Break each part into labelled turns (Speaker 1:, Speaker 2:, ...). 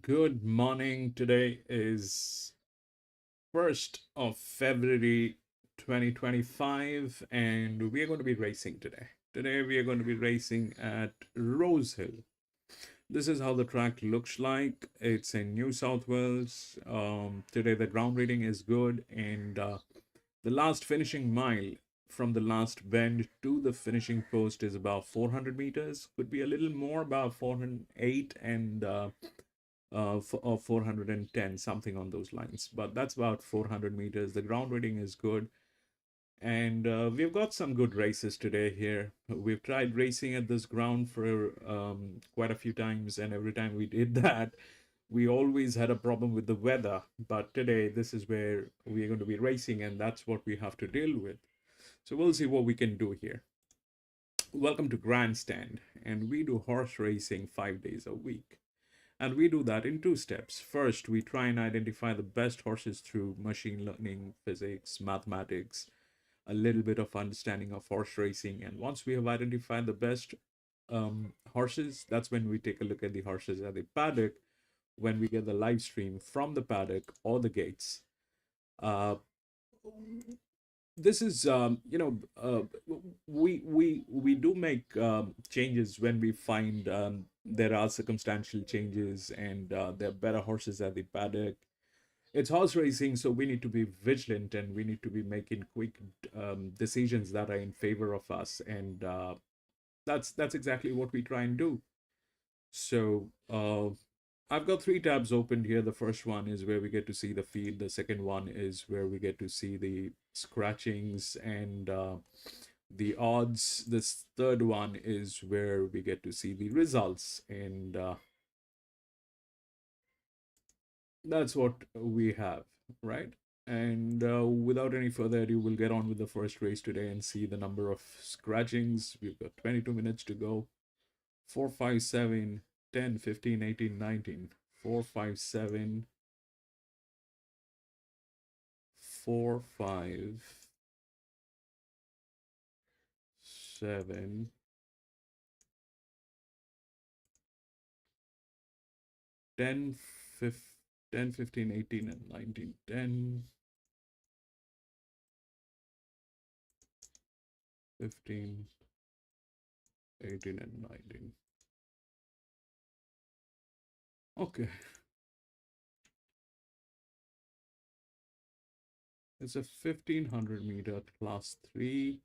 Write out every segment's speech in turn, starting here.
Speaker 1: Good morning. Today is 1st of February 2025, and we are going to be racing today. Today, we are going to be racing at Rosehill. This is how the track looks like. It's in New South Wales. Today, the ground reading is good, and the last finishing mile from the last bend to the finishing post is about 400 meters. Could be a little more, about 408 and or 410, something on those lines. But that's about 400 meters. The ground reading is good. And we've got some good races today here. We've tried racing at this ground for quite a few times, and every time we did that, we always had a problem with the weather. But today, this is where we're going to be racing, and that's what we have to deal with. So we'll see what we can do here. Welcome to Grandstand, and we do horse racing 5 days a week. And we do that in two steps. First, we try and identify the best horses through machine learning, physics, mathematics, a little bit of understanding of horse racing. And once we have identified the best horses, that's when we take a look at the horses at the paddock when we get the live stream from the paddock or the gates. Uh, this is we do make changes when we find there are circumstantial changes and there are better horses at the paddock. It's horse racing, so we need to be vigilant and we need to be making quick decisions that are in favor of us, and that's exactly what we try and do. So I've got three tabs opened here. The first one is where we get to see the feed. The second one is where we get to see the scratchings and the odds. This third one is where we get to see the results. And that's what we have, right? And without any further ado, we'll get on with the first race today and see the number of scratchings. We've got 22 minutes to go. 4, 5, 7, 10, 15, 18, 19. 4, 5, 7, 4, 5, 7, 10, 15, 10, 15, 18, and 19. 10, 15, 18, and 19. Okay. It's a 1500-meter class 3.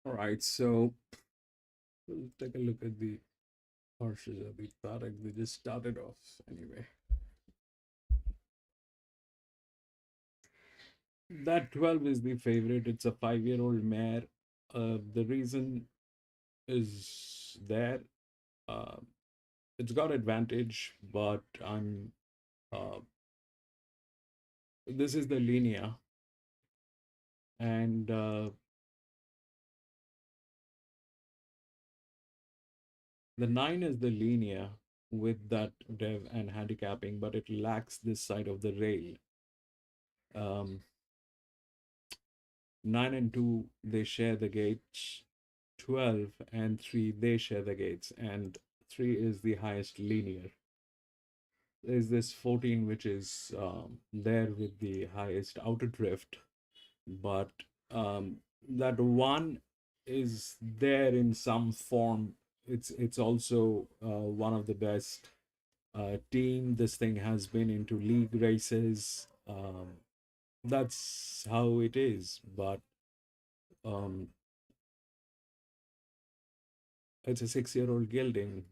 Speaker 1: All right, so we'll take a look at the horses of the product. They just started off anyway. That 12 is the favorite. It's a 5-year-old mare. The reason is there. Uh, it's got advantage, but I'm. This is the linea, and the 9 is the linea with that dev and handicapping, but it lacks this side of the rail. 9 and 2 they share the gates. 12 and 3 they share the gates, and 3 is the highest linear. There's this 14 which is there with the highest outer drift, but that 1 is there in some form. It's also one of the best team. This thing has been into league races. That's how it is, but um, it's a 6-year-old gelding.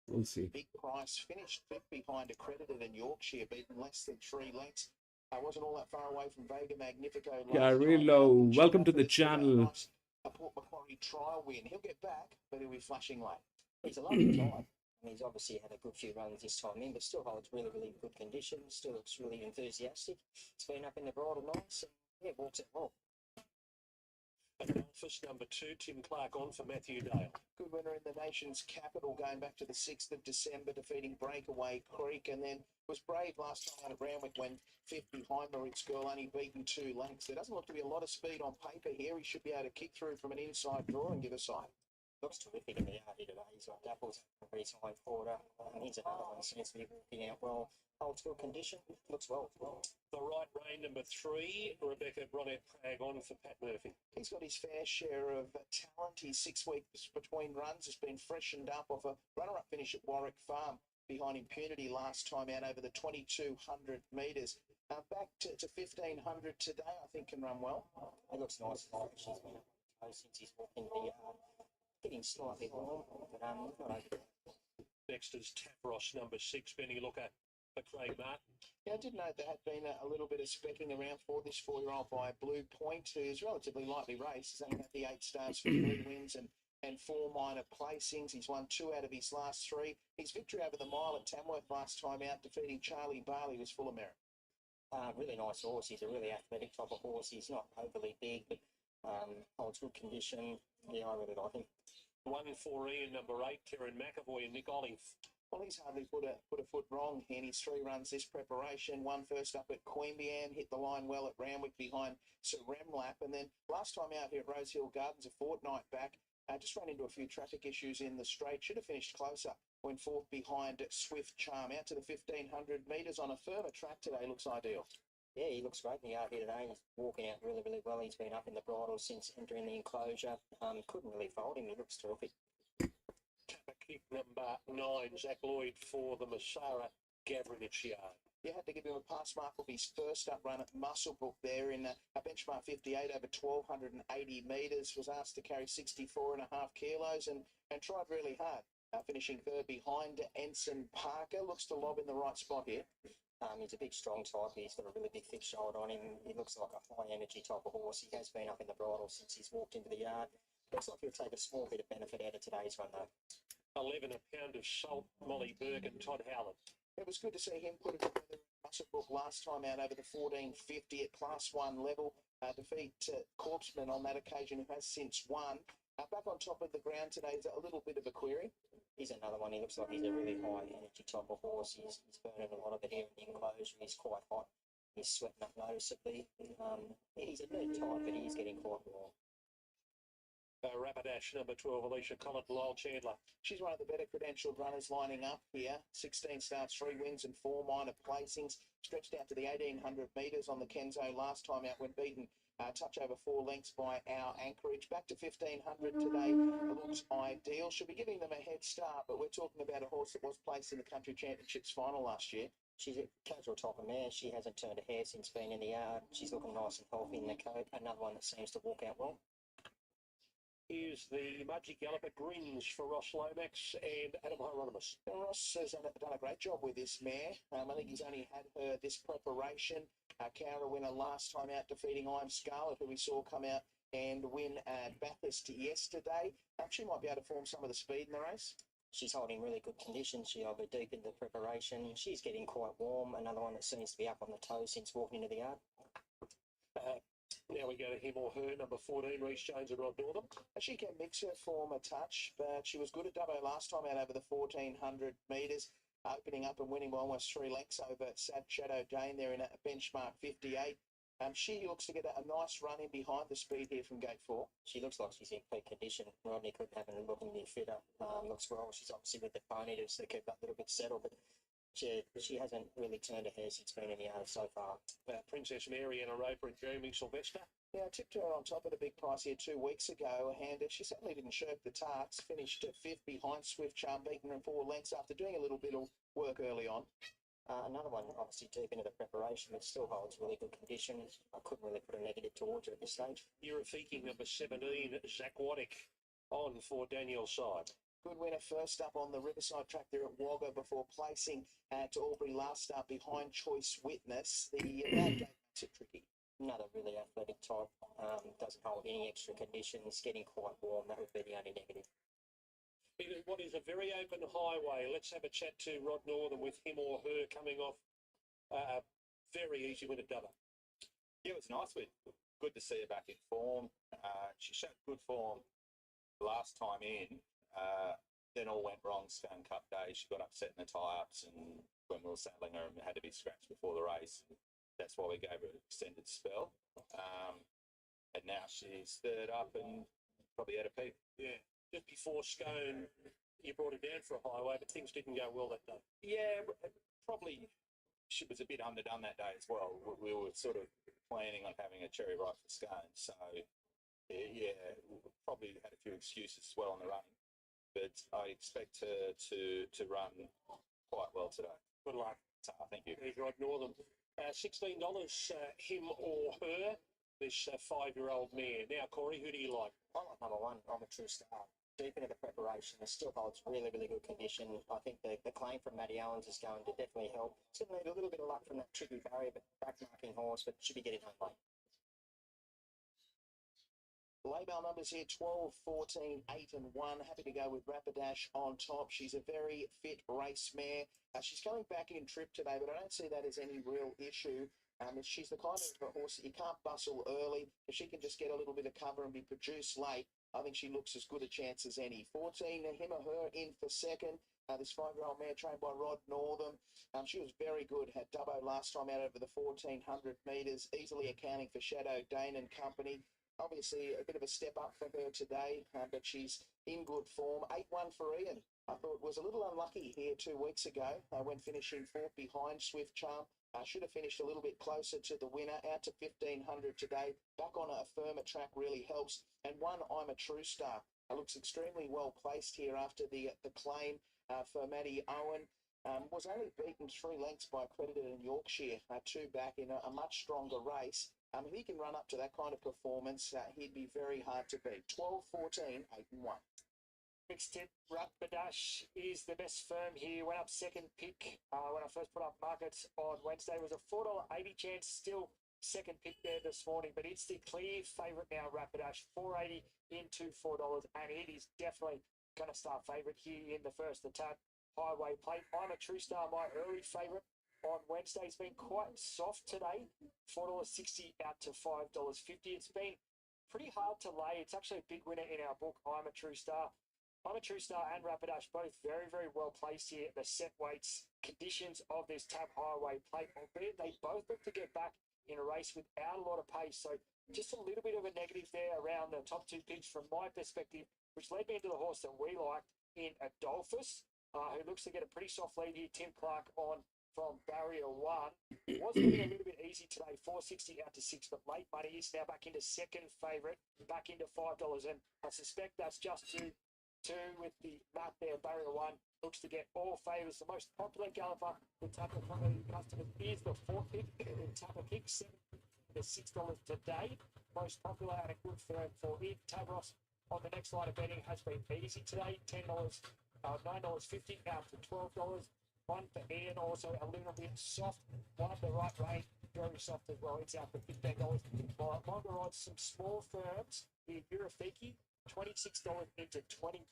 Speaker 1: We'll see.
Speaker 2: Big Price finished fifth behind Accredited in Yorkshire, beaten less than 3 lengths. Wasn't all that far away from Vega Magnifico.
Speaker 1: Carillo, welcome to the channel.
Speaker 2: Nice, a Port Macquarie trial win. He'll get back, but he'll be flashing late.
Speaker 3: He's a lovely type. I mean, he's obviously had a good few runs this time in, but still holds really, really good condition. Still looks really enthusiastic. It's been up in the bridle nice, and yeah, walks it well.
Speaker 4: Office number 2, Tim Clark on for Matthew Dale.
Speaker 2: Good winner in the nation's capital going back to the 6th of December, defeating Breakaway Creek, and then was brave last time out at Randwick when fifth behind Maritz Girl, only beaten 2 lengths. There doesn't look to be a lot of speed on paper here. He should be able to kick through from an inside draw and give a sight.
Speaker 3: Looks terrific in the yard here today. He's got dapples on a high quarter. He's another one. Seems to be working out well. Holds good condition. Looks well.
Speaker 4: The right rein number 3, Rebecca Bronette Prag on for Pat Murphy.
Speaker 2: He's got his fair share of talent. His 6 weeks between runs has been freshened up off a runner-up finish at Warwick Farm behind Impunity last time out over the 2,200 metres. Back to 1,500 today, I think can run well.
Speaker 3: He looks nice. She's been since he's walked into the yard. Getting slightly warm, but not over.
Speaker 4: Next is Tapros number 6, Benny Looker for Craig Martin.
Speaker 2: Yeah, I did note there had been a little bit of specking around for this 4-year-old by Blue Point, who's relatively lightly raced. He's only had the 8 starts for 3 wins and 4 minor placings. He's won 2 out of his last 3. His victory over the mile at Tamworth last time out, defeating Charlie Barley, was full of merit.
Speaker 3: Really nice horse. He's a really athletic type of horse. He's not overly big, but holds good condition. Yeah, I really like him.
Speaker 4: 1 for Ian number 8, Kieran McAvoy and Nick Olive.
Speaker 2: Well, he's hardly put a foot wrong in his 3 runs this preparation. One first up at Queanbeyan, hit the line well at Randwick behind Sir Remlap, and then last time out here at Rosehill Gardens a fortnight back, just ran into a few traffic issues in the straight. Should have finished closer when 4th behind Swift Charm. Out to the 1,500 metres on a firmer track today. Looks ideal.
Speaker 3: Yeah, he looks great in the yard here today. He's walking out really, really well. He's been up in the bridle since entering the enclosure. Couldn't really fold him. He looks terrific.
Speaker 4: Tapper kick number 9, Zach Lloyd for the Masara Gavranich yard.
Speaker 2: You had to give him a pass mark of his first up run at Muswellbrook there in a benchmark 58 over 1,280 metres. Was asked to carry 64.5 kilos and tried really hard. Finishing 3rd behind Ensign Parker. Looks to lob in the right spot here.
Speaker 3: He's a big, strong type. He's got a really big, thick shoulder on him. He looks like a high-energy type of horse. He has been up in the bridle since he's walked into the yard. Looks like he'll take a small bit of benefit out of today's run, though.
Speaker 4: 11 a pound of salt, Molly Burke and Todd Howland.
Speaker 2: It was good to see him put it together at Muswellbrook last time out over the 1450 at Class 1 level. Defeat Corpsman on that occasion, who has since won. Back on top of the ground today is a little bit of a query.
Speaker 3: He's another one. He looks like he's a really high-energy type of horse. He's burning a lot of it here in the enclosure. He's quite hot. He's sweating up noticeably. He's a neat type, but he's getting quite warm.
Speaker 4: Rapidash, number 12, Alicia Collett, Lyle Chandler.
Speaker 2: She's one of the better credentialed runners lining up here. 16 starts, 3 wins and 4 minor placings. Stretched out to the 1800 metres on the Kenzo last time out when beaten touch over 4 lengths by our Anchorage. Back to 1500 today. It looks ideal. Should be giving them a head start, but we're talking about a horse that was placed in the Country Championships final last year.
Speaker 3: She's a casual type of mare. She hasn't turned a hair since being in the yard. She's looking nice and healthy in the coat. Another one that seems to walk out well.
Speaker 4: Here's the Mudgee Galloper Grins for Ross Lomax and Adam Hieronymus.
Speaker 2: Ross has done a great job with this mare. I think he's only had her this preparation. Cowra winner last time out, defeating I'm Scarlet, who we saw come out and win at Bathurst yesterday. She might be able to form some of the speed in the race.
Speaker 3: She's holding really good condition. She'll be deep into the preparation. She's getting quite warm. Another one that seems to be up on the toes since walking into the yard.
Speaker 4: Now we go to him or her, number 14, Reece Jones and Rod Northam.
Speaker 2: She can mix her form a touch, but she was good at Dubbo last time out over the 1400 metres, opening up and winning by almost 3 lengths over Sad Shadow Dane there in a benchmark 58. She looks to get a nice run in behind the speed here from gate 4.
Speaker 3: She looks like she's in peak condition. Rodney could have a look any fitter. Looks well. She's obviously with the pony to keep that little bit settled, but she hasn't really turned a hair since being in the yard so far.
Speaker 4: Princess Mary and a Roper and Jeremy Sylvester.
Speaker 2: Yeah, I tipped her on top of the big price here 2 weeks ago, and she certainly didn't shirk the task. Finished 5th behind Swift Charm, beaten her in 4 lengths after doing a little bit of work early on.
Speaker 3: Another one, obviously deep into the preparation, but still holds really good condition. I couldn't really put a negative towards her at this stage.
Speaker 4: Eurofiki, number 17, Zach Waddick, on for Daniel's side.
Speaker 2: Good winner first up on the Riverside track there at Wagga before placing at Albury last start behind Choice Witness. The bad gate makes it tricky.
Speaker 3: Another really athletic type. Doesn't hold any extra conditions. Getting quite warm. That would be the only negative.
Speaker 4: What is a very open highway. Let's have a chat to Rod Northam with him or her coming off a very easy win at Dubbo.
Speaker 5: Yeah, it was nice. Good to see her back in form. She showed good form last time in. Then all went wrong Stone Cup day. She got upset in the tie-ups, and when we were saddling her, it had to be scratched before the race. That's why we gave her an extended spell. And now she's third up and probably at a peak.
Speaker 4: Yeah. Just before Scone, you brought her down for a highway, but things didn't go well that day.
Speaker 5: Yeah, probably she was a bit underdone that day as well. We were sort of planning on having a cherry ripe for Scone. So, yeah, probably had a few excuses as well on the running. But I expect her to run quite well today.
Speaker 4: Good luck.
Speaker 5: Thank you.
Speaker 4: Here's Rod Northam. $16, him or her, this 5-year-old mare. Now, Corey, who do you like?
Speaker 3: I like number 1, I'm a true star. Deep into the preparation, it still holds really, really good condition. I think the claim from Matty Owens is going to definitely help. It's going to need a little bit of luck from that tricky barrier, but back-marking horse, but should be getting home late.
Speaker 2: Label numbers here, 12, 14, 8 and 1. Happy to go with Rapidash on top. She's a very fit race mare. She's going back in trip today, but I don't see that as any real issue. She's the kind of horse that you can't bustle early. If she can just get a little bit of cover and be produced late, I think she looks as good a chance as any. 14, him or her in for second. This 5-year-old mare trained by Rod Northam. She was very good. Had Dubbo last time out over the 1400 metres, easily accounting for Shadow Dane and company. Obviously, a bit of a step up for her today, but she's in good form. 8-1 for Ian. I thought was a little unlucky here 2 weeks ago when finishing 4th behind Swift Charm. Should have finished a little bit closer to the winner. Out to 1500 today. Back on a firmer track really helps. And 1, I'm a True Star. Looks extremely well placed here after the claim for Matty Owen. Was only beaten 3 lengths by Credited in Yorkshire, 2 back in a much stronger race. If he can run up to that kind of performance, he'd be very hard to beat. 12, 14, 8 and 1.
Speaker 6: Next tip, Rapidash is the best firm here. Went up second pick when I first put up markets on Wednesday. It was a $4.80 chance, still second pick there this morning, but it's the clear favourite now, Rapidash. $4.80 into $4, and it is definitely going to start favourite here in the first, the Tab Highway Plate. I'm a True Star, my early favourite on Wednesday. It's been quite soft today, $4.60 out to $5.50. It's been pretty hard to lay. It's actually a big winner in our book, I'm a True Star. I'm a True Star and Rapidash both very, very well placed here. The set weights, conditions of this Tab Highway Plate, albeit they both look to get back in a race without a lot of pace. So just a little bit of a negative there around the top two picks from my perspective, which led me into the horse that we liked in Adolphus, who looks to get a pretty soft lead here. Tim Clark on from barrier one. Was winning a little bit easy today, 460 out to 6, but late money is now back into second favourite, back into $5. And I suspect that's just due to with the map there. Barrier one looks to get all favours. The most popular galloper with Tapper customers is the 4 pick, Tapper kick, $7 to $6 today. Most popular and a good firm for it. Tabros on the next line of betting has been easy today, $10, $9.50 out to $12. One for Ian, also a little bit soft. One of the right range, very soft as well. It's out for $15. While at longer odds, some small firms in Urafiki, $26 into 21.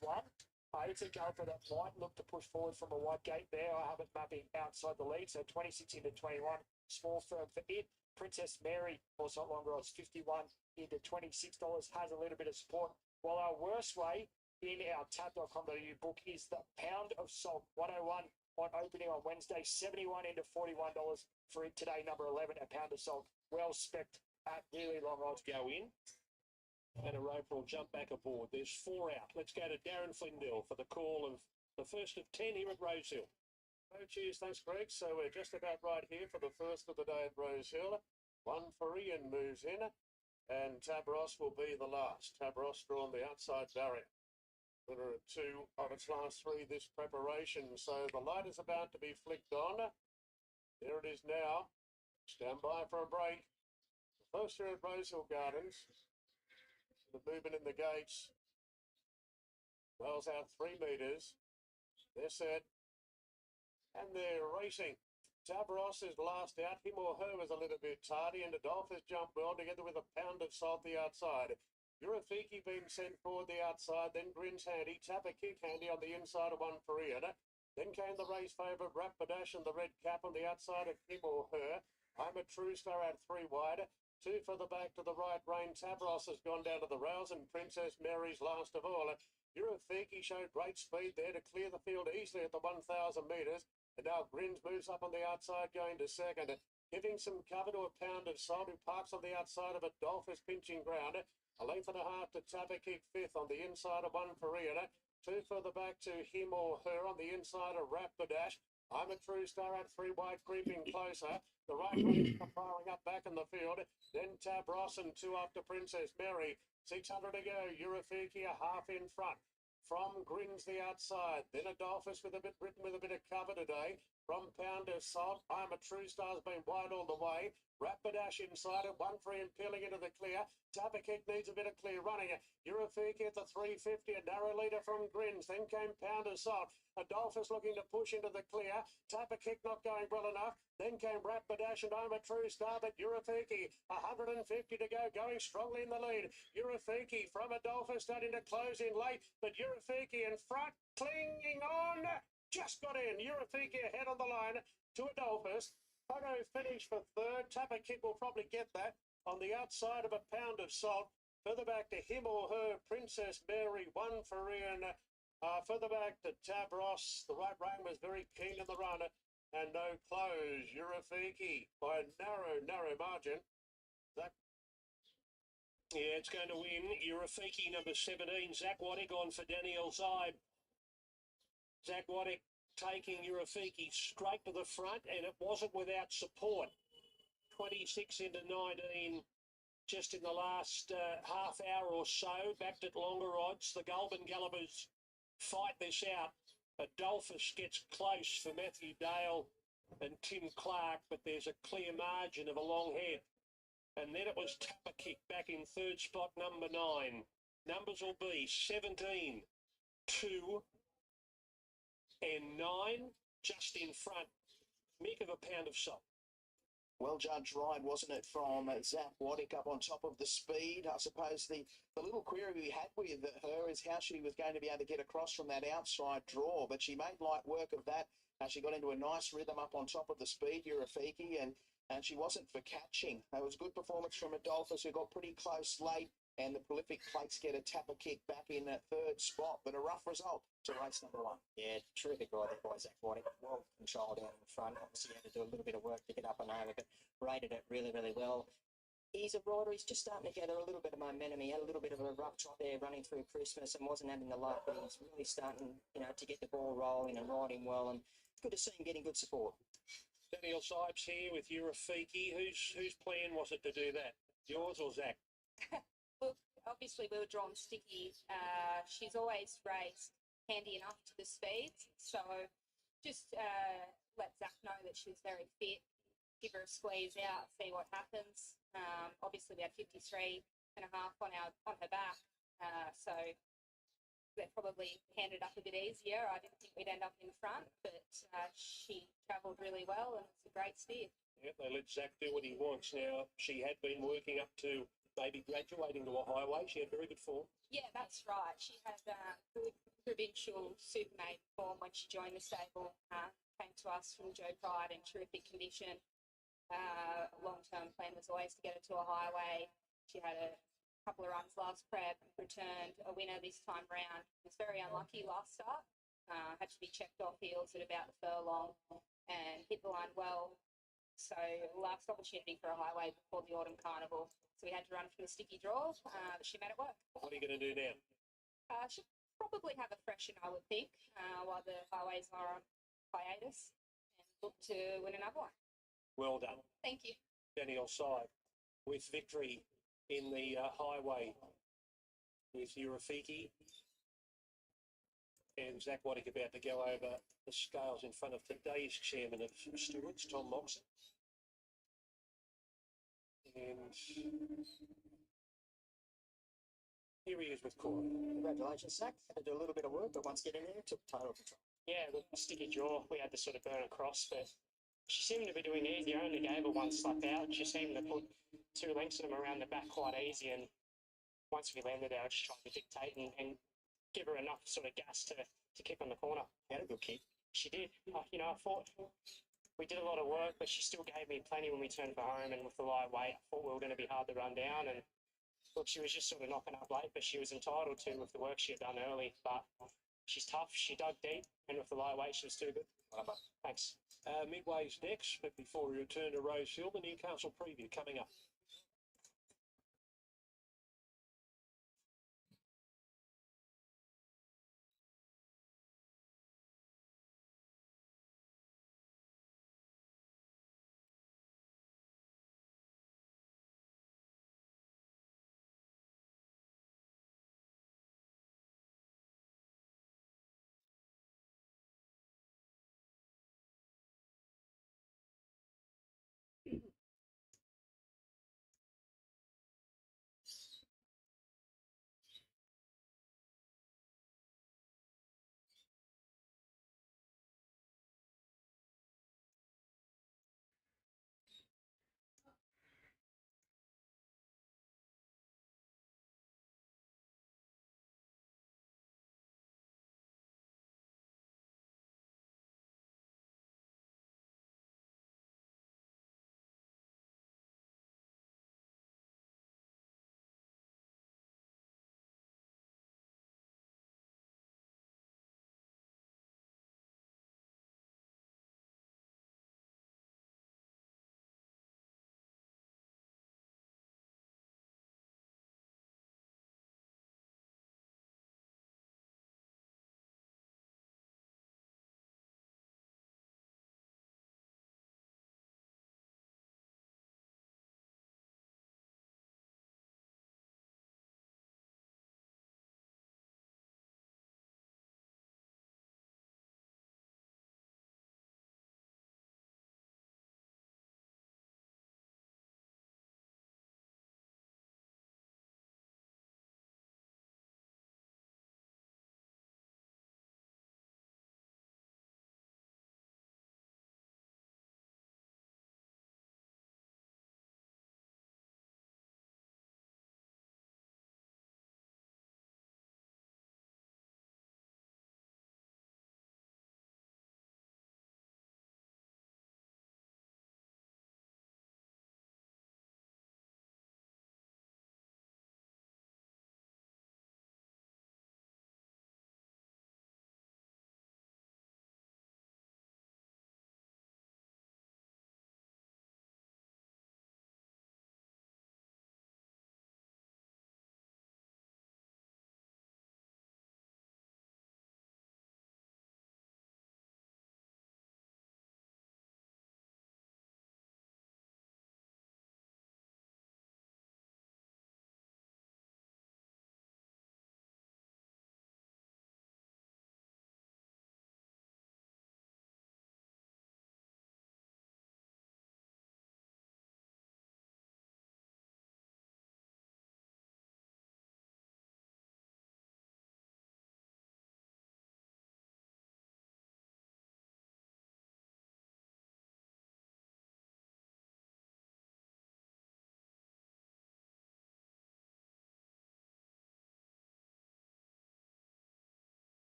Speaker 6: It's a galloper that might look to push forward from a wide gate there. I have it mapping outside the lead, so 26 into 21. Small firm for it. Princess Mary, also at longer odds, 51 into $26, has a little bit of support. While our worst way in our tab.com.au book is the pound of salt, 101 on opening on Wednesday, 71 into $41 for it today, number 11, a pound of salt. Well specced at really long odds.
Speaker 4: Go in. And a roper will jump back aboard. There's 4 out. Let's go to Darren Flindell for the call of the first of 10 here at Rosehill.
Speaker 7: Oh, cheers. Thanks, Greg. So we're just about right here for the first of the day at Rosehill. One for Ian moves in, and Tabros will be the last. Tabros drawn the outside barrier. Winner of 2 of its last 3 this preparation. So the light is about to be flicked on. There it is now. Stand by for a break. First here at Rosehill Gardens. The movement in the gates. Wells out 3 metres. They're set. And they're racing. Tabros is last out. Him or her was a little bit tardy, and Adolphus jumped well together with a pound of salt the outside. Urafiki being sent forward the outside, then Grins handy, Tapper kick handy on the inside of one for Ian. Then came the race favourite Rapidash and the red cap on the outside of him or her. I'm a True Star out 3 wide. 2 for the back to the right rein. Tabros has gone down to the rails, and Princess Mary's last of all. Urafiki showed great speed there to clear the field easily at the 1,000 metres. And now Grins moves up on the outside going to second. Giving some cover to a pound of salt who parks on the outside of Adolphus pinching ground. A length and a half to Tapper kick 5th on the inside of one for Ian. 2 further back to him or her on the inside of Rapidash. I'm a True Star at 3 wide creeping closer. The right range firing up back in the field. Then Tabros and 2 after Princess Mary. 600 to go. Urafiki a half in front. From Grins the outside. Then Adolphus with a bit written with a bit of cover today. From Pound of Salt. I'm a True Star's been wide all the way. Rapidash inside it. 1 free and peeling into the clear. Tapper kick needs a bit of clear running. Urafiki at the 350. A narrow leader from Grins. Then came Pound of Salt. Adolphus looking to push into the clear. Tapper kick not going well enough. Then came Rapidash and I'm a True Star, but Urafiki 150 to go, going strongly in the lead. Urafiki from Adolphus starting to close in late, but Urafiki in front, clinging on. Just got in. Urafiki ahead on the line to Adolphus. Photo finish for 3rd. Tapper kick will probably get that on the outside of a pound of salt. Further back to him or her, Princess Mary, 1 for Ian. Further back to Tabros. The right rein was very keen in the run. And no close. Urafiki by a narrow margin. That
Speaker 4: Yeah, it's going to win. Urafiki, number 17. Zach Waddick on for Danielle Zeib. Zach Waddick taking Urafiki straight to the front, and it wasn't without support. 26 into 19 just in the last half hour or so. Backed at longer odds. The Golden Gallopers fight this out. Adolphus gets close for Matthew Dale and Tim Clark, but there's a clear margin of a long head. And then it was Tapper kick back in 3rd spot, number 9. Numbers will be 17, 2 and 9, just in front. Mick of a pound of salt.
Speaker 2: Well judged ride, wasn't it, from Zach Waddick up on top of the speed? I suppose the little query we had with her is how she was going to be able to get across from that outside draw, but she made light work of that. She got into a nice rhythm up on top of the speed, Urafiki, and she wasn't for catching. It was a good performance from Adolphus, who got pretty close late, and the prolific plates get a Tapper kick back in that 3rd spot, but a rough result to race number 1.
Speaker 3: Yeah, terrific ride there by Zach Waddick. Well controlled out in front. Obviously had to do a little bit of work to get up and over, but rated it really, really well. He's a rider. He's just starting to gather a little bit of momentum. He had a little bit of a rough trot there running through Christmas and wasn't having the luck, but he's really starting, to get the ball rolling and riding well. And good to see him getting good support.
Speaker 4: Daniel Sipes here with Urafiki. Whose plan was it to do that? Yours or Zach?
Speaker 8: Look, obviously we were drawn sticky. She's always raced handy enough to the speeds, so just let Zach know that she was very fit. Give her a squeeze out, see what happens. Obviously, we had 53.5 on her back, so that probably handed up a bit easier. I didn't think we'd end up in front, but she travelled really well, and it's a great steer.
Speaker 4: Yeah, they let Zach do what he wants. Now, she had been working up to maybe graduating to a highway. She had very good form.
Speaker 8: Yeah, that's right. She had good provincial supermaid form when she joined the stable. Came to us from Joe Pride in terrific condition. Long-term plan was always to get her to a highway. She had a couple of runs last prep, returned a winner this time round. Was very unlucky last start. Had to be checked off heels at about the furlong and hit the line well. So last opportunity for a highway before the autumn carnival. So we had to run from the sticky draw, but she made it work.
Speaker 4: What are you going to do now?
Speaker 8: She'll probably have a freshen, I would think, while the highways are on hiatus, and look to win another one.
Speaker 4: Well done.
Speaker 8: Thank you.
Speaker 4: Daniel Side with victory in the highway with Urafiki and Zach Waddick about to go over the scales in front of today's chairman of stewards, Tom Moxon. And here he is with Cora.
Speaker 3: Congratulations, Zach. Had to do a little bit of work, but once get in there, took total control.
Speaker 6: Yeah, the sticky jaw, we had to sort of burn across, but she seemed to be doing easy. I only gave her one slap out. She seemed to put 2 lengths of them around the back quite easy, and once we landed there, I just tried to dictate and give her enough sort of gas to keep on the corner.
Speaker 3: Had a good kick.
Speaker 6: She did. I thought we did a lot of work, but she still gave me plenty when we turned for home, and with the light weight, I thought we were going to be hard to run down, and look, she was just sort of knocking up late, but she was entitled to with the work she had done early, but she's tough, she dug deep, and with the light weight, she was too good. Thanks.
Speaker 4: Midway's next, but before we return to Rosehill, the Newcastle preview coming up.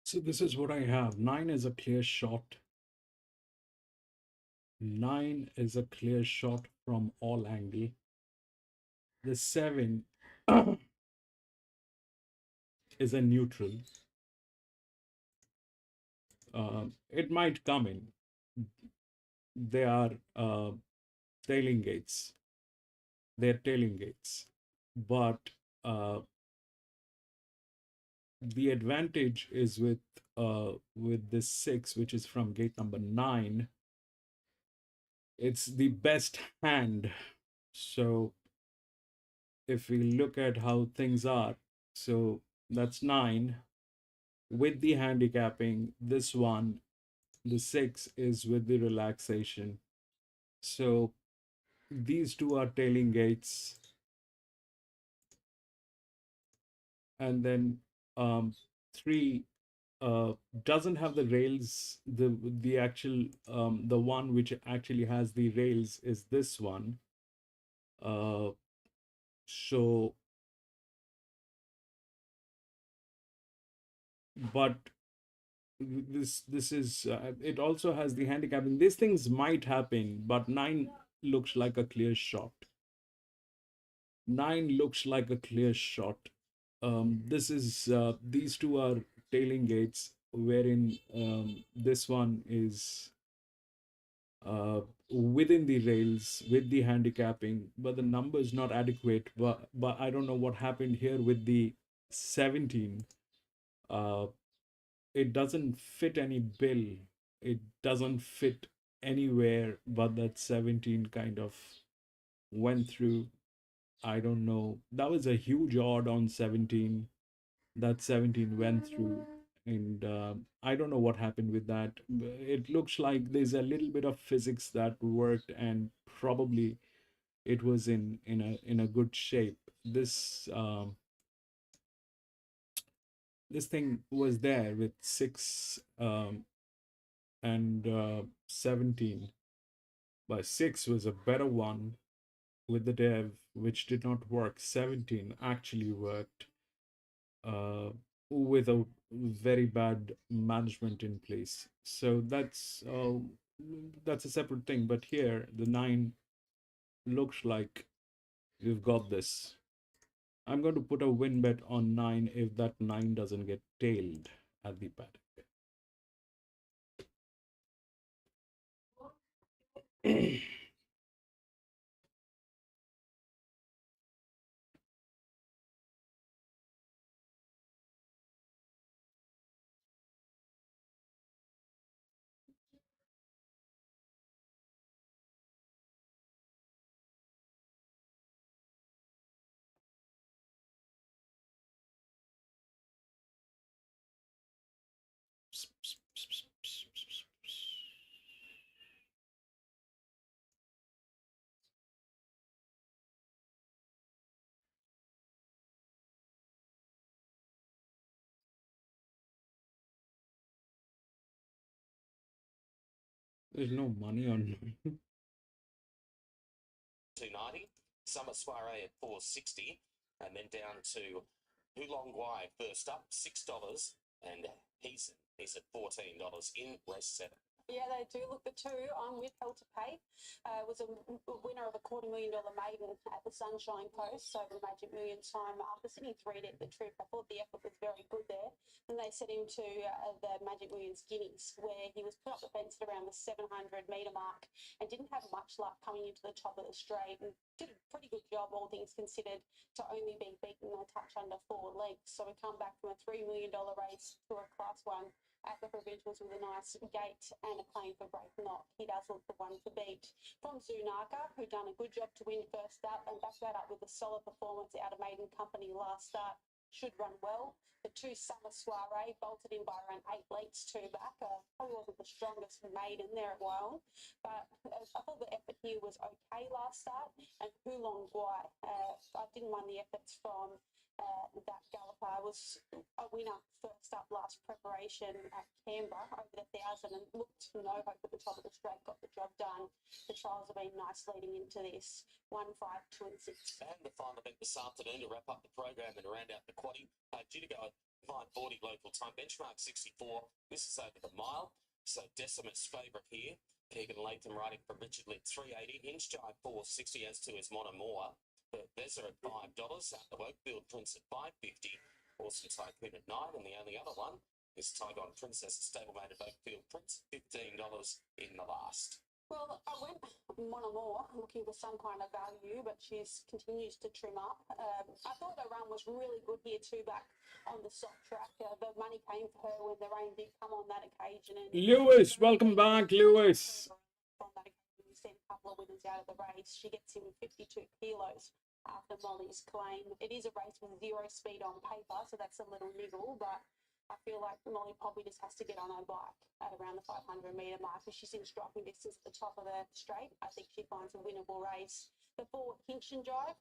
Speaker 1: So this is what I have. Nine is a clear shot. Nine is a clear shot from all angle. The seven is a neutral. It might come in. They are tailing gates. They're tailing gates. But the advantage is with this six, which is from gate number nine. It's the best hand. So if we look at how things are, so that's nine with the handicapping. This one, the six, is with the relaxation. So these two are tailing gates. and then 3 doesn't have the rails. The actual the one which actually has the rails is this one. Uh, so, but this is it also has the handicapping. These things might happen, but 9 looks like a clear shot. 9 looks like a clear shot. This is these two are tailing gates, wherein this one is within the rails with the handicapping, but the number is not adequate. But I don't know what happened here with the 17. Uh, it doesn't fit any bill. It doesn't fit anywhere, but that 17 kind of went through. I don't know. That was a huge odd on 17. That 17 went through. And I don't know what happened with that. It looks like there's a little bit of physics that worked, and probably it was in a good shape. This thing was there with 6 and 17, but 6 was a better one with the dev, which did not work. 17 actually worked uh, with a very bad management in place. So that's a separate thing. But here, the 9 looks like you've got this. I'm going to put a win bet on 9 if that 9 doesn't get tailed at the paddock. There's no money on
Speaker 9: 290, Summer Soiree at 460, and then down to Oolong Guai first up, $6, and he's at $14 in race 7.
Speaker 10: Yeah, they do. Look, the two I'm with Hell to Pay was a winner of a $250,000 maiden at the Sunshine Coast over the Magic Million time after sitting 3rd at the trip. I thought the effort was very good there. Then they set him to the Magic Millions Guineas, where he was put up the fence at around the 700-metre mark and didn't have much luck coming into the top of the straight, and did a pretty good job, all things considered, to only be beaten a touch under 4 lengths. So we come back from a $3 million race to a Class 1 at the Provincials with a nice gate and a claim for break knock. He does look the one to beat. From Zunaka, who done a good job to win first up and back that up with a solid performance out of Maiden Company last start. Should run well. The 2 Summer Soiree bolted in by around 8 lengths, 2 back. Probably wasn't the strongest maiden there at Wyong, but I thought the effort here was okay last start. And Oolong Guai, I didn't mind the efforts from that galloper. Was a winner first up last preparation at Canberra over the 1,000 and looked no hope at the top of the straight, got the job done. The trials have been nice leading into this. 1, 5, 2 and 6.
Speaker 9: And the final event this afternoon to wrap up the program and round out the quaddie, due to go at 5:40 local time, benchmark 64. This is over the mile, so Decimus favourite here. Keegan Latham riding for Richard Litt 380, Hinge Jive 460, as to his Monomoa. Beza at $5, the Oakfield Prince at $5.50, Awesome Tycoon at $9, and the only other one is Tygon Princess, stablemate of Oakfield Prince, $15 in the last.
Speaker 10: Well, I went Monomoa looking for some kind of value, but she continues to trim up. I thought her run was really good here too, back on the soft track. The money came for her when the rain did come on that occasion. And
Speaker 1: Lewis, welcome back, Lewis.
Speaker 10: On that occasion, we sent a couple of winners out of the race. She gets him 52 kilos after Molly's claim. It is a race with 0 speed on paper, so that's a little niggle, but I feel like Molly probably just has to get on her bike at around the 500-metre mark. If she's in striking distance at the top of the straight, I think she finds a winnable race. The 4 Hinch and Jive,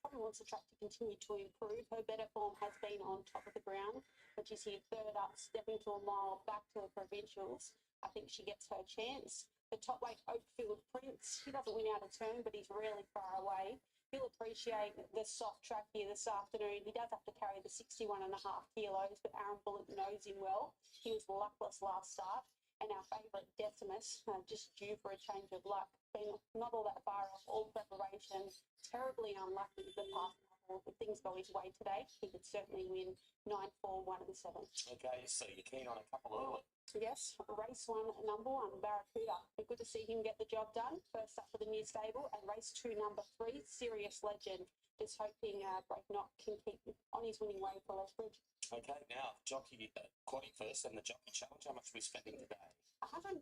Speaker 10: probably wants the track to continue to improve. Her better form has been on top of the ground, but she's here third up, stepping to a mile back to the provincials. I think she gets her chance. The top weight Oakfield Prince, he doesn't win out of turn, but he's really far away. He'll appreciate the soft track here this afternoon. He does have to carry the 61.5 kilos, but Aaron Bullock knows him well. He was luckless last start. And our favourite Decimus, just due for a change of luck, been not all that far off, all preparation, terribly unlucky the past couple. If things go his way today, he could certainly win 9, 4, 1 and 7.
Speaker 9: Okay, so you're keen on a couple early.
Speaker 10: Yes, race 1, number 1, Barracuda. Good to see him get the job done. First up for the new stable. And race 2, number 3, Serious Legend. Just hoping Breaknock can keep on his winning way for Lethbridge.
Speaker 9: Okay, now jockey quaddy first and the jockey challenge. How much are we spending today?
Speaker 10: $144.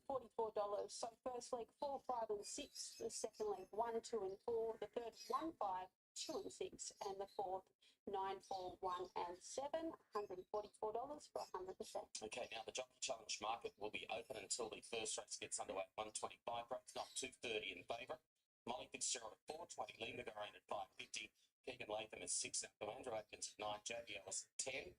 Speaker 10: So first leg 4, 5 and 6. The second leg 1, 2 and 4. The third 1, 5, 2 and 6. And the fourth 9, 4, 1 and 7. $144 for 100%.
Speaker 9: Okay, now the jockey challenge market will be open until the first race gets underway at 125. Breaknock 230 in favour. Molly Fitzgerald at 420. Linda Garane at 550. Keegan Latham at 6. Andrew Atkins at 9. JB Ellis at 10.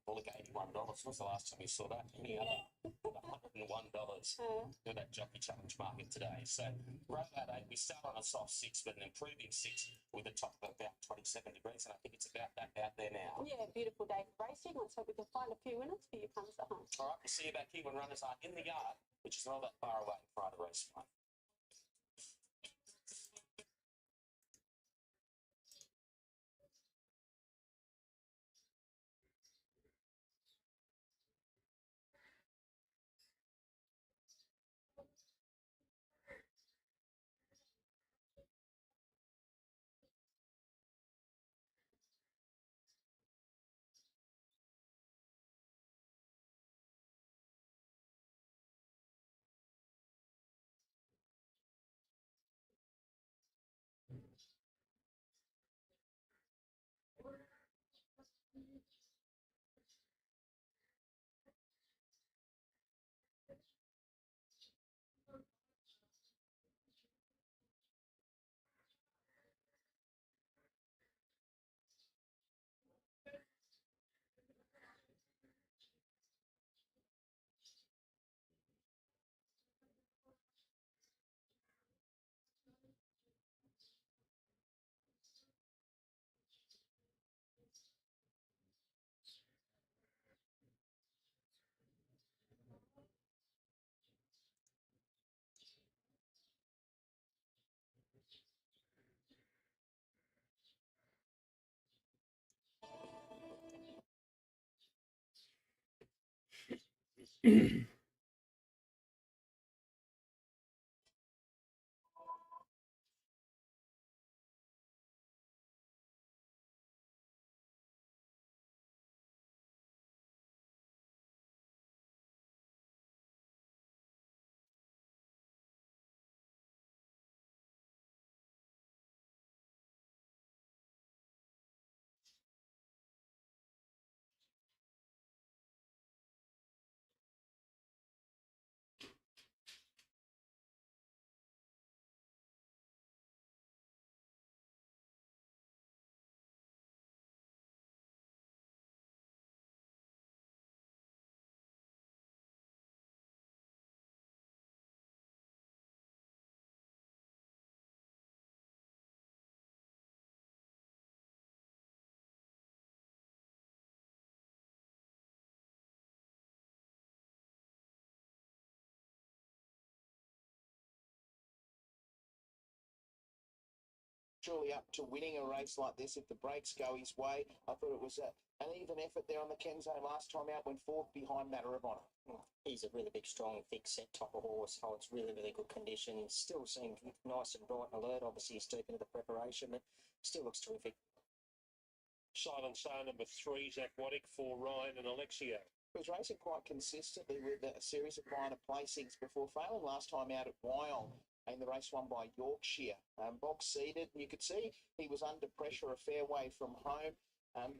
Speaker 9: Bullock $81. When was the last time you saw that? Any other? $101 for that jockey challenge market today. So row that 8. We start on a soft 6 with an improving 6 with a top of about 27 degrees, and I think it's about that out there now.
Speaker 10: Yeah, beautiful day for racing. Let's hope we can find a few winners for you punters at home.
Speaker 9: All right, we'll see you back here when runners are in the yard, which is not that far away prior to race 1.
Speaker 2: Surely up to winning a race like this if the brakes go his way. I thought it was an even effort there on the Kenzo last time out, went fourth behind Matter of Honour.
Speaker 3: He's a really big, strong, thick set type of horse. Holds really, really good condition. Still seems nice and bright and alert. Obviously, he's deep into the preparation, but still looks terrific.
Speaker 4: Silent Star number 3, Zach Waddick, for Ryan and Alexia.
Speaker 2: He was racing quite consistently with a series of minor placings before failing last time out at Wyong. And the race won by Yorkshire. Box seated, you could see he was under pressure a fair way from home.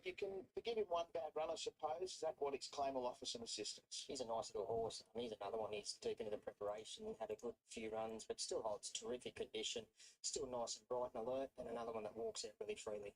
Speaker 2: You can forgive him one bad run, I suppose. Zach Waddick's claim will offer some assistance.
Speaker 3: He's a nice little horse. He's another one. He's deep into the preparation, had a good few runs, but still holds terrific condition. Still nice and bright and alert, and another one that walks out really freely.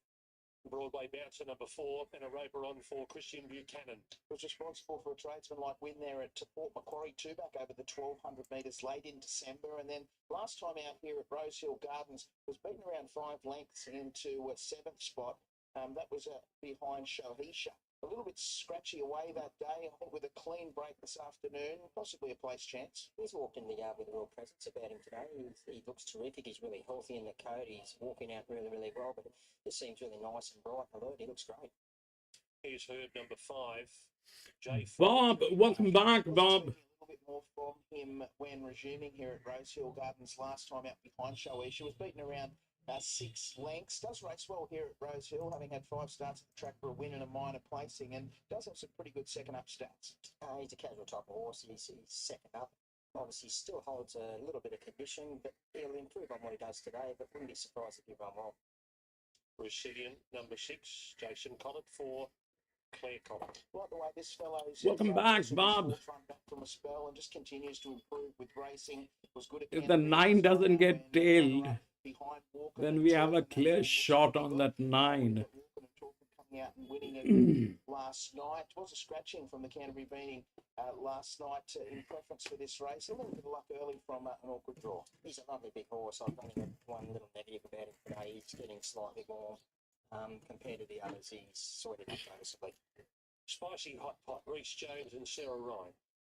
Speaker 4: Broadway bouncer number 4 and a roper on for Christian Buchanan.
Speaker 2: Was responsible for a tradesman-like win there at Port Macquarie, 2 back over the 1,200 metres late in December. And then last time out here at Rosehill Gardens was beaten around 5 lengths into a 7th spot. That was behind Shohisha. A little bit scratchy away that day, I think, with a clean break this afternoon, possibly a place chance.
Speaker 3: He's walked in the yard with a real presence about him today. He looks terrific. He's really healthy in the coat. He's walking out really, really well, but it just seems really nice and bright and alert. He looks great.
Speaker 4: Here's herd number 5, Jay
Speaker 1: Bob, welcome back, Bob.
Speaker 2: A little bit more from him when resuming here at Rosehill Gardens last time out behind Shohisha. Was beaten around 6 lengths. Does race well here at Rosehill, having had 5 starts at the track for a win and a minor placing, and does have some pretty good second up stats.
Speaker 3: He's a casual type of horse. He's second up. Obviously, still holds a little bit of condition, but he'll improve on what he does today. But wouldn't be surprised if he run well.
Speaker 4: Resilient number 6, Jason Collett for Claire Collett.
Speaker 2: Like the way this fellow's
Speaker 1: Welcome back, Bob.
Speaker 2: Back from a spell and just continues to improve with racing. Was good at
Speaker 1: If the 9 doesn't get tailed,
Speaker 2: behind Walker,
Speaker 1: then we have a clear shot on that 9.
Speaker 2: Coming out and winning it last night. It was a scratching from the Canterbury Beating last night in preference for this race. A little bit of luck early from an awkward draw.
Speaker 3: He's a lovely big horse. I've only got one little negative about him today. He's getting slightly warm. Compared to the others, he's sweated up noticeably.
Speaker 4: Spicy Hot Pot, Reece Jones and Sarah Ryan.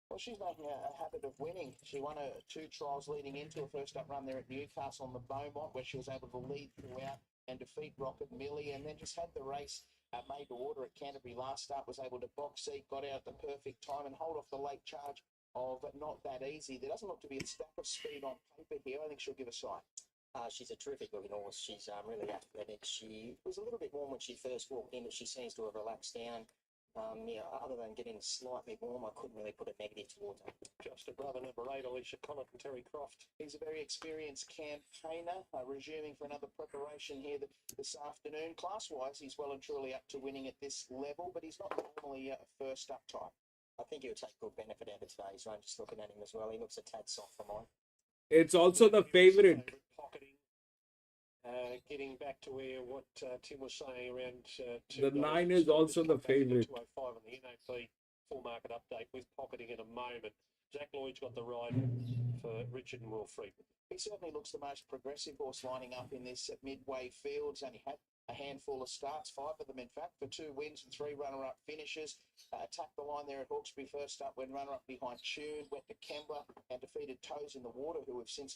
Speaker 2: Well, she's making a habit of winning. She won 2 trials leading into a first up run there at Newcastle on the Beaumont, where she was able to lead throughout and defeat Rocket Millie, and then just had the race made to order at Canterbury last start, was able to box seat, got out at the perfect time and hold off the late charge of Not That Easy. There doesn't look to be a stack of speed on paper here. I think she'll give a sight.
Speaker 3: She's a terrific looking horse. She's really athletic. She was a little bit warm when she first walked in, but she seems to have relaxed down. Other than getting slightly warm, I couldn't really put a negative towards her.
Speaker 4: Just a brother number 8, Alicia Collett and Terry Croft.
Speaker 2: He's a very experienced campaigner, resuming for another preparation here this afternoon. Class-wise, he's well and truly up to winning at this level, but he's not normally a first-up type.
Speaker 3: I think he'll take good benefit out of today's run, just looking at him as well. He looks a tad soft for mine.
Speaker 1: It's also the favorite.
Speaker 4: Pocketing. Getting back to where what Tim was saying around
Speaker 1: the 9 is also the favorite.
Speaker 4: 205 on the NAP full market update with Pocketing in a moment. Zach Lloyd's got the ride for Richard and Will Friedman.
Speaker 2: He certainly looks the most progressive horse lining up in this midway field. He's only had a handful of starts, 5 of them in fact, for 2 wins and 3 runner-up finishes. Attacked the line there at Hawkesbury first up when runner-up behind Tune, went to Kembla and defeated Toes in the Water, who have since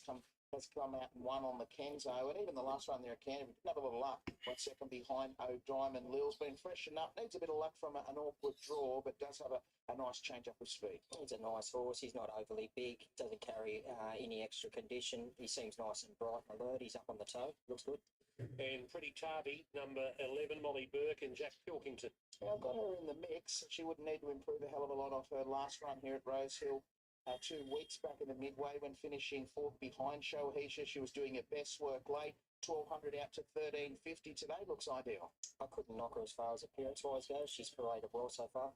Speaker 2: has come out and won on the Kenzo, and even the last run there at Canterbury didn't have a little luck. Went second behind O'Diamond. Lil's been freshened up, needs a bit of luck from an awkward draw, but does have a nice change up of speed.
Speaker 3: He's a nice horse. He's not overly big, doesn't carry any extra condition. He seems nice and bright and alert. He's up on the toe, looks good.
Speaker 4: And Pretty Tarby, number 11, Molly Burke and Jack Pilkington.
Speaker 2: Yeah, I've got her in the mix. She wouldn't need to improve a hell of a lot off her last run here at Rosehill. 2 weeks back in the midway when finishing 4th behind Shohisha. She was doing her best work late. 1,200 out to 1,350 today. Looks ideal.
Speaker 3: I couldn't knock her as far as appearance-wise goes. She's paraded well so far.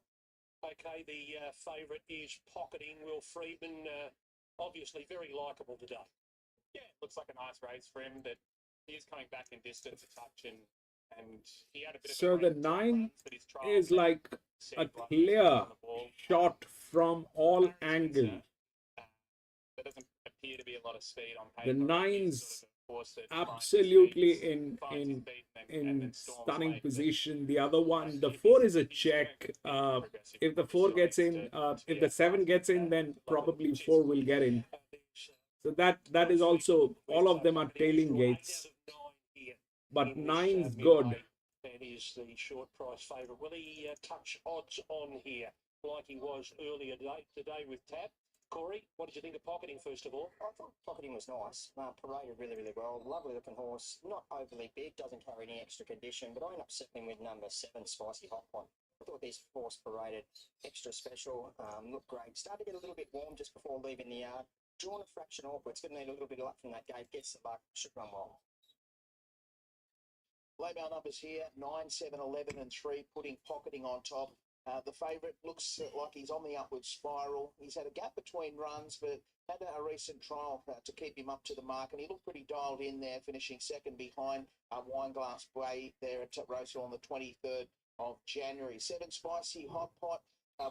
Speaker 4: Okay, the favourite is Pocketing. Will Friedman, obviously very likeable today.
Speaker 11: Yeah, looks like a nice race for him, but he is coming back in distance a touch, and he had a bit of
Speaker 1: so the 9 is like a clear shot from all angles.
Speaker 11: There doesn't appear to be a lot of speed on paper.
Speaker 1: The 9's absolutely in stunning position. The other one, the 4 is a check. If the 4 gets in, if the 7 gets in, then probably 4 will get in. So that is also, all of them are tailing gates. But 9's good.
Speaker 4: That is the short price favourite. Will he touch odds on here like he was earlier today with Tab? Corey, what did you think of Pocketing first of all?
Speaker 3: I thought Pocketing was nice. Paraded really, really well. Lovely looking horse. Not overly big, doesn't carry any extra condition, but I end up settling with number 7, Spicy Hot Pot. I thought this horse paraded extra special, looked great. Started to get a little bit warm just before leaving the yard. Drawn a fraction awkward. It's going to need a little bit of luck from that gate. Gets the luck, should run well.
Speaker 2: Lay-bow numbers here, 9, 7, 11 and 3, putting Pocketing on top. The favourite looks like he's on the upward spiral. He's had a gap between runs, but had a recent trial to keep him up to the mark, and he looked pretty dialed in there, finishing second behind Wineglass Bay there at Rosehill on the 23rd of January. 7 Spicy Hot Pot,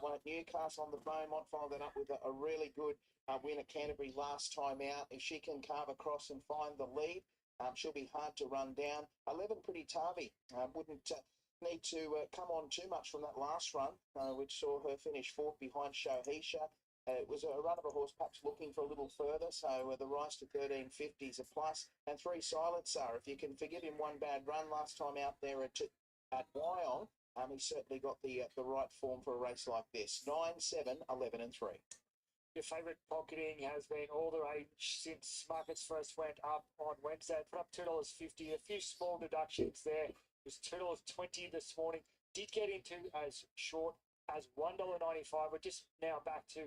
Speaker 2: one at Newcastle on the Beaumont, followed that up with a really good win at Canterbury last time out. If she can carve across and find the lead, she'll be hard to run down. 11 Pretty Tarvey, wouldn't need to come on too much from that last run, which saw her finish fourth behind Shohisha. It was a run of a horse perhaps looking for a little further, so the rise to 13.50 is a plus. And 3 Silencer, if you can forgive him one bad run last time out there at Wyong, he certainly got the right form for a race like this. 9, 7, 11 and 3.
Speaker 6: Your favourite Pocketing has been all the rage since markets first went up on Wednesday. Put up $2.50, a few small deductions there. It was $2.20 this morning. Did get into as short as $1.95. We're just now back to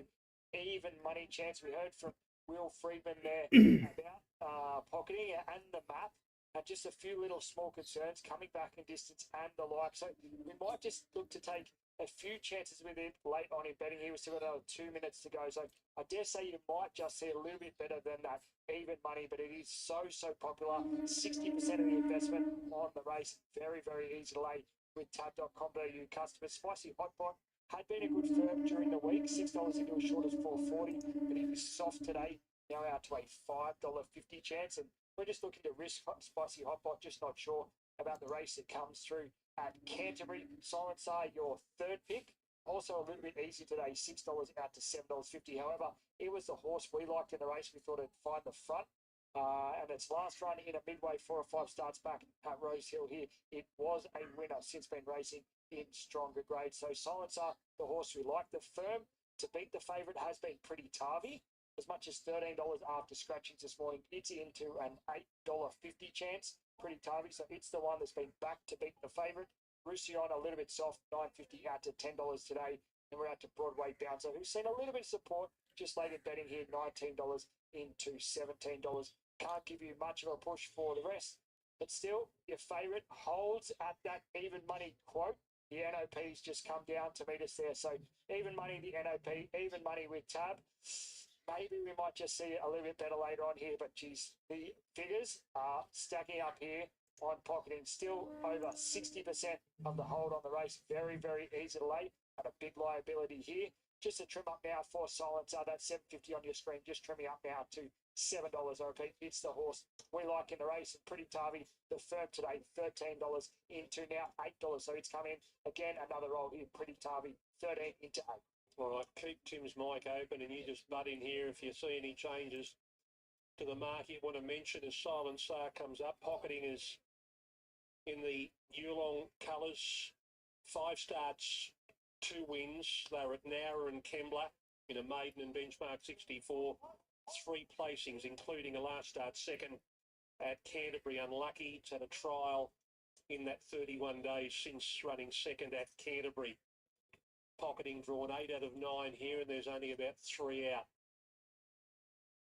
Speaker 6: even money chance. We heard from Will Friedman there about Pocketing and the map. And just a few little small concerns coming back in distance and the like. So we might just look to take a few chances with it late on in betting. He was still got another 2 minutes to go. So I dare say you might just see a little bit better than that even money, but it is so popular. 60% of the investment on the race. Very, very easy to lay with tab.com.au customers. Spicy Hot Pot had been a good firm during the week. $6 into as short as $4.40, but it was soft today. Now out to a $5.50 chance. And we're just looking to risk Spicy Hot Pot, just not sure about the race that comes through at Canterbury. Silencer, your third pick. Also a little bit easy today, $6 out to $7.50. However, it was the horse we liked in the race. We thought it'd find the front. And its last run in a midway 4 or 5 starts back at Rosehill here, it was a winner, since been racing in stronger grades. So Silencer, the horse we like. The firm to beat the favourite has been Pretty Tarvey. As much as $13 after scratchings this morning. It's into an $8.50 chance. Pretty Tarvey, so it's the one that's been back to beat the favourite. Roussillon a little bit soft, $9.50 out to $10 today. And we're out to Broadway Bouncer, who's seen a little bit of support just late in betting here, $19 into $17. Can't give you much of a push for the rest. But still, your favourite holds at that even money quote. The NOP's just come down to meet us there. So even money, the NOP, even money with Tab. Maybe we might just see it a little bit better later on here, but geez, the figures are stacking up here on Pocketing. Still over 60% of the hold on the race. Very, very easy to lay at a big liability here. Just to trim up now for Silencer, that's $7.50 on your screen. Just trimming up now to $7. I repeat, it's the horse we like in the race. And Pretty Tarvey, the firm today, $13 into now $8. So it's come in again, another roll here. Pretty Tarvey, 13 into 8.
Speaker 4: All right, keep Tim's mic open and you just butt in here if you see any changes to the mark you want to mention as Silencer comes up. Pocketing is in the Yulong colours. 5 starts, 2 wins. They were at Nowra and Kembla in a maiden and benchmark 64. 3 placings, including a last start second at Canterbury. Unlucky. It's had a trial in that 31 days since running second at Canterbury. Pocketing drawn 8 out of 9 here, and there's only about 3 out.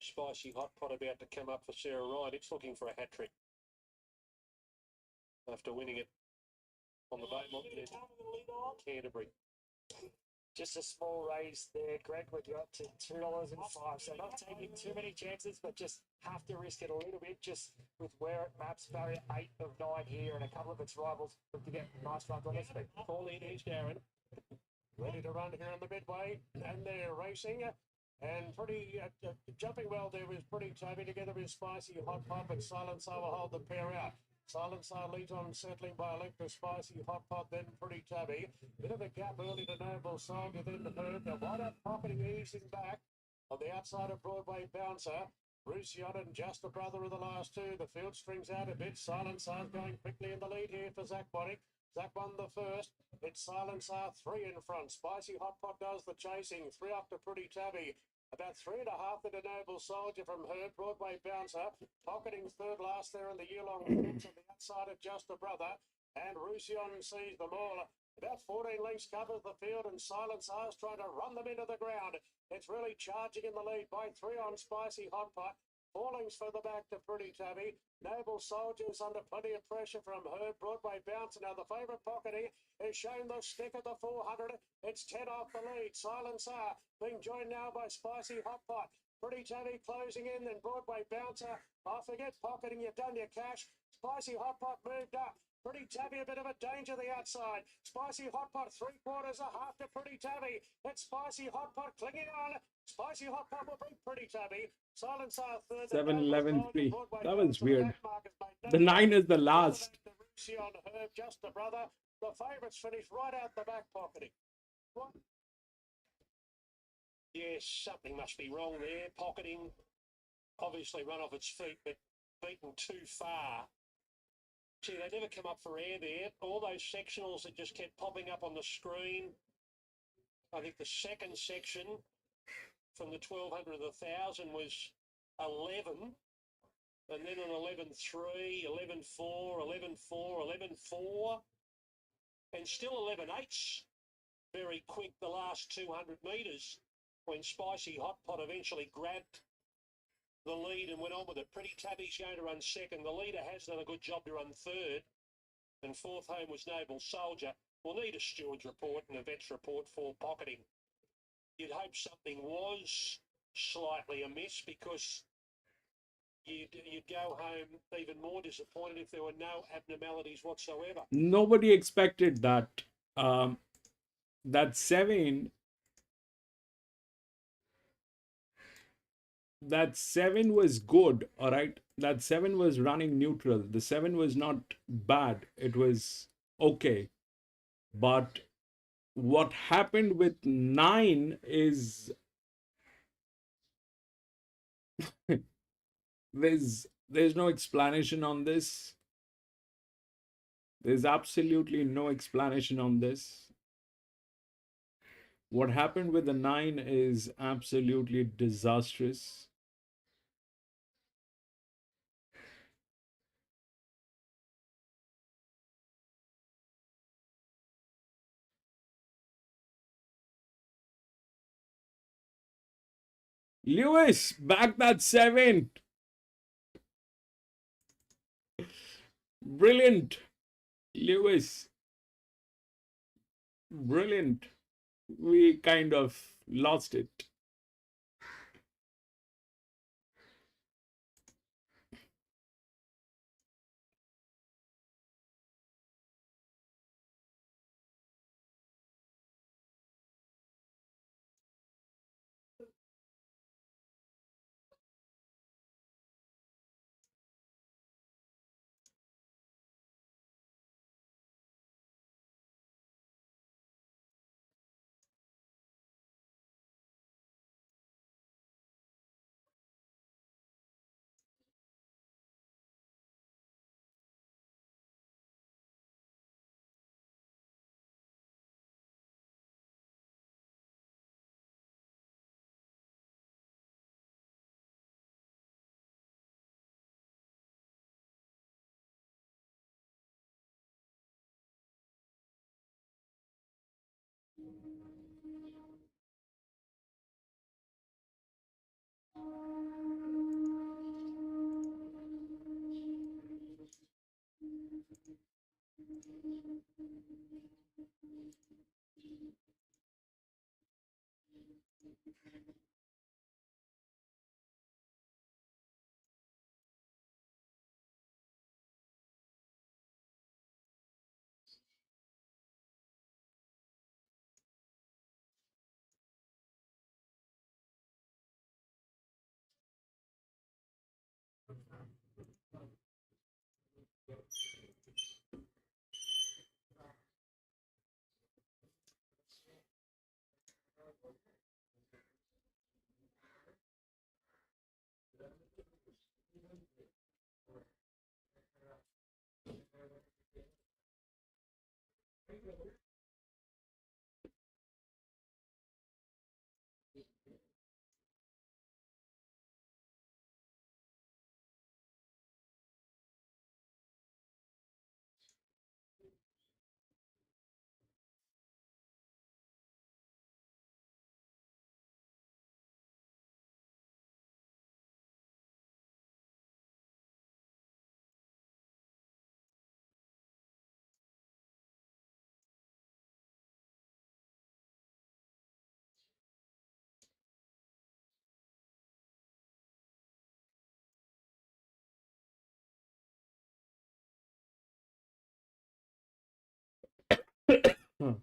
Speaker 4: Spicy Hot Pot about to come up for Sarah Ryan. It's looking for a hat trick after winning it on the Beaumont at Canterbury.
Speaker 6: Just a small raise there, Greg. We got to $2.05. So not taking too many chances, but just have to risk it a little bit just with where it maps. Barrier 8 of 9 here and a couple of its rivals to get nice runs on this.
Speaker 4: Call in, here's Darren.
Speaker 7: Ready to run here in the midway, and they're racing. And pretty jumping well there was Pretty Tarvey together with Spicy Hot Pot, but Silencer will hold the pair out. Silencer leads on settling by a length to Spicy Hot Pot, then Pretty Tarvey. Bit of a gap early to Noble Soldier, then the Herd. The wide up Pocketing easing back on the outside of Broadway Bouncer. Roussillon and Just a Brother are the last 2. The field strings out a bit. Silencer's going quickly in the lead here for Zach Bonnick. Zach won the first. It's Silencer 3 in front. Spicy Hot Pot does the chasing. 3 up to Pretty Tabby. About 3.5 into Noble Soldier from Herd. Broadway Bouncer. Pocketing's third last there in the year-long fields on the outside of Just a Brother. And Roussillon sees them all. About 14 lengths covers the field, and Silencer's trying to run them into the ground. It's really charging in the lead by 3 on Spicy Hot Pot. Fallings further back to Pretty Tabby. Noble Soldiers under plenty of pressure from Herb. Broadway Bounce. Now the favourite Pockety is shown the stick at the 400. It's 10 off the lead. Silencer being joined now by Spicy Hot Pot. Pretty Tabby closing in, then Broadway Bouncer. I forget Pocketing, you've done your cash. Spicy Hot Pot moved up. Pretty Tabby, a bit of a danger the outside. Spicy Hot Pot, 3/4 a half to Pretty Tabby. It's Spicy Hot Pot clinging on. Spicy Hot Pot will beat Pretty Tabby. Silencer third.
Speaker 1: 7-11-3. That was weird. The 9 is the last.
Speaker 7: On Herb, just the brother. The favourites finished right out the back Pocketing. What?
Speaker 4: Yes, something must be wrong there. Pocketing obviously run off its feet, but beaten too far. Gee, they never come up for air there. All those sectionals that just kept popping up on the screen. I think the second section from the 1200 to the 1000 was 11. And then an 11.3, 11.4, 11.4, 11.4. And still 11.8's very quick the last 200 metres when Spicy Hot Pot eventually grabbed the lead and went on with it. Pretty Tabby's going to run second. The leader has done a good job to run third. And fourth home was Noble Soldier. We'll need a steward's report and a vet's report for Pocketing. You'd hope something was slightly amiss because you'd go home even more disappointed if there were no abnormalities whatsoever.
Speaker 1: Nobody expected that. That 7 was good, all right? That 7 was running neutral. The 7 was not bad. It was okay. But what happened with 9 is there's no explanation on this. There's absolutely no explanation on this. What happened with the 9 is absolutely disastrous. Lewis, back that 7. Brilliant. Lewis. Brilliant. We kind of lost it. Huh.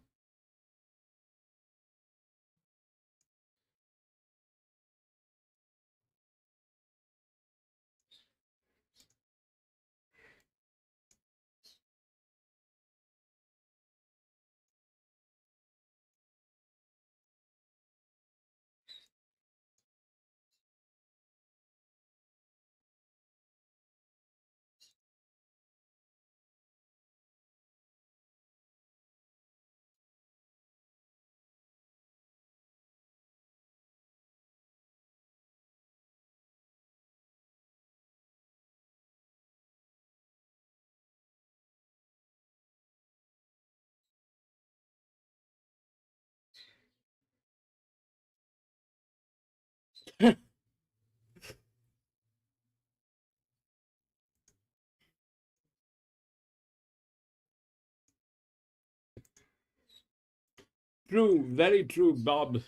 Speaker 1: True, very true, Bob.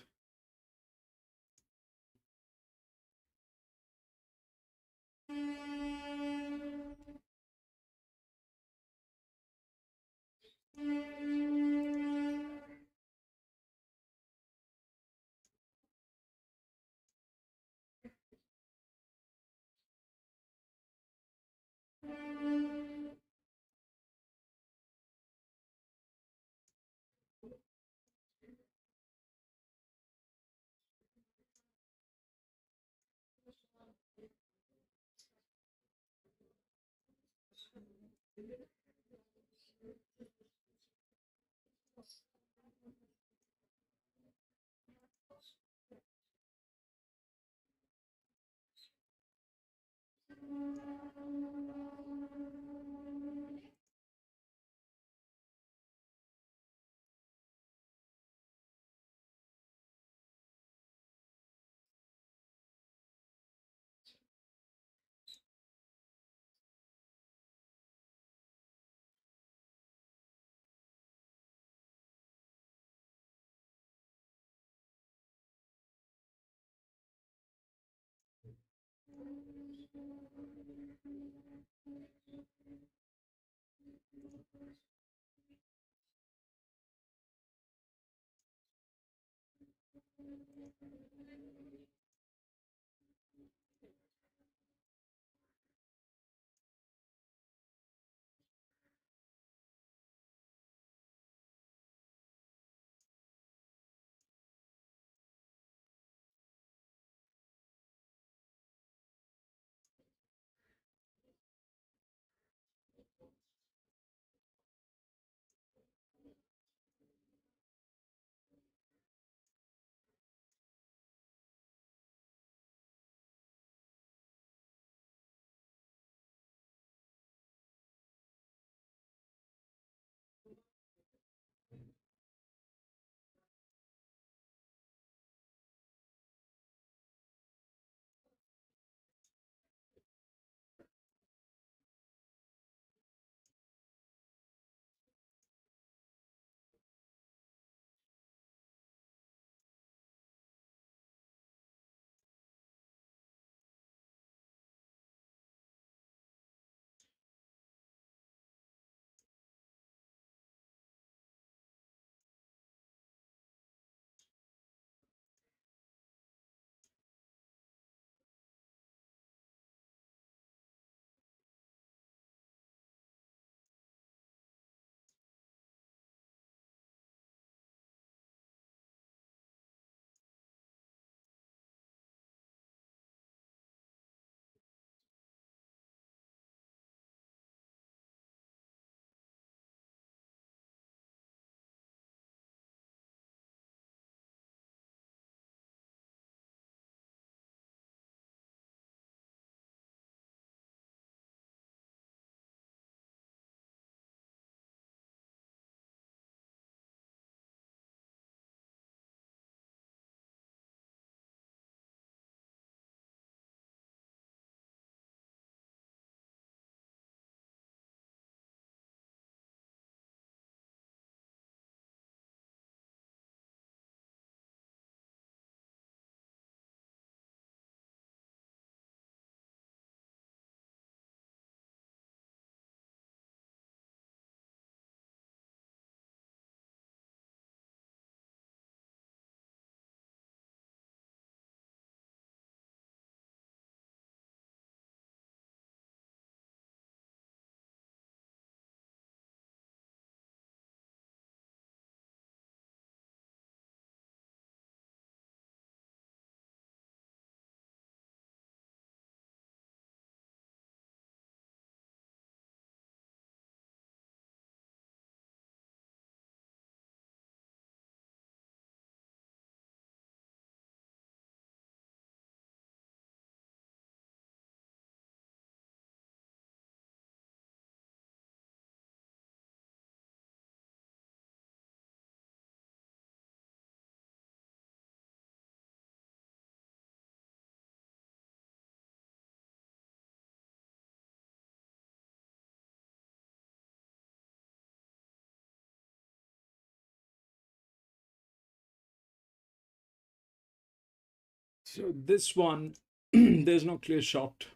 Speaker 1: So this one, there's no clear shot.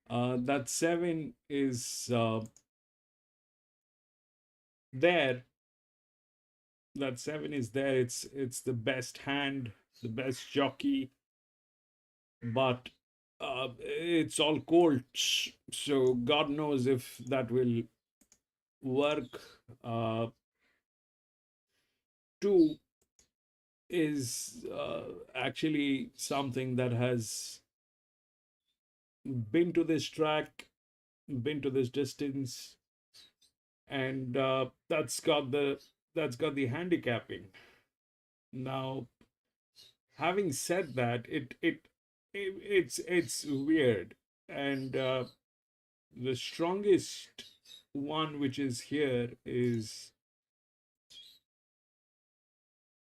Speaker 1: That 7 is there. That 7 is there. It's the best hand, the best jockey, but it's all Colts. So God knows if that will work. 2 is actually something that has been to this track, been to this distance, and that's got the handicapping. Now, having said that, it's weird, and the strongest one which is here is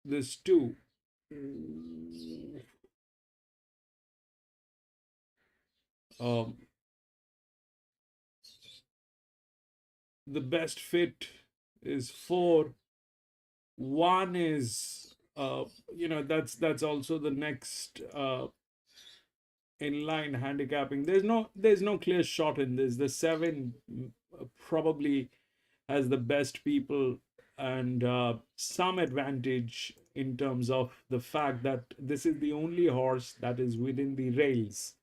Speaker 1: this 2. Um, the best fit is 4. 1 is that's also the next inline handicapping. There's no clear shot in this. The 7 probably has the best people and some advantage in terms of the fact that this is the only horse that is within the rails.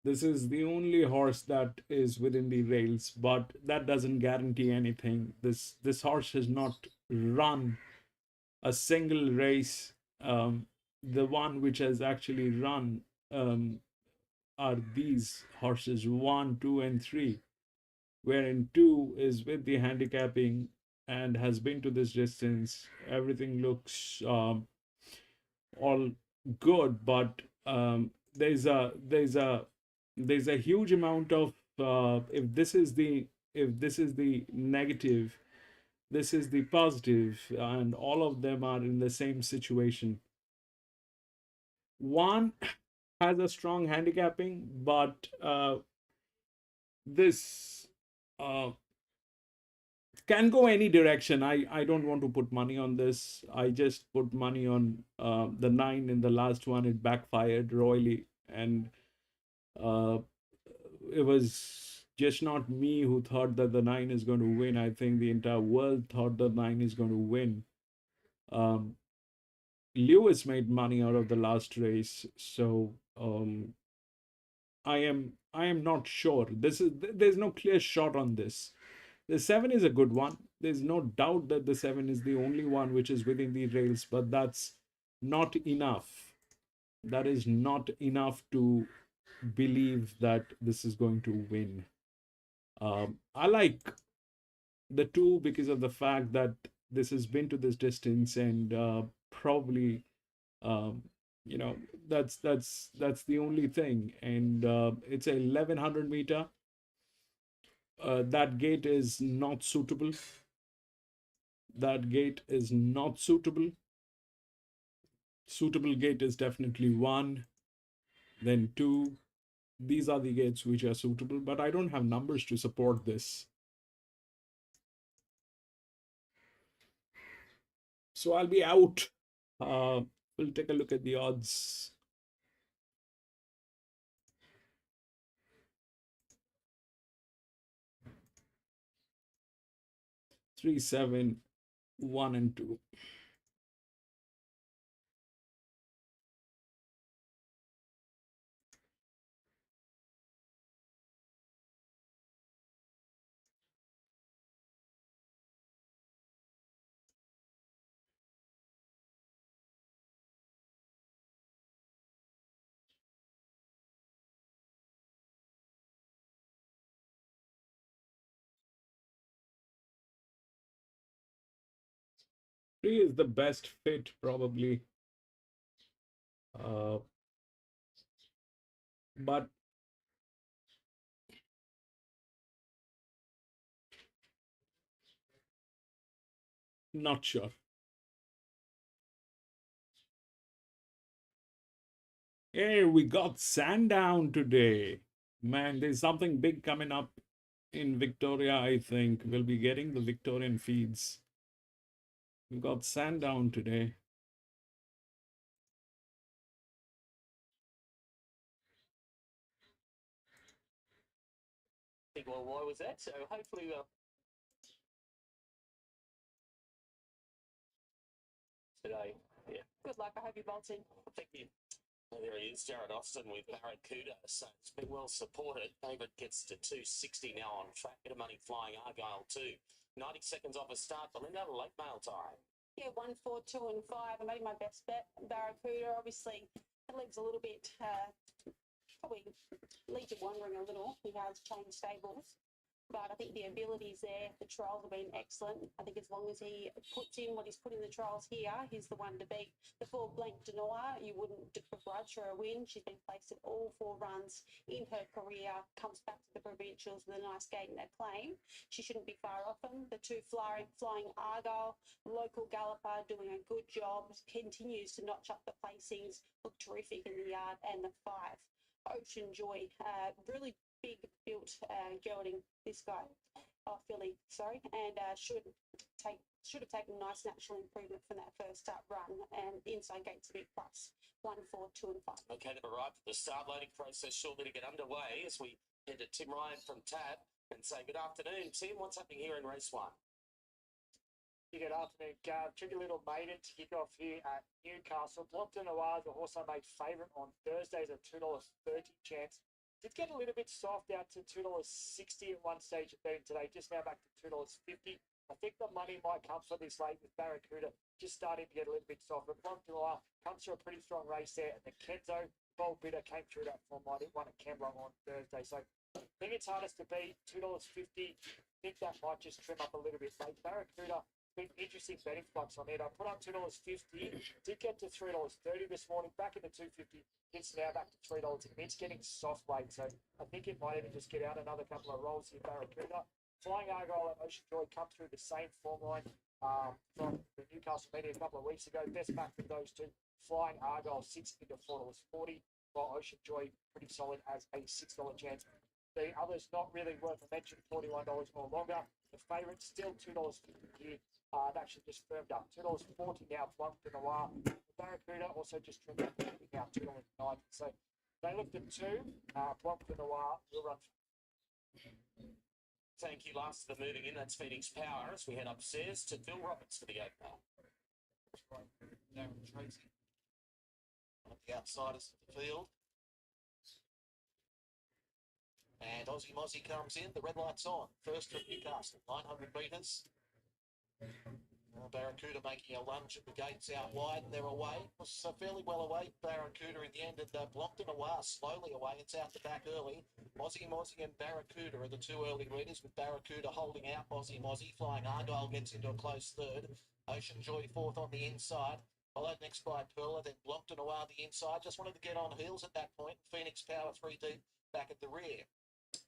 Speaker 1: This is the only horse that is within the rails, but that doesn't guarantee anything. This horse has not run a single race. The one which has actually run um, are these horses 1, 2, and 3, wherein 2 is with the handicapping and has been to this distance. Everything looks all good, but there's a huge amount of if this is the negative, this is the positive, and all of them are in the same situation. One has a strong handicapping, but this uh, can go any direction. I don't want to put money on this. I just put money on the 9 in the last one. It backfired royally, and uh, it was just not me who thought that the 9 is going to win. I think the entire world thought the 9 is going to win. Um, Lewis made money out of the last race, so I am not sure. There's no clear shot on this. The 7 is a good one. There's no doubt that the 7 is the only one which is within the rails, but that's not enough. That is not enough to believe that this is going to win. I like the 2 because of the fact that this has been to this distance, and probably um, you know that's the only thing, and it's a 1100 meter. That gate is not suitable. That gate is not suitable. Suitable gate is definitely 1, then 2. These are the gates which are suitable, but I don't have numbers to support this. So I'll be out. We'll take a look at the odds. Three, 7, 1, and 2. Three is the best fit, probably. Uh, but not sure. Hey, we got Sandown today. Man, there's something big coming up in Victoria, I think. We'll be getting the Victorian feeds. We've got Sandown today.
Speaker 9: think, well, why was that? So hopefully today. Yeah.
Speaker 10: Good luck. I hope you bolt in.
Speaker 9: Thank you. There he is, Jared Austin with Barracuda. So it's been well supported. Favourite gets to 260 now on track. Bit of money flying Argyle too. 90 seconds off a start. Belinda, late mail time.
Speaker 10: Yeah, 1, 4, 2 and 5. I'm making my best bet. Barracuda, obviously, it leaves a little bit, probably leaves you wondering a little. He has changed stables. But I think the ability's there. The trials have been excellent. I think as long as he puts in what he's put in the trials here, he's the one to beat. The 4 Blank Denoir, you wouldn't begrudge her a win. She's been placed at all 4 runs in her career, comes back to the provincials with a nice gate and a claim. She shouldn't be far off him. The 2 Flying Argyle, local galloper, doing a good job, continues to notch up the placings, look terrific in the yard, and the 5. Ocean Joy, really big built gelding, this guy, filly, sorry, and should have taken a nice natural improvement from that first run, and inside gate's a big plus. 1, 4, 2 and 5.
Speaker 9: Okay, they've arrived at the start loading process shortly to get underway as we head to Tim Ryan from TAB and say good afternoon. Tim, what's happening here in race 1?
Speaker 6: Good afternoon, Gav. Tricky little maiden to kick off here at Newcastle. Blockton Noir, the horse I made favourite on Thursdays at $2.30 chance. Did get a little bit soft out to $2.60 at one stage of betting today, just now back to $2.50. I think the money might come from this late with Barracuda just starting to get a little bit soft. But Blockton Noir comes through a pretty strong race there, and the Kenzo Bold Bidder came through that form line. It won at Kembla on Thursday. So I think it's hardest to beat, $2.50. I think that might just trim up a little bit late. Barracuda, been interesting betting flux on it. I put up $2.50, did get to $3.30 this morning, back into $2.50. It's now back to $3. It's getting soft late, so I think it might even just get out another couple of rolls here. Barracuda, Flying Argyle and Ocean Joy come through the same form line from the Newcastle meeting a couple of weeks ago. Best back from those two. Flying Argyle sits into $4.40, while Ocean Joy pretty solid as a $6 chance. The others not really worth a mention, $41 or longer. The favourite still $2.50 here. I've actually just firmed up $2.40 now. Blockton Noir. Barracuda also just trimmed up now $2.90. So they looked at 2. Blockton Noir will run.
Speaker 9: Thank you. Last of the moving in. That's Phoenix Power as we head upstairs to Phil Roberts for the opener.
Speaker 2: Darren Tracy on the outsiders of the field. And Aussie Mozzie comes in. The red light's on. First from Newcastle, 900 metres. Barracuda making a lunge at the gates out wide, and they're away. Was fairly well away, Barracuda in the end, and Blockton Noir slowly away. It's out the back early. Aussie Mozzie and Barracuda are the 2 early leaders, with Barracuda holding out Aussie Mozzie. Flying Argyle gets into a close third. Ocean Joy 4th on the inside. Followed next by Perla, then Blockton Noir the inside. Just wanted to get on heels at that point. Phoenix Power 3 deep back at the rear.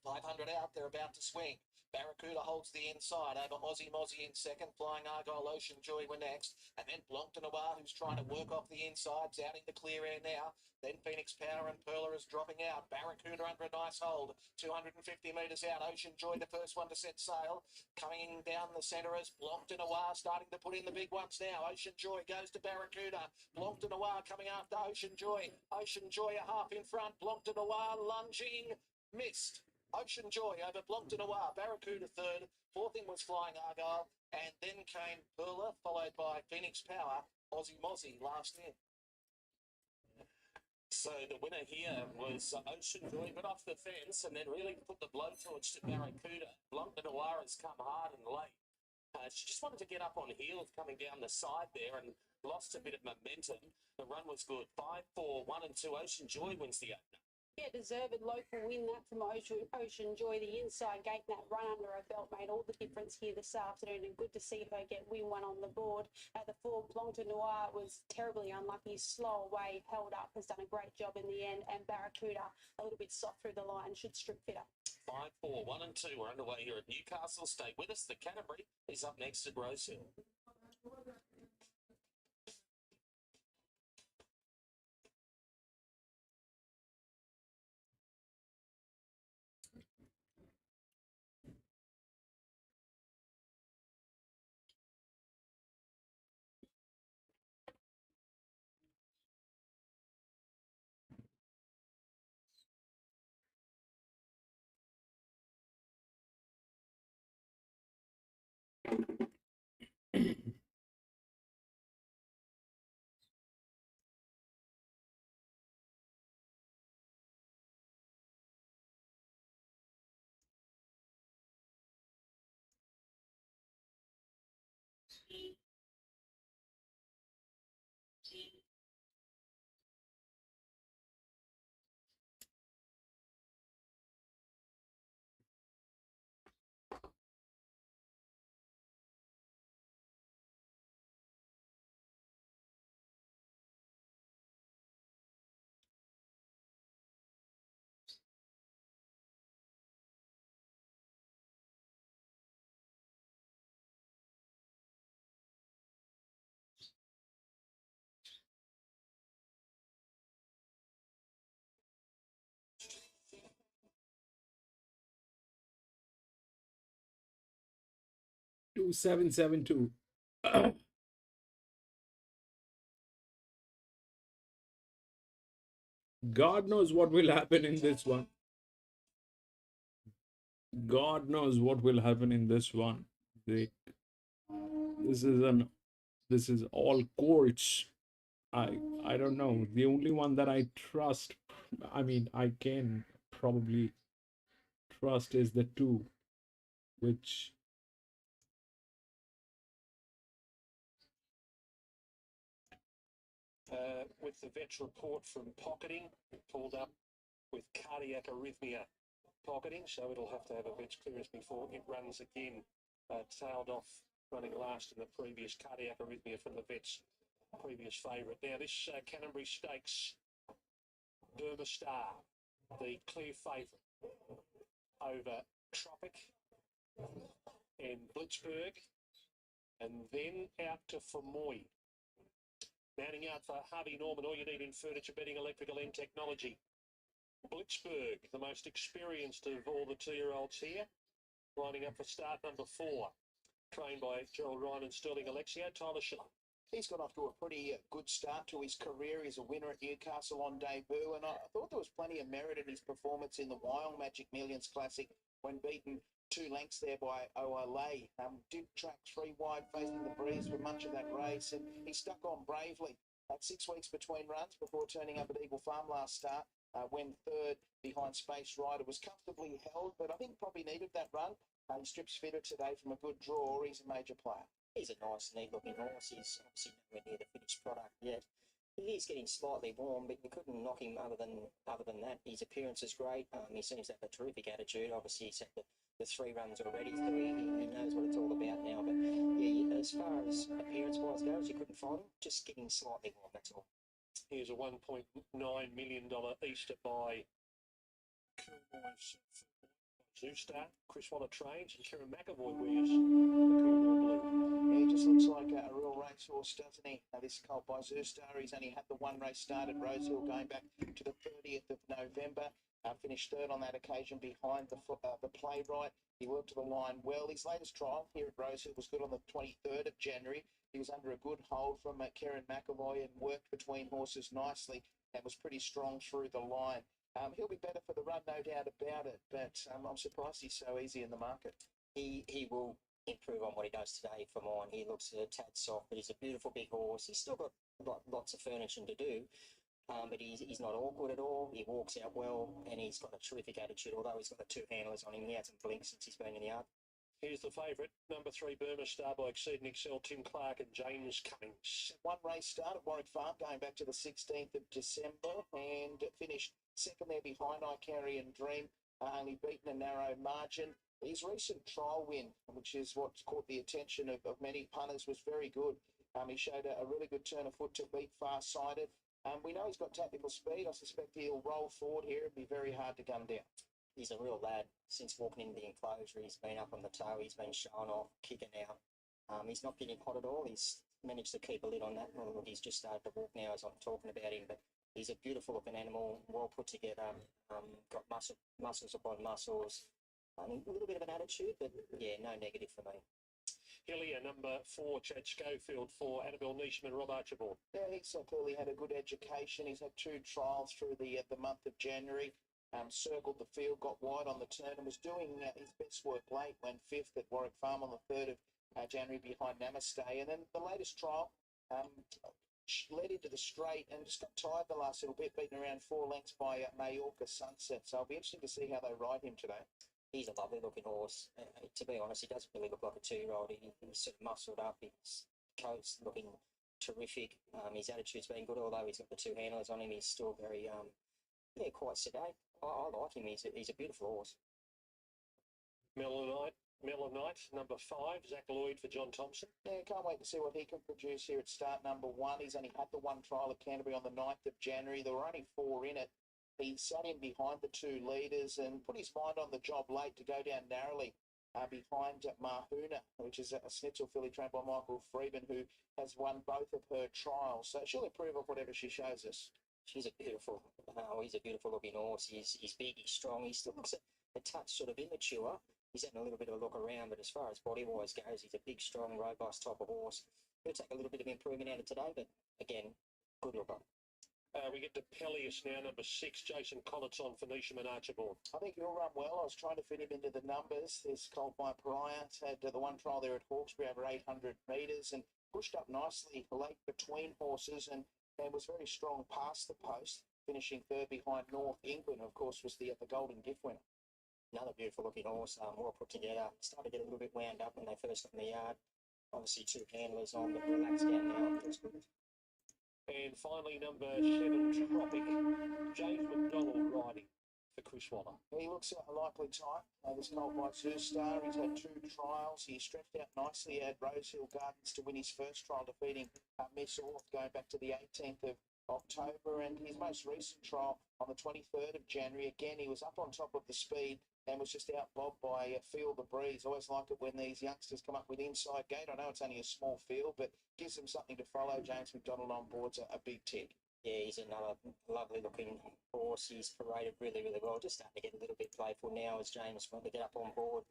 Speaker 2: 500 out, they're about to swing. Barracuda holds the inside over Aussie Mozzie in second. Flying Argyle, Ocean Joy were next. And then Blockton Noir, who's trying to work off the insides, out in the clear air now. Then Phoenix Power and Perla is dropping out. Barracuda under a nice hold. 250 metres out. Ocean Joy, the first one to set sail. Coming down the centre is Blockton Noir, starting to put in the big ones now. Ocean Joy goes to Barracuda. Blockton Noir coming after Ocean Joy. Ocean Joy a half in front. Blockton Noir lunging. Missed. Ocean Joy over Blockton Noir. Barracuda third. 4th in was Flying Argyle. And then came Perla, followed by Phoenix Power. Aussie Mozzie last in.
Speaker 9: So the winner here was Ocean Joy, got off the fence and then really put the blowtorch to Barracuda. Blockton Noir has come hard and late. She just wanted to get up on heels coming down the side there and lost a bit of momentum. The run was good. 5, 4, 1 and 2. Ocean Joy wins the opener.
Speaker 10: Yeah, deserved local win that from Ocean Joy. The inside gate and that run under her belt made all the difference here this afternoon, and good to see her get win 1 on the board. The 4 Blockton Noir was terribly unlucky, slow away, held up, has done a great job in the end, and Barracuda a little bit soft through the line, should strip fitter.
Speaker 9: 5, 4, 1 and 2. We're underway here at Newcastle. Stay with us. The Canterbury is up next at Rosehill.
Speaker 1: 2772. God knows what will happen in this one. God knows what will happen in this one. They, this is an this is all courts. I don't know. The only one that I trust, I mean, I can probably trust is the two, which
Speaker 4: With the vet's report from pocketing, pulled up with cardiac arrhythmia pocketing, so it'll have to have a vet's clearance before it runs again. Tailed off running last in the previous cardiac arrhythmia from the vet's previous favourite. Now this Canterbury Stakes, Burma Star, the clear favourite over Tropic and Blitzberg, and then out to Fermoy. Mounting out for Harvey Norman, all you need in furniture, bedding, electrical and technology. Blitzberg, the most experienced of all the two-year-olds here, lining up for start number 4. Trained by Gerald Ryan and Sterling Alexio. Tyler Schiller.
Speaker 2: He's got off to a pretty good start to his career. He's a winner at Newcastle on debut, and I thought there was plenty of merit in his performance in the Wyong Magic Millions Classic when beaten 2 lengths there by O'Lay. Did track 3 wide facing the breeze for much of that race, and he stuck on bravely. Had 6 weeks between runs before turning up at Eagle Farm last start. When third behind Space Rider, was comfortably held, but I think probably needed that run. He strips fitter today from a good draw. He's a major player.
Speaker 3: He's a nice, neat-looking horse. He's obviously nowhere near the finished product yet. He is getting slightly warm, but you couldn't knock him other than that. His appearance is great. He seems to have a terrific attitude. Obviously, he's had the 3 runs already, so he knows what it's all about now. But yeah, as far as appearance-wise goes, you couldn't find him. Just getting slightly warm, that's all.
Speaker 4: Here's a $1.9 million Easter by Kilmoy's Zoostar, Chris Waller trains, and Kieran McAvoy wears the Coolmore blue.
Speaker 2: Yeah, he just looks like a real racehorse, doesn't he? This colt by Zoostar, he's only had the 1 race start at Rosehill going back to the 30th of November. Finished third on that occasion behind the Playwright. He worked to the line well. His latest trial here at Rosehill was good on the 23rd of January. He was under a good hold from Kieran McAvoy and worked between horses nicely and was pretty strong through the line. He'll be better for the run, no doubt about it, but I'm surprised he's so easy in the market.
Speaker 3: He will improve on what he does today for mine. He looks a tad soft, but he's a beautiful big horse. He's still got lots of furnishing to do, but he's not awkward at all. He walks out well, and he's got a terrific attitude, although he's got the 2 handlers on him. He hasn't blinked since he's been in the yard.
Speaker 4: Here's the favourite, number 3 Burma Star by Exceed and Excel, Tim Clark and James Cummings.
Speaker 2: 1 race start at Warwick Farm going back to the 16th of December and finished second there behind I Carry and Dream, only beaten a narrow margin. His recent trial win, which is what's caught the attention of many punters, was very good. He showed a really good turn of foot to beat Far-Sighted. We know he's got tactical speed. I suspect he'll roll forward here. It'll be very hard to gun down.
Speaker 3: He's a real lad. Since walking into the enclosure, he's been up on the toe. He's been showing off, kicking out. He's not getting hot at all. He's managed to keep a lid on that. Well, he's just started to walk now as I'm talking about him, but he's a beautiful looking animal, well put together, got muscles upon muscles. A little bit of an attitude, but yeah, no negative for me.
Speaker 4: Hillier, number 4, Chad Schofield for Annabelle Neesham and Rob Archibald.
Speaker 2: Yeah, he's clearly had a good education. He's had 2 trials through the month of January. Circled the field, got wide on the turn and was doing his best work late, went 5th at Warwick Farm on the 3rd of January behind Namaste. And then the latest trial led into the straight and just got tired the last little bit, beaten around 4 lengths by Majorca Sunset. So it'll be interesting to see how they ride him today.
Speaker 3: He's a lovely looking horse. To be honest, he doesn't really look like a 2-year-old. He's sort of muscled up. His coat's looking terrific. His attitude's been good, although he's got the 2 handlers on him. He's still very, quite sedate. I like him. He's a beautiful horse.
Speaker 4: Melanite, number 5, Zach Lloyd for John Thompson.
Speaker 2: Yeah, can't wait to see what he can produce here at start number 1. He's only had the 1 trial at Canterbury on the 9th of January. There were only 4 in it. He sat in behind the 2 leaders and put his mind on the job late to go down narrowly behind Mahuna, which is a Snitzel filly trained by Michael Freeman, who has won both of her trials. So she'll improve on whatever she shows us.
Speaker 3: He's a beautiful looking horse. He's big, he's strong. He still looks a touch sort of immature. He's having a little bit of a look around, but as far as body-wise goes, he's a big, strong, robust type of horse. He'll take a little bit of improvement out of today, but again, good looker.
Speaker 4: We get to Peleus now, number 6, Jason Connett's on Phoenician and Archibald.
Speaker 2: I think he'll run well. I was trying to fit him into the numbers. This colt by Pariah had the 1 trial there at Hawkesbury over 800 metres and pushed up nicely late between horses and was very strong past the post, finishing 3rd behind North England, of course, was the Golden Gift winner.
Speaker 3: Another beautiful looking horse, well put together. Started to get a little bit wound up when they first got in the yard. Obviously 2 handlers on, but relaxed down now. That's good.
Speaker 4: And finally, number 7, Tropic, James McDonald riding for Chris Waller.
Speaker 2: He looks a likely type. This colt by Star. He's had 2 trials. He stretched out nicely at Rosehill Gardens to win his first trial, defeating Miss Orth going back to the 18th of October. And his most recent trial on the 23rd of January, again, he was up on top of the speed and was just outbobbed by Feel the Breeze. Always like it when these youngsters come up with inside gate. I know it's only a small field, but gives them something to follow. James McDonald on board's a big tick.
Speaker 3: Yeah, he's another lovely looking horse. He's paraded really, really well. Just starting to get a little bit playful now as James wanted to get up on board.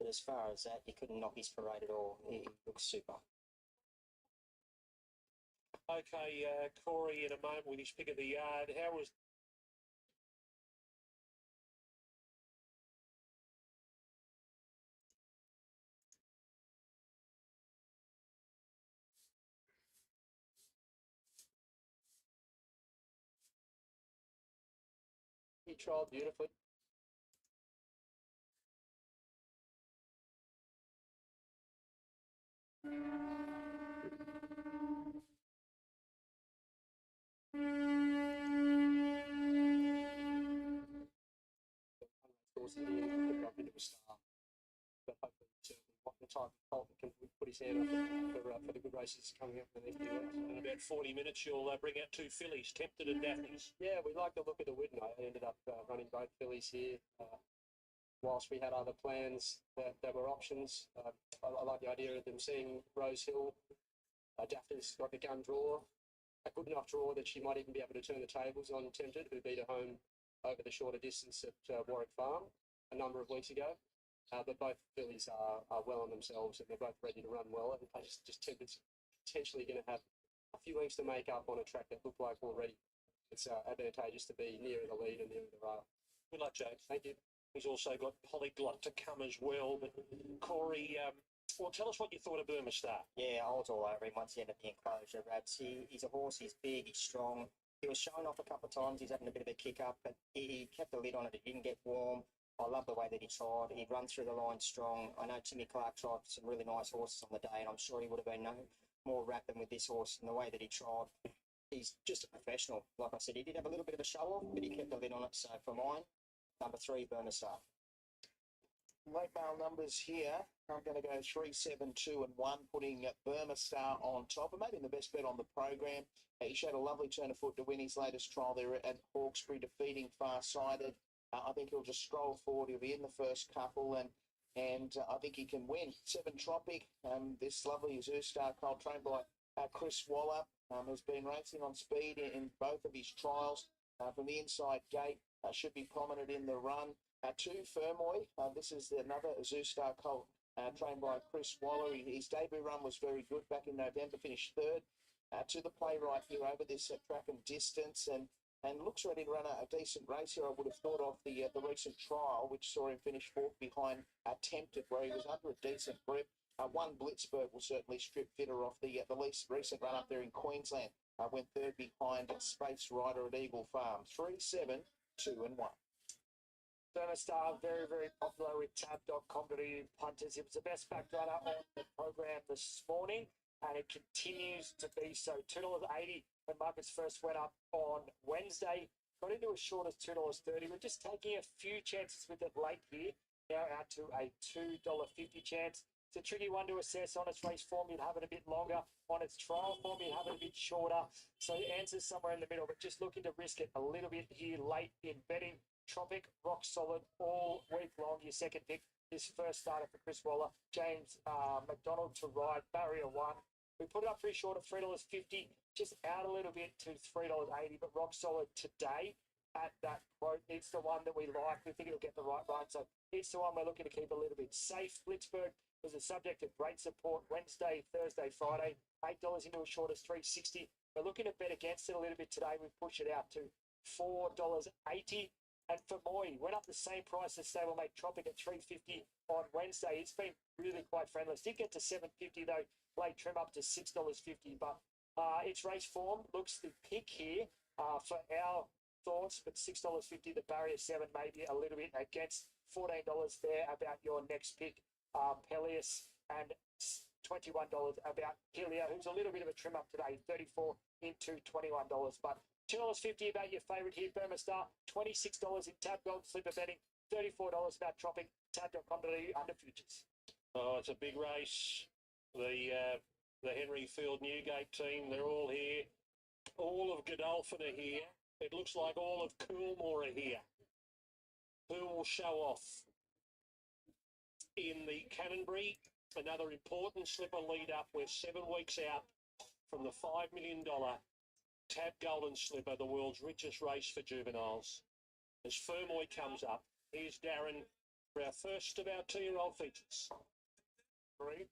Speaker 3: But as far as that, he couldn't knock his parade at all. He looks super.
Speaker 4: Okay, Corey, in a moment with his pick of the yard. How was
Speaker 6: He trialled beautifully. But hopefully, the type of colt that can put his hand up for the good races coming up in the next few weeks.
Speaker 4: in about 40 minutes, you'll bring out 2 fillies, Tempted and Daphne's.
Speaker 6: Yeah, we like the look of the Widden. I ended up running both fillies here. Whilst we had other plans that were options, I like the idea of them seeing Rosehill. Daphne's got the gun draw, a good enough draw that she might even be able to turn the tables on Tempted, who beat her home over the shorter distance at Warwick Farm a number of weeks ago. But both fillies are well on themselves and they're both ready to run well. And just Tempted's potentially going to have a few weeks to make up on a track that looked like already it's advantageous to be nearer the lead and nearer the rail.
Speaker 4: Good luck, James.
Speaker 6: Thank you.
Speaker 4: He's also got Polyglot to come as well. But Corey, well, tell us what you thought of Burma Star.
Speaker 3: Yeah, I was all over him once he entered the enclosure, Rads. He's a horse, he's big, he's strong. He was showing off a couple of times, he's having a bit of a kick up, but he kept the lid on it, it didn't get warm. I love the way that he tried. He'd run through the line strong. I know Timmy Clark tried some really nice horses on the day, and I'm sure he would have been no more rapid with this horse in the way that he tried. He's just a professional. Like I said, he did have a little bit of a show-off, but he kept the lid on it. So for mine, number 3, Burma Star.
Speaker 2: Late mail numbers here. I'm going to go 3, 7, 2 and 1, putting Burma Star on top. I made him the best bet on the program. He showed a lovely turn of foot to win his latest trial there at Hawkesbury, defeating Farsighted. I think he'll just stroll forward. He'll be in the first couple, and I think he can win. 7 Tropic, this lovely Zoo Star colt trained by Chris Waller, has been racing on speed in both of his trials. From the inside gate, should be prominent in the run. 2 Fermoy, this is another Zoo Star colt trained by Chris Waller. His debut run was very good back in November, finished 3rd. To the playwright here over this track and distance, and looks ready to run a decent race here. I would have thought of the recent trial, which saw him finish 4th behind Tempted, where he was under a decent grip. 1 Blitzberg will certainly strip fitter off the least recent run up there in Queensland. Went 3rd behind Space Rider at Eagle Farm. 3, 7, 2 and 1.
Speaker 6: Thermostar, very, very popular with tab.com.au punters. It was the best back runner on the program this morning, and it continues to be so. $2.80 when markets first went up on Wednesday. Got into as short as $2.30. We're just taking a few chances with it late here. Now out to a $2.50 chance. It's a tricky one to assess. On its race form, you'd have it a bit longer. On its trial form, you'd have it a bit shorter. So answers somewhere in the middle, but just looking to risk it a little bit here late in betting. Tropic, rock solid all week long. Your second pick, his first starter for Chris Waller. James McDonald to ride, barrier one. We put it up pretty short at $3.50, just out a little bit to $3.80, but rock solid today at that quote. It's the one that we like. We think it'll get the right run. So it's the one we're looking to keep a little bit safe. Blitzberg was a subject of great support Wednesday, Thursday, Friday. $8 into as short as $3.60. We're looking to bet against it a little bit today. We've pushed it out to $4.80. And for Moy, went up the same price as stablemate Tropic at $3.50 on Wednesday. It's been really quite friendly. Did get to $7.50 though. Late trim up to $6.50. But its race form looks the pick here for our thoughts. But $6.50, the barrier 7, maybe a little bit against $14 there about your next pick, Peleus, and $21 about Helia, who's a little bit of a trim up today, 34 into $21. But $2.50 about your favourite here, Burma Star. $26 in Tab Gold Slipper betting. $34 about Tropic. Tab.com.au under futures.
Speaker 4: Oh, it's a big race. The Henry Field Newgate team, they're all here. All of Godolphin are here. It looks like all of Coolmore are here. Who will show off? In the Canonbury, another important slipper lead up. We're 7 weeks out from the $5 million Tab Golden Slipper, the world's richest race for juveniles. As Fermoy comes up, here's Darren for our first of our 2-year-old features.
Speaker 7: Three.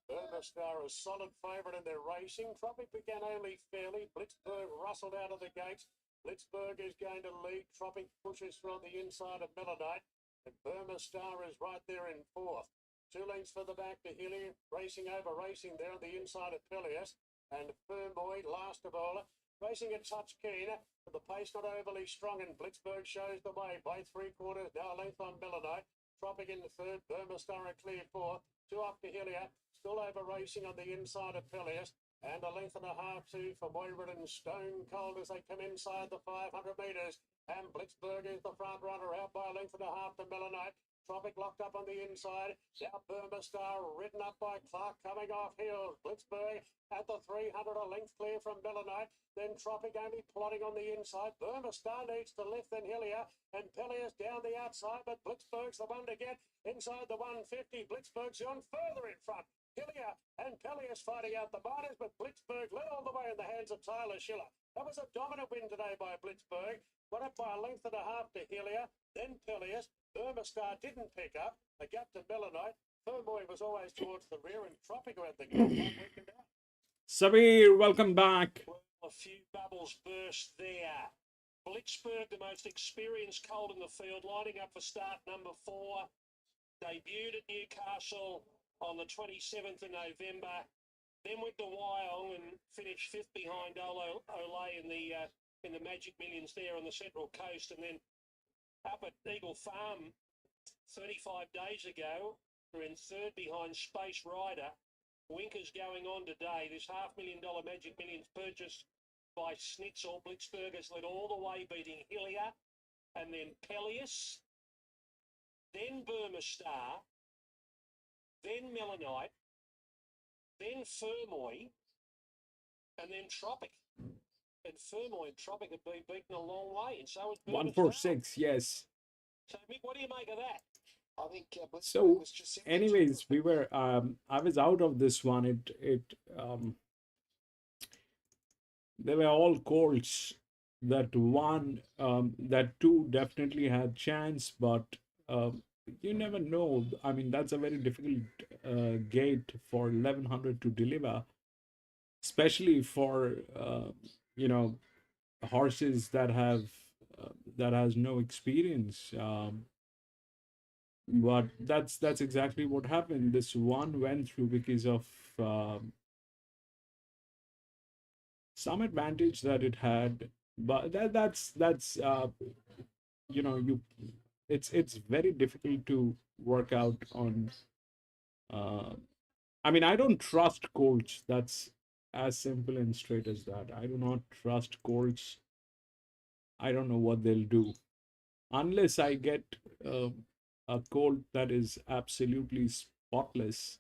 Speaker 7: Burma Star, a solid favourite in their racing. Tropic began only fairly. Blitzberg rustled out of the gates. Blitzberg is going to lead. Tropic pushes from the inside of Melanite. And Burma Star is right there in fourth. 2 lengths for the back to Hilly. Racing there on the inside of Peleus. And Fermoy, last of all, racing a touch keen. But the pace not overly strong. And Blitzberg shows the way by 3/4. Now length on Melanite. Tropic in the third. Burma Star a clear fourth. 2 up to Hillier. Still over racing on the inside of Peleus. And a length and a half too for Moira and Stone Cold as they come inside the 500 metres. And Blitzberg is the front runner out by a length and a half to Melanite. Tropic locked up on the inside. Now Burma Star ridden up by Clark coming off heels. Blitzberg at the 300, a length clear from Melanite. Then Tropic only plodding on the inside. Burma Star needs to lift then Hillier. And Peleus down the outside, but Blitzberg's the one to get inside the 150. Blitzberg's on further in front. Hillier and Peleus fighting out the minors, but Blitzberg led all the way in the hands of Tyler Schiller. That was a dominant win today by Blitzberg. Got up by a length and a half to Hillier, then Peleus. Burma Star didn't pick up. A gap to Melanite. Fermoy was always towards the rear, and Tropic who had the gap weakened out.
Speaker 1: Sabir, welcome back.
Speaker 4: Well, a few bubbles burst there. Blitzberg, the most experienced colt in the field, lining up for start number 4. Debuted at Newcastle on the 27th of November. Then went to Wyong and finished 5th behind Olay in the Magic Millions there on the Central Coast. And then up at Eagle Farm 35 days ago, we're in 3rd behind Space Rider. Winkers going on today. This $500,000 Magic Millions purchased by Schnitzel. Blitzberg has led all the way, beating Hillier, and then Peleus, then Burma Star, then Melanite, then Fermoy, and then Tropic. And Fermoy and Tropic have been beaten a long way, and so is Burma Star.
Speaker 1: 146, yes.
Speaker 4: So, Mick, what do you make of that?
Speaker 2: I think
Speaker 1: So,
Speaker 2: was just simply
Speaker 1: anyways, we were I was out of this one. They were all colts. That one, that 2 definitely had chance, but you never know. I mean, that's a very difficult gate for 1100 to deliver, especially for horses that has no experience. But that's exactly what happened. This one went through because of some advantage that it had, but that's you it's very difficult to work out on. Uh, I mean, I don't trust Colts. That's as simple and straight as that. I do not trust Colts. I don't know what they'll do unless I get uh, a Colt that is absolutely spotless.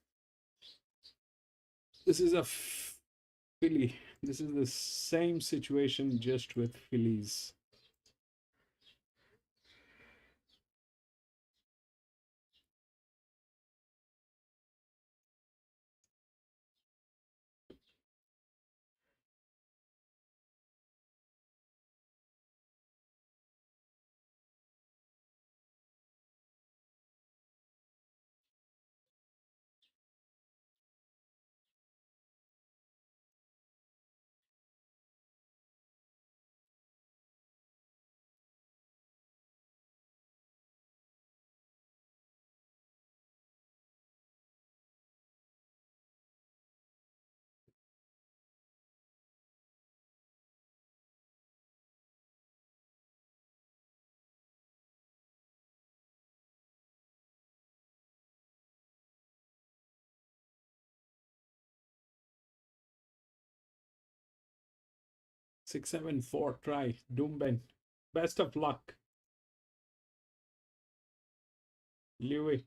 Speaker 1: This is a filly. This is the same situation just with fillies. Six, seven, four. Try Doomben. Best of luck, Louis.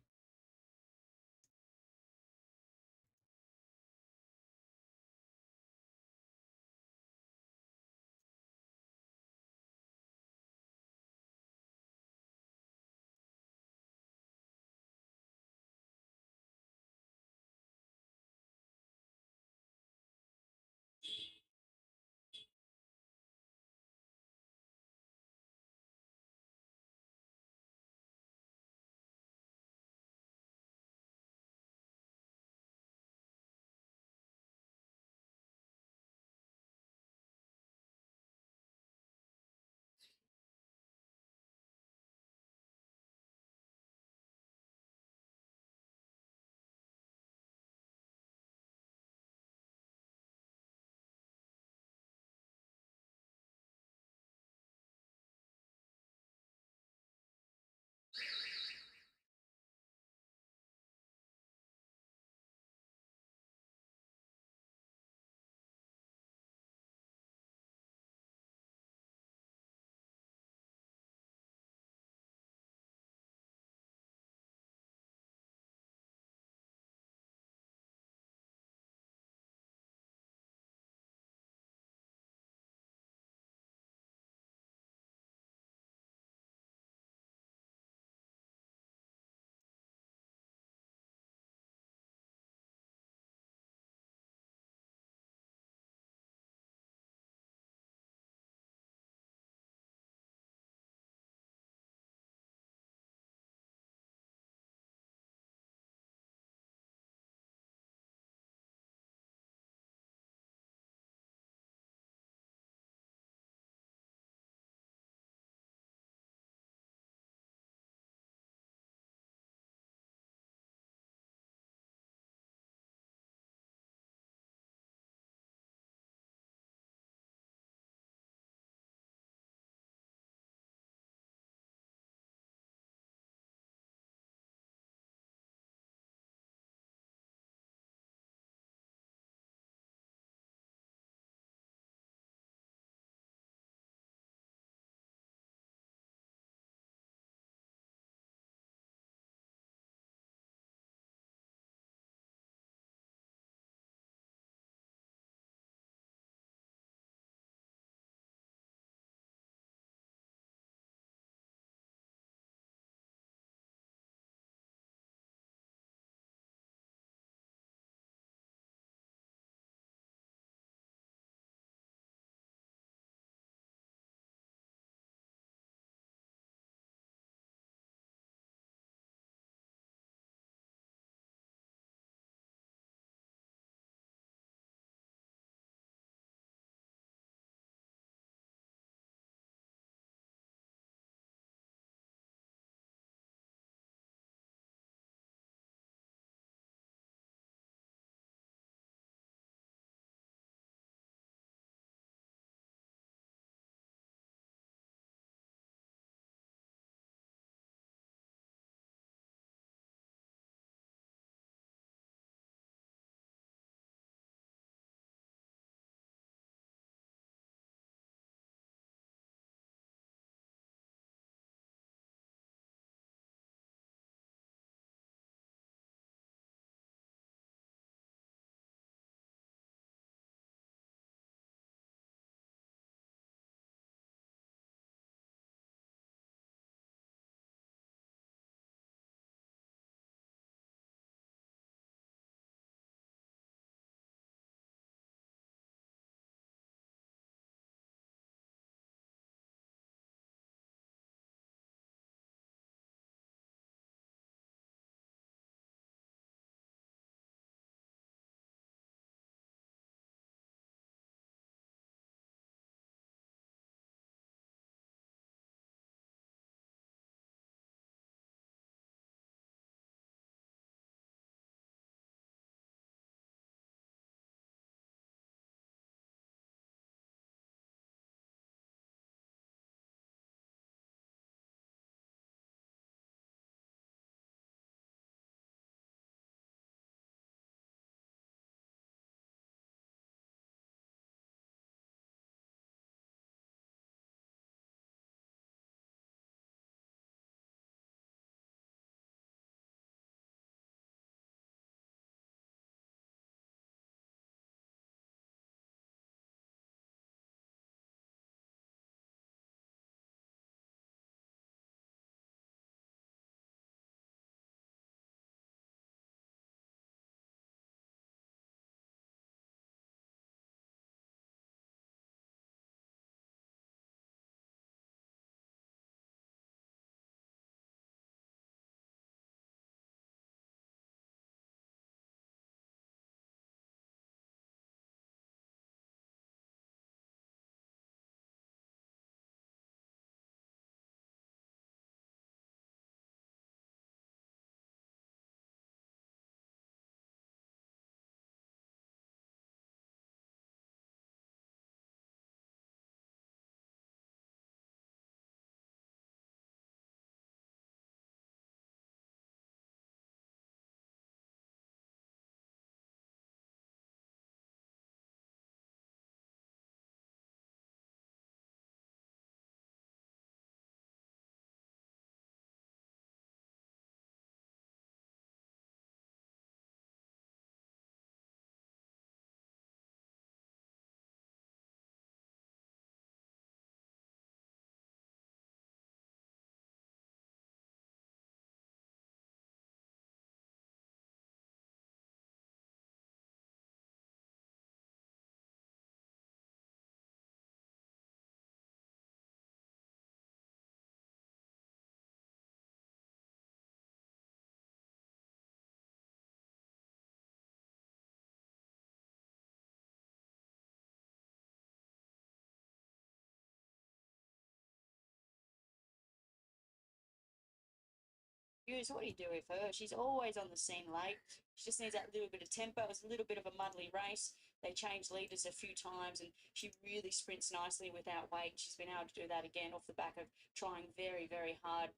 Speaker 12: Hughes, what do you do with her? She's always on the scene late. She just needs that little bit of tempo. It was a little bit of a muddly race. They changed leaders a few times, and she really sprints nicely without weight. She's been able to do that again off the back of trying very, very hard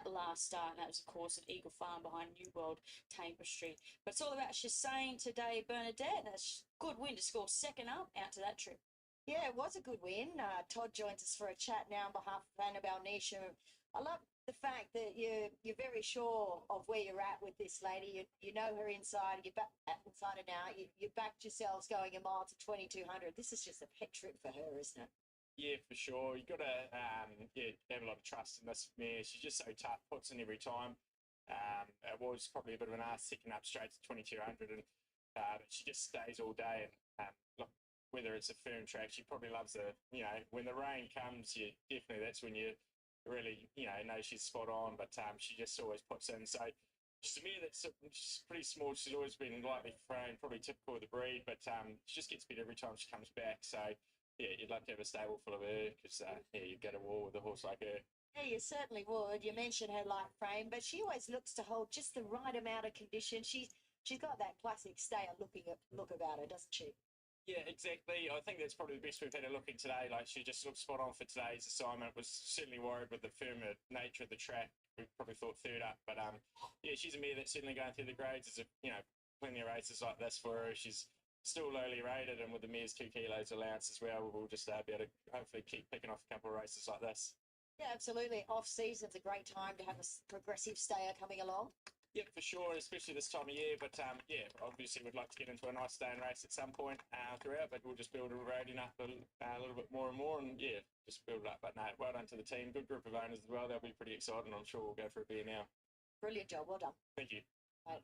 Speaker 12: last start, and that was, of course, at Eagle Farm behind New World Tapestry. But it's all about Shazane today, Bernadette. That's a good win to score second up out to that trip.
Speaker 13: Yeah, it was a good win. Todd joins us for a chat now on behalf of Annabelle Neesham. I love the fact that you're very sure of where you're at with this lady. You know her inside. You're back inside and out. You backed yourselves going a mile to 2200. This is just a pet trip for her, isn't it?
Speaker 11: Yeah, for sure. You got to have a lot of trust in this mare. She's just so tough, puts in every time. It was probably a bit of an ass sticking up straight to 2200, and but she just stays all day. And look, whether it's a firm track, she probably loves when the rain comes, that's when you really know she's spot on. But she just always puts in. So she's a mare she's pretty small. She's always been lightly framed, probably typical of the breed, but she just gets better every time she comes back. So yeah, you'd love to have a stable full of her because you'd get a war with a horse like her.
Speaker 13: Yeah, you certainly would. You mentioned her light frame, but she always looks to hold just the right amount of condition. She's got that classic stayer look about her, doesn't she?
Speaker 11: Yeah, exactly. I think that's probably the best we've had her looking today. Like, she just looked spot on for today's assignment. Was certainly worried with the firmer nature of the track. We probably thought third up, but yeah, she's a mare that's certainly going through the grades. There's plenty of races like this for her. She's still lowly rated, and with the mare's 2 kilos allowance as well, we'll just be able to hopefully keep picking off a couple of races like this.
Speaker 13: Yeah, absolutely. Off season's a great time to have a progressive stayer coming along.
Speaker 11: Yeah, for sure, especially this time of year. But yeah, obviously we'd like to get into a nice staying race at some point throughout, but we'll just build a rating up a little bit more and more, and yeah, just build it up. But no, well done to the team. Good group of owners as well. They'll be pretty excited. I'm sure we'll go for a beer now.
Speaker 13: Brilliant job. Well done.
Speaker 11: Thank you.
Speaker 13: Right.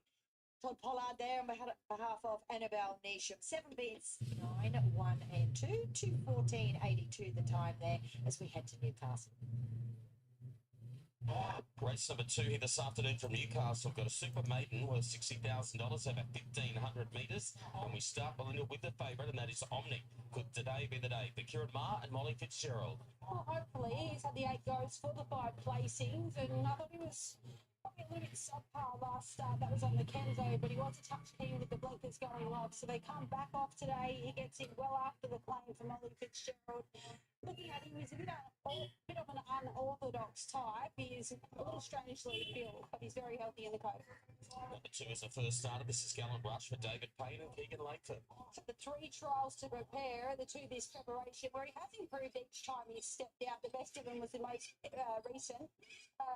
Speaker 13: Todd Pollard there on behalf of Annabelle Neesham. 7 beats, 9, 1 and 2, 2:14.82 the time there as we head to Newcastle.
Speaker 9: Race number 2 here this afternoon from Newcastle. Got a super maiden worth $60,000 over 1,500 metres. And we start Belinda with the favourite, and that is Omni. Could today be the day for Kieran Maher and Molly Fitzgerald?
Speaker 10: Well, hopefully. He's had the 8 goes for the 5 placings, and I thought he was probably a little bit subpar last start. That was on the Kenzo, but he was a touch keen with the blinkers going off. So they come back off today. He gets in well after the claim for Molly Fitzgerald. Looking at him, he's a bit of an unorthodox type. He is a little strangely built, but he's very healthy in the coat.
Speaker 9: Number 2 is the first starter. This is Gallant Rush for David Payne and Keegan Lakeford.
Speaker 10: So the 3 trials to prepare, the 2 this preparation, where he has improved each time he's stepped out. The best of them was the most recent,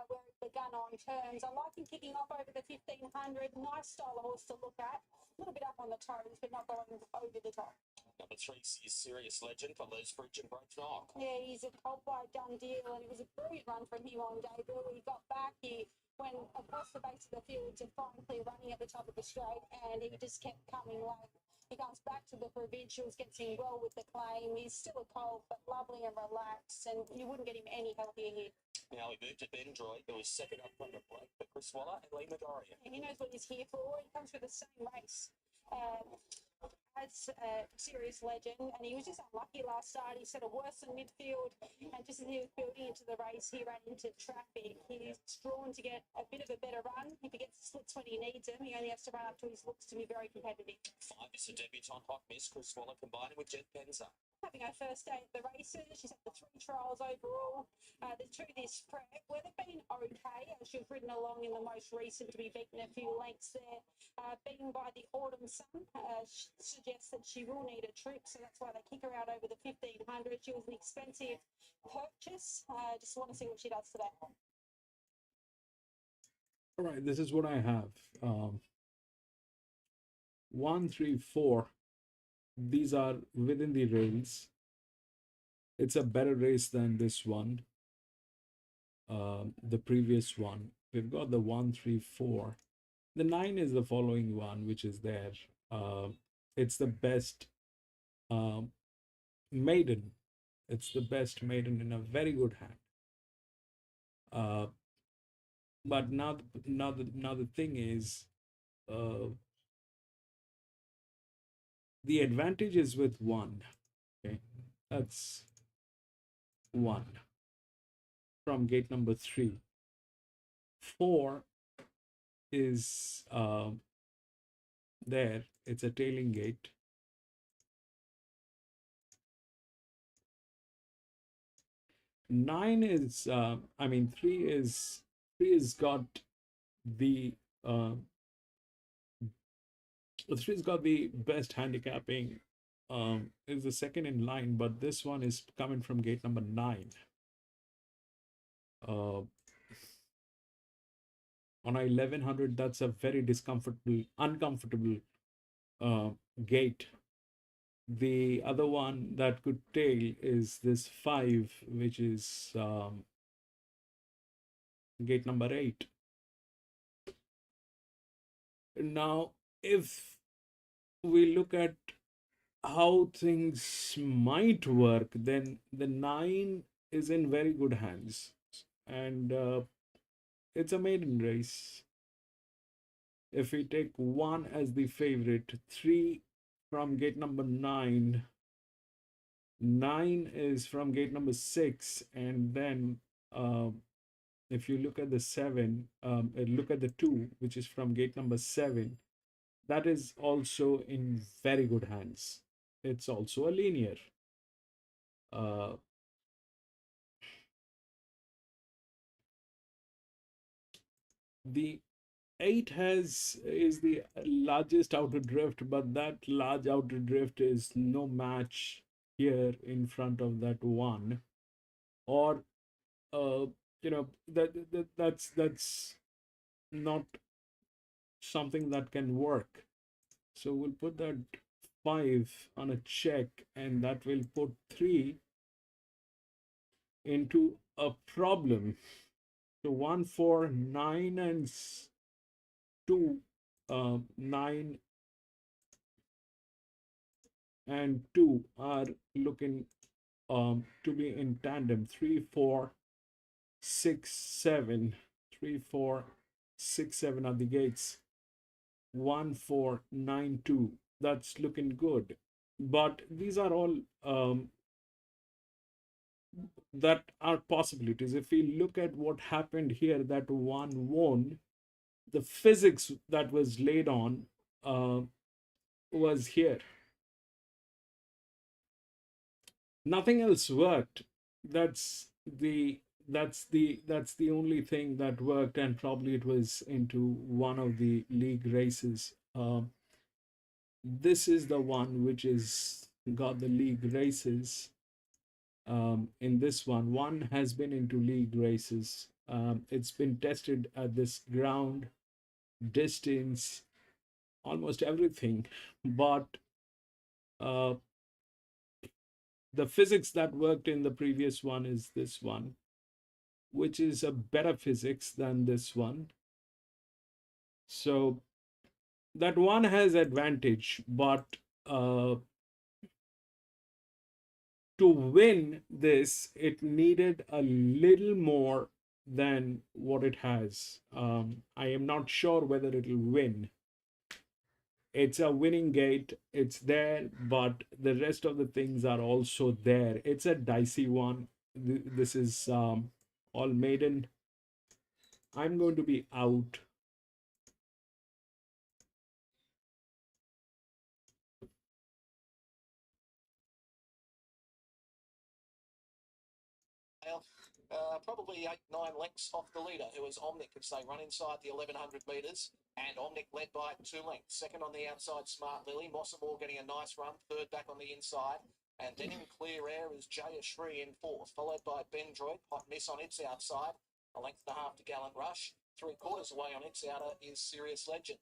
Speaker 10: where he begun on terms. I like him kicking off over the 1,500. Nice style of horse to look at. A little bit up on the toes, but not going over the top.
Speaker 9: Number 3 is Serious Legend for Liz Fridge and Brooke Knock.
Speaker 10: Yeah, he's a cold by done deal, and it was a brilliant run from him on debut. He got back, he went across the base of the field to find clear running at the top of the straight, and he just kept coming late. He comes back to the provincials, gets in well with the claim. He's still a cold, but lovely and relaxed, and you wouldn't get him any healthier here.
Speaker 9: Now he moved to Ben Droy, who was second up front of Blake for Chris Waller and Lee McGorry.
Speaker 10: And he knows what he's here for. He comes for the same race as Serious Legend, and he was just unlucky last start. He set a worse in midfield, and just as he was building into the race, he ran into traffic. He's drawn to get a bit of a better run. If he gets the slits when he needs them, he only has to run up to his looks to be very competitive.
Speaker 9: 5 is the debutant Hot Miss, Chris Waller, combining with Jet Penza.
Speaker 10: Having her first day at the races, she's had the 3 trials overall. The 2 this prep, where they've been okay, as she's ridden along in the most recent to be beaten a few lengths there. Beaten by the Autumn Sun, suggests that she will need a trip, so that's why they kick her out over the 1,500. She was an expensive purchase. Just want to see what she does today.
Speaker 1: All right, this is what I have. 1, 3, 4. These are within the rails. It's a better race than this one, the previous one. We've got the 1, 3, 4. The 9 is the following one, which is there. It's the best maiden. It's the best maiden in a very good hand. But now the thing is, the advantage is with 1. Okay, that's 1 from gate number 3. 4 is there. It's a tailing gate. 9 is, 3 is got the, uh, 3's got the best handicapping. Is the second in line, but this one is coming from gate number 9. On a 1100, that's a very uncomfortable gate. The other one that could tail is this 5, which is gate number 8. Now, if we look at how things might work, then the 9 is in very good hands, and it's a maiden race. If we take 1 as the favorite, 3 from gate number 9, 9 is from gate number 6, and then if you look at the 7, look at the 2, which is from gate number 7, that is also in very good hands. It's also a linear. The 8 is the largest outer drift, but that large outer drift is no match here in front of that 1, or that's not something that can work. So we'll put that 5 on a check, and that will put 3 into a problem. So 1, 4, 9, and 2, 9 and 2 are looking to be in tandem. 3, 4, 6, 7. 3, 4, 6, 7 are the gates. 1, 4, 9, 2. That's looking good. But these are all that are possibilities. If we look at what happened here, that 1 won, the physics that was laid on was here. Nothing else worked. That's the only thing that worked, and probably it was into one of the league races. This is the one which is got the league races. In this one has been into league races. It's been tested at this ground, distance, almost everything, but the physics that worked in the previous one is this one, which is a better physics than this one. So that one has advantage, but to win this, it needed a little more than what it has. I am not sure whether it'll win. It's a winning gate, it's there, but the rest of the things are also there. It's a dicey one. This is all maiden. I'm going to be out.
Speaker 2: Probably 8, 9 lengths off the leader, who is Omnic, as they run inside the 1100 metres. And Omnic led by 2 lengths. Second on the outside, Smart Lily. Mossamore getting a nice run. Third back on the inside. And then in clear air is Jayashri in fourth, followed by Bendroid. Hot Miss on its outside. A length and a half to Gallant Rush. 3/4 away on its outer is Serious Legend.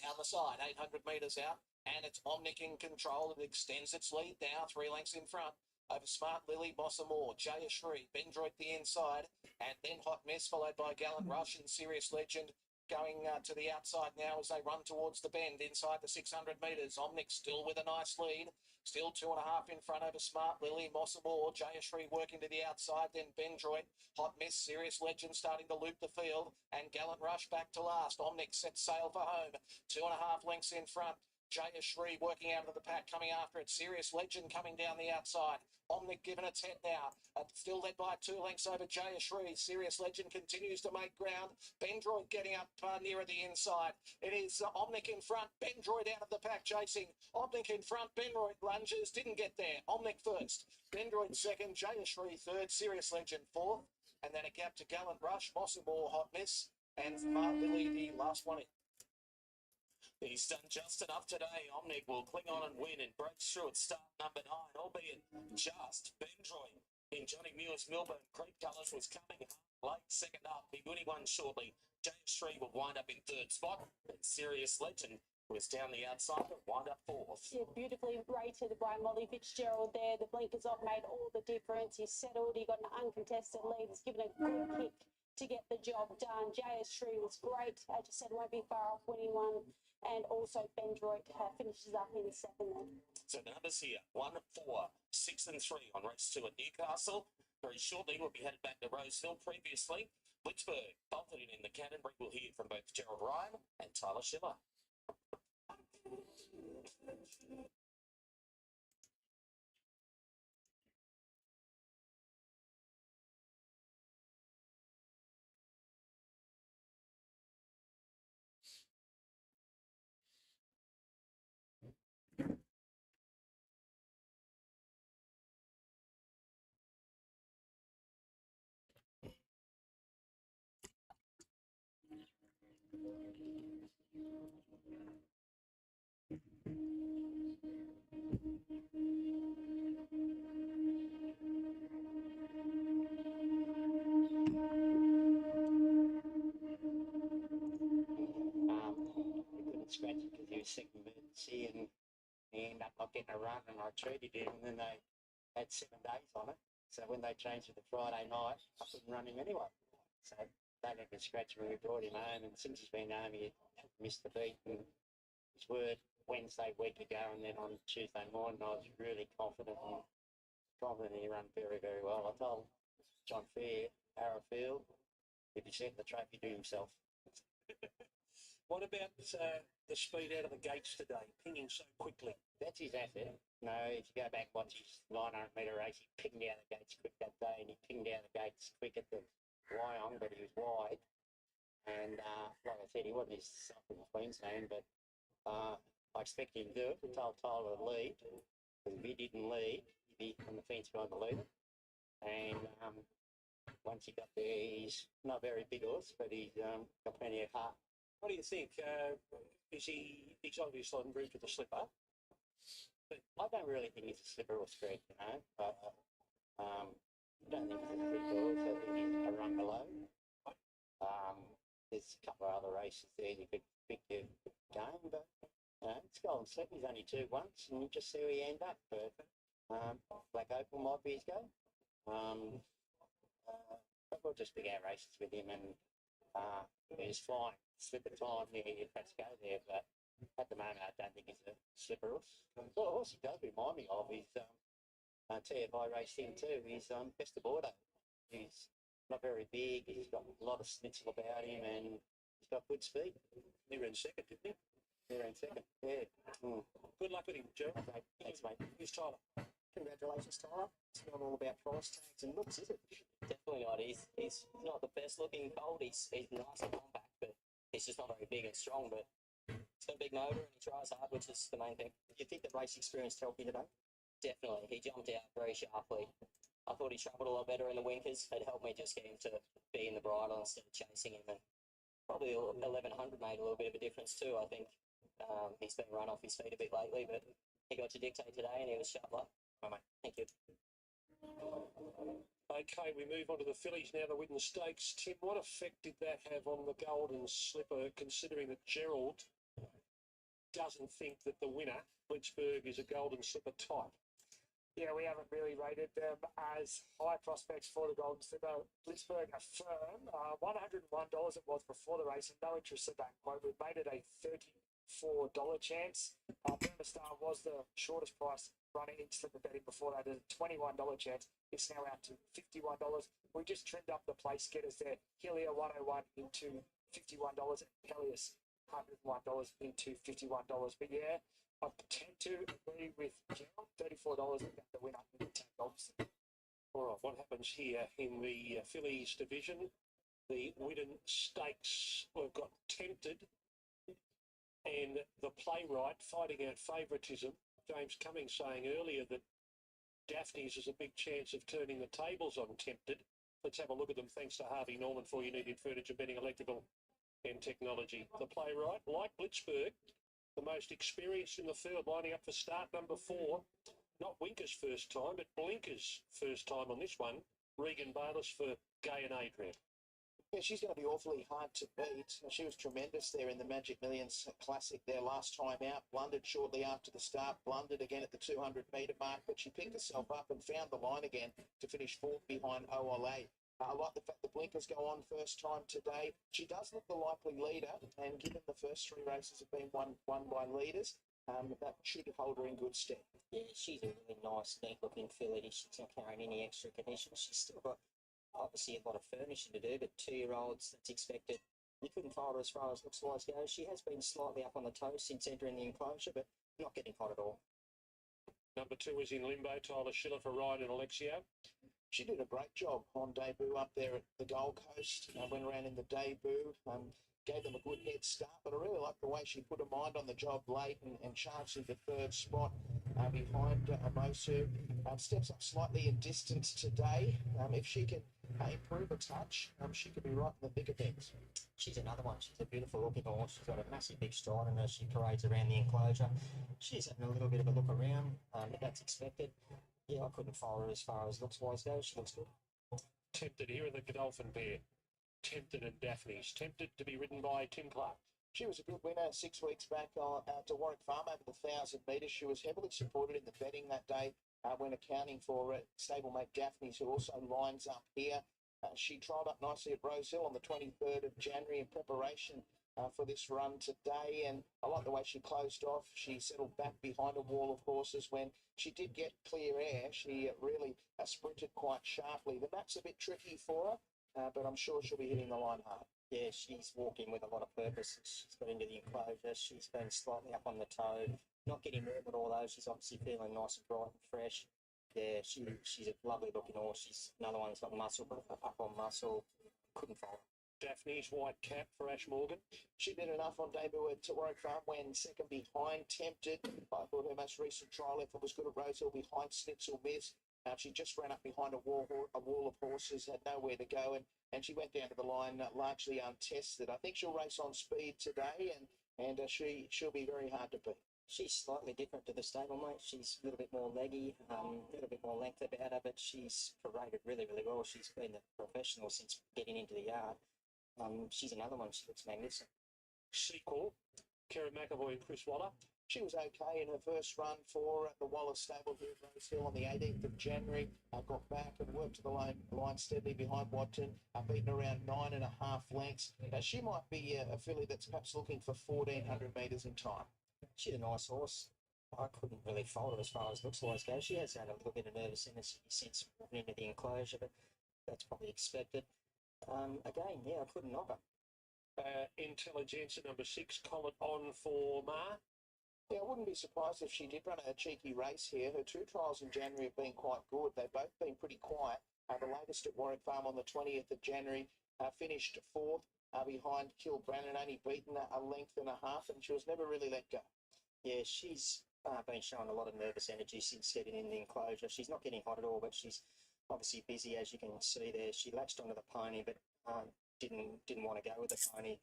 Speaker 2: Down the side, 800 metres out. And it's Omnic in control. It extends its lead now, 3 lengths in front. Over Smart Lily, Mossamore, Jayashri, Bendroid the inside, and then Hot Mess, followed by Gallant Rush and Serious Legend going to the outside now as they run towards the bend inside the 600 metres. Omnic still with a nice lead. Still 2.5 in front over Smart Lily, Mossamore, Jayashri working to the outside, then Bendroid, Hot Mess, Serious Legend starting to loop the field, and Gallant Rush back to last. Omnic sets sail for home. 2.5 lengths in front. Jayashri working out of the pack, coming after it. Serious Legend coming down the outside. Omnic giving its head now. Still led by 2 lengths over Jayashri. Serious Legend continues to make ground. Bendroid getting up nearer the inside. It is Omnic in front. Bendroid out of the pack chasing. Omnic in front. Bendroid lunges. Didn't get there. Omnic first. Bendroid second. Jayashri third. Serious Legend fourth. And then a gap to Gallant Rush. Mossamore Hot Miss. And Smart Lily the last one in.
Speaker 9: He's done just enough today. Omnic will cling on and win and break through at start number 9, albeit just. Bendroid in Johnny Muir's Milburn Creek colours was coming late second up. He would won shortly. James 3 will wind up in third spot. And Serious Legend was down the outside and wind up fourth.
Speaker 10: Yeah, beautifully rated by Molly Fitzgerald there. The blinkers off made all the difference. He's settled. He got an uncontested lead. He's given a good kick to get the job done. JS3 was great. As you said, won't be far off winning one. And also Bendroid finishes up in second then.
Speaker 9: So the numbers here, 1, 4, 6 and 3 on race 2 at Newcastle. Very shortly we'll be headed back to Rosehill. Previously, Blitzburg bolted in the Canterbury. We'll hear from both Gerald Ryan and Tyler Schiller.
Speaker 3: He couldn't scratch it because he was sick of emergency and he ended up not getting a run and I treated him and then they had 7 days on it. So when they changed it to Friday night, I couldn't run him anyway. So they let me scratch him and we brought him home and since he's been home he missed the beat and his word Wednesday week ago and then on Tuesday morning I was really confident he ran very, very well. I told John Fair, Arrowfield, if he sent the trophy to himself.
Speaker 4: What about the speed out of the gates today, pinging so quickly?
Speaker 3: That's his asset. No, if you go back and watch his 900 metre race, he pinged out the gates quick that day and he pinged out the gates quick at the Wyong, but he was wide. And like I said, he wasn't his son from Queensland, but I expected him to do it. We told Tyler to lead, because if he didn't lead, he'd be on the fence behind the leader. And once he got there, he's not a very big horse, but he's got plenty of heart.
Speaker 4: What do you think? He's obviously moved to the slipper.
Speaker 3: But I don't really think he's a slipper or spread, you know, but I don't think he's a big horse. I think he's a run below. There's a couple of other races there you could pick your game, but it's Golden Slip. He's only 2 once, and you just see where he end up. But Black Opal might be his go. But we'll just pick our races with him, and he's flying. Slipper time, yeah, you'd perhaps go there, but at the moment I don't think he's a slipper horse. The horse he does remind me of is TFI raced him too. He's Best of Bordeaux. He's not very big, he's got a lot of snitzel about him, and he's got good speed.
Speaker 4: He ran second, didn't he?
Speaker 3: He ran second, yeah.
Speaker 4: Good luck with him, Joe.
Speaker 3: Okay, thanks, mate.
Speaker 4: Here's Tyler.
Speaker 3: Congratulations, Tyler. It's not all about price tags and looks, is it?
Speaker 14: Definitely not. He's not the best looking colt. He's nice and compact, but he's just not very big and strong. But he's got a big motor and he tries hard, which is the main thing.
Speaker 3: Do you think the race experience helped you today?
Speaker 14: Definitely. He jumped out very sharply. I thought he travelled a lot better in the winkers. It helped me just get him to be in the bridle instead of chasing him. And probably 1100 made a little bit of a difference too, I think. He's been run off his feet a bit lately, but he got to dictate today and he was sharp luck.
Speaker 3: Bye, mate.
Speaker 14: Thank you.
Speaker 4: Okay, we move on to the fillies now, the Widden Stakes. Tim, what effect did that have on the Golden Slipper, considering that Gerald doesn't think that the winner, Blitzburg, is a Golden Slipper type?
Speaker 6: Yeah, we haven't really rated them as high prospects for the Golden Slipper. Blitzburg a firm, $101 it was before the race, and no interest in that quote. We've made it a $34 chance. Star was the shortest price running in slipper betting before that. There's a $21 chance. It's now out to $51. We just trimmed up the place getters there. Helia 101 into $51 and Peleus $101 into $51. But yeah, I tend to agree with John. $34 about the winner in the 10 dogs.
Speaker 4: All right, what happens here in the fillies division? The Widden Stakes have got Tempted and the Playwright fighting out favouritism. James Cummings saying earlier that Daphne's is a big chance of turning the tables on Tempted. Let's have a look at them. Thanks to Harvey Norman for your needed furniture, bedding, electrical and technology. The Playwright, like Blitzberg, the most experienced in the field, lining up for start number 4. Not Winker's first time, but Blinker's first time on this one. Regan Bayliss for Gay and Adrian.
Speaker 2: Yeah, she's going to be awfully hard to beat. She was tremendous there in the Magic Millions Classic there last time out. Blundered shortly after the start, blundered again at the 200-metre mark, but she picked herself up and found the line again to finish 4th behind OLA. I like the fact the Blinkers go on first time today. She does look the likely leader, and given the first 3 races have been won by leaders, that should hold her in good stead.
Speaker 14: Yeah, she's a really nice, neat-looking filly. She's not carrying any extra conditions. She's still got obviously a lot of furnishing to do, but 2-year-olds, that's expected. You couldn't follow her as far as looks-wise goes. She has been slightly up on the toes since entering the enclosure, but not getting hot at all.
Speaker 4: Number 2 is in limbo, Tyler Schiller for Ryan and Alexio.
Speaker 2: She did a great job on debut up there at the Gold Coast. Went around in the debut, gave them a good head start, but I really like the way she put her mind on the job late and charged into 3rd spot behind Amosu. Steps up slightly in distance today. If she can improve a touch, she could be right in the thick of things.
Speaker 14: She's another one. She's a beautiful looking horse. She's got a massive big stride on her. She parades around the enclosure. She's having a little bit of a look around, but that's expected. Yeah, I couldn't follow her as far as looks-wise goes. She looks good.
Speaker 4: Tempted here in the Godolphin Bear. Tempted and Daphne's. Tempted to be ridden by Tim Clark.
Speaker 2: She was a good winner 6 weeks back to Warwick Farm over the 1,000 metres. She was heavily supported in the betting that day when accounting for stablemate Daphne's, who also lines up here. She trialled up nicely at Rosehill on the 23rd of January in preparation for this run today, and I like the way she closed off. She settled back behind a wall of horses. When she did get clear air, she really sprinted quite sharply. The map's a bit tricky for her, but I'm sure she'll be hitting the line hard.
Speaker 14: Yeah, she's walking with a lot of purpose. She's got into the enclosure. She's been slightly up on the toe, not getting warm at all though. She's obviously feeling nice and bright and fresh. Yeah, she's a lovely looking horse. She's another one that's got muscle, up on muscle. Couldn't follow.
Speaker 4: Daphne's white cap for Ash Morgan.
Speaker 2: She did enough on debut at Warwick Farm when second behind Tempted. I thought her most recent trial effort was good at Rosehill behind Snitzel Miss. She just ran up behind a wall of horses, had nowhere to go, and she went down to the line largely untested. I think she'll race on speed today, and she'll be very hard to beat.
Speaker 14: She's slightly different to the stablemate. She's a little bit more leggy, a little bit more length about her, but she's paraded really, really well. She's been a professional since getting into the yard. She's another one. She looks magnificent.
Speaker 4: Sequel, Kerry McAvoy and Chris Waller.
Speaker 2: She was okay in her first run for the Waller stable here at Rosehill on the 18th of January. Got back and worked to the line steadily behind Watton, beaten around 9.5 lengths. She might be a filly that's perhaps looking for 1,400 metres in time.
Speaker 14: She's a nice horse. I couldn't really follow her as far as looks-wise goes. She has had a little bit of nervousness since running into the enclosure, but that's probably expected. Again, yeah, I couldn't knock her.
Speaker 4: Intelligentsia number 6, Colin on for Ma.
Speaker 2: Yeah, I wouldn't be surprised if she did run a cheeky race here. Her 2 trials in January have been quite good. They've both been pretty quiet. The latest at Warwick Farm on the 20th of January finished 4th behind Kilbrannan, only beaten a length and a half, and she was never really let go.
Speaker 14: Yeah, she's been showing a lot of nervous energy since getting in the enclosure. She's not getting hot at all, but she's obviously busy, as you can see there. She latched onto the pony, but didn't want to go with the pony.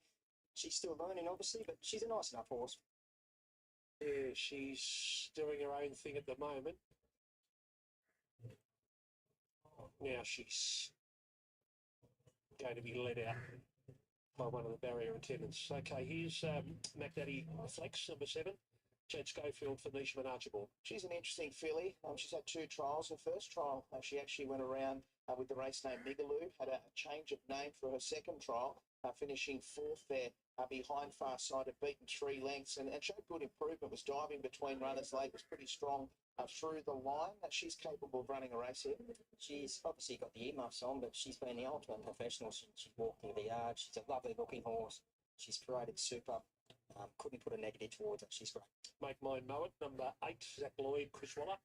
Speaker 14: She's still learning, obviously, but she's a nice enough horse.
Speaker 4: Yeah, she's doing her own thing at the moment. Now she's going to be led out by one of the barrier attendants. Okay, here's McDaddy Flex, number 7. Chad Schofield for Nishman Archibald.
Speaker 2: She's an interesting filly. She's had 2 trials. Her first trial, she actually went around with the race name Migaloo, had a change of name for her second trial, finishing 4th there behind Far Sighted, beaten 3 lengths and showed good improvement, was diving between runners late, was pretty strong through the line. She's capable of running a race here.
Speaker 14: She's obviously got the earmuffs on, but she's been the ultimate professional since she walked into the yard. She's a lovely looking horse. She's paraded super.
Speaker 3: couldn't put a negative towards it. She's great.
Speaker 4: Make mine know it. Number 8, Zach Lloyd, Chris Waller.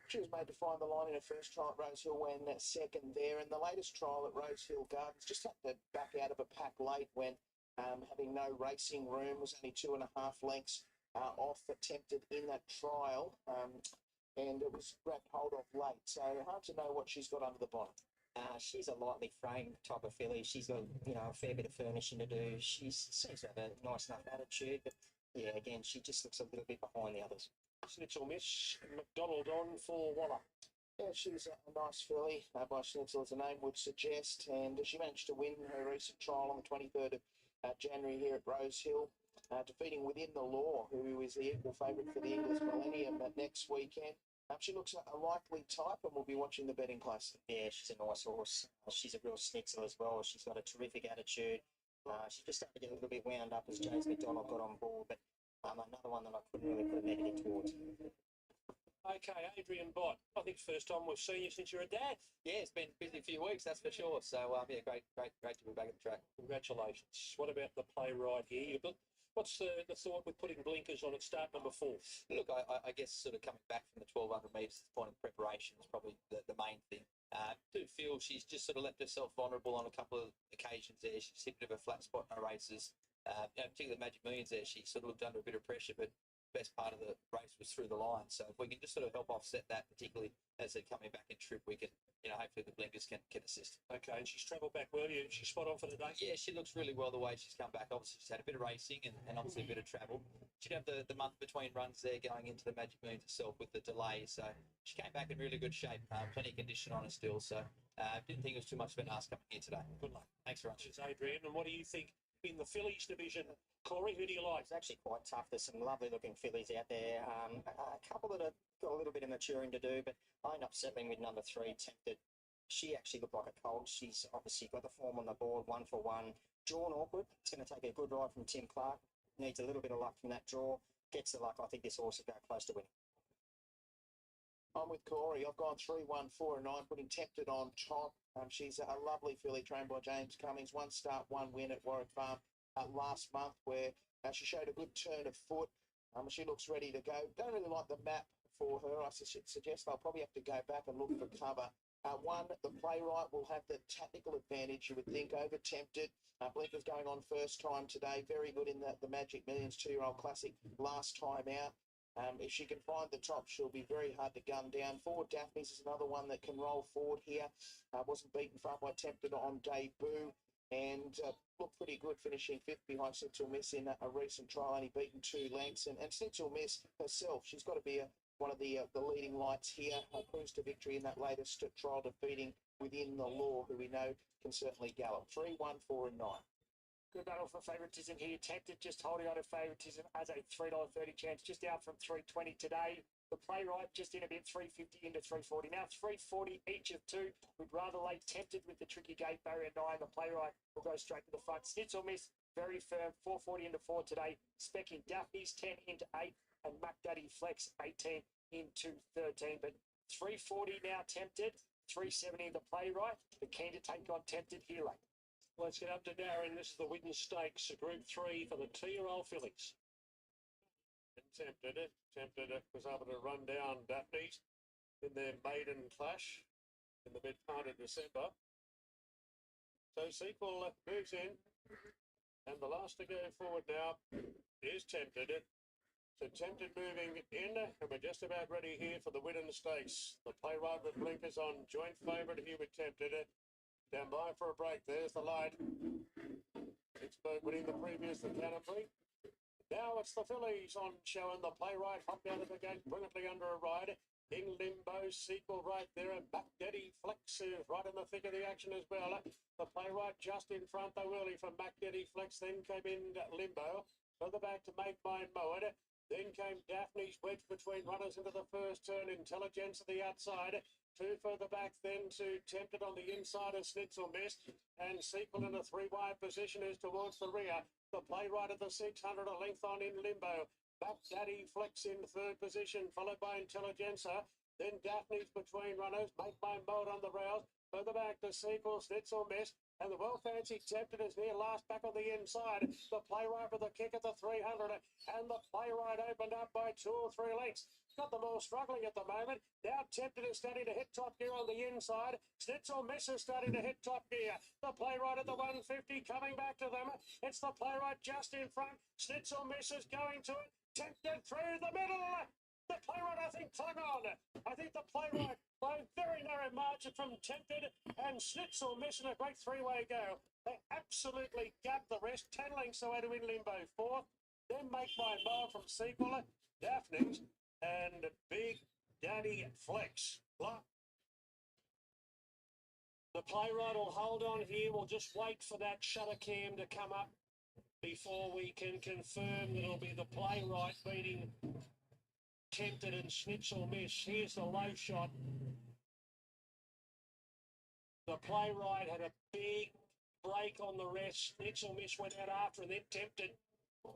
Speaker 2: She was made to find the line in her first trial at Rosehill, when second there. And the latest trial at Rosehill Gardens just had to back out of a pack late when having no racing room, was only 2.5 lengths off, attempted in that trial. And it was grabbed hold of late. So hard to know what she's got under the bonnet.
Speaker 3: She's a lightly framed type of filly. She's got, a fair bit of furnishing to do. She seems to have a nice enough attitude, but yeah, again, she just looks a little bit behind the others.
Speaker 4: Schnitzel miss. McDonald on for Waller.
Speaker 2: Yeah, she's a nice filly by Schnitzel, as the name would suggest, and she managed to win her recent trial on the 23rd of January here at Rosehill, defeating Within the Law, who is the equal favourite for the English Millennium next weekend. She looks a likely type, and we'll be watching the betting closely.
Speaker 3: Yeah, she's a nice horse. She's a real Schnitzel as well. She's got a terrific attitude. She's just starting to get a little bit wound up as James McDonald got on board, but another one that I couldn't really put a negative towards.
Speaker 4: Okay, Adrian Bott. I think it's the first time we've seen you since you're a dad.
Speaker 5: Yeah, it's been a busy few weeks, that's for sure. So, yeah, great to be back at the track.
Speaker 4: Congratulations. What about the play ride here? What's the thought with putting blinkers on at start number 4?
Speaker 5: Look, I guess sort of coming back from the 1,200 metres, the point of preparation is probably the main thing. I do feel she's just sort of left herself vulnerable on a couple of occasions there. She's hit a bit of a flat spot in her races. Particularly the Magic Millions there, she sort of looked under a bit of pressure, but best part of the race was through the line. So if we can just sort of help offset that, particularly as they're coming back in trip, we can, hopefully the blinkers can assist.
Speaker 4: Okay, and she's travelled back well. She's spot on for the day.
Speaker 5: Yeah, she looks really well the way she's come back. Obviously, she's had a bit of racing and obviously a bit of travel. She'd have the month between runs there going into the Magic Millions itself with the delay. So she came back in really good shape. Plenty of condition on her still. So didn't think it was too much of an ask coming here today.
Speaker 4: Good luck.
Speaker 5: Thanks very much.
Speaker 4: It's Adrian. And what do you think in the fillies division? Corey, who do you like?
Speaker 3: It's actually quite tough. There's some lovely looking fillies out there. A couple that have got a little bit of maturing to do, but I end up settling with number 3, Tempted. She actually looked like a colt. She's obviously got the form on the board, 1 for 1. Drawn awkward. It's going to take a good ride from Tim Clark. Needs a little bit of luck from that draw. Gets the luck. I think this horse will go close to winning.
Speaker 2: I'm with Corey. I've gone 3, 1, 4 and 9, putting Tempted on top. She's a lovely filly trained by James Cummings. 1 start, 1 win at Warwick Farm last month, where she showed a good turn of foot. She looks ready to go. Don't really like the map for her. I suggest I'll probably have to go back and look for cover. One, the playwright will have the tactical advantage, you would think, over Tempted. Blinker's going on first time today. Very good in the Magic Millions 2-year-old classic last time out. If she can find the top, she'll be very hard to gun down. Forward Daphne's is another one that can roll forward here. Wasn't beaten far by Tempted on debut, and looked pretty good, finishing 5th behind Schnitzel Miss in a recent trial, only beaten 2 lengths. And Schnitzel Miss herself, she's got to be one of the leading lights here. Cruised to victory in that latest trial, defeating Within the Law, who we know can certainly gallop. 3, 1, 4 and 9.
Speaker 6: Good battle for favouritism here. Tempted just holding on to favouritism as a $3.30 chance, just out from $3.20 today. The playwright just in a bit, $3.50 into $3.40. Now $3.40 each of 2. We'd rather lay Tempted with the tricky gate barrier 9. The playwright will go straight to the front. Schnitzel Miss, very firm, $4.40 into 4 today. Specking Daphne's 10 into 8, and Muck Daddy Flex 18 into 13. But $3.40 now Tempted, $3.70 the playwright. But keen to take on Tempted here late.
Speaker 4: Let's get up to Darren. This is the Widden Stakes, Group 3 for the 2-year-old fillies.
Speaker 7: Tempted it was able to run down Daphne's in their maiden clash in the mid part of December. So Sequel moves in, and the last to go forward now is Tempted. So Tempted moving in, and we're just about ready here for the Widden Stakes. The playwright with blinkers on, joint favourite here with Tempted. Stand by for a break. There's the light. Pittsburgh winning the previous, the Canterbury. Now it's the fillies on show, and the playwright hopped out of the gate brilliantly under a ride. In limbo, Sequel right there, and Buck Daddy Flex is right in the thick of the action as well. The playwright just in front, though, early from Buck Daddy Flex, then came in limbo. Further back to Make Mine Mow It. Then came Daphne's wedge between runners into the first turn. Intelligence at the outside. 2 further back, then to Tempted on the inside of Schnitzel Miss. And Sequel in a 3-wide position is towards the rear. The playwright at the 600, a length on in limbo. Buck Daddy Flex in 3rd position, followed by Intelligenza. Then Daphne's between runners. Make My Mode on the rails. Further back to Sequel, Schnitzel Miss.
Speaker 4: And the well-fancied Tempted is near last back on the inside. The playwright with the kick at the 300. And the playwright opened up by 2 or 3 lengths. Got them all struggling at the moment. Now Tempted is starting to hit top gear on the inside. Schnitzel Miss is starting to hit top gear. The playwright at the 150 coming back to them. It's the playwright just in front. Schnitzel Miss is going to it. Tempted through the middle. The playwright, I think, clung on. I think the playwright by a very narrow margin from Tempted and Schnitzel missing a great three-way go. They absolutely gapped the rest. 10 lengths away to win Limbo 4th. Then Make My Mile from Sequel, Daphne's, and Big Daddy Flex. The playwright will hold on here. We'll just wait for that shutter cam to come up before we can confirm that it'll be the playwright beating Tempted and Schnitzel Miss. Here's the low shot. The playwright had a big break on the rest. Schnitzel Miss went out after and then Tempted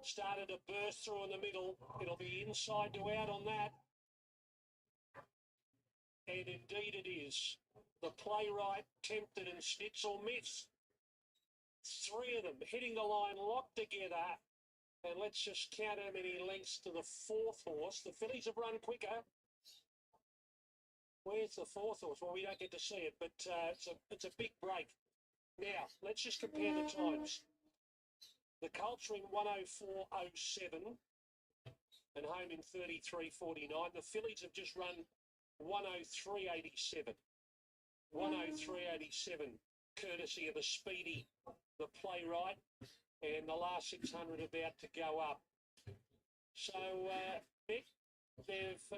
Speaker 4: started to burst through in the middle. It'll be inside to out on that. And indeed it is. The playwright, Tempted and Schnitzel Miss. 3 of them hitting the line locked together. And let's just count how many lengths to the 4th horse. The fillies have run quicker. Where's the 4th horse? Well, we don't get to see it, but it's a big break. Now, let's just compare the times. The Colts are in 104.07 and home in 33.49. The fillies have just run 103.87. 103.87, courtesy of the speedy, the playwright, and the last 600 about to go up. So, Mick, there's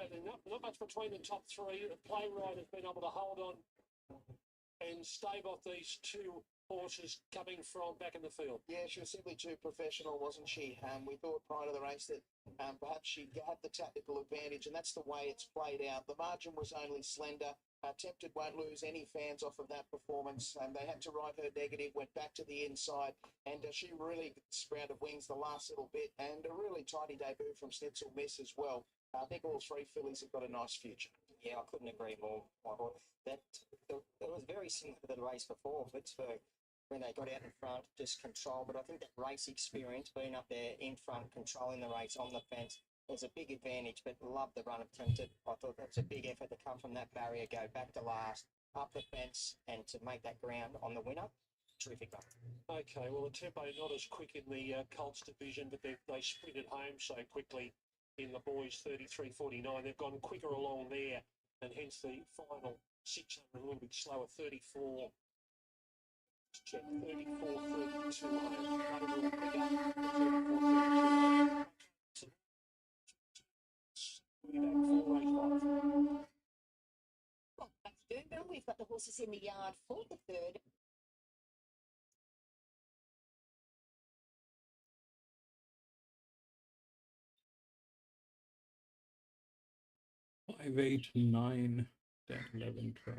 Speaker 4: not much between the top 3. The playwright has been able to hold on and stave off these 2 horses coming from back in the field.
Speaker 2: Yeah, she was simply too professional, wasn't she? We thought prior to the race that perhaps she had the tactical advantage, and that's the way it's played out. The margin was only slender. Tempted won't lose any fans off of that performance. They had to ride her negative, went back to the inside, and she really sprouted wings the last little bit, and a really tidy debut from Schnitzel Miss as well. I think all 3 fillies have got a nice future.
Speaker 3: Yeah, I couldn't agree more, Michael. It was very similar to the race before, Pittsburgh, when they got out in front, just control. But I think that race experience, being up there in front, controlling the race on the fence, was a big advantage, but loved the run of Tempted. I thought that was a big effort to come from that barrier, go back to last, up the fence, and to make that ground on the winner. Terrific run.
Speaker 4: Okay, well, the tempo not as quick in the Colts division, but they sprinted home so quickly in the boys 33.49. They've gone quicker along there, and hence the final 600 a little bit slower, 34. Check 34.32 overall quicker, 34.32.
Speaker 13: Well, back to Doomben. We've got the horses in the yard for the 3rd.
Speaker 1: Five, 8, 9, 10, 11, 12.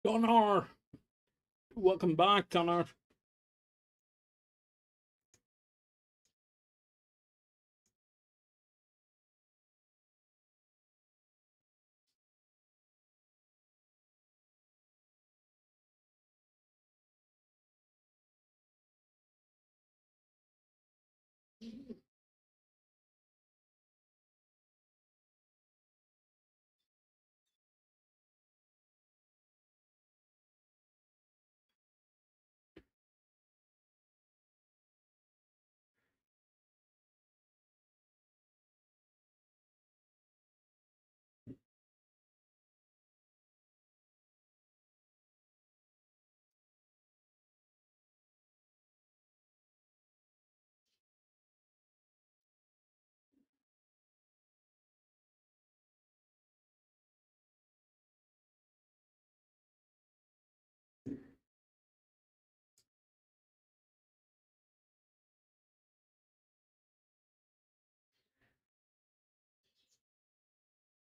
Speaker 1: Connor! Welcome back, Connor.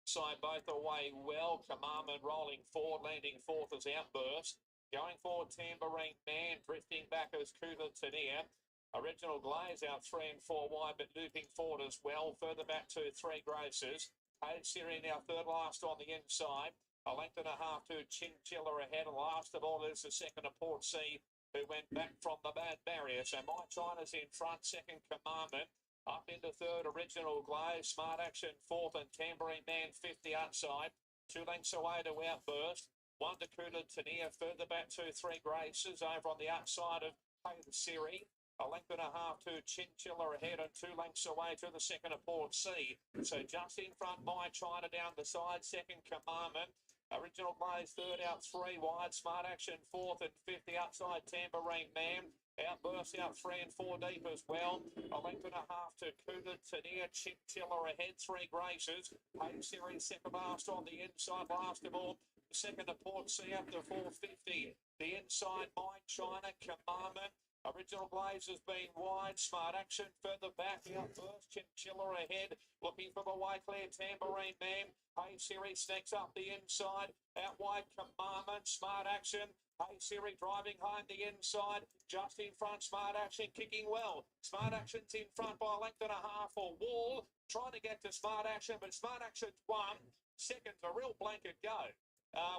Speaker 15: Side both away well. Commandment rolling forward, landing fourth as Outburst. Going forward, Tambourine Man drifting back as Cooler Tania. Original Glaze out 3 and 4 wide, but looping forward as well. Further back to Three Graces. Hayes Siri now third last on the inside. A length and a half to Chinchilla ahead. And last of all is the second of Port Sea, who went back from the bad barrier. So My China's in front, second Commandment. Up into third, Original Glaze, Smart Action fourth, and Tambourine Man fifth the outside. 2 lengths away to Outburst. 1 to Cooler Tania, further back to Three Graces over on the outside of Hayden Siri. A length and a half to Chinchilla ahead, and 2 lengths away to the second of Port Sea. So just in front, My China down the side, second Commandment. Original Glaze third out 3 wide, Smart Action fourth, and fifth the outside Tambourine Man. Outburst out 3 and 4 deep as well. A length and a half to Cooler Tania. Chinchilla ahead, Three Graces. Hayden Series second last on the inside, last of all. Second to Port Sea up to 450. The inside, My China, Commandment. Original Glaze has been wide. Smart Action further back. Outburst, Chinchilla ahead. Looking for the way clear, Tambourine Man. Hay Series sneaks up the inside. Out wide, Commandment. Smart Action. Hey Siri driving home the inside, just in front, Smart Action kicking well. Smart Action's in front by a length and a half for Wall, trying to get to Smart Action, but Smart Action's won. Second's a real blanket go.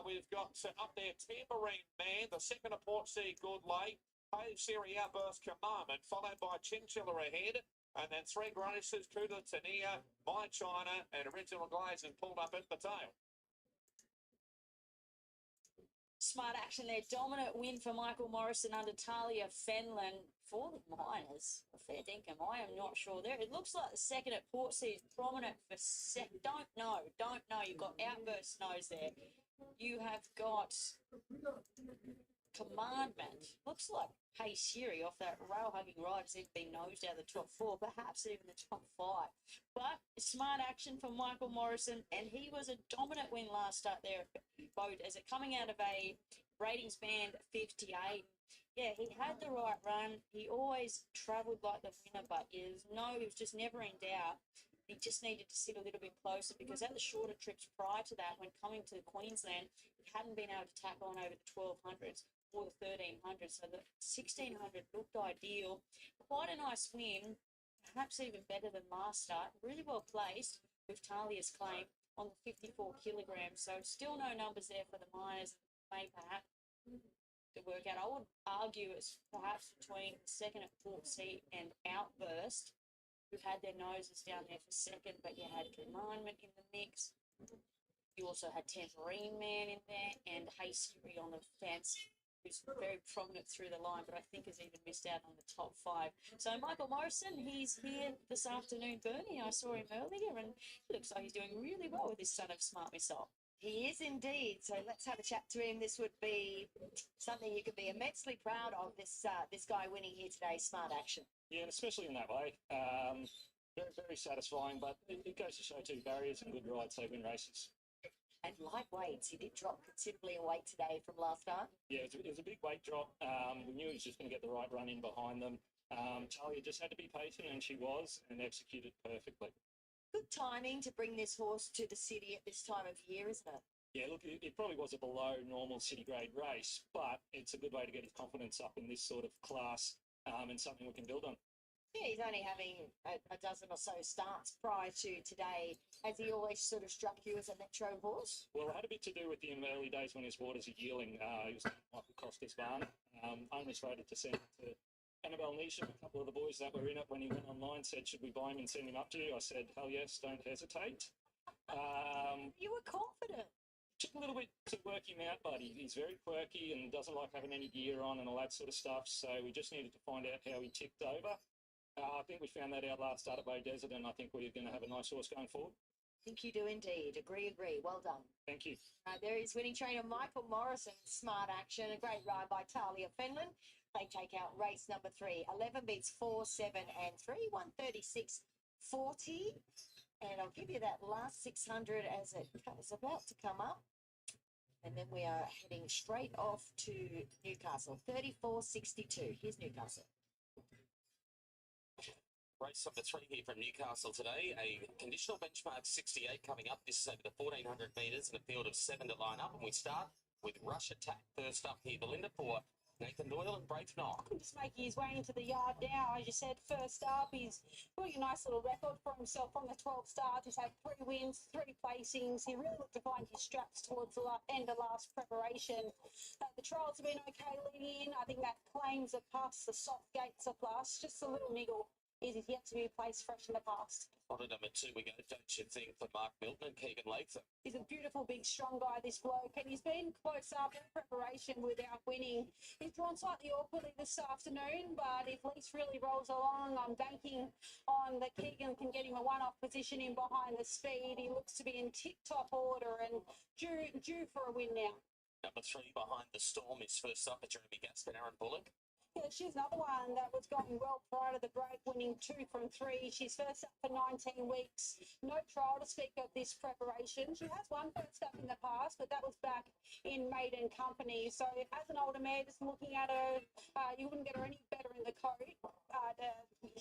Speaker 15: We've got up there Tambourine Man, the second of Port Sea, Good Late. Hey Siri Outburst Commandment, followed by Chinchilla ahead. And then Three Graces, Cooler Tania, My China, and Original Glaze has pulled up at the tail.
Speaker 12: Smart Action there. Dominant win for Michael Morrison under Talia Fenlon for the Miners. A fair dinkum. I am not sure there. It looks like the second at Portsea is prominent for Don't know. You've got Outburst nose there. You have got Commandment. Looks like Hey Siri off that rail-hugging ride has even been nosed out of the top 4, perhaps even the top 5. But Smart Action for Michael Morrison, and he was a dominant win last start there at Boat as it coming out of a ratings band 58. Yeah, he had the right run. He always travelled like the winner, but he was just never in doubt. He just needed to sit a little bit closer because at the shorter trips prior to that, when coming to Queensland, he hadn't been able to tack on over the 1200s or the 1300. So the 1600 looked ideal. Quite a nice win, perhaps even better than last start. Really well placed with Talia's claim on the 54 kilograms. So still no numbers there for the Miners. May perhaps to work out. I would argue it's perhaps between second at Port Sea and Outburst, who had their noses down there for second, but you had Commandment in the mix. You also had Tambourine Man in there and Hey Siri on the fence, who's very prominent through the line, but I think has even missed out on the top 5. So Michael Morrison, he's here this afternoon, Bernie. I saw him earlier, and he looks like he's doing really well with his son of Smart Missile.
Speaker 13: He is indeed. So let's have a chat to him. This would be something you could be immensely proud of, this guy winning here today, Smart Action.
Speaker 11: Yeah, especially in that way. Very, very satisfying, but it goes to show two barriers and good rides, so win races.
Speaker 13: And light weights, he did drop considerably in weight today from last start.
Speaker 11: Yeah, it was a big weight drop. We knew he was just going to get the right run in behind them. Talia just had to be patient, and she was, and executed perfectly.
Speaker 13: Good timing to bring this horse to the city at this time of year, isn't it?
Speaker 16: Yeah, look, it probably was a below normal city grade race, but it's a good way to get his confidence up in this sort of class, and something we can build on.
Speaker 13: Yeah, he's only having a dozen or so starts prior to today. Has he always sort of struck you as a metro horse?
Speaker 16: Well, it had a bit to do with him early days when his waters are yearling. He was Michael Costa's barn. Owners voted to send it to Annabelle Nisha. A couple of the boys that were in it when he went online said, should we buy him and send him up to you? I said, hell yes, don't hesitate.
Speaker 13: You were confident.
Speaker 16: Took a little bit to work him out, but he's very quirky and doesn't like having any gear on and all that sort of stuff. So we just needed to find out how he ticked over. I think we found that out last start at Bay Desert, and I think we're going to have a nice horse going forward.
Speaker 13: I think you do indeed. Agree. Well done.
Speaker 16: Thank you.
Speaker 13: There is winning trainer Michael Morrison. Smart action. A great ride by Talia Fenlon. They take out race number 3. 11 beats 4, 7 and 3. 136.40. And I'll give you that last 600 as it is about to come up. And then we are heading straight off to Newcastle. 34.62. Here's Newcastle.
Speaker 9: Race number 3 here from Newcastle today. A conditional benchmark 68 coming up. This is over the 1,400 metres and a field of 7 to line up. And we start with Rush Attack first up here. Belinda for Nathan Doyle and Brave Knock.
Speaker 10: Just making his way into the yard now. As you said, first up, he's putting a nice little record for himself from the 12 starts. He's had 3 wins, 3 placings. He really looked to find his straps towards the end of last preparation. The trials have been okay leading in. I think that claims are past the soft gates of plus. Just a little niggle is yet to be placed fresh in the past.
Speaker 9: On to number 2 we go, don't you think, for Mark Milton and Keegan Latham.
Speaker 10: He's a beautiful, big, strong guy, this bloke, and he's been close up in preparation without winning. He's drawn slightly awkwardly this afternoon, but if Lease really rolls along, I'm banking on that Keegan can get him a one-off position in behind the speed. He looks to be in tip-top order and due for a win now.
Speaker 9: Number 3 behind the storm is first up at Jeremy Gaston, Aaron Bullock.
Speaker 10: Yeah, she's another one that was going well prior to the break, winning 2 from 3. She's first up for 19 weeks. No trial to speak of this preparation. She has won first up in the past, but that was back in maiden company. So as an older mare, just looking at her, you wouldn't get her any better in the coat.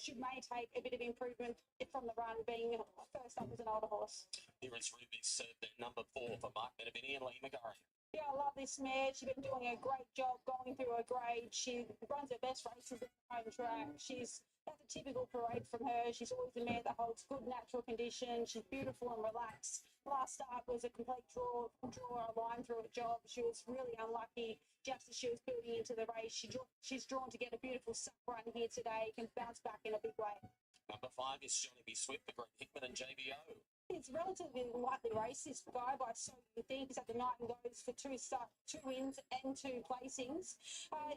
Speaker 10: She may take a bit of improvement from the run, being first up as an older horse.
Speaker 9: Here is Ruby Serve, number 4 for Mark Menavini and Lee McGurry.
Speaker 10: Yeah, I love this mare. She's been doing a great job going through her grade. She runs her best races at her home track. That's a typical parade from her. She's always a mare that holds good natural condition. She's beautiful and relaxed. Last start was a complete draw a line through a job. She was really unlucky just as she was building into the race. She's drawn to get a beautiful suck run here today. Can bounce back in a big way.
Speaker 9: Number 5 is Johnny B. Swift for Greg Hickman and JBO.
Speaker 10: It's relatively lightly raced, this guy, by so you think. He's at the night and goes for 2 wins and 2 placings.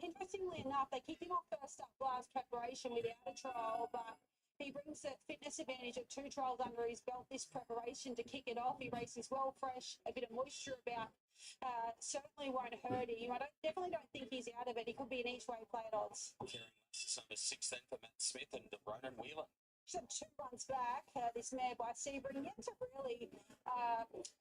Speaker 10: Interestingly enough, they kicked him off first up last preparation without a trial, but he brings the fitness advantage of 2 trials under his belt this preparation to kick it off. He races well fresh, a bit of moisture about. Certainly won't hurt him. Definitely don't think he's out of it. He could be an each way play at odds.
Speaker 9: Carrying last number 6 then for Matt Smith and Ronan Whelan.
Speaker 10: She's had 2 runs back, this mare by Sebring, yet to really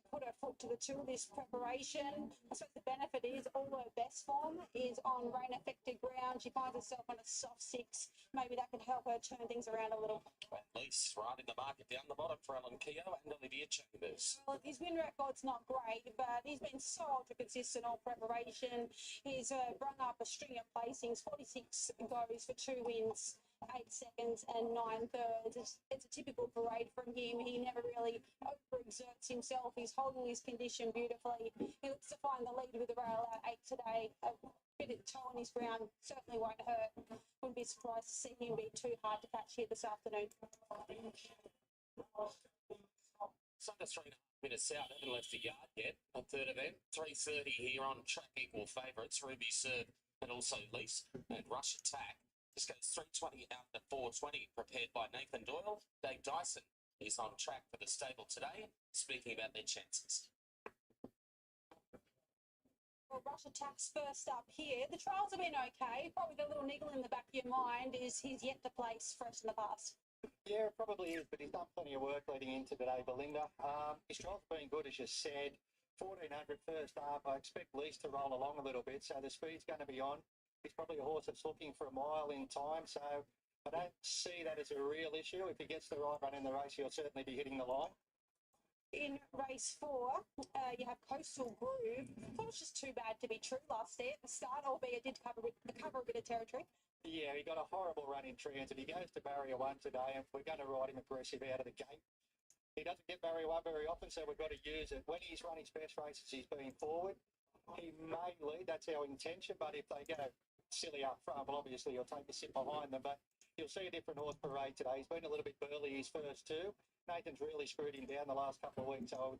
Speaker 10: put her foot to the tool this preparation. I suppose the benefit is all her best form is on rain-affected ground. She finds herself on a soft 6. Maybe that can help her turn things around a little.
Speaker 9: At least right in the market down the bottom for Alan Keogh and Olivia Chambers.
Speaker 10: Well, his win record's not great, but he's been so ultra-consistent all preparation. He's run up a string of placings, 46 goes for 2 wins. 8 seconds and 9 thirds. It's a typical parade from him. He never really overexerts himself. He's holding his condition beautifully. He looks to find the lead with the rail out 8 today. A bit of toe on his ground certainly won't hurt. Wouldn't be surprised to see him be too hard to catch here this afternoon.
Speaker 9: It's under 3.5 minutes out. Haven't left the yard yet. A third event, 3:30 here on track. Equal favourites, Ruby Serve and also Lease and Rush Attack. This goes 3:20 out to 4:20, prepared by Nathan Doyle. Dave Dyson is on track for the stable today, speaking about their chances.
Speaker 10: Well, Rush Attack's first up here. The trials have been okay. Probably the little niggle in the back of your mind is he's yet to place fresh in the past.
Speaker 3: Yeah, it probably is, but he's done plenty of work leading into today, Belinda. His trials have been good, as you said. 1,400 first up. I expect Lease to roll along a little bit, so the speed's going to be on. He's probably a horse that's looking for a mile in time, so I don't see that as a real issue. If he gets the right run in the race, he'll certainly be hitting the line.
Speaker 10: In race 4, you have Coastal Groove. Thought it was just too bad to be true last day at the start, albeit it did cover a bit of territory.
Speaker 3: Yeah, he got a horrible run in transit. He goes to barrier 1 today, and we're going to ride him aggressive out of the gate. He doesn't get barrier 1 very often, so we've got to use it. When he's run his best races, he's been forward. He may lead, that's our intention, but if they go silly up front, well, obviously you'll take a sit behind them, but you'll see a different horse parade today. He's been a little bit burly his first 2. Nathan's really screwed him down the last couple of weeks, so I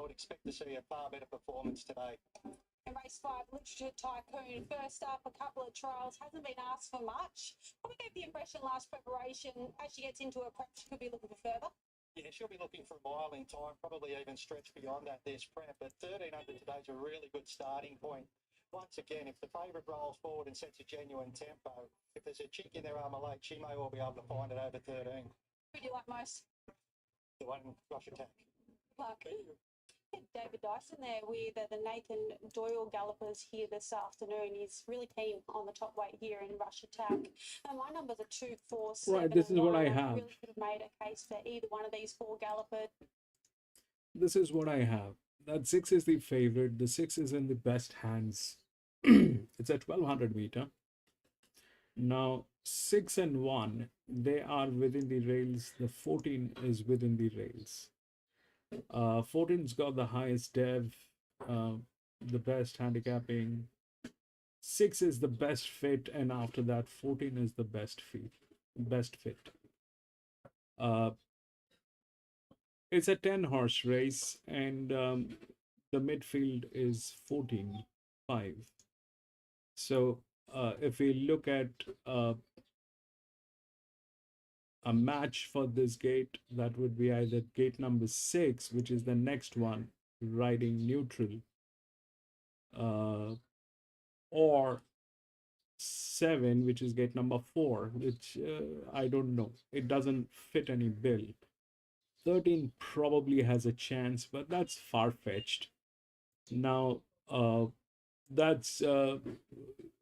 Speaker 3: would expect to see a far better performance today.
Speaker 10: In race 5, Literature Tycoon, first up, a couple of trials, hasn't been asked for much. Probably gave the impression last preparation, as she gets into her prep, she could be looking for further.
Speaker 3: Yeah, she'll be looking for a mile in time, probably even stretch beyond that this prep, but 1300 today is a really good starting point. Once again, if the favourite rolls forward and sets a genuine tempo, if there's a chink in their armour late, she may well be able to find it over 13.
Speaker 10: Who do you like most?
Speaker 3: The one Rush Attack.
Speaker 10: Luck. David Dyson there with the Nathan Doyle gallopers here this afternoon. He's really keen on the top weight here in Rush Attack. And my numbers are 2, 4, 7.
Speaker 1: Right, this is what I
Speaker 10: and
Speaker 1: have.
Speaker 10: really could have made a case for either one of these 4 gallopers.
Speaker 1: This is what I have. That 6 is the favorite. The 6 is in the best hands. It's at 1200 meter. Now 6 and 1, they are within the rails. The 14 is within the rails. 14's got the highest dev, the best handicapping. 6 is the best fit, and after that 14 is the best fit. It's a 10 horse race, and the midfield is 14-5. So if we look at a match for this gate, that would be either gate number 6, which is the next one, riding neutral, or 7, which is gate number 4, which I don't know. It doesn't fit any bill. 13 probably has a chance, but that's far-fetched. Now, that's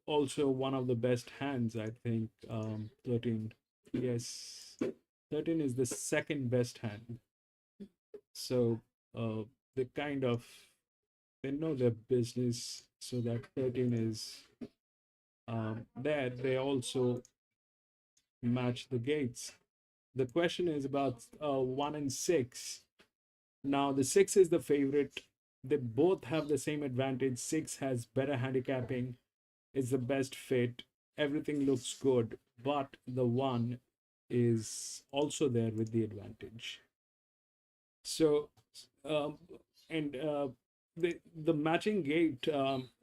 Speaker 1: also one of the best hands, I think. 13, yes, 13 is the second best hand. So they they know their business, so that 13 is there. They also match the gates. The question is about 1 and 6. Now the 6 is the favorite. They both have the same advantage. 6 has better handicapping. It's the best fit. Everything looks good, but the 1 is also there with the advantage. So the matching gate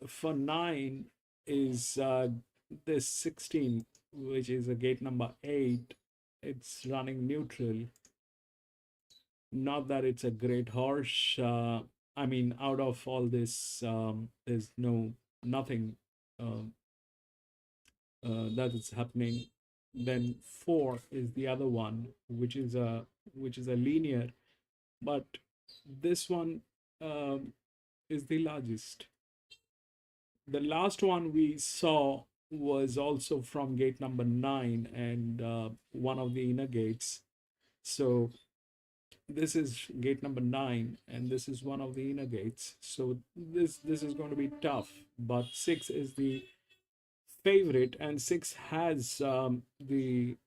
Speaker 1: for 9 is this 16, which is a gate number 8. It's running neutral. Not that it's a great horse. I mean, out of all this, there's nothing that is happening. Then 4 is the other one, which is a linear, but this one is the largest. The last one we saw was also from gate number 9 and one of the inner gates. So this is gate number 9 and this is one of the inner gates. So this is going to be tough, but 6 is the favorite, and 6 has the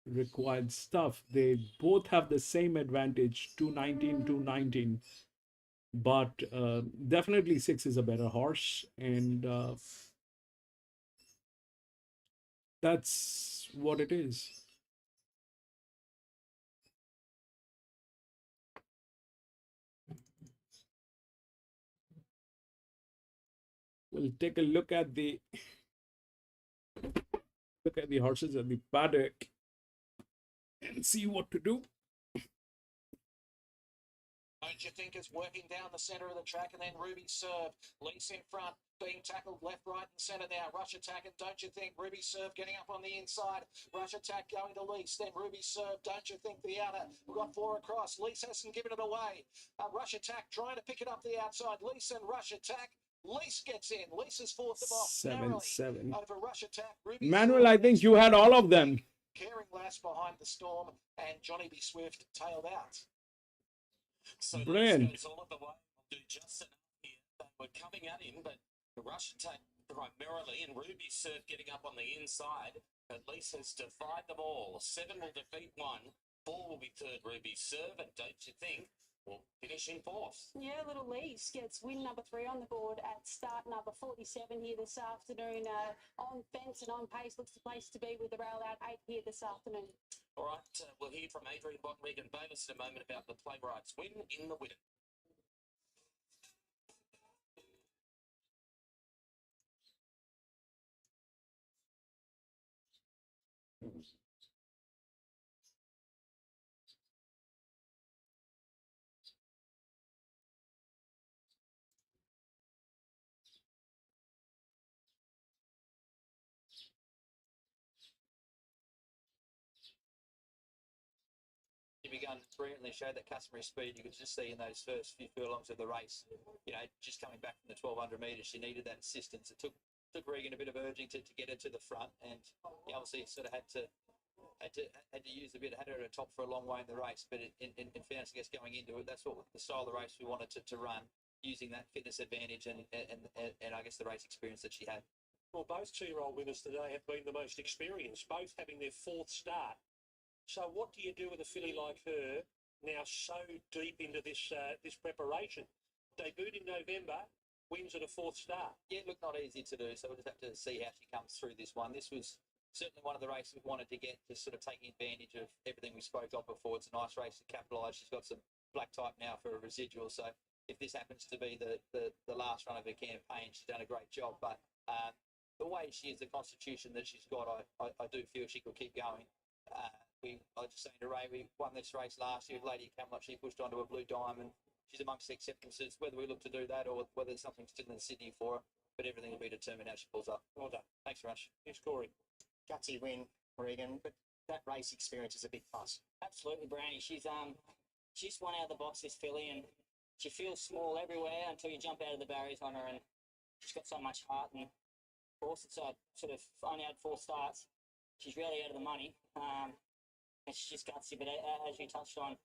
Speaker 1: required stuff. They both have the same advantage, 219, but definitely 6 is a better horse, and that's what it is. We'll take a look at the horses at the paddock and see what to do.
Speaker 2: Don't you think it's working down the centre of the track, and then Ruby Serve, Lease in front, being tackled left, right and centre now. Rush Attack, and don't you think Ruby Serve getting up on the inside. Rush Attack going to Lease, then Ruby Serve, don't you think the outer. We've got 4 across. Lease hasn't given it away. Rush Attack trying to pick it up the outside. Lease and Rush Attack. Lease gets in. Lease is fourth them off.
Speaker 1: 7-7.
Speaker 2: Over Rush Attack. Ruby
Speaker 1: Manuel,
Speaker 2: Serve,
Speaker 1: I think you had all of them.
Speaker 2: Caring Lass behind the storm, and Johnny B. Swift tailed out.
Speaker 9: So Leeds
Speaker 1: Brilliant.
Speaker 9: goes all of the way. Will do just enough here. They were coming at him, but the Russian take primarily, and Ruby's serve getting up on the inside. At least has defied them all. 7 will defeat 1. 4 will be third Ruby's serve, and don't you think will finish in 4th?
Speaker 10: Yeah, Little Lease gets win number 3 on the board at start number 47 here this afternoon. On fence and on pace, looks the place to be with the rail out 8 here this afternoon.
Speaker 9: All right, we'll hear from Adrian Botterick and Bayless in a moment about the playwright's win in the Widden.
Speaker 17: You begun brilliantly, showed that customary speed. You could just see in those first few furlongs of the race, just coming back from the 1200 metres, she needed that assistance. It took Regan a bit of urging to get her to the front, and obviously sort of had to use a bit, had her at the top for a long way in the race. But in fairness, I guess going into it, that's what the style of the race we wanted to run, using that fitness advantage and I guess the race experience that she had.
Speaker 4: Well, both 2-year-old winners today have been the most experienced, both having their 4th start. So what do you do with a filly like her now so deep into this preparation? Debuted in November, wins at a 4th start.
Speaker 17: Yeah, look, not easy to do. So we'll just have to see how she comes through this one. This was certainly one of the races we wanted to get, just sort of taking advantage of everything we spoke of before. It's a nice race to capitalise. She's got some black type now for a residual. So if this happens to be the last run of her campaign, she's done a great job. But the way she is, the constitution that she's got, I do feel she could keep going. I was just saying to Ray, we won this race last year with Lady Camelot. She pushed onto a Blue Diamond. She's amongst the acceptances, whether we look to do that or whether there's something still in Sydney for her. But everything will be determined how she pulls up.
Speaker 4: Well done.
Speaker 17: Thanks, Rush.
Speaker 4: Here's Corey.
Speaker 3: Gutsy win, Regan, but that race experience is a big plus.
Speaker 14: Absolutely, Brownie. She's one out of the box, this filly, and she feels small everywhere until you jump out of the barriers on her, and she's got so much heart. And of course, it's sort of only had 4 starts. She's really out of the money. And she's just gutsy, but as you touched on,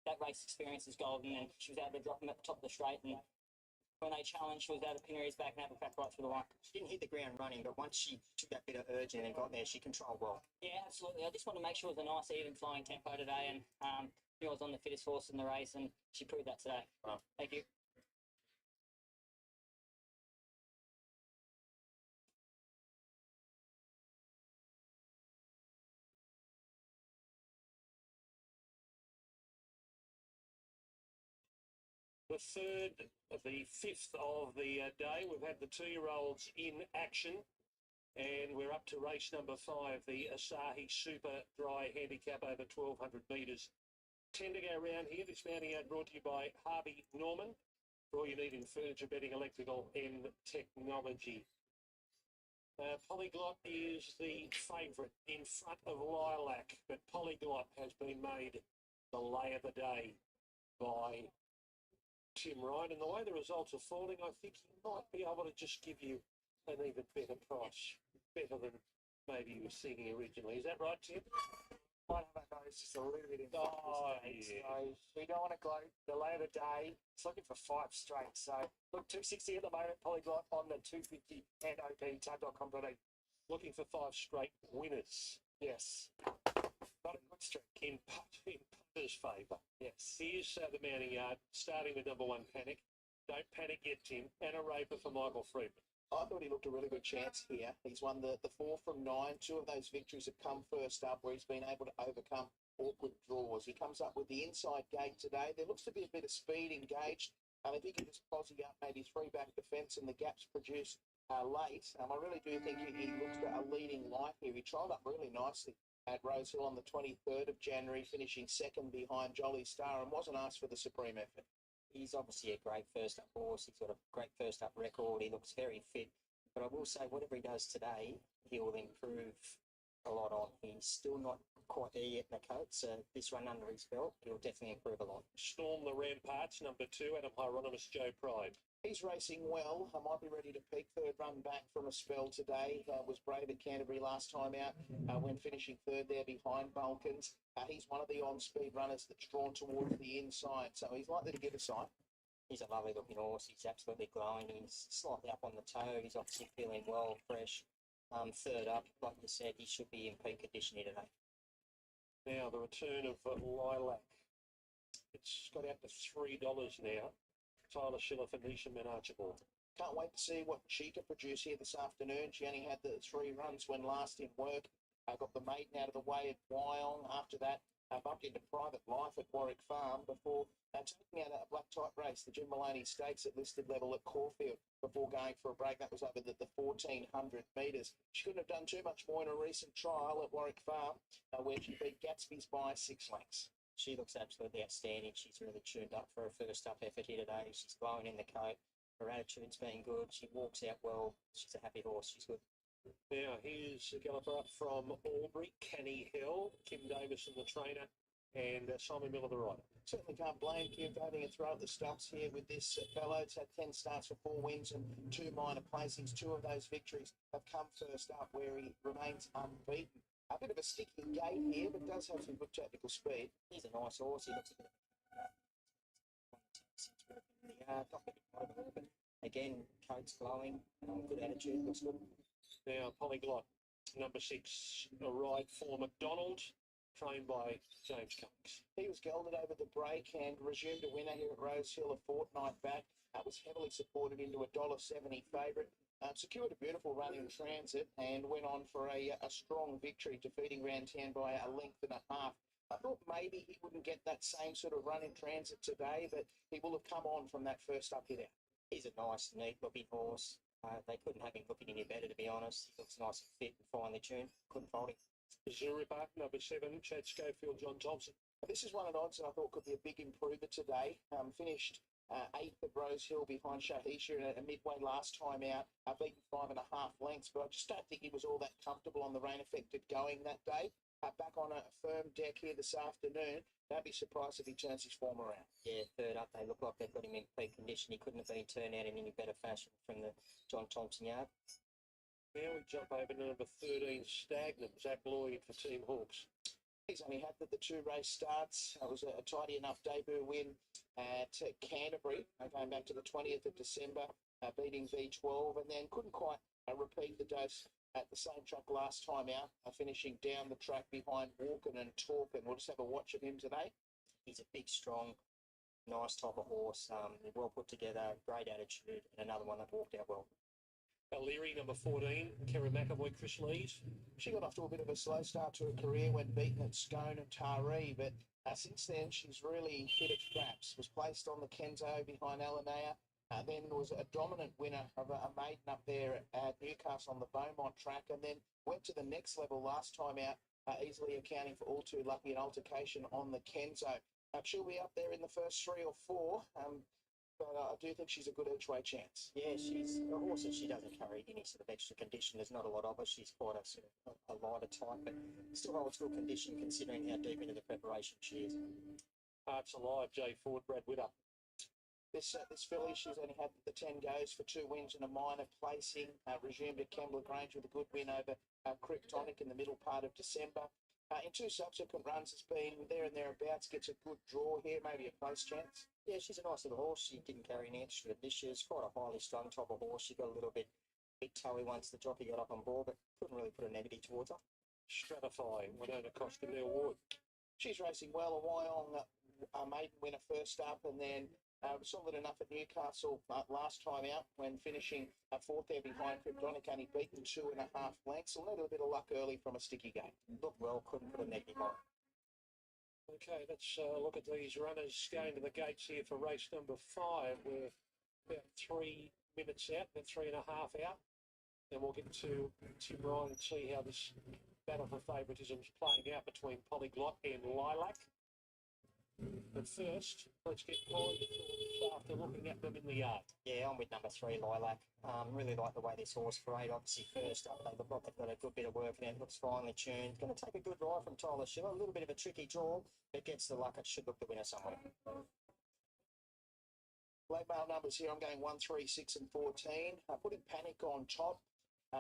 Speaker 14: that race experience is golden, and she was able to drop him at the top of the straight, and when they challenged, she was able to pin her ears back and have a crack right through the line.
Speaker 3: She didn't hit the ground running, but once she took that bit of urging and got there, she controlled well.
Speaker 14: Yeah, absolutely. I just want to make sure it was a nice, even flowing tempo today, and I was on the fittest horse in the race, and she proved that today.
Speaker 3: Wow.
Speaker 14: Thank you.
Speaker 4: The 5th of the day, we've had the 2-year-olds in action, and we're up to race number 5, the Asahi Super Dry Handicap over 1,200 metres. 10 to go around here. This mounting out brought to you by Harvey Norman, for all you need in furniture, bedding, electrical and technology. Polyglot is the favourite in front of Lilac, but Polyglot has been made the lay of the day by Tim Ryan, and the way the results are falling, I think he might be able to just give you an even better price, better than maybe you were thinking originally. Is that right, Tim?
Speaker 6: One of our guys just a little bit in front of this day, so we don't want to gloat. The lay of the day, it's looking for 5 straight. So look, 260 at the moment, Polyglot on the 250 and op.tab.com.au.
Speaker 4: Looking for 5 straight winners.
Speaker 6: Yes. Not a good streak.
Speaker 4: In punter's favour.
Speaker 6: Yes.
Speaker 4: Here's the mounting yard, starting with number 1, Panic. Don't panic yet, Tim. And a raper for Michael Freeman.
Speaker 2: I thought he looked a really good chance here. He's won the 4 from 9. 2 of those victories have come first up, where he's been able to overcome awkward draws. He comes up with the inside gate today. There looks to be a bit of speed engaged. If he can just posse up maybe 3 back the fence and the gaps produced late, I really do think he looks at a leading light here. He trialled up really nicely at Rosehill on the 23rd of January, finishing second behind Jolly Star, and wasn't asked for the supreme effort.
Speaker 3: He's obviously a great first-up horse. He's got a great first-up record. He looks very fit. But I will say, whatever he does today, he will improve a lot on. He's still not quite there yet in the coat, so this run under his belt, he'll definitely improve a lot.
Speaker 4: Storm the Ramparts, number 2, Adam Hieronymus, Joe Pride.
Speaker 2: He's racing well. I might be ready to peak. Third run back from a spell today. Was brave at Canterbury last time out when finishing third there behind Balkans. He's one of the on-speed runners that's drawn towards the inside, so he's likely to give a sight.
Speaker 3: He's a lovely looking horse. He's absolutely glowing. He's slightly up on the toe. He's obviously feeling well, fresh. Third up, like you said, he should be in peak condition here today.
Speaker 4: Now, the return of Lilac. It's got out to $3 now. Tyler Schiller for Nisha Menarchibald.
Speaker 2: Can't wait to see what she can produce here this afternoon. She only had the 3 runs when last in work. Got the maiden out of the way at Wyong. After that, bumped into Private Life at Warwick Farm before taking out a black type race, the Jim Maloney Stakes at listed level at Caulfield, before going for a break. That was over the 1,400 metres. She couldn't have done too much more in a recent trial at Warwick Farm, where she beat Gatsby's by 6 lengths.
Speaker 3: She looks absolutely outstanding. She's really tuned up for her first up effort here today. She's glowing in the coat. Her attitude's been good. She walks out well. She's a happy horse. She's good.
Speaker 4: Now, here's a galloper up from Albury, Canny Hill, Kim Davison, the trainer, and Simon Miller, the rider.
Speaker 2: Certainly can't blame Kim for having a throw at the stumps here with this fellow. It's had 10 starts for 4 wins and 2 minor placings. 2 of those victories have come first up, where he remains unbeaten. A bit of a sticky gait here, but does have some good technical speed.
Speaker 3: He's a nice horse. He looks a bit in the yard, not getting out of it, but again, coat's glowing, good attitude, looks good.
Speaker 4: Now, Polyglot, number 6, a ride for McDonald, trained by James Cummings.
Speaker 2: He was gelded over the break and resumed a winner here at Rosehill a fortnight back. Was heavily supported into a $1.70 favourite. Secured a beautiful run in transit and went on for a strong victory, defeating Rantan by a length and a half. I thought maybe he wouldn't get that same sort of run in transit today, but he will have come on from that first up hit out.
Speaker 3: He's a nice, neat looking horse. They couldn't have him looking any better, to be honest. He looks nice and fit and finely tuned. Couldn't fault him.
Speaker 4: Zurich, number 7, Chad Schofield, John Thompson.
Speaker 2: This is one of the odds that I thought could be a big improver today. Finished 8th at Rosehill behind Shahisha in a midway last time out, beaten 5.5 lengths, but I just don't think he was all that comfortable on the rain-affected going that day. Back on a firm deck here this afternoon. Don't be surprised if he turns his form around.
Speaker 3: Yeah, third up, they look like they've got him in peak condition. He couldn't have been turned out in any better fashion from the John Thompson yard.
Speaker 4: Now we jump over to number 13, Stagnum, Zach Lloyd for Team Hawks.
Speaker 2: He's only had the 2 race starts. It was a tidy enough debut win at Canterbury, going back to the 20th of December, beating V12, and then couldn't quite repeat the dose at the same track last time out, finishing down the track behind Walken and Torkin. We'll just have a watch of him today.
Speaker 3: He's a big, strong, nice type of horse, well put together, great attitude, and another one that walked out well.
Speaker 4: O'Leary, number 14, Kerry McAvoy, Chris Lees.
Speaker 2: She got off to a bit of a slow start to her career when beaten at Scone and Taree, but since then she's really hit its straps. Was placed on the Kenzo behind Alinea, then was a dominant winner of a maiden up there at Newcastle on the Beaumont track, and then went to the next level last time out, easily accounting for All Too Lucky and Altercation on the Kenzo. She'll be up there in the first 3 or 4, but I do think she's a good each-way chance.
Speaker 3: Yeah, she's a horse that she doesn't carry any sort of extra condition. There's not a lot of her. She's quite a sort of a lighter type, but still holds good condition considering how deep into the preparation she is.
Speaker 4: Hearts Alive, Jay Ford, Brad Witter.
Speaker 2: This filly, she's only had the 10 goes for 2 wins and a minor placing. Resumed at Kembla Grange with a good win over Kryptonic in the middle part of December. In 2 subsequent runs, has been there and thereabouts. Gets a good draw here, maybe a close chance.
Speaker 3: Yeah, she's a nice little horse. She didn't carry any extra conditions. Quite a highly strung type of horse. She got a little bit toey once the jockey got up on board, but couldn't really put a negative towards her.
Speaker 4: Stratify, Winona Costa, Neil Ward.
Speaker 2: She's racing well. A Wyong maiden winner first up, and then solid enough at Newcastle last time out when finishing 4th there behind Kryptonic, only beaten 2.5 lengths. A little bit of luck early from a sticky game.
Speaker 3: Looked well, couldn't put a negative on.
Speaker 4: Okay, let's look at these runners going to the gates here for race number 5. We're about 3 minutes out, about 3.5 out. And we'll get to Tim Ryan and see how this battle for favouritism is playing out between Polyglot and Lilac. But first, let's get Polly's thoughts after looking at them in the yard.
Speaker 3: Yeah, I'm with number 3, Lilac. Really like the way this horse parade. Obviously, first up, they look like they've got a good bit of work in it. Looks finely tuned. Going to take a good ride from Tyler Schiller. A little bit of a tricky draw, but gets the luck. It should look the winner somewhere.
Speaker 2: Late mail numbers here. I'm going 1, 3, 6 and 14. Putting Panic on top.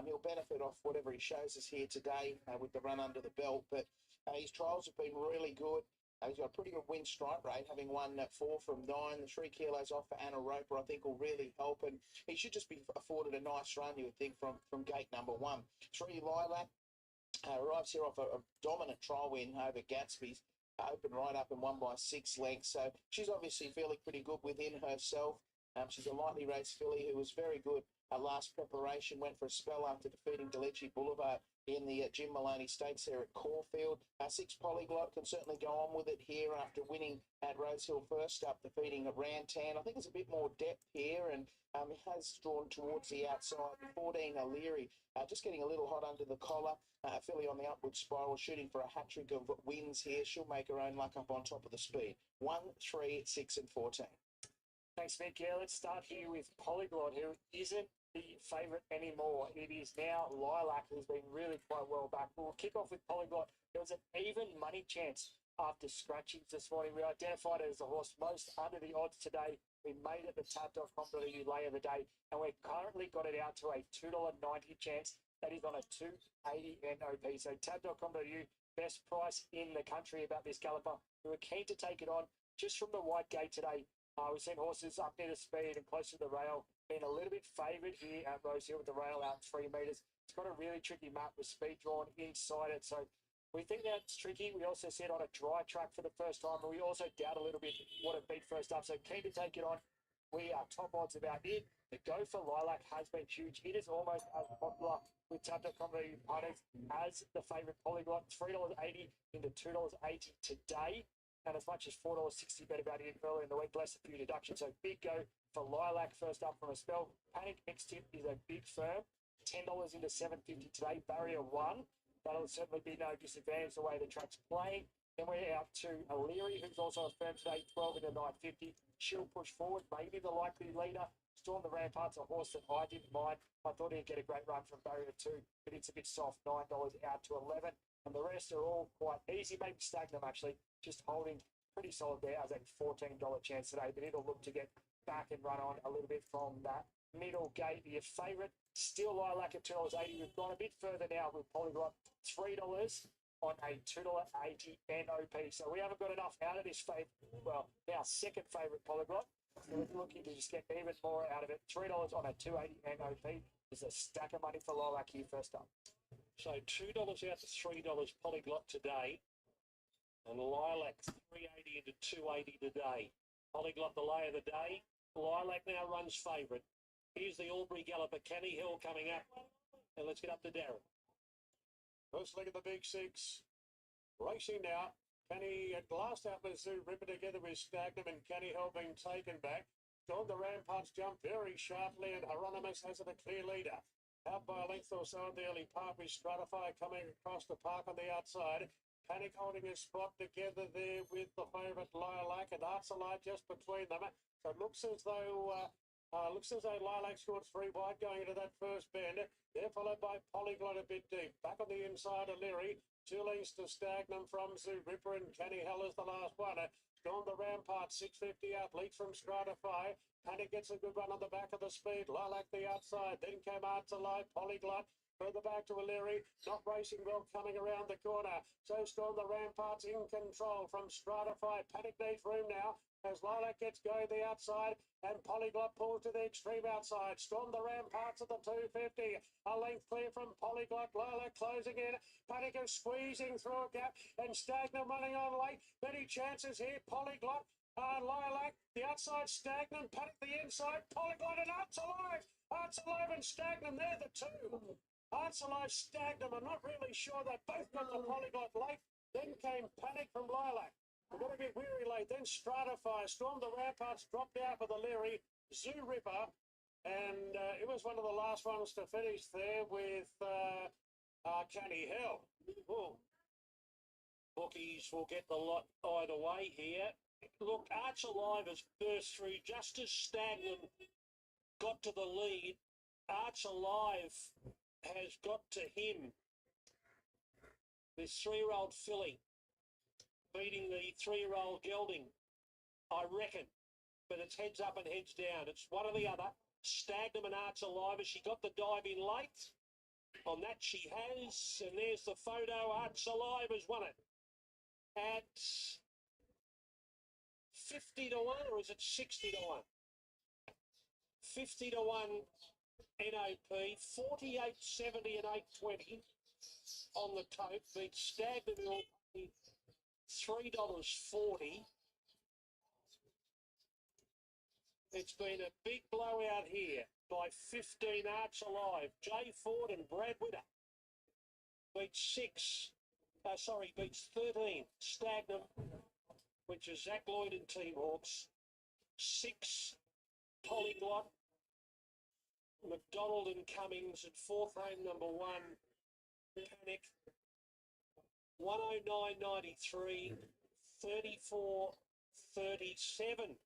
Speaker 2: He'll benefit off whatever he shows us here today with the run under the belt. But his trials have been really good. He's got a pretty good win strike rate, having won 4 from 9. The 3 kilos off for Anna Roper, I think, will really help. And he should just be afforded a nice run, you would think, from gate number 1. 3 Lilac arrives here off a dominant trial win over Gatsby's. Opened right up and won by 6 lengths. So she's obviously feeling pretty good within herself. She's a lightly raced filly who was very good last preparation. Went for a spell after defeating Delici Boulevard in the Jim Maloney Stakes there at Caulfield. 6 Polyglot can certainly go on with it here after winning at Rosehill first up, defeating Rantan. I think there's a bit more depth here, and it has drawn towards the outside. 14 O'Leary, just getting a little hot under the collar. Filly on the upward spiral, shooting for a hat-trick of wins here. She'll make her own luck up on top of the speed. 1, 3, 6 and 14.
Speaker 6: Thanks, Mick. Yeah, let's start here with Polyglot, who isn't the favourite anymore. It is now Lilac, who's been really quite well back. We'll kick off with Polyglot. There was an even money chance after scratchings this morning. We identified it as the horse most under the odds today. We made it the tab.com.au lay of the day, and we've currently got it out to a $2.90 chance. That is on a 280 NOP. So tab.com.au, best price in the country about this galloper. We were keen to take it on just from the wide gate today. We've seen horses up near the speed and close to the rail, being a little bit favoured here at Rosehill with the rail out 3 metres. It's got a really tricky map with speed drawn inside it. So we think that's tricky. We also see it on a dry track for the first time, and we also doubt a little bit what it beat first up. So keen to take it on. We are top odds about it. The go for Lilac has been huge. It is almost as popular with tab.com.au punters as the favourite Polyglot. $3.80 into $2.80 today. And as much as $4.60 bet about it earlier in the week, less a few deductions. So big go for Lilac first up from a spell. Panic next tip is a big firm. $10 into $7.50 today. Barrier 1. That'll certainly be no disadvantage the way the track's playing. Then we're out to O'Leary, who's also a firm today, 12 into $9.50. She'll push forward, maybe the likely leader. Storm the Ramparts, a horse that I didn't mind. I thought he'd get a great run from Barrier 2, but it's a bit soft, $9 out to 11. And the rest are all quite easy, maybe Stagnum actually, just holding pretty solid there as a $14 chance today, but it'll look to get back and run on a little bit from that middle gate. Your favourite, still Lilac at $2.80. We've gone a bit further now with Polyglot, $3 on a $2.80 NOP. So we haven't got enough out of this our second favourite Polyglot. So we're looking to just get even more out of it. $3 on a $2.80 NOP is a stack of money for Lilac here first up.
Speaker 4: So $2 out to $3 Polyglot today. And Lilac $3.80 into $2.80 today. Polyglot the lay of the day. Lilac now runs favourite. Here's the Albury galloper, Canny Hill coming up. And let's get up to Darren.
Speaker 7: First leg of the big 6. Racing now. Canny at last out with Zoo Ripper together with Stagnum and Canny Hill being taken back. Storm the Ramparts jump very sharply, and Hieronymus has it a clear leader. Out by a length or so at the early part with Stratify coming across the park on the outside. Panic holding his spot together there with the favourite Lilac and Arcelite just between them. So it looks as though Lilac scored 3 wide going into that first bend. They're followed by Polyglot a bit deep. Back on the inside, O'Leary. 2 lengths to Stagnum from Zoo Ripper, and Canny Hell is the last one. Storm the Rampart, 650 out, leads from Stratify. Panic gets a good run on the back of the speed. Lilac the outside, then came Arcelite, Polyglot. Further back to O'Leary, not racing well coming around the corner. So Storm the Ramparts in control from Stratify. Panic needs room now as Lilac gets going the outside and Polyglot pulls to the extreme outside. Storm the Ramparts at the 250. A length clear from Polyglot. Lilac closing in. Panic is squeezing through a gap and Stagnum running on late. Many chances here. Polyglot. Lilac, the outside Stagnum, Panic the inside, Polyglot and Arcelite. Arcelite and Stagnum, they're the two. Arcelite, Stagnum, I'm not really sure they both got the Polyglot late. Then came Panic from Lilac. We've got a bit weary late. Then Stratify, Storm the Ramparts, dropped out with O'Leary, Zoo Ripper, and it was one of the last ones to finish there with Canny Hill.
Speaker 4: Bookies will get the lot either way here. Look, Arch Alive has burst through just as Stagnum got to the lead. Arch Alive has got to him. This 3-year-old filly beating the 3-year-old gelding, I reckon. But it's heads up and heads down. It's one or the other. Stagnum and Arch Alive. Has she got the dive in late? On that she has. And there's the photo. Arch Alive has won it at 50 to 1, or is it 60 to 1? 50 to 1 NOP, 48.70 and 8.20 on the tote. Beats Stagnum $3.40. It's been a big blowout here by 15 Arch Alive. Jay Ford and Brad Witter beats 13 Stagnum, which is Zach Lloyd and Team Hawks. 6 Polyglot, McDonald and Cummings at 4th home number 1. Panic 109.93, 34.37.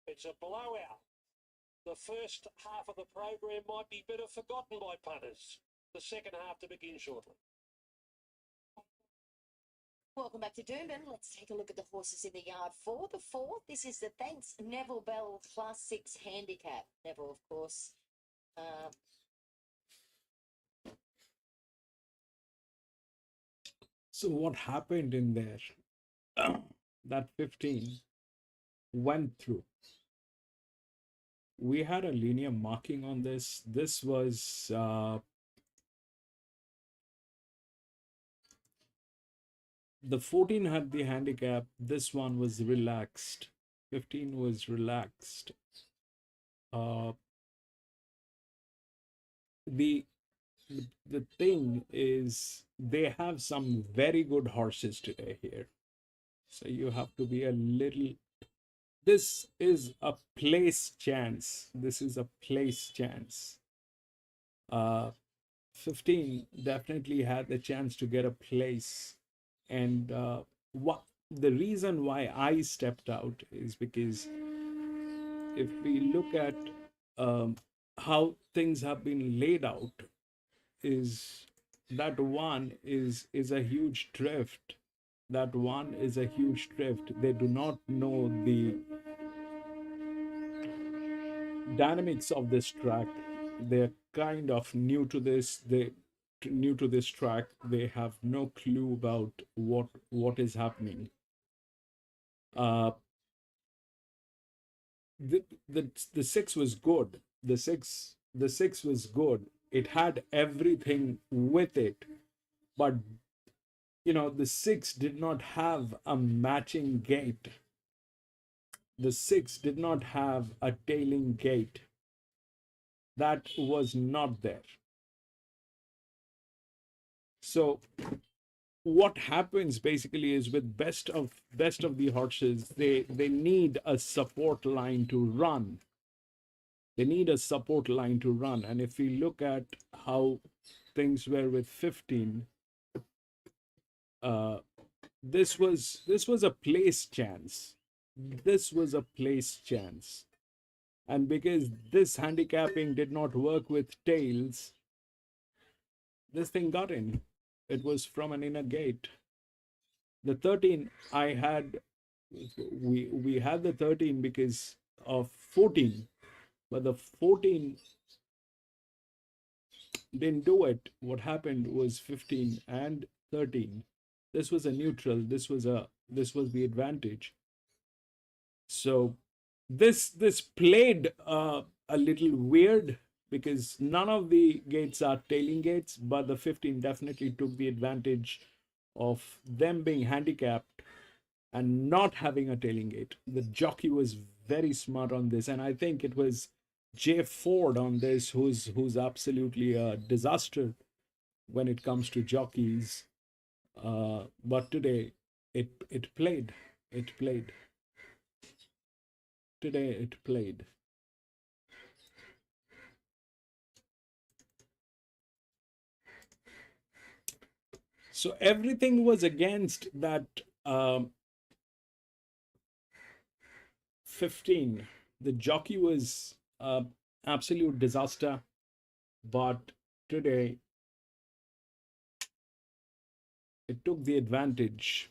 Speaker 4: It's a blowout. The first half of the program might be better forgotten by punters. The second half to begin shortly.
Speaker 13: Welcome back to Doomben. Let's take a look at the horses in the yard for the fourth. This is the Thanks Neville Bell Class 6 handicap. Neville, of course.
Speaker 1: So what happened in there? That 15 went through. We had a linear marking on this. This was the 14 had the handicap. This one was relaxed. 15 was relaxed. The thing is, they have some very good horses today here. So you have to be a little. This is a place chance. This is a place chance. 15 definitely had the chance to get a place. And what the reason why I stepped out is because if we look at how things have been laid out, is that one is a huge drift. That one is a huge drift. They do not know the dynamics of this track. They're kind of new to this. New to this track. They have no clue about what is happening. The 6 was good. The six was good. It had everything with it, but the 6 did not have a matching gait. The 6 did not have a tailing gait. That was not there. So what happens basically is, with best of the horses, they need a support line to run. They need a support line to run. And if we look at how things were with 15, this was a place chance. This was a place chance. And because this handicapping did not work with tails, this thing got in. It was from an inner gate. The 13, we had the 13 because of 14, but the 14 didn't do it. What happened was 15 and 13. This was a neutral. This was the advantage. So this played a little weird, because none of the gates are tailing gates, but the 15 definitely took the advantage of them being handicapped and not having a tailing gate. The jockey was very smart on this, and I think it was Jay Ford on this, who's absolutely a disaster when it comes to jockeys. But today it played. Today it played. So everything was against that 15. The jockey was absolute disaster, but today it took the advantage.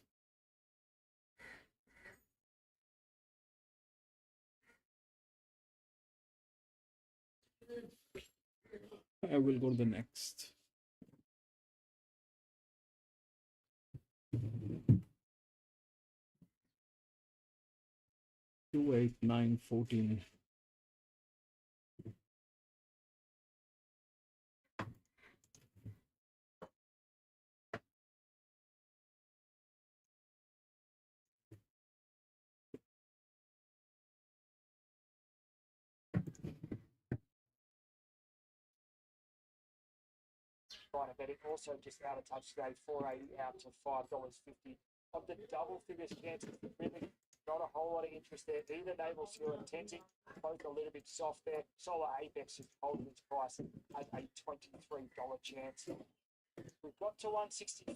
Speaker 1: I will go to the next. Two, 8, 9, 14.
Speaker 6: Trying to bet it also just out of touch today, 480 out to $5.50. Of the double figures chances, really not a whole lot of interest there. Either Naval Seal and Tenzing, both a little bit soft there. Solar Apex is holding its price at a $23 chance. We've got to 165.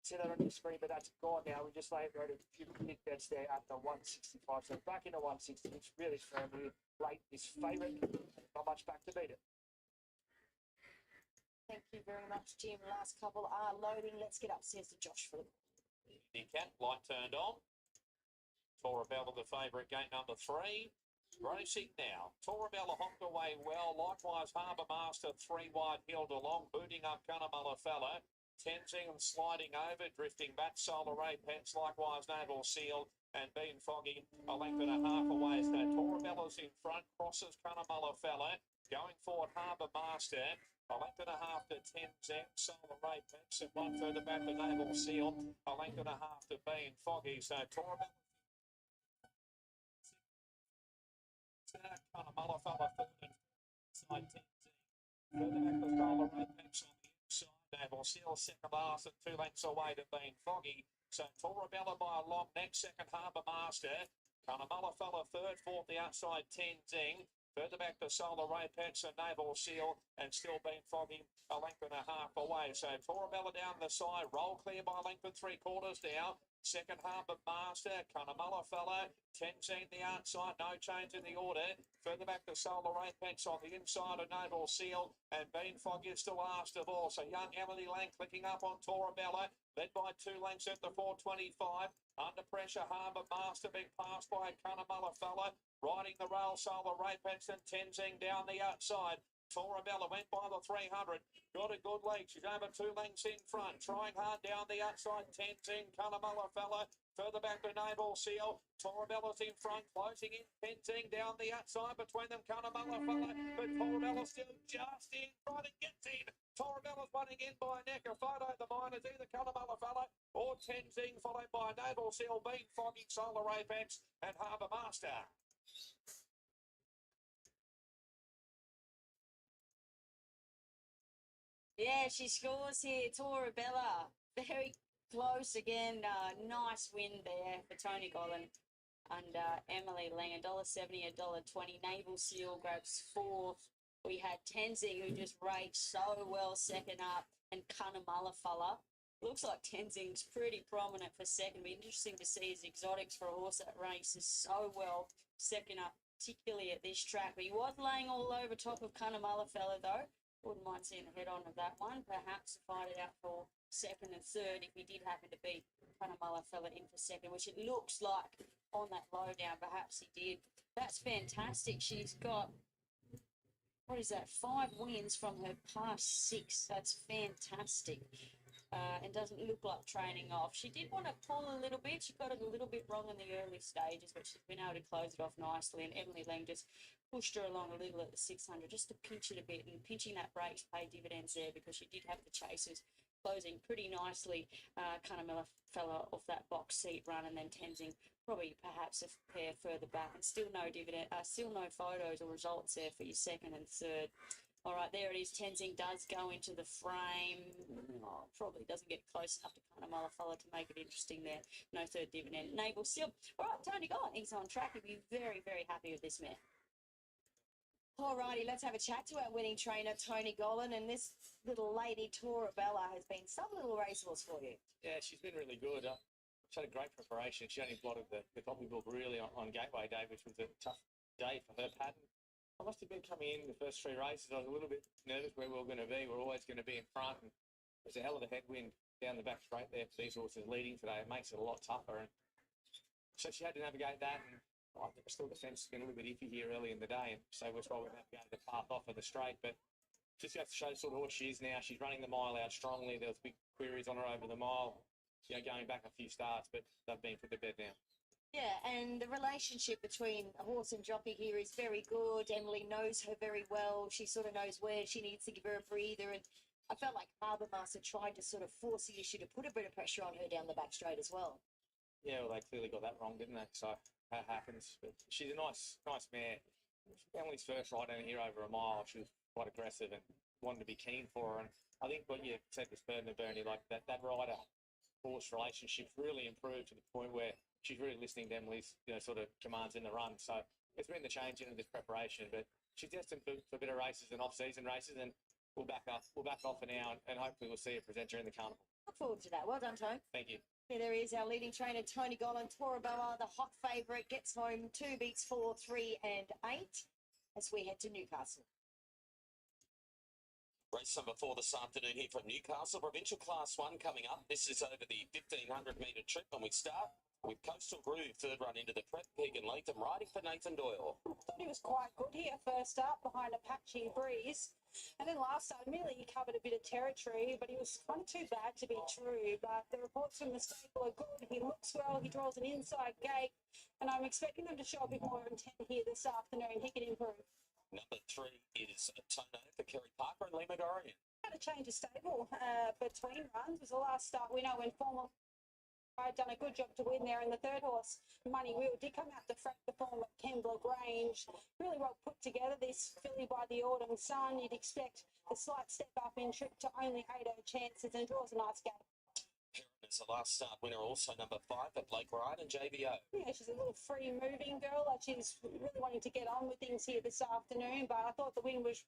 Speaker 6: See that on your screen, but that's gone now. We just wrote a few big bets there at the 165. So back into 160, it's really firm here. Late is favourite. Not much back to beat it.
Speaker 10: Thank you very much, Jim. Last couple are loading. Let's get upstairs to Josh for the
Speaker 15: You can. Light turned on. Torabella the favourite, gate number 3. Racing now. Torabella hopped away well. Likewise, Harbour Master 3 wide held along, booting up Cunnamulla Fella. Tenzing sliding over, drifting back. Solar Ray Pence, likewise Naval Seal and Bean Foggy a length and a half away. So Torabella's in front, crosses Cunnamulla Fella. Going forward, Harbour Master. A length and a half to Tenzing, Solar Ray Pence, and one further back to Naval Seal. A length and a half to Bean Foggy. So Torabella. Cunnamulla Fella third and side Tenzing. Further back to Solar Ray Pence on the inside. Naval Seal second last and 2 lengths away to Bean Foggy. So Torabella by a long next, second Harbour Master. Cunnamulla Fella third, fourth the outside Tenzing. Further back to Solar Ray Pence and Naval Seal, and still Bean Foggy a length and a half away. So Torabella down the side, roll clear by a length and 3/4 now. Second Harbour Master, Cunnamulla Fella, Tenzing the outside, no change in the order. Further back to Solar Ray Pence on the inside of Naval Seal, and Bean Foggy is still last of all. So young Emily Lang clicking up on Torabella, led by 2 lengths at the 4:25. Under pressure, Harbour Master being passed by Cunnamulla Fella. Riding the rail, Solar Ray Pence and Tenzing down the outside. Torabella went by the 300. Got a good leg. She's over 2 lengths in front. Trying hard down the outside. Tenzing, Cunnamulla Fella. Further back to Naval Seal. Torabella's in front. Closing in. Tenzing down the outside between them. Cunnamulla Fella. But Torabella still just in front and gets in. Torabella's running in by a neck. A photo of the miners. Either Cunnamulla Fella or Tenzing, followed by Naval Seal, Bean Foggy, Solar Apex and Harbour Master.
Speaker 12: Yeah, she scores here. Torabella, very close again. Nice win there for Tony Gollan and Emily Lang. $1.70, $1.20. Naval Seal grabs 4th. We had Tenzing, who just raced so well second up, and Cunnamulla Fella. Looks like Tenzing's pretty prominent for second. Be interesting to see his exotics for a horse that races so well second up, particularly at this track. But he was laying all over top of Cunnamulla Fella, though. Wouldn't mind seeing the head on of that one. Perhaps fight it out for second and third if he did happen to beat Cunnamulla Fella in for second, which it looks like on that lowdown. Perhaps he did. That's fantastic. She's got, what is that, 5 wins from her past 6. That's fantastic. And doesn't look like training off. She did want to pull a little bit. She got it a little bit wrong in the early stages, but she's been able to close it off nicely. And Emily Lang just pushed her along a little at the 600 just to pinch it a bit. And pinching that breaks paid dividends there because she did have the chasers closing pretty nicely. Cunnamulla Fella off that box seat run, and then Tenzing probably perhaps a pair further back. And still no dividend, still no photos or results there for your second and third. All right, there it is. Tenzing does go into the frame. Oh, probably doesn't get close enough to Cunnamulla Fella to make it interesting there. No third dividend. Naval Seal. All right, Tony Gollan, he's on track. He'll be very, very happy with this man.
Speaker 13: All righty, let's have a chat to our winning trainer, Tony Gollan. And this little lady, Torabella, has been some little racehorse for you.
Speaker 11: Yeah, she's been really good.
Speaker 15: she had a great preparation. She only blotted the copybook really on Gateway Day, which was a tough day for her pattern. I must have been coming in the first 3 races. I was a little bit nervous where we were going to be. We're always going to be in front. And there's a hell of a headwind down the back straight there for these horses leading today. It makes it a lot tougher. And so she had to navigate that. And I think still the fence has been a little bit iffy here early in the day. And so we're probably navigating the path off of the straight. But just has to show the sort of horse she is now. She's running the mile out strongly. There was big queries on her over the mile, going back a few starts, but they've been put to bed now.
Speaker 13: Yeah, and the relationship between a horse and jockey here is very good. Emily knows her very well. She sort of knows where she needs to give her a breather. And I felt like Harbour Master tried to sort of force the issue to put a bit of pressure on her down the back straight as well.
Speaker 15: Yeah, well, they clearly got that wrong, didn't they? So that happens. But she's a nice mare. Emily's first ride down here over a mile, she was quite aggressive and wanted to be keen for her. And I think what you said was Burton and Bernie, like that rider-horse relationship really improved to the point where she's really listening to Emily's, sort of commands in the run. So it's been the change into this preparation, but she's destined for better races than off-season races, and we'll back off for now, and hopefully we'll see her present during the carnival.
Speaker 13: Look forward to that. Well done, Tone.
Speaker 15: Thank you.
Speaker 13: Yeah, there is our leading trainer, Tony Gollan. Toraboa, the hot favourite, gets home 2 beats 4, 3 and 8 as we head to Newcastle.
Speaker 9: Race number 4 this afternoon here from Newcastle. Provincial Class 1 coming up. This is over the 1,500 metre trip, and we start with Coastal Groove, third run into the prep. Keegan Latham riding for Nathan Doyle.
Speaker 10: I thought he was quite good here first up behind Apache Breeze. And then last time, really, he covered a bit of territory, but he was kind of too bad to be true. But the reports from the stable are good. He looks well. He draws an inside gate. And I'm expecting him to show a bit more intent here this afternoon. He can improve.
Speaker 9: Number 3 is Tono for Kerry Parker and Lee McGorian.
Speaker 10: Had a change of stable between runs. It was the last start winner when former I'd done a good job to win there, and the third horse, Money Wheel, did come out to frank the form at Kembla Grange. Really well put together, this filly by the autumn sun. You'd expect a slight step up in trip to only 8 over chances, and draws a nice gate.
Speaker 9: Heron is the last start winner, also number 5 for Blake Ryan and JVO.
Speaker 10: Yeah, she's a little free-moving girl. She's really wanting to get on with things here this afternoon, but I thought the win was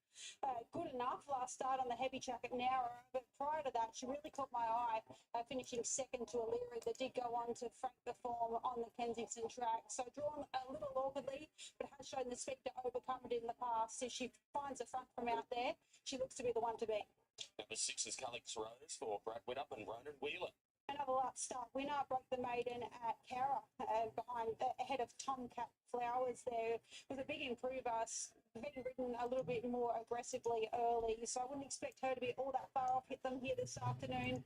Speaker 10: good enough last start on the heavy track at Nowra. But prior to that, she really caught my eye, finishing second to O'Leary that did go on to frank the form on the Kensington track. So drawn a little awkwardly, but has shown the spec to overcome it in the past. If she finds a front from out there, she looks to be the one to beat.
Speaker 9: Number 6 is Calix Rose for Brad Whittup and Ronan Wheeler.
Speaker 10: Another last start winner, broke the maiden at Cara ahead of Tomcat Flowers there. Was a big improver, being ridden a little bit more aggressively early, so I wouldn't expect her to be all that far off. Hit them here this afternoon.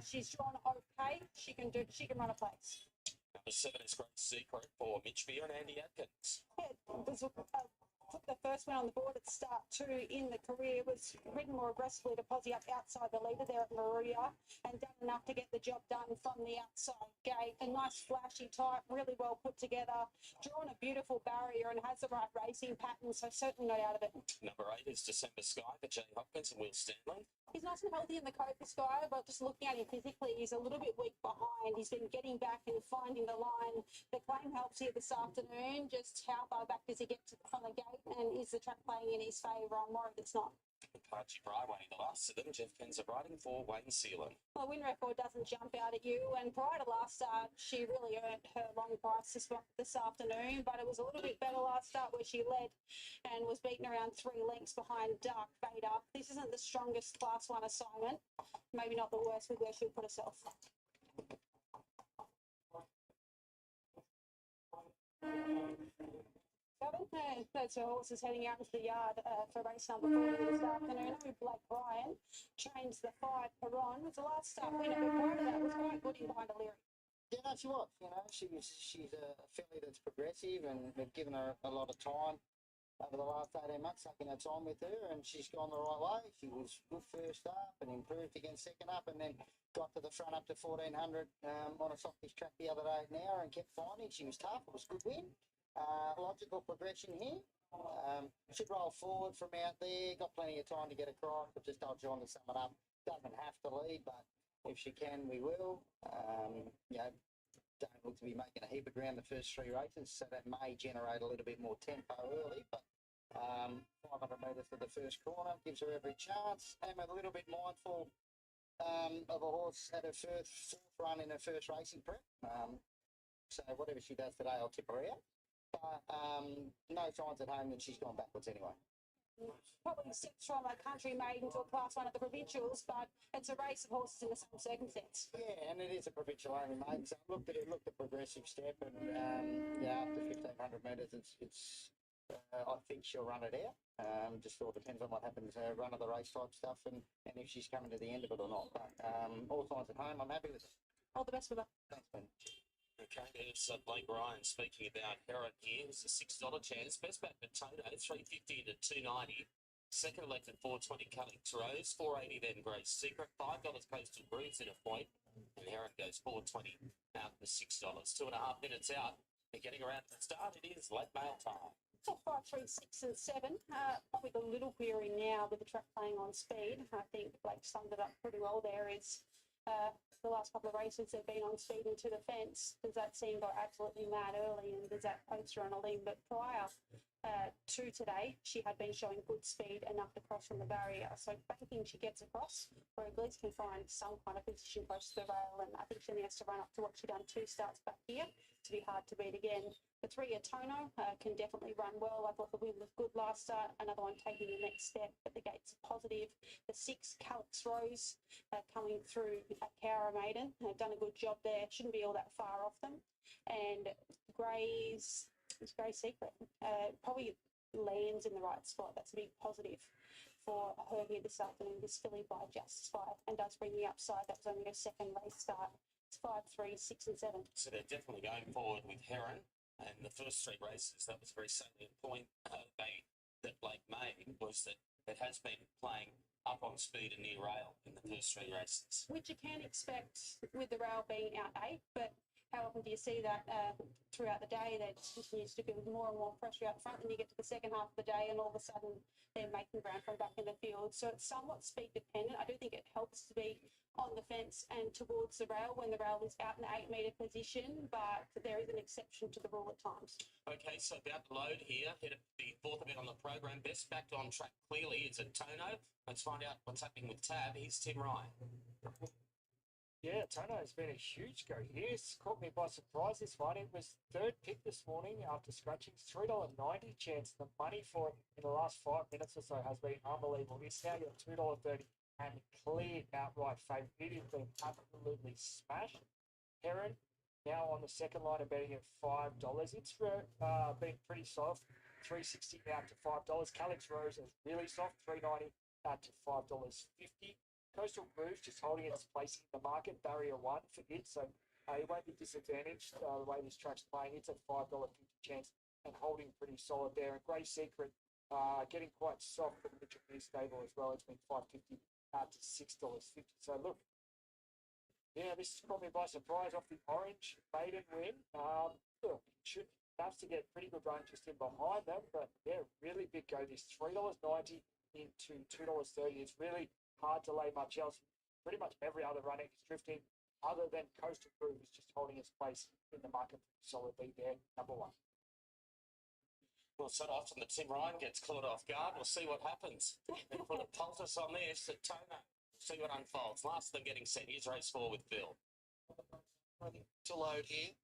Speaker 10: She's drawn okay. She can run a place.
Speaker 9: Number 7 is Great Secret for Mitch Beer and Andy Atkins.
Speaker 10: Yeah, was put the first one on the board at start 2 in the career, was ridden more aggressively to posse up outside the leader there at Maruya, and done enough to get the job done from the outside gate. A nice flashy type, really well put together, drawn a beautiful barrier and has the right racing pattern, so certainly not out of it.
Speaker 9: Number 8 is December Sky for Jay Hopkins and Will Stanley.
Speaker 10: He's nice and healthy in the Cobra Sky, but just looking at him physically, he's a little bit weak behind. He's been getting back and finding the line. The claim helps here this afternoon. Just how far back does he get from the gate, and is the track playing in his favour? I'm worried it's not.
Speaker 9: Apache Bryway, the last of them. Jeff Penzer riding for Wayne Sealand.
Speaker 10: The win record doesn't jump out at you, and prior to last start, she really earned her long price this afternoon, but it was a little bit better last start where she led and was beaten around 3 lengths behind Dark Vader. This isn't the strongest Class 1 assignment, maybe not the worst with where she'll put herself. Those horses heading out into the yard for race number 4 this afternoon. Blake Ryan trains the 5 Perron. Was the last start winner, but prior to that was quite good in behind O'Leary.
Speaker 3: Yeah, no, she was. She's a filly that's progressive, and we've given her a lot of time over the last 18 months, taking her time with her, and she's gone the right way. She was good first up and improved again second up, and then got to the front up to 1,400 on a softish track the other day at Nowra and kept finding. She was tough. It was a good win. Logical progression here. Should roll forward from out there. Got plenty of time to get across, but just told John to sum it up. Doesn't have to lead, but if she can, we will. Don't look to be making a heap of ground the first 3 races, so that may generate a little bit more tempo early, but 500 metres to the first corner gives her every chance. I'm a little bit mindful of a horse at her fourth run in her first racing prep. So whatever she does today, I'll tip her out. But no signs at home that she's gone backwards anyway.
Speaker 10: Probably steps from a country maiden to a class one at the provincials, but it's a race of horses in the same circumstance.
Speaker 3: Yeah, and it is a provincial only maiden. So I looked at progressive step, and after 1,500 metres, it's I think she'll run it out. Just all depends on what happens, run of the race type stuff, and if she's coming to the end of it or not. But all signs at home, I'm happy with it.
Speaker 10: All the best with her.
Speaker 3: Thanks, Ben.
Speaker 9: Okay, there's Blake Ryan speaking about Heron here. It's a $6 chance. Best bet for Toto, 350 to 290. Second elected 420 Calix Rose, 480 then Grace Secret, $5 Coastal Breeze in a point, and Heron goes 420 out for $6. 2.5 minutes out. They're getting around to the start. It is late mail time.
Speaker 10: 5, 3, 6 and 7. Probably a little query now with the track playing on speed. I think Blake summed it up pretty well there. Is the last couple of races they've been on speed into the fence. Does that seem go absolutely mad early, and does that post her on a limb? But prior to today, she had been showing good speed enough to cross from the barrier. So banking she gets across, where at least can find some kind of position close to the rail, and I think she only has to run up to what she done 2 starts back here to be hard to beat again. The 3 Tono can definitely run well. I thought the win was good last start. Another one taking the next step, but the gates are positive. The 6 Calix Rose coming through at Cowra Maiden. Done a good job there. Shouldn't be all that far off them. And Grey's Secret probably lands in the right spot. That's a big positive for her here this afternoon. This filly by Just 5 and does bring the upside. That was only her second race start. It's 5, 3, 6 and 7.
Speaker 9: So they're definitely going forward with Heron. And the first 3 races, that was a very salient point that Blake made, was that it has been playing up on speed and near rail in the first 3 races.
Speaker 10: Which you can expect with the rail being out 8, but how often do you see that throughout the day? There continues to be more and more pressure out front, and you get to the second half of the day and all of a sudden they're making ground from back in the field. So it's somewhat speed dependent. I do think it helps to be on the fence and towards the rail when the rail is out in the 8 metre position, but there is an exception to the rule at times.
Speaker 9: Okay, so about to load here. Hit the 4th event on the program. Best backed on track clearly is a Tono. Let's find out what's happening with Tab. Here's Tim Ryan.
Speaker 6: Yeah, Tono has been a huge go here. It's caught me by surprise, this one. It was 3rd pick this morning after scratching. $3.90 chance. The money for it in the last 5 minutes or so has been unbelievable. It's now your $2.30 and clear outright favourite. It has been absolutely smashed. Heron now on the second line of betting at $5. It's been pretty soft. $3.60 out to $5. Calix Rose is really soft. $3.90 out to $5.50. Coastal Groove just holding its place in the market, barrier 1 for it, so it won't be disadvantaged the way this track's playing. It's a $5.50 chance and holding pretty solid there. And Grey Secret getting quite soft for the Mitchell News stable as well. It's been $5.50 out to $6.50. So look, yeah, this has caught me by surprise off the orange maiden win. Look, should have to get pretty good run just in behind them, but yeah, really big go. This $3.90 into $2.30 is really hard to lay much else. Pretty much every other running is drifting, other than Coastal Groove is just holding its place in the market. Solidly there, number 1.
Speaker 9: Well, so often the Tim Ryan gets caught off guard. We'll see what happens. And put a poultice on this at Tono. See what unfolds. Last of them getting set. Here's race 4 with Bill.
Speaker 2: Ready to load here.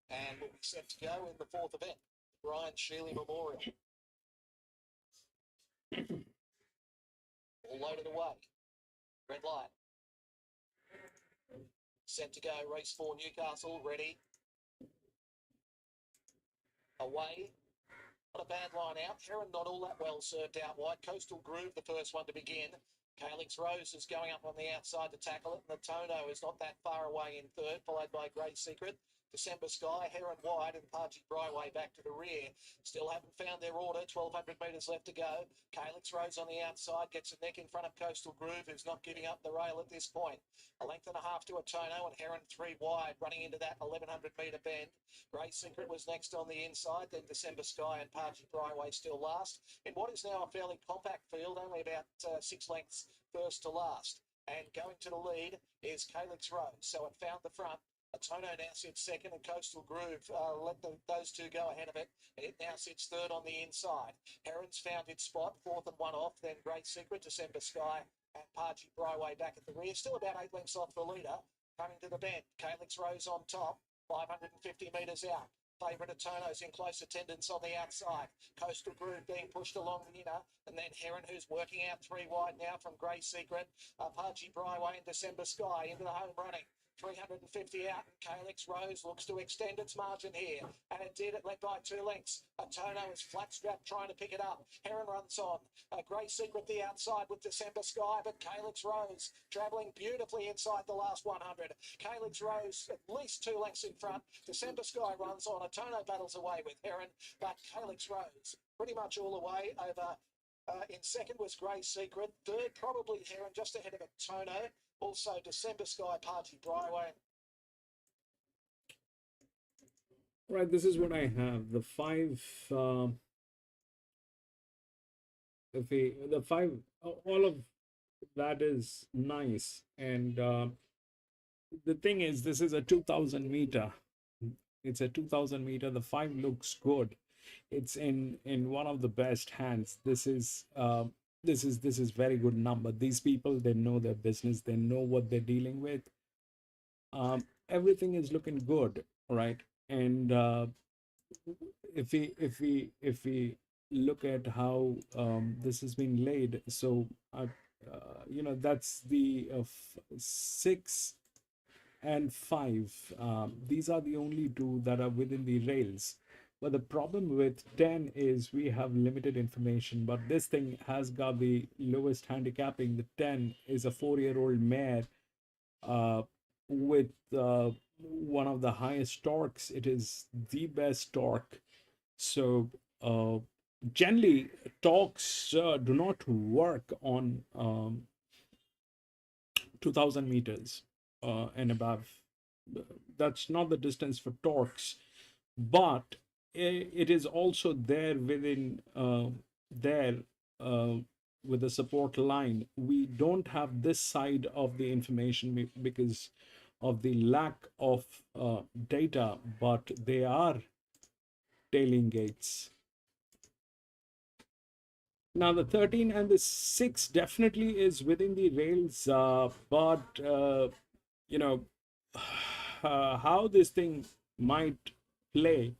Speaker 2: And we'll be set to go in the 4th event, Ryan Sheely Memorial. All loaded away. Red light. Set to go, race 4, Newcastle, ready. Away. Not a bad line out. Heron not all that well served out wide. Coastal Groove, the first one to begin. Calix Rose is going up on the outside to tackle it, and the Tono is not that far away in 3rd, followed by Grey Secret. December Sky, Heron wide, and Pargy Bryway back to the rear. Still haven't found their order. 1,200 metres left to go. Calix Rose on the outside gets a neck in front of Coastal Groove, who's not giving up the rail at this point. A length and a half to a Tono, and Heron 3 wide, running into that 1,100 metre bend. Grey Secret was next on the inside, then December Sky and Pargy Bryway still last. In what is now a fairly compact field, only about 6 lengths first to last. And going to the lead is Calix Rose. So it found the front. Tono now sits second, and Coastal Groove let those two go ahead of it. It now sits third on the inside. Heron's found its spot, fourth and one off. Then Great Secret, December Sky, and Pargy Bryway back at the rear. Still about 8 lengths off the leader. Coming to the bend, Calyx Rose on top, 550 metres out. Favourite Atono's in close attendance on the outside. Coastal Groove being pushed along the inner. And then Heron, who's working out 3 wide now from Grey Secret. Pargy Bryway and December Sky into the home running. 350 out, and Calyx Rose looks to extend its margin here, and it did. It led by 2 lengths. Tono is flat strapped trying to pick it up. Heron runs on. Grey Secret the outside with December Sky, but Calyx Rose travelling beautifully inside the last 100. Calyx Rose at least 2 lengths in front. December Sky runs on. Tono battles away with Heron, but Calyx Rose pretty much all the way over. In second was Grey Secret. Third, probably Heron, just ahead of Tono. Also, December Sky, Party Bryway.
Speaker 1: Right, this is what I have. The five, the five, all of that is nice. And the thing is, this is a 2000 meter. It's a 2000 meter. The 5 looks good. It's in one of the best hands. This is very good number. These people, they know their business. They know what they're dealing with. Everything is looking good, right? And if we look at how this has been laid, so that's the 6 and 5. These are the only 2 that are within the rails. But the problem with 10 is we have limited information, but this thing has got the lowest handicapping. The 10 is a 4-year-old mare with one of the highest torques. It is the best torque. So generally, torques do not work on 2000 meters and above. That's not the distance for torques, but it is also there within there with the support line. We don't have this side of the information because of the lack of data, but they are tailing gates. Now the 13 and the 6 definitely is within the rails, but how this thing might play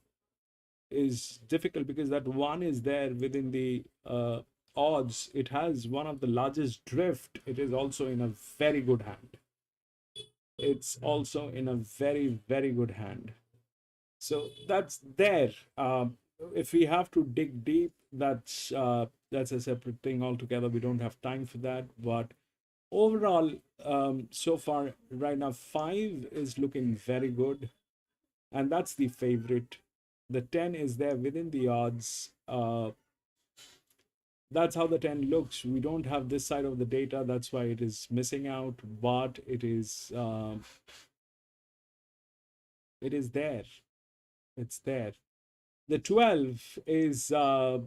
Speaker 1: is difficult because that 1 is there within the odds. It has one of the largest drift. It is also in a very good hand. It's also in a very, very good hand. So that's there. If we have to dig deep, that's a separate thing altogether. We don't have time for that. But overall, so far right now, 5 is looking very good, and that's the favorite. The 10 is there within the odds. That's how the 10 looks. We don't have this side of the data. That's why it is missing out, but it is there. It's there. The 12 is a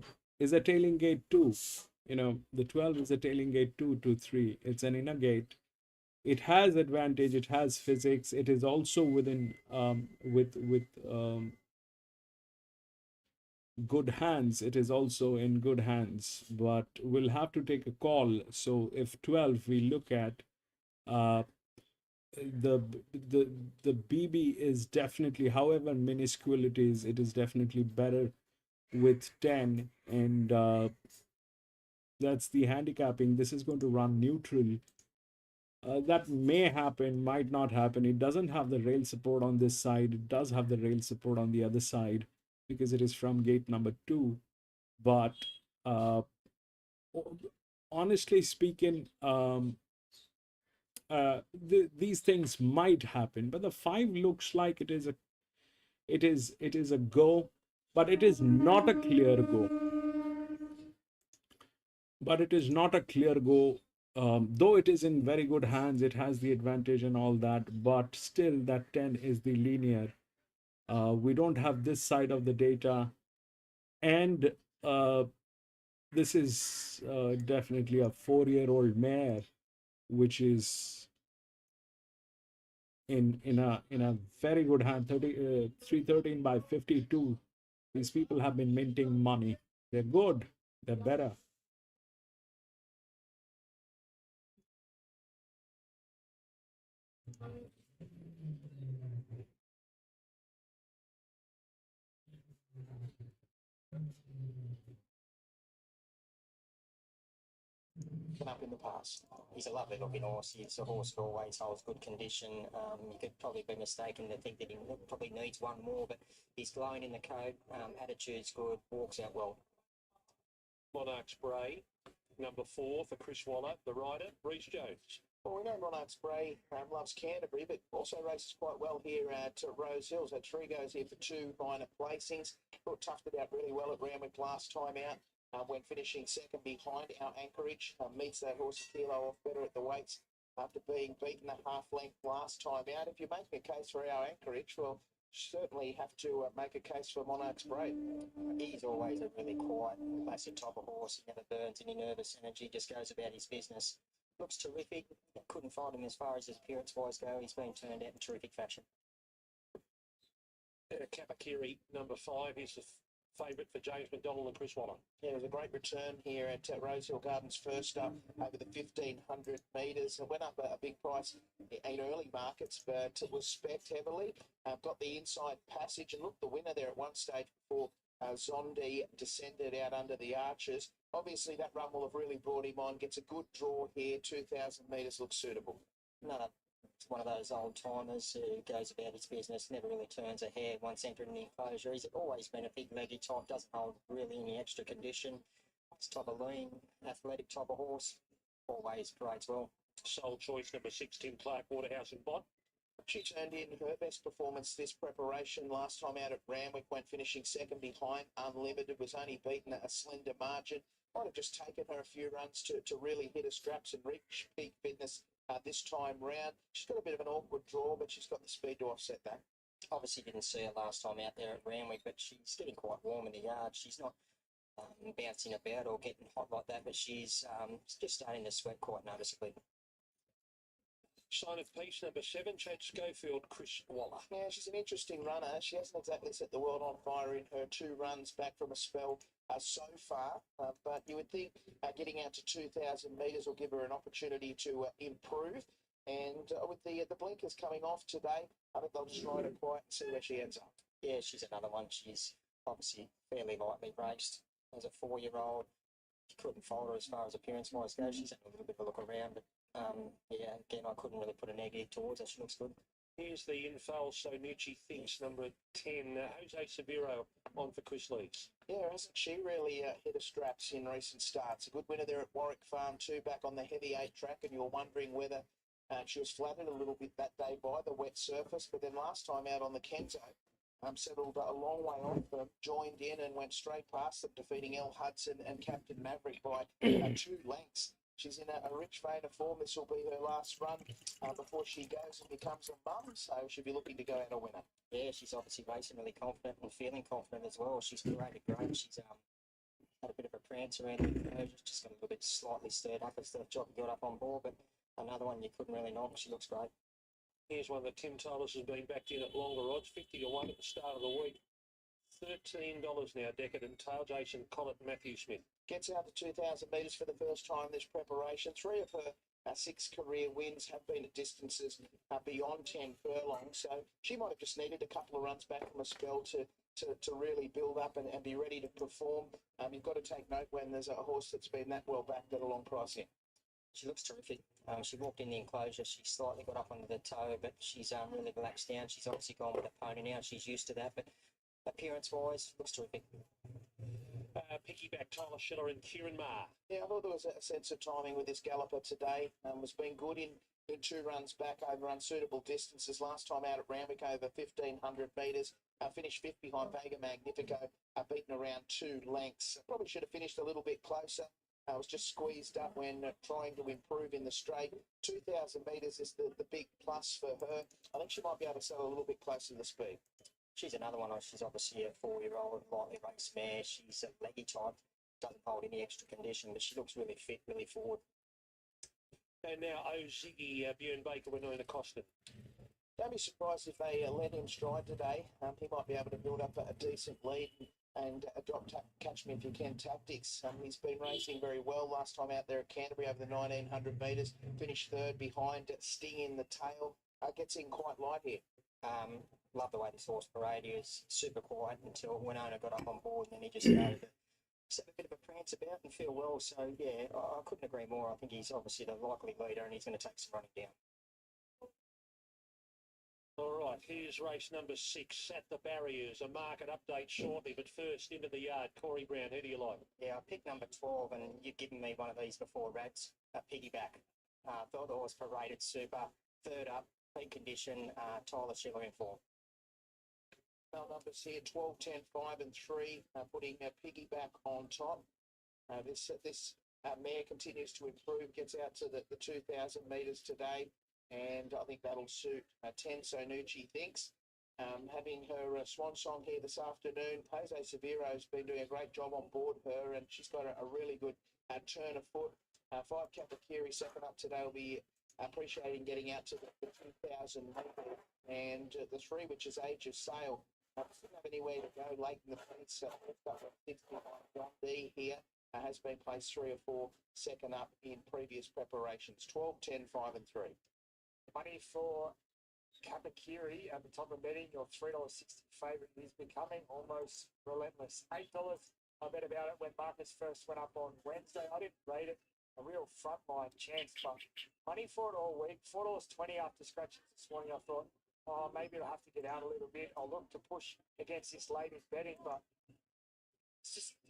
Speaker 1: tailing gate 2. The 12 is a tailing gate 2 to 3. It's an inner gate. It has advantage. It has physics. It is also within with good hands. It is also in good hands, but we'll have to take a call. So if 12 we look at the BB is definitely, however minuscule it is definitely better with 10, and that's the handicapping. This is going to run neutral. That may happen, might not happen. It doesn't have the rail support on this side. It does have the rail support on the other side because it is from gate number 2. But honestly speaking, these things might happen. But the 5 looks like it is a go, but it is not a clear go. Though it is in very good hands, it has the advantage and all that, but still that 10 is the linear. We don't have this side of the data, and this is definitely a 4-year-old mare, which is in a very good hand. 313 by 52. These people have been minting money. They're good. They're better.
Speaker 2: Up in the past.
Speaker 3: He's a lovely looking horse. He's a horse that always holds good condition. You could probably be mistaken to think that he probably needs one more, but he's glowing in the coat. Attitude's good, walks out well.
Speaker 4: Monarch Spray, number 4 for Chris Waller, the rider, Reece Jones.
Speaker 2: Well, we know Monarch Spray loves Canterbury, but also races quite well here at Rosehill. So Tree goes here for 2 minor placings. Thought toughed it out really well at Randwick last time out. When finishing second behind our Anchorage, meets that horse a kilo off better at the weights after being beaten a half length last time out. If you're making a case for our Anchorage, well, certainly have to make a case for Monarch Spray.
Speaker 3: He's always a really quiet, classic type of horse. He never burns any nervous energy, just goes about his business. Looks terrific. Couldn't find him as far as his appearance-wise go. He's been turned out in terrific fashion.
Speaker 4: Kapakiri, number 5, is the favourite for James McDonald and Chris Waller.
Speaker 2: Yeah, it was a great return here at Rosehill Gardens first up over the 1,500 metres. It went up a big price in early markets, but it was specced heavily. Got the inside passage and looked the winner there at one stage before Zondi descended out under the arches. Obviously, that run will have really brought him on. Gets a good draw here. 2,000 metres looks suitable.
Speaker 3: No, it's one of those old timers who goes about his business, never really turns a hair once entering the enclosure. He's always been a big leggy type, doesn't hold really any extra condition. It's type of lean, athletic type of horse. Always parades well.
Speaker 4: Sole choice, number 6, Tim Clark, Waterhouse and Bott.
Speaker 2: She turned in her best performance this preparation last time out at Randwick, went finishing second behind Unlimited, was only beaten at a slender margin. Might have just taken her a few runs to really hit her straps and reach peak fitness this time round. She's got a bit of an awkward draw, but she's got the speed to offset that.
Speaker 3: Obviously didn't see her last time out there at Randwick, but she's getting quite warm in the yard. She's not bouncing about or getting hot like that, but she's just starting to sweat quite noticeably.
Speaker 4: Sign of Peace, number 7, Chad Schofield, Chris Waller.
Speaker 2: Yeah, she's an interesting runner. She hasn't exactly set the world on fire in her 2 runs back from a spell so far, but you would think getting out to 2,000 metres will give her an opportunity to improve. And with the blinkers coming off today, I think they'll just ride her quiet and see where she ends up.
Speaker 3: Yeah, she's another one. She's obviously fairly lightly raced. As a 4-year-old, you couldn't fault her as far as appearance-wise goes. She's had a little bit of a look around, but yeah, again, I couldn't really put a negative towards her. She looks good.
Speaker 4: Here's the info, so Nucci thinks, number 10, Jose Severo, on for Chris Leeds.
Speaker 2: Yeah, hasn't she really hit her straps in recent starts? A good winner there at Warwick Farm too, back on the heavy 8 track, and you're wondering whether she was flattered a little bit that day by the wet surface, but then last time out on the Kenzo, settled a long way off them, joined in and went straight past them, defeating El Hudson and Captain Maverick by 2 lengths. She's in a rich vein of form. This will be her last run before she goes and becomes a mum, so she'll be looking to go out a winner.
Speaker 3: Yeah, she's obviously racing really confident and feeling confident as well. She's great. She's had a bit of a prance around the enclosure, just got a little bit slightly stirred up as the jockey got up on board, but another one you couldn't really knock. She looks great.
Speaker 4: Here's one that Tim Tyler's has been backed in at longer odds, 50 to 1 at the start of the week. $13 now, Decadent Tail, Jason Collett and Matthew Smith.
Speaker 2: Gets out to 2,000 metres for the first time this preparation. 3 of her 6 career wins have been at distances beyond 10 furlongs, so she might have just needed a couple of runs back from a spell to really build up and be ready to perform. You've got to take note when there's a horse that's been that well backed at a long price in.
Speaker 3: She looks terrific. She walked in the enclosure. She slightly got up under the toe, but she's really relaxed down. She's obviously gone with a pony now. She's used to that, but appearance-wise, looks terrific.
Speaker 4: Piggyback, Tyler Schiller and Kieran Marr.
Speaker 2: Yeah, I thought there was a sense of timing with this galloper today. Was been good in 2 runs back over unsuitable distances. Last time out at Randwick over 1,500 metres. Finished 5th behind Vega Magnifico, beaten around 2 lengths. Probably should have finished a little bit closer. Was just squeezed up when trying to improve in the straight. 2,000 metres is the big plus for her. I think she might be able to settle a little bit closer to the speed.
Speaker 3: She's another one. She's obviously a 4-year-old, lightly raced mare. She's a leggy type, doesn't hold any extra condition, but she looks really fit, really forward.
Speaker 4: And now Ziggy, Bjorn Baker, we're known to Costin.
Speaker 2: Don't be surprised if they let him stride today. He might be able to build up a decent lead and adopt catch me if you can tactics. He's been racing very well last time out there at Canterbury over the 1900 metres. Finished third behind Sting in the tail. Gets in quite light here.
Speaker 3: Love the way this horse parade. He was super quiet until Winona got up on board, and then he just started to have a bit of a prance about and feel well. So, yeah, I couldn't agree more. I think he's obviously the likely leader, and he's going to take some running down.
Speaker 4: All right, here's race number 6 at the barriers. A market update shortly, but first into the yard. Corey Brown, who do you like?
Speaker 3: Yeah, I picked number 12, and you've given me one of these before, Rads. Piggyback. Thought the horse paraded super. Third up, peak condition, Tyler Schiller in form.
Speaker 2: Our numbers here, 12, 10, 5 and 3, putting Piggyback on top. This mare continues to improve, gets out to the 2,000 metres today, and I think that'll suit 10, so Nucci thinks. Having her swan song here this afternoon, Jose Severo's been doing a great job on board her, and she's got a really good turn of foot. 5 Kapakiri second up today will be appreciating getting out to the 2,000 metre, and the 3, which is Age of Sail. Doesn't have anywhere to go late in the piece. John D here has been placed 3 or 4 second up in previous preparations. 12, 10, 5 and 3.
Speaker 6: Money for Kapakiri at the top of betting, your $3.60 favourite is becoming almost relentless. $8, I bet about it when Marcus first went up on Wednesday. I didn't rate it a real frontline chance, but money for it all week. $4.20 after scratches this morning. I thought, maybe it'll have to get out a little bit. I'll look to push against this latest betting, but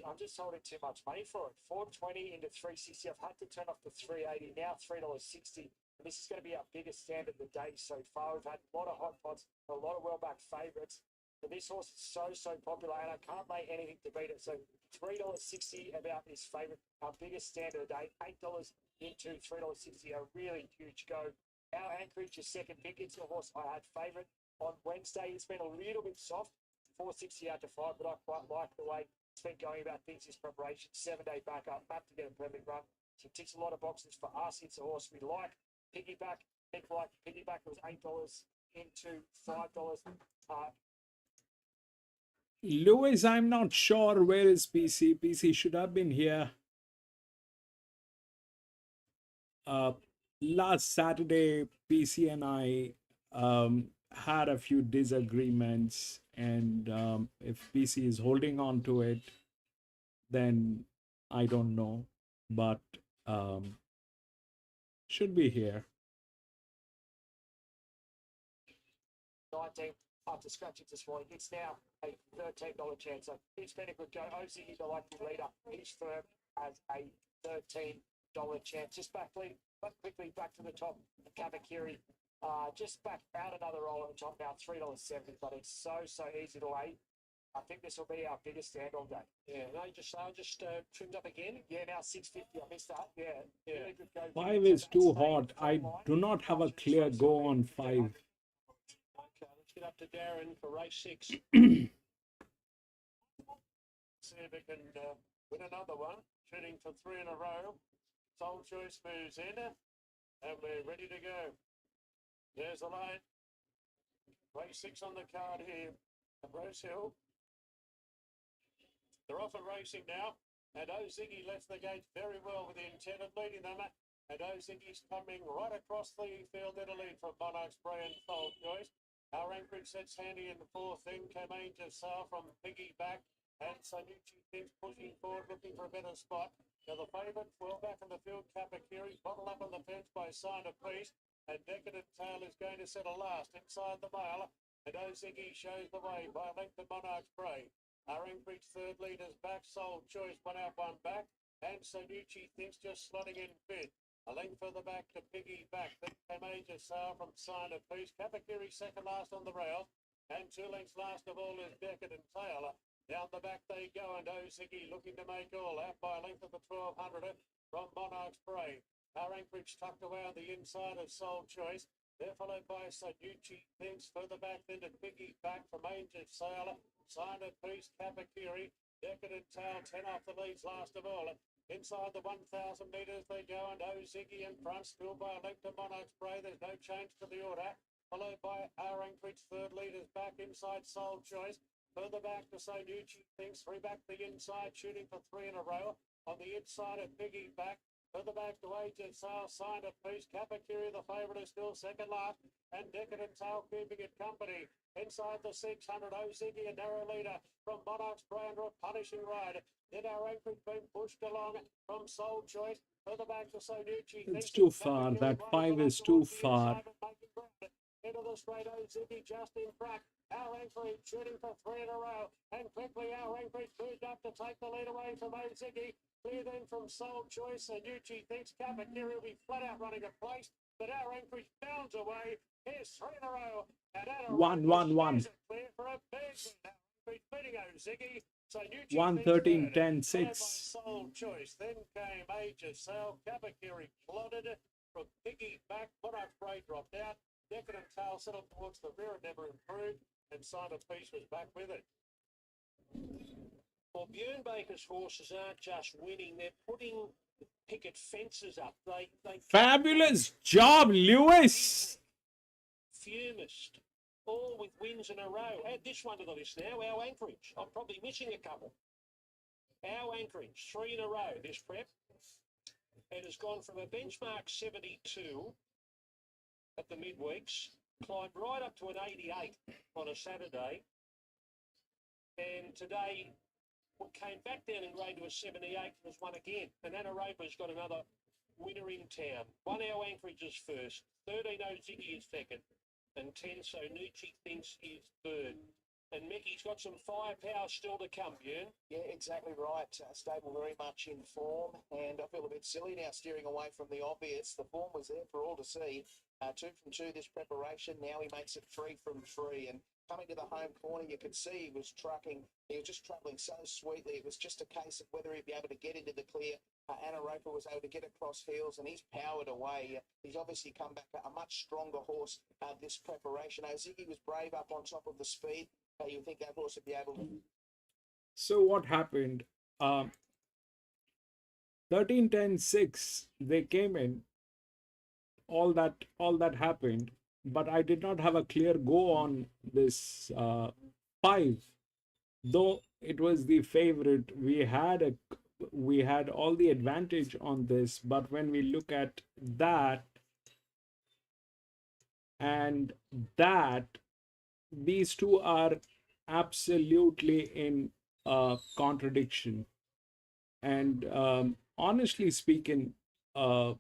Speaker 6: I'm just holding too much money for it. $4.20 into $3.60. I've had to turn off the $3.80, now $3.60. And this is going to be our biggest stand of the day so far. We've had a lot of hot pots, a lot of well-backed favourites. But this horse is so popular, and I can't lay anything to beat it. So $3.60 about this favourite, our biggest stand of the day. $8 into $3.60, a really huge go. Our Anchorage is second pick. It's a horse I had favourite on Wednesday. It's been a little bit soft, 460 out to 5, but I quite like the way it's been going about things this preparation. 7-day back up, map to get a perfect run. So it ticks a lot of boxes for us. It's a horse we like. Piggyback, people like Piggyback. It was $8 into $5.
Speaker 1: Lewis, I'm not sure where is PC. PC should have been here. Last Saturday, PC and I had a few disagreements, and if PC is holding on to it, then I don't know, but should be here.
Speaker 6: 19 after scratching this morning. It's now a $13 chance. So it's been a good go. OZ, the likely leader, he's firm as a $13 chance. Just quickly back to the top. Kapakiri, just back out another roll at the top now, $3.70. But it's so easy to lay. I think this will be our biggest stand all day.
Speaker 4: Yeah, no, just trimmed up again.
Speaker 6: Yeah, now $6.50. I missed that. Yeah. Really good go.
Speaker 1: 5 is too hot. I do not have a clear go on 5.
Speaker 4: Okay, let's get up to Darren for race 6.
Speaker 7: See if it can win another one. Shooting for 3 in a row. Soul Choice moves in, and we're ready to go. There's the line. Race 6 on the card here at Rosehill. They're off and racing now, and Oziggy left the gate very well with the intent of leading them. And Oziggy's coming right across the field in a lead from Monarch's Spray and Soul Choice. Our Anchorage sets handy in the 4th. Then came Angel Sar from Piggyback, and Sanucci thinks pushing forward, looking for a better spot. Now the favourite, well back in the field, Kapakiri, bottled up on the fence by Sign of Peace, and Decadent Tail is going to settle last inside the mile. And Oziggy shows the way by a length of Monarch's Prey. Our Anchorage 3rd leader's back, Soul Choice, 1 out, 1 back, and Sanucci thinks just slotting in 5th. A length further back to Piggyback. Then came Major Sar from Sign of Peace. Kapakiri second last on the rail, and 2 lengths last of all is Decadent Tail. Down the back they go, and Oziggy looking to make all out by a length of the 1200 from Monarch's Prey. Our Anchorage tucked away on the inside of Soul Choice. They're followed by Sanucci, thinks further back then to Piggyback from Angel Sailor, Sign of Peace, Kapakiri, Decadent Tail, 10 off the leads last of all. Inside the 1,000 metres they go, and Oziggy in front, still by a length to Monarch's Prey. There's no change to the order. followed by our Anchorage third leaders back inside Soul Choice. Further back to Sonucci thinks, three back the inside, shooting for three in a row. On the inside of Piggy back. Further back to Age of Sail, Sign of Peace. Kapakiri, the favourite, is still second last. And Decadent Tail keeping it company. Inside the 600, Oziggy, a narrow leader from Monarch's Brandra, Punishing Ride. Then our Anchorage being pushed along from Soul Choice. Further back to Sonucci.
Speaker 1: It's too far. That 5 is too far.
Speaker 7: Into the straight, Oziggy just in front. Our Anchorage shooting for three in a row. And quickly our Anchorage moved up to take the lead away from Oziggy. Clear then from Soul Choice. Sonucci thinks Kapakiri will be flat out running a place. But our Anchorage bounds away. Here's three in a row. And our
Speaker 1: 1-1-1.
Speaker 7: clear for a big win. Beating Oziggy. Sonucci
Speaker 1: 1-13,
Speaker 7: thinks
Speaker 1: 10-6.
Speaker 7: Soul Choice. Then came Age of Sail. Kapakiri plodded from Piggy back. Monarch Bray dropped out. Decadent Tail settled towards the rear and never improved. And Sign of Peace was back with it.
Speaker 4: Well, Björn Baker's horses aren't just winning, they're putting picket fences up. They
Speaker 1: Fabulous job, Lewis.
Speaker 4: Fumist, all with wins in a row. Add this one to the list now, our Anchorage. I'm probably missing a couple. Our Anchorage, three in a row this prep. It has gone from a benchmark 72 at the midweeks, climbed right up to an 88 on a Saturday. And today came back down in grade to a 78 and was won again. And Anaropa's got another winner in town. One our Anchorage is first, 13 Oziggy is second, and 10 Sonucci thinks is third. And Mickey's got some firepower still to come, Björn.
Speaker 2: Yeah, exactly right. Stable very much in form, and I feel a bit silly now steering away from the obvious. The form was there for all to see. 2 from 2 this preparation. Now he makes it 3 from 3, and coming to the home corner, you could see he was trucking. He was just travelling so sweetly. It was just a case of whether he'd be able to get into the clear. Anaropa was able to get across heels, and he's powered away. He's obviously come back a much stronger horse this preparation. Oziggy was brave up on top of the speed. You think that horse would be able to?
Speaker 1: So what happened? 13-10-6, they came in. All that happened, but I did not have a clear go on this 5. Though it was the favorite, we had all the advantage on this, but when we look at that and that, these two are absolutely in contradiction. And honestly speaking, I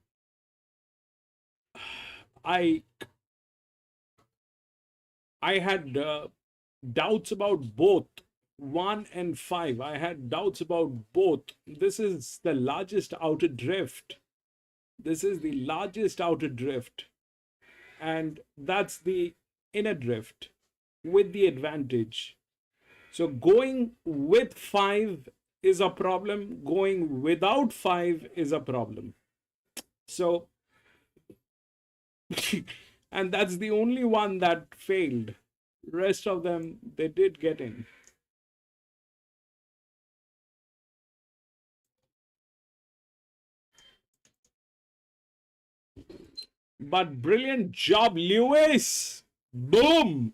Speaker 1: had doubts about both 1 and 5. I had doubts about both. This is the largest outer drift. This is the largest outer drift, and that's the inner drift with the advantage. So going with 5 is a problem. Going without 5 is a problem. So, and that's the only one that failed. Rest of them, they did get in. But brilliant job, Lewis. Boom.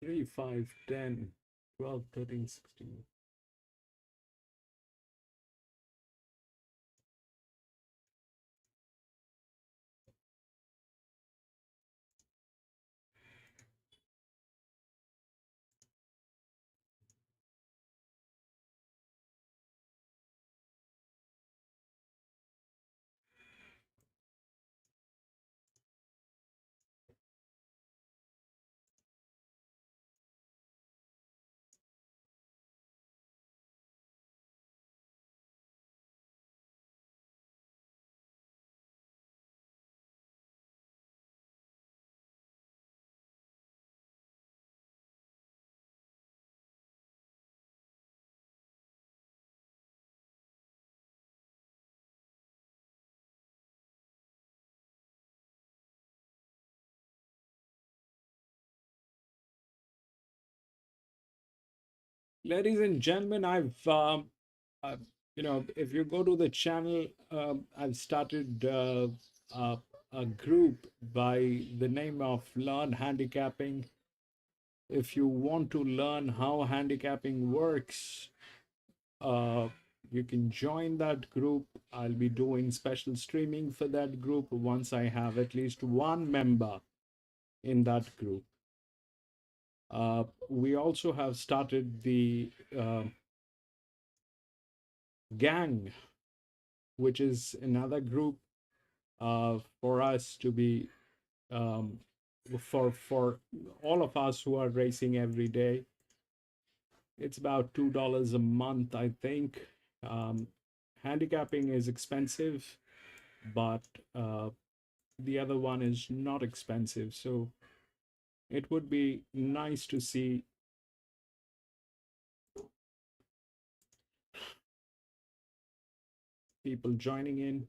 Speaker 1: Three, 5, 10, 12, 13, 16. Ladies and gentlemen, I've if you go to the channel, I've started a group by the name of Learn Handicapping. If you want to learn how handicapping works, uh, you can join that group. I'll be doing special streaming for that group once I have at least one member in that group. We also have started the gang, which is another group for us to be um, for all of us who are racing every day. It's about $2 a month, I think. Handicapping is expensive, but the other one is not expensive. So it would be nice to see people joining in.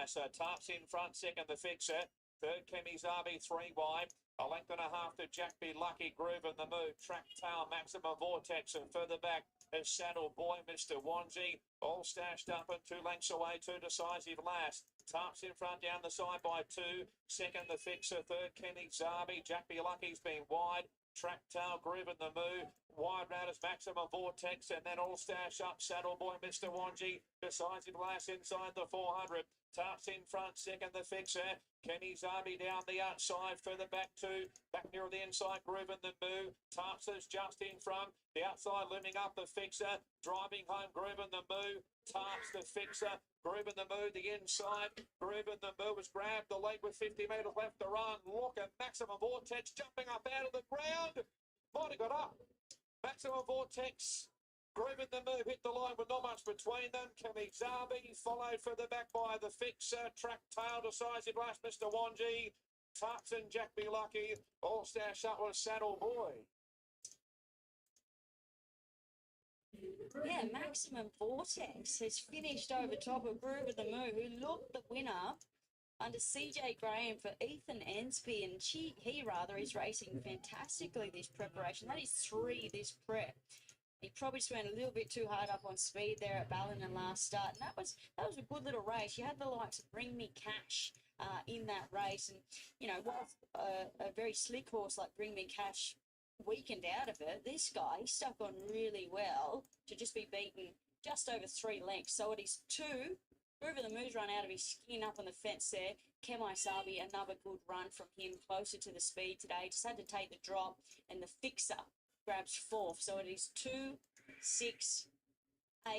Speaker 15: So Tarps in front, second the fixer. Third, Kemi's RB, 3 wide. A length and a half to Jack Be Lucky, Groove in the Move, Track Tail, Maximum Vortex, and further back is Saddle Boy, Mr. Wanji, all stashed up and 2 lengths away, 2 decisive last. Tarps in front, down the side by 2. Second, the fixer. Third, Kenny Zarbi. Jack Be Lucky's been wide. Track Tail, Groove in the Move. Wide round is Maximum Vortex, and then all stash up. Saddle Boy, Mr. Wanji, decisive last inside the 400. Tarps in front, second the fixer. Kenny Zarbi down the outside, further back 2. Back near the inside, Groove in the Move. Tarps is just in front. The outside looming up the fixer. Driving home, Groove in the Move. Tarps the fixer. Groove in the Move, the inside. Groove in the Move has grabbed the lead with 50 metres left to run. Look at Maximum Vortex jumping up out of the ground. Might have got up. Maximum Vortex. Groove in the Move hit the line with not much between them. Kamizabi followed further back by the fixer. Track Tail, decisive last, Mr. Wanji. Tarps and Jack Be Lucky. All stash up with Saddle Boy.
Speaker 12: Yeah, Maximum Vortex has finished over top of Groove in the Move, who looked the winner under CJ Graham for Ethan Ansby, and he is racing fantastically this preparation. That is 3 this prep. He probably just went a little bit too hard up on speed there at Ballina last start, and that was a good little race. You had the likes of Bring Me Cash in that race, and whilst a very slick horse like Bring Me Cash weakened out of it, this guy stuck on really well to just be beaten just over 3 lengths. So it is 2. Groove in the Move's run out of his skin up on the fence there. Kemai Sabi, another good run from him, closer to the speed today. Just had to take the drop, and the fixer grabs 4th. So it is 2, 6, 8,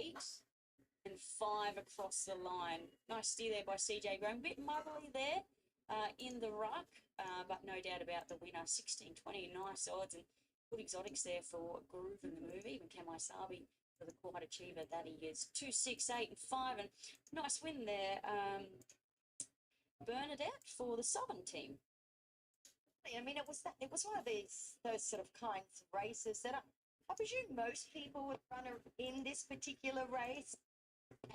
Speaker 12: and 5 across the line. Nice steer there by CJ Graham. A bit muddly there in the ruck, but no doubt about the winner. 16-20, nice odds, and good exotics there for Groove in the Move. Even Kemai Sabi for the quad achiever that he is. 2, 6, 8, and 5, and nice win there, Bernadette, for the Southern team.
Speaker 13: I mean, it was one of those sort of kinds of races that I presume most people would run in this particular race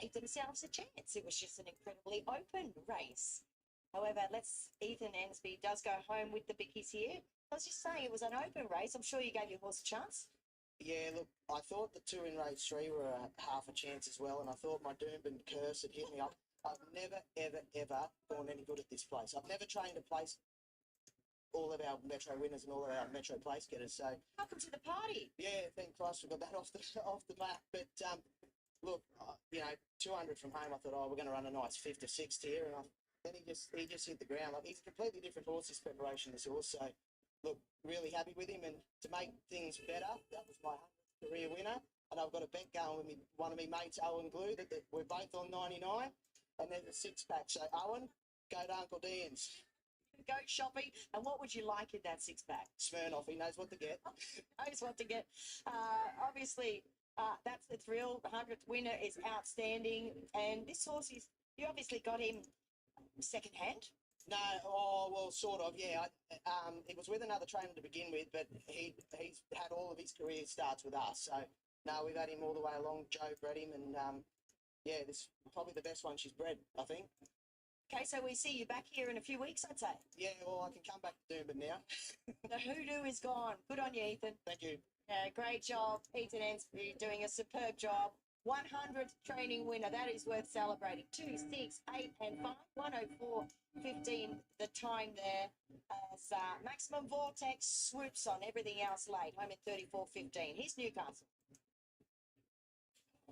Speaker 13: gave themselves a chance. It was just an incredibly open race. However, Ethan Ansby does go home with the bickies here. I was just saying it was an open race. I'm sure you gave your horse a chance.
Speaker 2: Yeah, look, I thought the 2 in race 3 were half a chance as well, and I thought my Doomben curse had hit me up. I've never, ever, ever gone any good at this place. I've never trained a place all of our Metro winners and all of our Metro place getters. So
Speaker 13: welcome to the party.
Speaker 2: Yeah, thank Christ we got that off the map. But look, 200 from home. I thought, we're going to run a nice 5th or 6th here, and Then he just hit the ground. Like, he's a completely different horse this preparation, this horse. So, look, really happy with him. And to make things better, that was my 100th career winner. And I've got a bet going with me, one of my mates, Owen Glue, that we're both on 99. And there's a six-pack. So, Owen, go to Uncle Dan's.
Speaker 13: Go shopping. And what would you like in that six-pack?
Speaker 2: Smirnoff, he knows what to get.
Speaker 13: Knows what to get. Obviously, that's the thrill. The 100th winner is outstanding. And this horse you obviously got him second-hand.
Speaker 2: No, well, sort of, yeah. It was with another trainer to begin with, but he's had all of his career starts with us. So, no, we've had him all the way along. Joe bred him, and yeah, this is probably the best one she's bred, I think.
Speaker 13: Okay, so we see you back here in a few weeks, I'd say.
Speaker 2: Yeah, well, I can come back to Doomben now.
Speaker 13: The hoodoo is gone. Good on you, Ethan.
Speaker 2: Thank you.
Speaker 13: Great job, Ethan Ansby, doing a superb job. 100th training winner. That is worth celebrating. 2, 6, 8, and 5. 104.15 the time there. As Maximum Vortex swoops on everything else late. Home at 34.15. Here's Newcastle.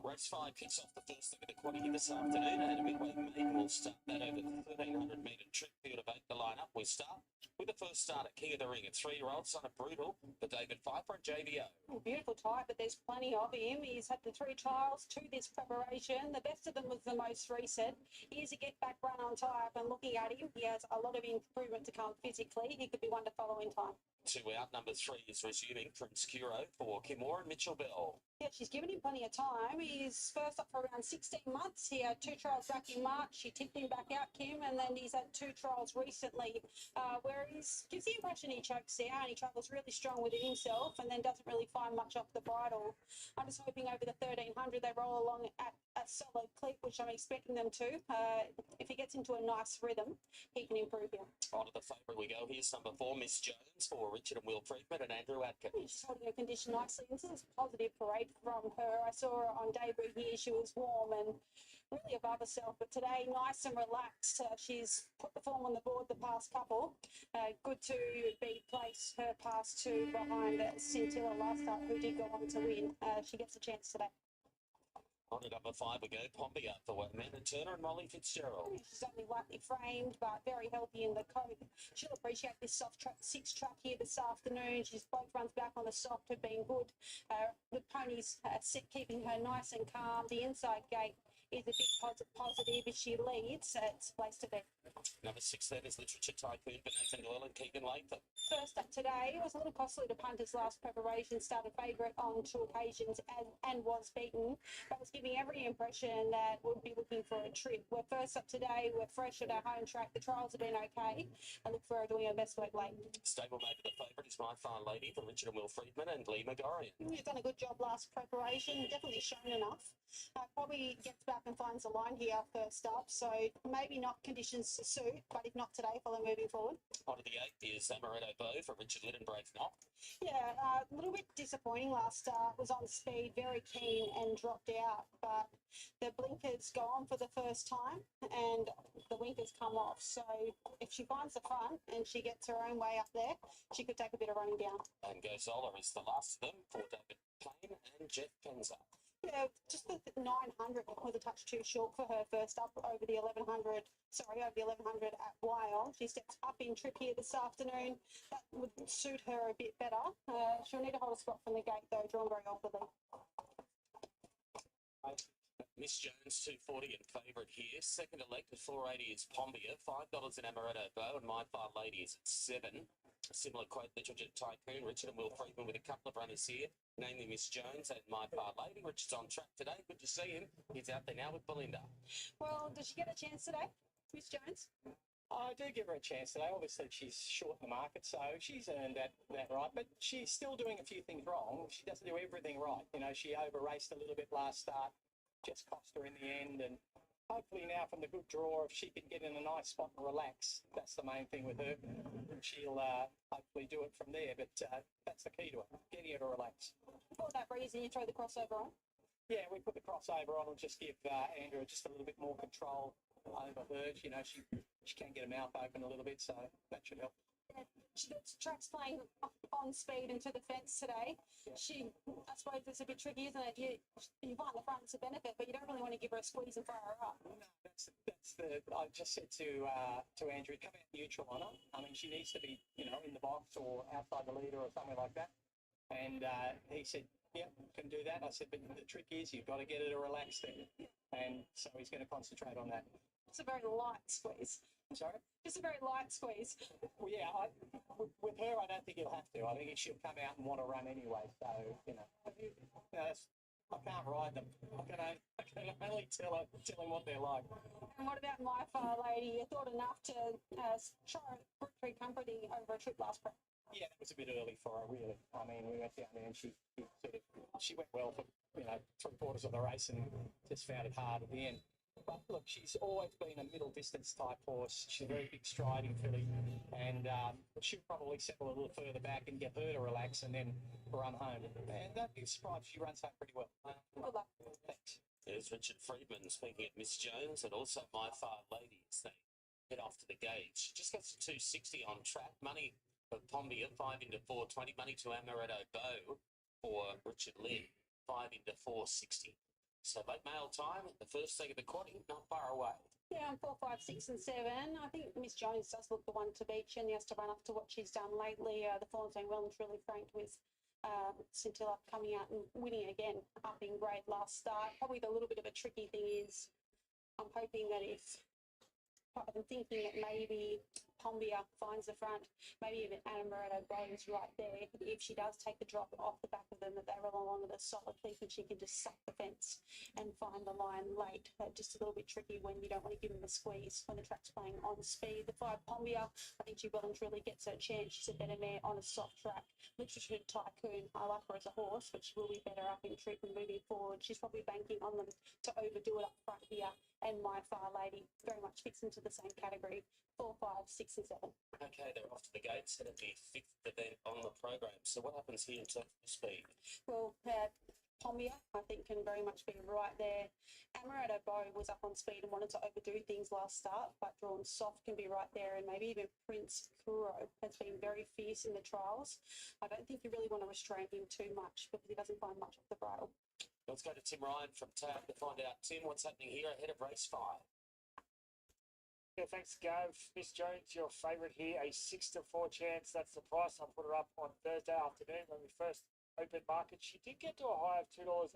Speaker 9: Race 5 kicks off the first leg of the quaddy this afternoon, and a midway maiden will start that over the 1,300 metre trip field of 8 the lineup. We start with the first start at King of the Ring, a 3-year-old son of Brutal for David Pfeiffer and JVO.
Speaker 10: Beautiful type, but there's plenty of him. He's had the 3 trials to this preparation. The best of them was the most recent. He is a get-back run on type, and looking at him, he has a lot of improvement to come physically. He could be one to follow in time.
Speaker 9: 2 out, number 3 is resuming Prince Curo for Kimura and Mitchell Bell.
Speaker 10: Yeah, she's given him plenty of time. He's first up for around 16 months. He had 2 trials back in March. She tipped him back out, Kim, and then he's had 2 trials recently where he gives the impression he chokes out and he travels really strong within himself and then doesn't really find much off the bridle. I'm just hoping over the 1,300 they roll along at a solid clip, which I'm expecting them to. If he gets into a nice rhythm, he can improve him.
Speaker 9: On to the favourite we go. Here's number 4, Miss Jones, for Richard and Will Friedman and Andrew Atkins.
Speaker 10: She's holding her condition nicely. This is a positive parade from her. I saw her on debut here. She was warm and really above herself, but today nice and relaxed. She's put the form on the board the past couple. Good to be placed her past 2 behind Scintilla last start, who did go on to win. She gets a chance today.
Speaker 9: On to number 5 we go, Pompey for Amanda Turner and Molly Fitzgerald.
Speaker 10: She's only lightly framed, but very healthy in the coat. She'll appreciate this soft track 6 track here this afternoon. She's both runs back on the soft have been good. The ponies keeping her nice and calm. The inside gate is a big positive. If she leads, it's a place to be.
Speaker 9: Number 6 then is Literature Tycoon for Nathan Doyle and Keegan Latham.
Speaker 10: First up today, it was a little costly to punt his last preparation. Started favourite on 2 occasions and was beaten, but was giving every impression that would be looking for a trip. We're first up today. We're fresh at our home track. The trials have been okay. I look for her doing her best work late.
Speaker 9: Stablemate for the favourite is My Far Lady for Richard and Will Friedman and Lee McGorian.
Speaker 10: You've done a good job last preparation. Definitely shown enough. Probably gets back and finds a line here first up. So maybe not conditions to suit, but if not today, follow moving forward.
Speaker 9: On to the 8th is Amaretto Bow for Richard Litt and Brave Knock.
Speaker 10: Yeah, a little bit disappointing last start. Was on speed, very keen and dropped out. But the blinkers go on for the first time and the winkers come off. So if she finds the front and she gets her own way up there, she could take a bit of running down.
Speaker 9: And Gozola is the last of them for David Payne and Jeff Penza.
Speaker 10: Yeah, just the 900 was a touch too short for her first up over the 1100. Sorry, over the 1100 at Wild. She steps up in trip here this afternoon. That would suit her a bit better. She'll need to hold a spot from the gate though, drawn very awkwardly.
Speaker 9: Miss Jones, 240 and favourite here. Second elected, 480 is Pombia. $5 in Amaretto Bow and My Far Lady is at 7. A similar quote, Literature Tycoon, Richard and Will Friedman with a couple of runners here, namely Miss Jones and My Far Lady. Richard's on track today. Good to see him. He's out there now with Belinda.
Speaker 10: Well, does she get a chance today, Miss Jones?
Speaker 3: I do give her a chance today. Obviously, she's short in the market, so she's earned that right. But she's still doing a few things wrong. She doesn't do everything right. You know, she over-raced a little bit last start. Just cost her in the end, and hopefully now from the good draw, if she can get in a nice spot and relax, that's the main thing with her. She'll hopefully do it from there, but that's the key to it, getting her to relax.
Speaker 10: For that reason, you throw the crossover on?
Speaker 3: Yeah, we put the crossover on and just give Andrew just a little bit more control over her. You know, she can get her mouth open a little bit, so that should help.
Speaker 10: Yeah, she gets tracks playing on speed into the fence today. Yeah. I suppose it's a bit tricky, isn't it? You find the front's a benefit, but you don't really want to give her a squeeze and fire her up.
Speaker 3: No, I just said to Andrew, come out neutral on her. I mean, she needs to be, you know, in the box or outside the leader or something like that. And he said, yeah, can do that. I said, but the trick is you've got to get her to relax there. And so he's going to concentrate on that.
Speaker 10: It's a very light squeeze.
Speaker 3: Sorry?
Speaker 10: Just a very light squeeze.
Speaker 3: Well, yeah, with her, I don't think he'll have to. I think she'll come out and want to run anyway. So, you know, I can't ride them. I can only tell him what they're like.
Speaker 10: And what about My Far Lady? You thought enough to try Group 3 company over a trip last prep?
Speaker 3: Yeah, it was a bit early for her, really. I mean, we went down there and she went well for, you know, 3/4 of the race and just found it hard at the end. But look, she's always been a middle distance type horse. She's a very big striding filly, and she'll probably settle a little further back and get her to relax and then run home. And don't be surprised, she runs home pretty well.
Speaker 10: Good luck.
Speaker 3: Thanks.
Speaker 9: There's Richard Friedman speaking at Miss Jones and also My Far Lady as they head off to the gauge. Just got to 260 on track. Money for Pombia, 5 into 420. Money to Amaretto Bow for Richard Lynn, 5 into 460. So late mail time, the first leg of the quadding, not far away.
Speaker 10: Yeah, 4, 5, 6 and 7. I think Miss Jones does look the one to beat. She only has to run up to what she's done lately. The form's been well and truly franked with Scintilla coming out and winning again up in grade last start. Probably the little bit of a tricky thing is I'm hoping that I'm thinking that maybe Pombia finds the front, maybe even Amaretto goes right there. If she does take the drop off the back of them, that they roll along with a solid clip and she can just suck the fence and find the line late. Just a little bit tricky when you don't want to give them a squeeze when the track's playing on speed. The 5 Pombia, I think she well and truly gets her chance. She's a better mare on a soft track. Literature Tycoon, I like her as a horse, but she will be better up in trip and moving forward. She's probably banking on them to overdo it up front here. And My Far Lady very much fits into the same category. 4, 5, 6 and 7.
Speaker 9: Okay, they're off to the gates. It'll be 5th event on the program. So what happens here in terms of speed?
Speaker 10: Well, Pombia, I think, can very much be right there. Amaretto Bow was up on speed and wanted to overdo things last start, but Drawn Soft can be right there, and maybe even Prince Kuro has been very fierce in the trials. I don't think you really want to restrain him too much because he doesn't find much off the bridle.
Speaker 9: Let's go to Tim Ryan from Tab to find out, Tim, what's happening here ahead of race 5.
Speaker 6: Yeah, thanks, Gav. Miss Jones, your favourite here, a 6 to 4 chance. That's the price. I put her up on Thursday afternoon when we first opened market. She did get to a high of $2.80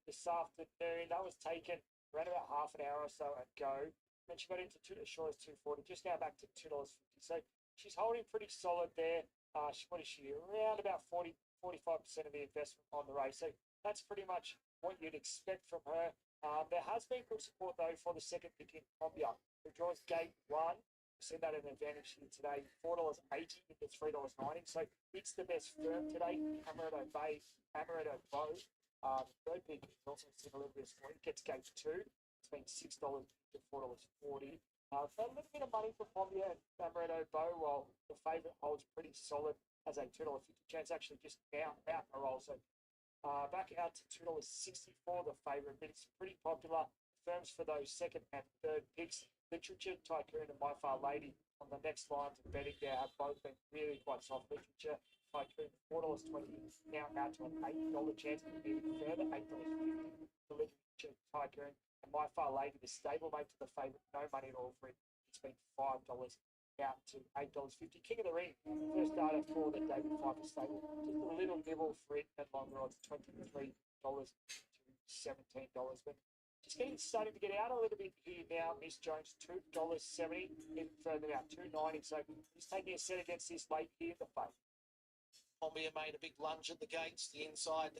Speaker 6: this afternoon. That was taken around about half an hour or so ago. Then she got into as short as $2.40, just now back to $2.50. So she's holding pretty solid there. What is she? Around about 45% of the investment on the race. So that's pretty much what you'd expect from her. There has been good support, though, for the second pick in Pombia, who draws gate 1. We've seen that an advantage here today, $4.80 into $3.90. So it's the best firm today. Amaretto Bow. Third pick is also seen a little bit of support. It gets gate 2. It's been $6 to $4.40. So a little bit of money for Pombia and Amaretto Bow, while the favourite holds pretty solid as a $2.50 chance, actually just out a roll. So back out to $2.64, the favourite, but it's pretty popular. Firms for those second and third picks. Literature Tycoon and My Far Lady on the next lines of betting there have both been really quite soft. Literature Tycoon, $4.20, now out to an $8 chance, even further, $8.50 for Literature Tycoon. And My Far Lady, the stablemate to the favourite, no money at all for it. It's been $5 out to $8.50. King of the Ring, first data for the David Pfeiffer stable. Just a little nibble for it at longer odds, $23 to $17. But just starting to get out a little bit here now. Miss Jones, $2.70, even further out, $2.90. So just taking a set against this late here in the fight.
Speaker 2: Pombia made a big lunge at the gates, the inside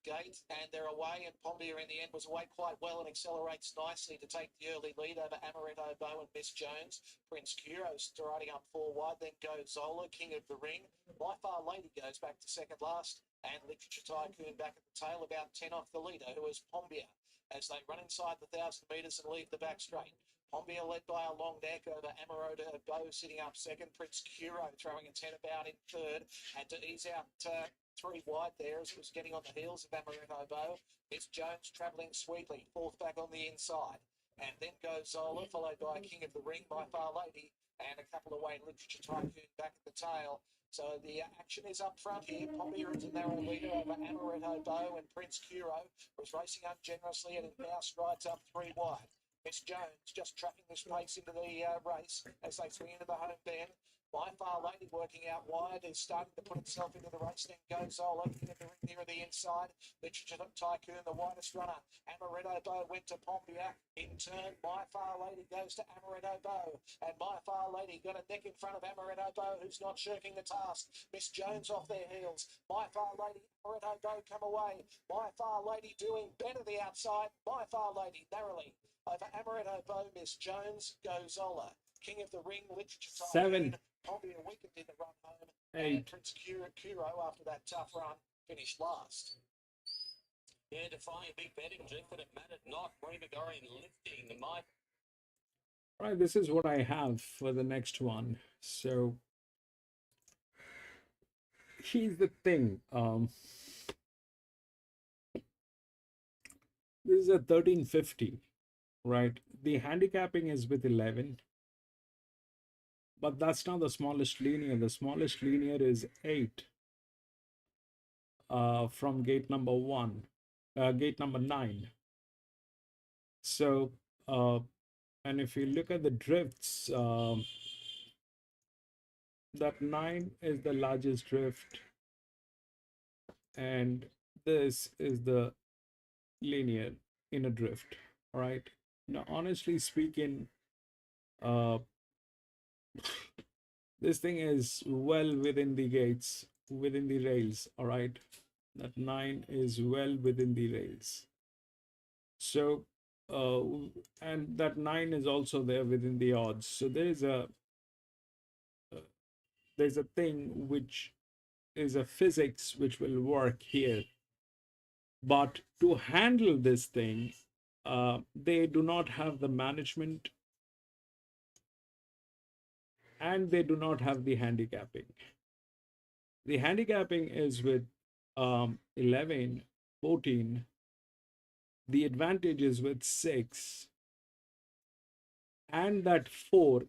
Speaker 2: gate, and they're away, and Pombia in the end was away quite well and accelerates nicely to take the early lead over Amaretto Bow and Miss Jones. Prince Kuro striding up 4 wide, then goes Zola, King of the Ring. My Far Lady goes back to second last, and Literature Tycoon back at the tail, about 10 off the leader, who is Pombia, as they run inside the 1,000 metres and leave the back straight. Pombia led by a long neck over Amaretto Bow sitting up second. Prince Kuro throwing a 10 about in third, and to ease out 3 wide there as it was getting on the heels of Amaretto Bow. Miss Jones travelling sweetly, 4th back on the inside. And then goes Zola, followed by King of the Ring, My Far Lady, and a couple away Literature Tycoon back at the tail. So the action is up front here. Poppy is a narrow leader over Amaretto Bow, and Prince Curo was racing ungenerously and now strides up 3 wide. Miss Jones just tracking this pace into the race as they swing into the home bend. By Far Lady working out wide is starting to put itself into the race. Then goes all looking at the ring near the inside. Literature Tycoon, the widest runner. Amaretto Bow went to Pompia. In turn, My Far Lady goes to Amaretto Bow. And My Far Lady got a neck in front of Amaretto Bow, who's not shirking the task. Miss Jones off their heels. My Far Lady, Amaretto Bow come away. My Far Lady doing better the outside. My Far Lady narrowly over Amaretto Bow. Miss Jones goes Ola. King of the Ring, Literature Tycoon.
Speaker 1: 7,
Speaker 2: Probably a weekend in the run home.
Speaker 1: 8.
Speaker 2: And Prince Curo, after that tough run, finished last.
Speaker 9: Yeah, defying big betting, Jeff, but it mattered not. Gregorian lifting the mic.
Speaker 1: Right, this is what I have for the next one. So here's the thing. This is a 1350, right? The handicapping is with 11, but that's not the smallest linear. The smallest linear is 8 from gate number 1, gate number 9. So, and if you look at the drifts, that 9 is the largest drift, and this is the linear in a drift, right? Now, honestly speaking, this thing is well within the gates, within the rails, all right? That 9 is well within the rails. So, and that 9 is also there within the odds. So there's a thing which is a physics which will work here. But to handle this thing, they do not have the management and they do not have the handicapping. The handicapping is with 11, 14. The advantage is with 6. And that 4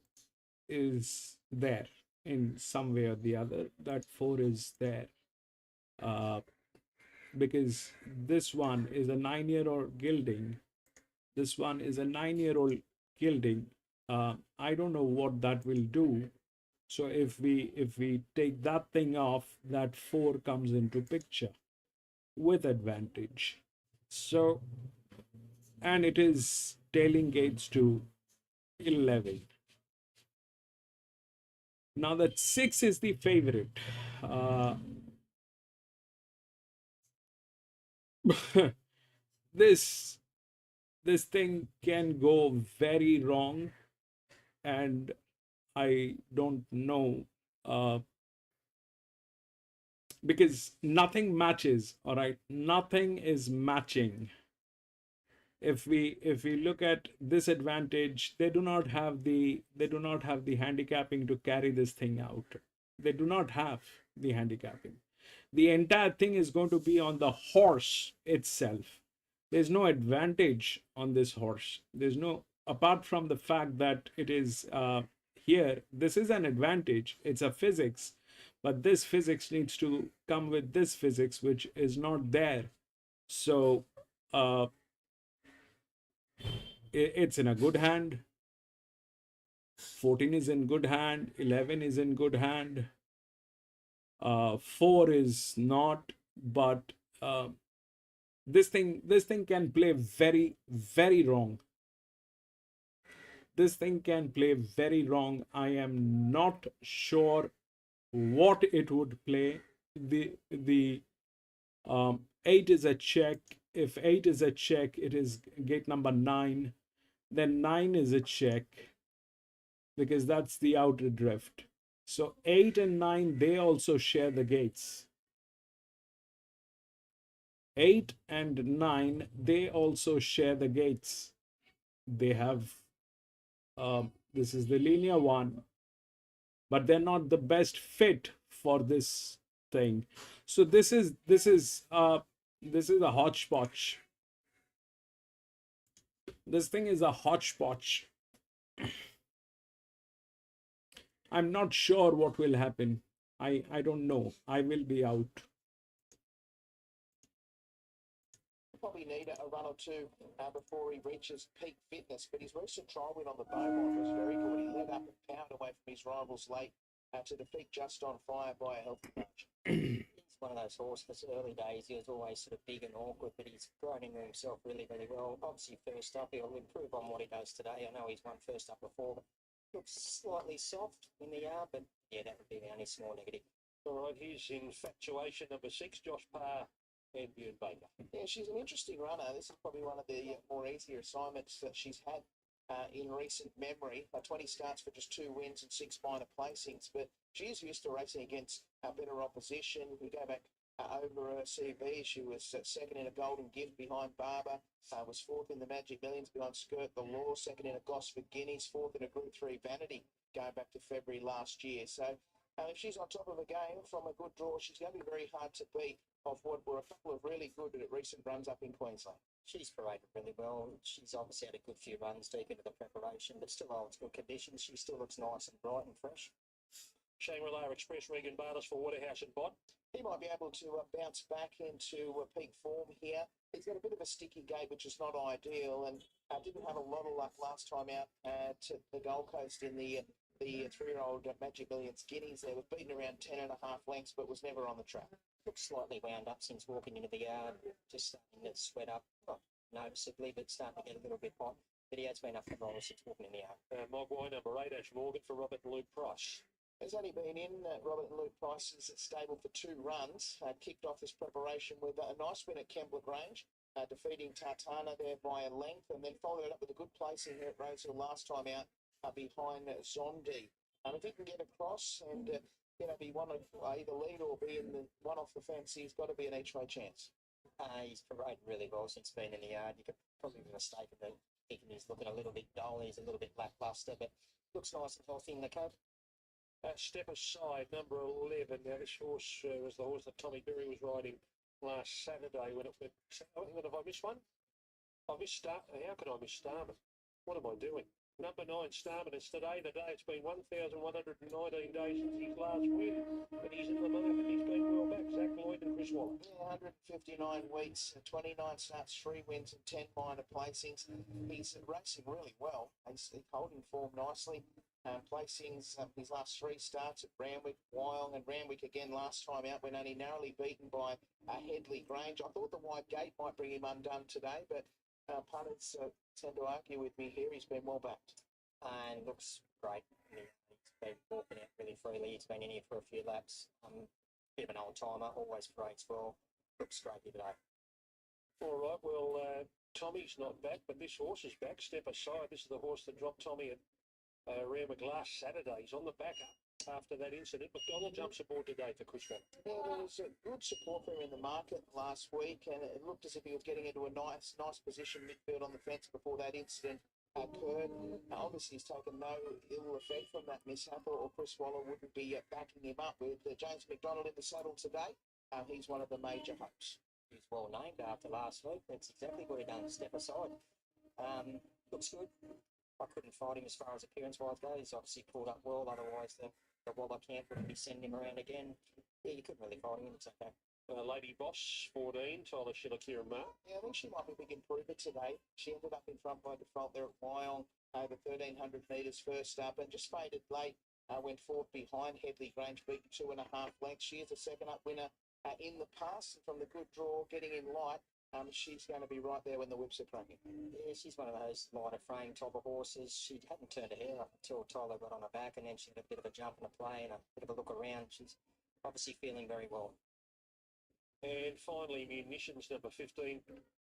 Speaker 1: is there in some way or the other. That 4 is there. Because this one is a 9-year-old gilding. This one is a 9-year-old gilding. I don't know what that will do. So if we take that thing off, that 4 comes into picture with advantage. So, and it is tailing gates to 11. Now that 6 is the favorite. This thing can go very wrong, and I don't know, because nothing matches. All right, nothing is matching. If we look at this advantage, they do not have the handicapping to carry this thing out. They do not have the handicapping. The entire thing is going to be on the horse itself. There's no advantage on this horse. There's no, apart from the fact that it is here, this is an advantage. It's a physics, but this physics needs to come with this physics, which is not there. So it's in a good hand. 14 is in good hand. 11 is in good hand. 4 is not, but this thing can play very, very wrong. This thing can play very wrong. I am not sure what it would play. The 8 is a check. If 8 is a check, it is gate number 9. Then 9 is a check, because that's the outer drift. So 8 and 9, they also share the gates. 8 and 9, they also share the gates. They have, this is the linear one, but they're not the best fit for this thing. So this is a hodgepodge. This thing is a hodgepodge. I'm not sure what will happen. I don't know. I will be out.
Speaker 2: Probably need a run or two before he reaches peak fitness. But his recent trial win on the Beaumont was very good. He led up and powered away from his rivals late to defeat Just on Fire by a healthy margin.
Speaker 3: He's one of those horses. Early days, he was always sort of big and awkward, but he's grown into himself really, really well. Obviously, first up, he'll improve on what he does today. I know he's won first up before, but looks slightly soft in the yard, but yeah, that would be the only small negative.
Speaker 4: All right, here's Infatuation number 6, Josh Parr and Bjorn Baker.
Speaker 2: Yeah, she's an interesting runner. This is probably one of the more easier assignments that she's had in recent memory. 20 starts for just 2 wins and 6 minor placings, but she is used to racing against better opposition. We go back over her CV. She was second in a Golden Gift behind Barber, was fourth in the Magic Millions behind Skirt the Law, second in a Gosford Guineas, fourth in a Group 3 Vanity going back to February last year. So if she's on top of the game from a good draw, she's going to be very hard to beat of what were a couple of really good recent runs up in Queensland.
Speaker 3: She's paraded really well. She's obviously had a good few runs deep into the preparation, but still holds good conditions. She still looks nice and bright and fresh.
Speaker 4: Shangri-La Express, Regan Barnes for Waterhouse and Bott.
Speaker 2: He might be able to bounce back into peak form here. He's got a bit of a sticky gait, which is not ideal, and didn't have a lot of luck last time out to the Gold Coast in the 3-year-old Magic Millions Guineas. There was beaten around 10.5 lengths, but was never on the track.
Speaker 3: Looks slightly wound up since walking into the yard, just starting to sweat up, not noticeably, but starting to get a little bit hot. But he has been up for roll since walking in the yard.
Speaker 4: Mogwai number 8, Ash Morgan for Robert and Luke Price.
Speaker 2: Has only been in Robert and Luke Price's stable for 2 runs. Kicked off this preparation with a nice win at Kembla Grange, defeating Tartana there by a length, and then followed it up with a good placing here at Rosehill last time out behind Zondi. If he can get across and be one of either lead or be in the one off the fence, he's got to be an each-way chance.
Speaker 3: He's paraded really well since being in the yard. You could probably be mistaken that thinking he's looking a little bit dull. He's a little bit lackluster, but looks nice and healthy in the coat.
Speaker 4: Step Aside, number 11. Now, this horse was the horse that Tommy Berry was riding last Saturday when it went. Have I missed one? I missed Star. How could I miss Starman? What am I doing? Number 9, Starman. It's today. It's been 1,119 days since his last win, but he's in the market. He's been well back. Zach Lloyd and Chris Waller.
Speaker 2: Yeah, 159 weeks, 29 starts, 3 wins and 10 minor placings. He's racing really well. He's holding form nicely. Placings his last 3 starts at Randwick, Wyong, and Randwick again last time out when only narrowly beaten by Headley Grange. I thought the wide gate might bring him undone today, but punters tend to argue with me here. He's been well backed.
Speaker 3: And looks great. He's been walking out really freely. He's been in here for a few laps. Bit of an old timer, always parades well. Looks great here today.
Speaker 4: All right, well, Tommy's not back, but this horse is back. Step Aside. This is the horse that dropped Tommy at Randwick last Saturday. He's on the back up after that incident. McDonald jumps aboard today for Chris Waller.
Speaker 2: Yeah, there was a good support for him in the market last week, and it looked as if he was getting into a nice position midfield on the fence before that incident occurred. Obviously, he's taken no ill effect from that mishap, or Chris Waller wouldn't be backing him up. With James McDonald in the saddle today, he's one of the major hopes.
Speaker 3: He's well named after last week. That's exactly what he done to Step Aside. Looks good. I couldn't find him as far as appearance-wise goes. He's obviously pulled up well. Otherwise, the Waller camp wouldn't be sending him around again. Yeah, you couldn't really find him. It's okay.
Speaker 4: Lady Boss, 14, Tyler Schiller, Kieran Marr.
Speaker 2: Yeah, I think she might be a big improver today. She ended up in front by default there at Wyong, over 1,300 metres first up, and just faded late. Went fourth behind Headley Grange, beaten 2.5 lengths. She is a second-up winner in the past, and from the good draw, getting in light. She's going to be right there when the whips are cracking.
Speaker 3: Yeah, she's one of those lighter frame type of horses. She hadn't turned her hair up until Tyler got on her back, and then she had a bit of a jump and a play and a bit of a look around. She's obviously feeling very well.
Speaker 4: And finally, Munitions, number 15,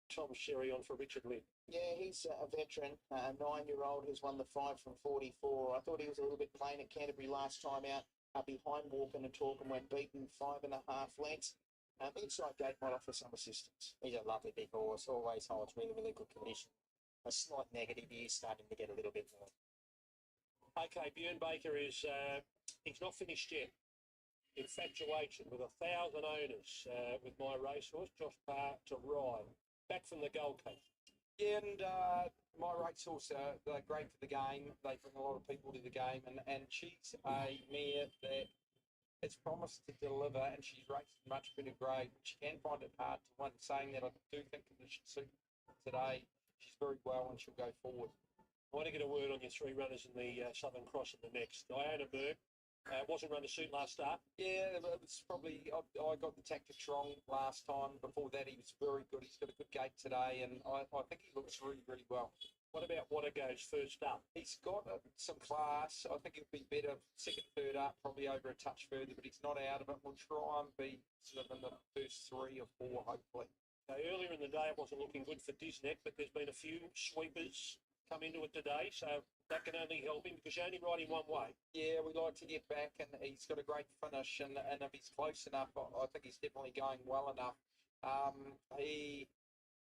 Speaker 4: Tom Sherry on for Richard Lynn.
Speaker 2: Yeah, he's a veteran, a 9-year-old who's won the 5 from 44. I thought he was a little bit plain at Canterbury last time out, behind Walken and Torkham, went beaten 5.5 lengths. Inside gate might offer some assistance.
Speaker 3: He's a lovely big horse, always holds really, really good condition. A slight negative, he is starting to get a little bit more.
Speaker 4: Okay, Bjorn Baker is, he's not finished yet. Infatuation with 1,000 owners with my racehorse, Josh Parr, to ride. Back from the Gold Coast.
Speaker 17: Yeah, and my racehorse, they're great for the game. They bring a lot of people to the game, and she's a mare that it's promised to deliver, and she's raced much better grade. She can find it hard to win. Saying that, I do think conditions suit today. She's very well, and she'll go forward.
Speaker 4: I want to get a word on your three runners in the Southern Cross in the next. Diana Berg wasn't run to suit last start.
Speaker 17: Yeah, it was probably, I got the tactics wrong last time. Before that, he was very good. He's got a good gate today, and I think he looks really, really well.
Speaker 4: What about Watergo's first up?
Speaker 17: He's got some class. I think he'll be better second, third up, probably over a touch further, but he's not out of it. We'll try and be sort of in the first 3 or 4, hopefully.
Speaker 4: Earlier in the day, it wasn't looking good for Disneck, but there's been a few sweepers come into it today, so that can only help him because you're only riding one way.
Speaker 17: Yeah, we like to get back, and he's got a great finish, and if he's close enough, I think he's definitely going well enough.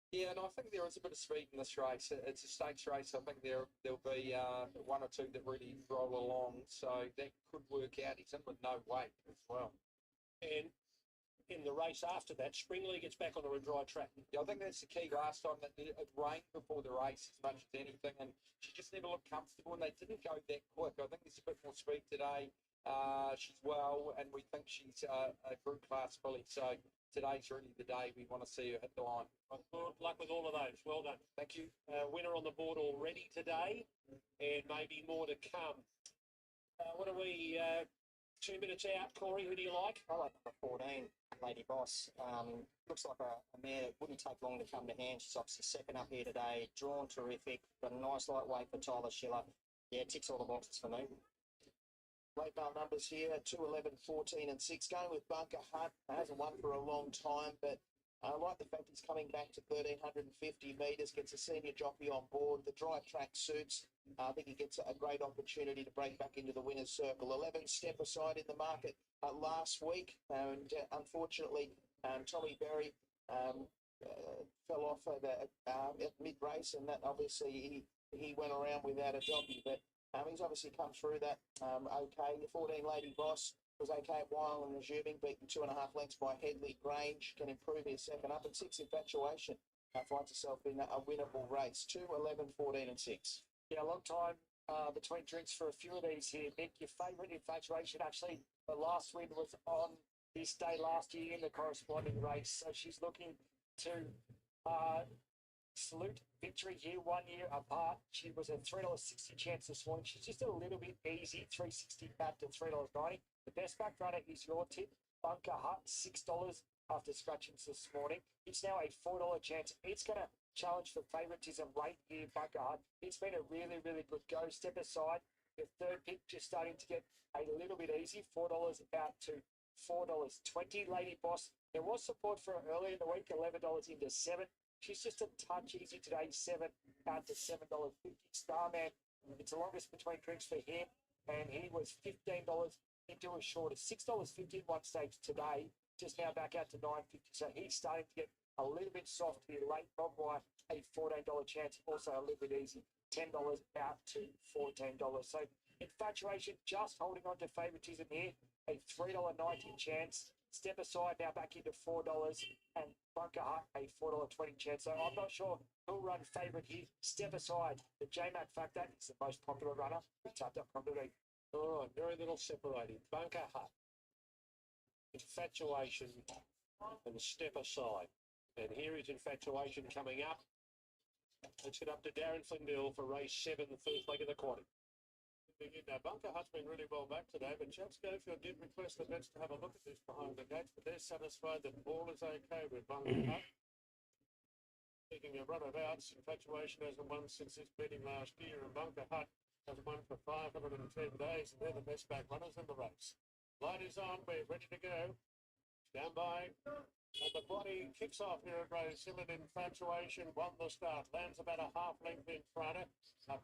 Speaker 17: Yeah, and I think there is a bit of speed in this race. It's a stakes race. I think there'll be 1 or 2 that really roll along, so that could work out. He's in with no weight as well.
Speaker 4: And in the race after that, Springley gets back onto a dry track.
Speaker 17: Yeah, I think that's the key. Last time that it rained before the race as much as anything, and she just never looked comfortable, and they didn't go that quick. I think there's a bit more speed today. She's well, and we think she's a group class filly, so today's really the day we want to see her hit the line.
Speaker 4: Good luck with all of those. Well done.
Speaker 17: Thank you.
Speaker 4: Winner on the board already today, and maybe more to come. What are we, 2 minutes out, Corey? Who do you like?
Speaker 3: I like number 14, Lady Boss. Looks like a mare that wouldn't take long to come to hand. She's obviously second up here today. Drawn terrific. Got a nice lightweight for Tyler Schiller. Yeah, ticks all the boxes for me.
Speaker 2: Late mail numbers here, 2, 11, 14 and 6. Going with Bunker Hutt. Hasn't won for a long time, but I like the fact he's coming back to 1,350 metres, gets a senior jockey on board. The dry track suits. I think he gets a great opportunity to break back into the winner's circle. 11 step aside in the market last week, and unfortunately, Tommy Berry fell off at mid-race, and that obviously he went around without a jockey, but he's obviously come through that okay. The 14 Lady Boss was okay at Weil and resuming, beaten 2.5 lengths by Headley Grange, can improve his second up, and 6 Infatuation finds herself in a winnable race. 2, 11, 14 and 6.
Speaker 6: Yeah, a long time between drinks for a few of these here. Mick, your favourite Infatuation, actually, the last win was on this day last year in the corresponding race, so she's looking to salute victory here 1 year apart. She was a $3.60 chance this morning. She's just a little bit easy, $3.60 back to $3.90. The best back runner is your tip, Bunker Hutt, $6 after scratchings this morning. It's now a $4 chance. It's going to challenge for favouritism late here, Bunker Hutt. It's been a really, really good go. Step aside. The third pick just starting to get a little bit easy, $4 out to $4.20. Lady Boss, there was support for her early in the week, $11 into 7. She's just a touch easy today, 7 out to $7.50. Starman, it's the longest between drinks for him, and he was $15 into a short of $6.50 in one stage today, just now back out to $9.50. So he's starting to get a little bit soft here late. Bob White, a $14 chance, also a little bit easy, $10 out to $14. So Infatuation just holding on to favouritism here, a $3.90 chance. Step aside now back into $4, and Bunker Hutt a $4.20 chance. So I'm not sure who'll run favourite here. Step aside. The JMAC Factor is the most popular runner. Tap.com.au.
Speaker 4: All right, very little separating. Bunker Hutt, Infatuation, and Step Aside. And here is Infatuation coming up. Let's get up to Darren Flindell for race 7, the first leg of the quaddy.
Speaker 7: Now, Bunker Hutt's been really well back today, but Chad Schofield did request the vets to have a look at this behind the gates, but they're satisfied that all is okay with Bunker Hutt. Speaking of runabouts, Infatuation hasn't won since his beating last year, and Bunker Hutt has won for 510 days, and they're the best back runners in the race. Light is on, we're ready to go. Stand by. And the body kicks off here at Rosehill, and Infatuation won the start. Lands about a half length in front.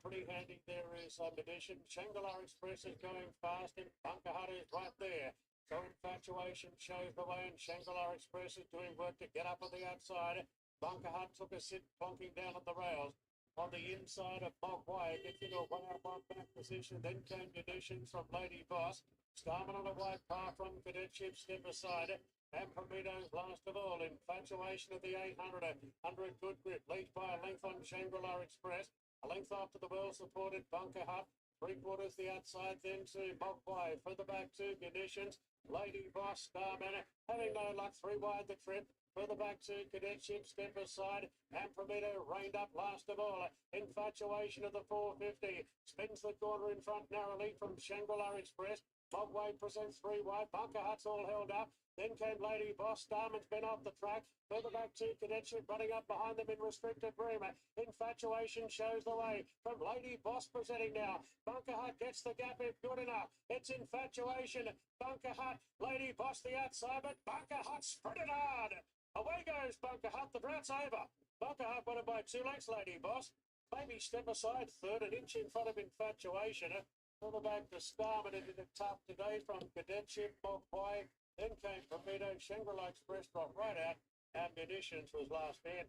Speaker 7: Pretty handy there is Medition. Shangri-La Express is going fast, and Bunker Hutt is right there. So Infatuation shows the way, and Shangri-La Express is doing work to get up on the outside. Bunker Hutt took a sit plonking down at the rails. On the inside of Bob Wire, gets into a 1-out-1 back position. Then came Medition from Lady Boss. Starman on a wide path from Cadetship, Step aside. And Prometheus last of all, Infatuation of the 800, under a good grip, leads by a length on Shangri-La Express, a length after the well-supported Bunker Hutt, 3 quarters the outside, then to Mogwai. Further back, 2 conditions. Lady Boss, Doomben, having no luck, 3 wide the trip. Further back to Cadetship, step aside. Ampromeda reined up last of all. Infatuation of the 450. Spins the corner in front narrowly from Shangri-La Express. Mogwai presents 3 wide. Bunker Hut's all held up. Then came Lady Boss. Darman's been off the track. Further back to Cadetship, running up behind them in restricted room. Infatuation shows the way from Lady Boss presenting now. Bunker Hut gets the gap if good enough. It's Infatuation. Bunker Hut, Lady Boss the outside, but Bunker Hut sprinted hard. Away goes Bunker Hut. The drought's over. Bunker Hut won it by 2 lengths, Lady Boss. Maybe step aside, third, an inch in front of Infatuation. Further back to Starman, it did it tough today from Cadetship, Mogwai. Then came Torpedo, Shangri-La Express dropped right out. Ammunitions was last man.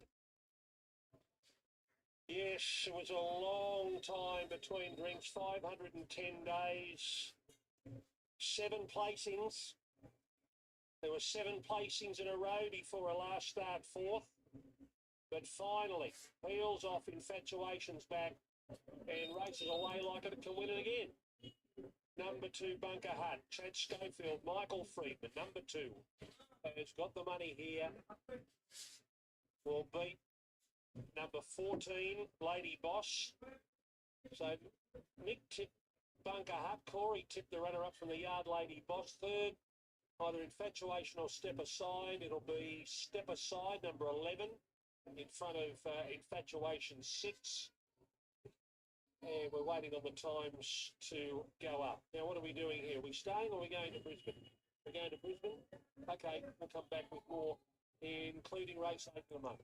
Speaker 4: Yes, it was a long time between drinks, 510 days, 7 placings. There were 7 placings in a row before a last start 4th. But finally, peels off, Infatuation's back and races away like it can win it again. Number 2, Bunker Hut. Chad Schofield, Michael Friedman, number 2, has got the money here. Will beat number 14, Lady Boss. So Nick tipped Bunker Hut. Corey tipped the runner-up from the yard, Lady Boss. Third, either Infatuation or Step Aside. It'll be Step Aside, number 11, in front of Infatuation 6. And we're waiting on the times to go up. Now, what are we doing here? Are we staying or are we going to Brisbane? We're going to Brisbane? Okay, we'll come back with more, including race 8 in a moment.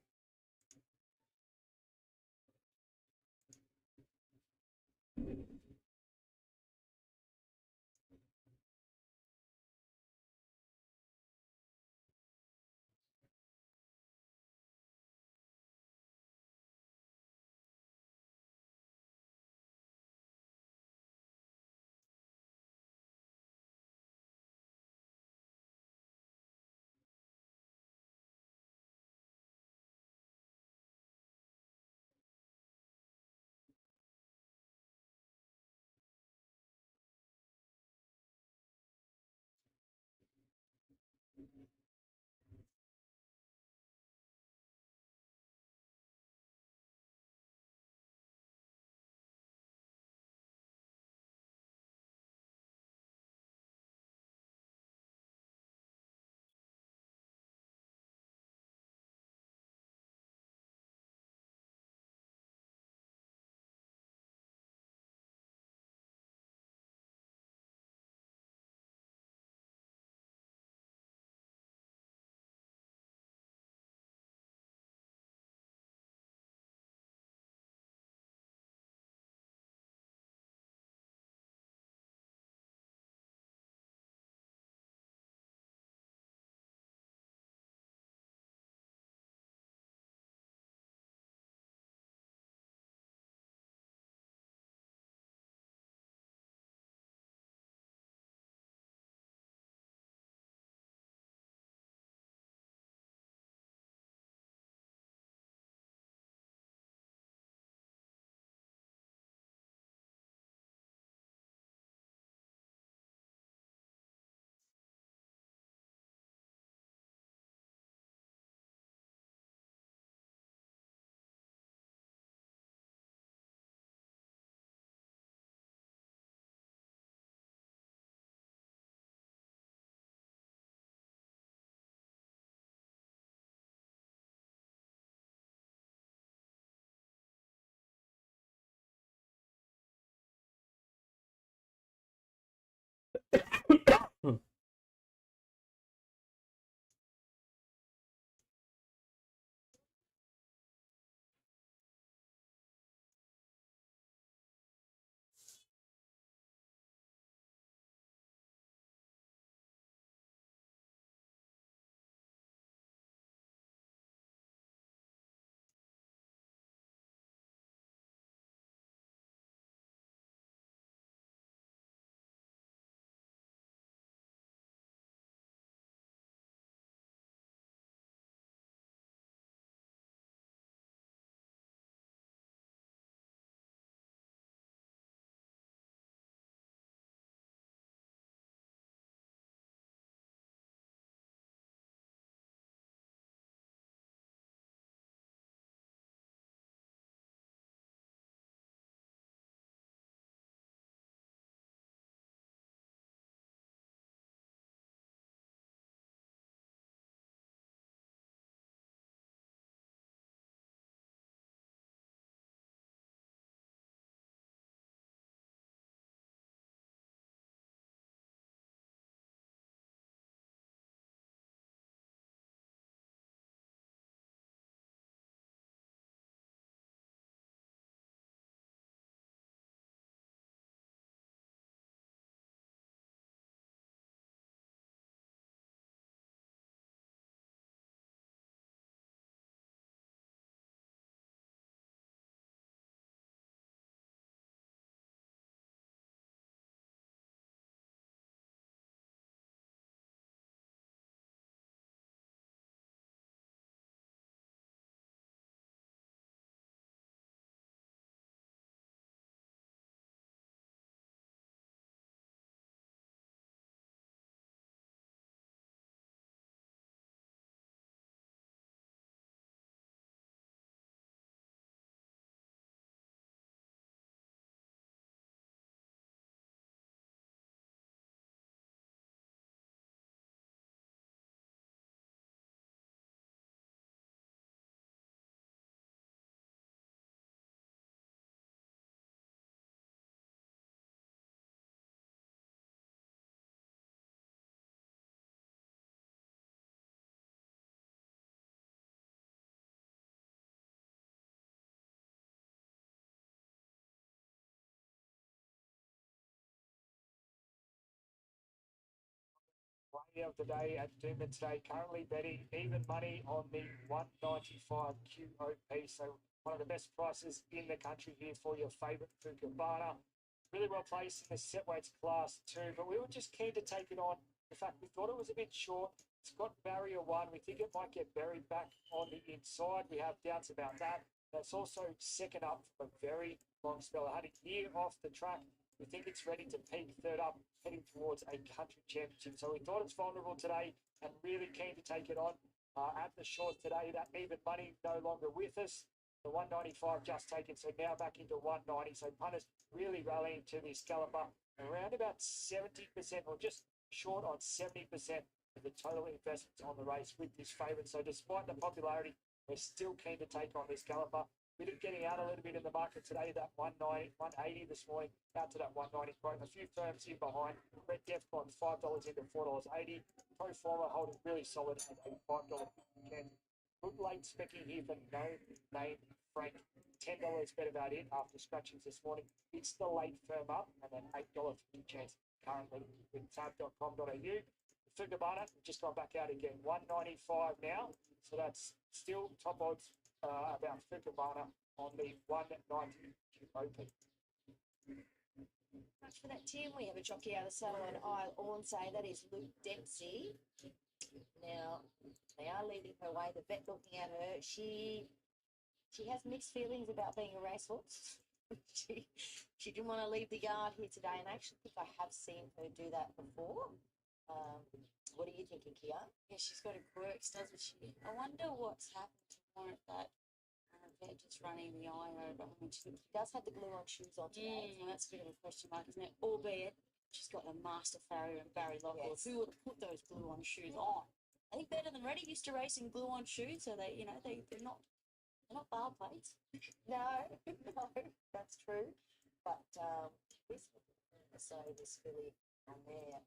Speaker 6: of the day at Doomben today. Currently betting even money on the 195 QOP. So one of the best prices in the country here for your favourite Fukubana. Really well placed in the set weights class too, but we were just keen to take it on. In fact, we thought it was a bit short. It's got barrier one. We think it might get buried back on the inside. We have doubts about that. That's also second up from a very long spell. It had a year off the track. We think it's ready to peak third up, heading towards a country championship. So we thought it's vulnerable today and really keen to take it on. At the short today, that even money no longer with us. The 195 just taken, so now back into 190. So punters really rallying to this galloper. Around about 70% or just short on 70% of the total investments on the race with this favourite. So despite the popularity, we're still keen to take on this galloper. Bit of getting out a little bit in the market today, that 190, 180 this morning, out to that 190 quote. A few firms in behind. Red Defcon, $5 into $4.80. Pro Forma holding really solid at a $5 can. Good late specking here for No Name Frank. $10 bet about it after scratchings this morning. It's the late firm up and then $8.50 chance currently with tab.com.au. Fukubana just gone back out again. 195 now. So that's still top odds about Fukubana on the 190 open.
Speaker 13: Much for that, Tim. We have a jockey out of saddle on Isle Ornsay. That is Luke Dempsey. Now, they are leading her way. The vet looking at her. She has mixed feelings about being a racehorse. she didn't want to leave the yard here today, and I actually think I have seen her do that before. What are you thinking, Kian?
Speaker 12: Yeah, she's got a quirks, doesn't she? I wonder what's happened to warrant that vet just running the eye over. I mean, she
Speaker 13: does have the glue-on shoes on today.
Speaker 12: That's a bit of a question mark, isn't it? Albeit, she's got the master farrier and Barry Lockwood. Yes. Who would have put those glue-on shoes on? I think better than Reddy used to race in glue-on shoes, so they're not bar plates.
Speaker 13: No, that's true. But this filly on there,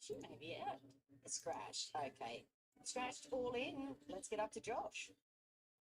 Speaker 12: she may be out.
Speaker 13: It's scratched. Okay, scratched all in. Let's get up to Josh.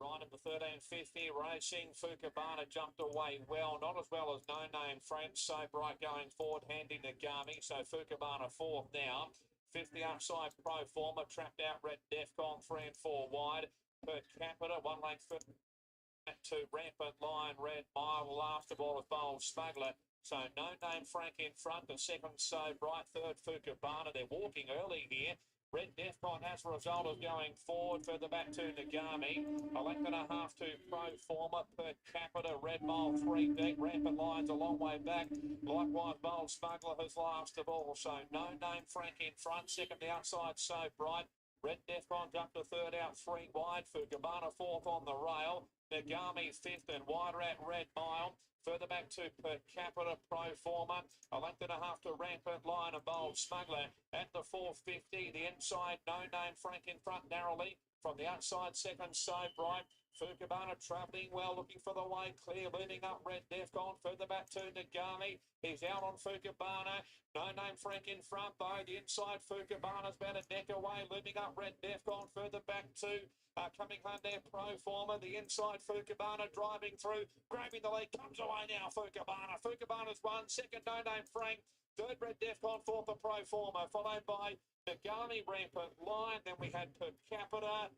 Speaker 15: Right at the 1350, racing Fukubana jumped away well, not as well as No Name Friend. So Bright going forward, handing to Gami. So Fukubana fourth now. 50 outside Pro Forma, trapped out Red Defcon 3 and 4 wide. Per capita, 1 length to Rampant Lion, Red Mile. Last of all is Bold Smuggler. So No Name Frank in front, the second So Bright, third Fukubana. They're walking early here. Red Defcon as a result of going forward, further back to Nagami. A length and a half to Pro Forma. Per capita, Red Mile 3 deep. Rampant Lion's a long way back. Likewise, Bold Smuggler has last of all. So No Name Frank in front, second the outside So Bright. Red Defcon jumped to third out 3 wide. Fukubana fourth on the rail. Nagami fifth and wider at Red Mile. Further back to Per Capita Pro Forma. A length and a half to Rampant Lion and Bold Smuggler. At the 450, the inside No Name Frank in front narrowly. From the outside, second So Bright. Fukubana travelling well, looking for the way clear, leading up Red Defcon. Further back to Nagami. He's out on Fukubana. No Name Frank in front, though. The inside Fukubana's about a neck away, looming up Red Defcon. Further back to coming home there, Pro Forma. The inside Fukubana driving through, grabbing the lead, comes away now Fukubana. Fukubana's won, second No Name Frank. Third Red Defcon, fourth the Pro Forma, followed by Nagami, Rampant Lion. Then we had Per Capita.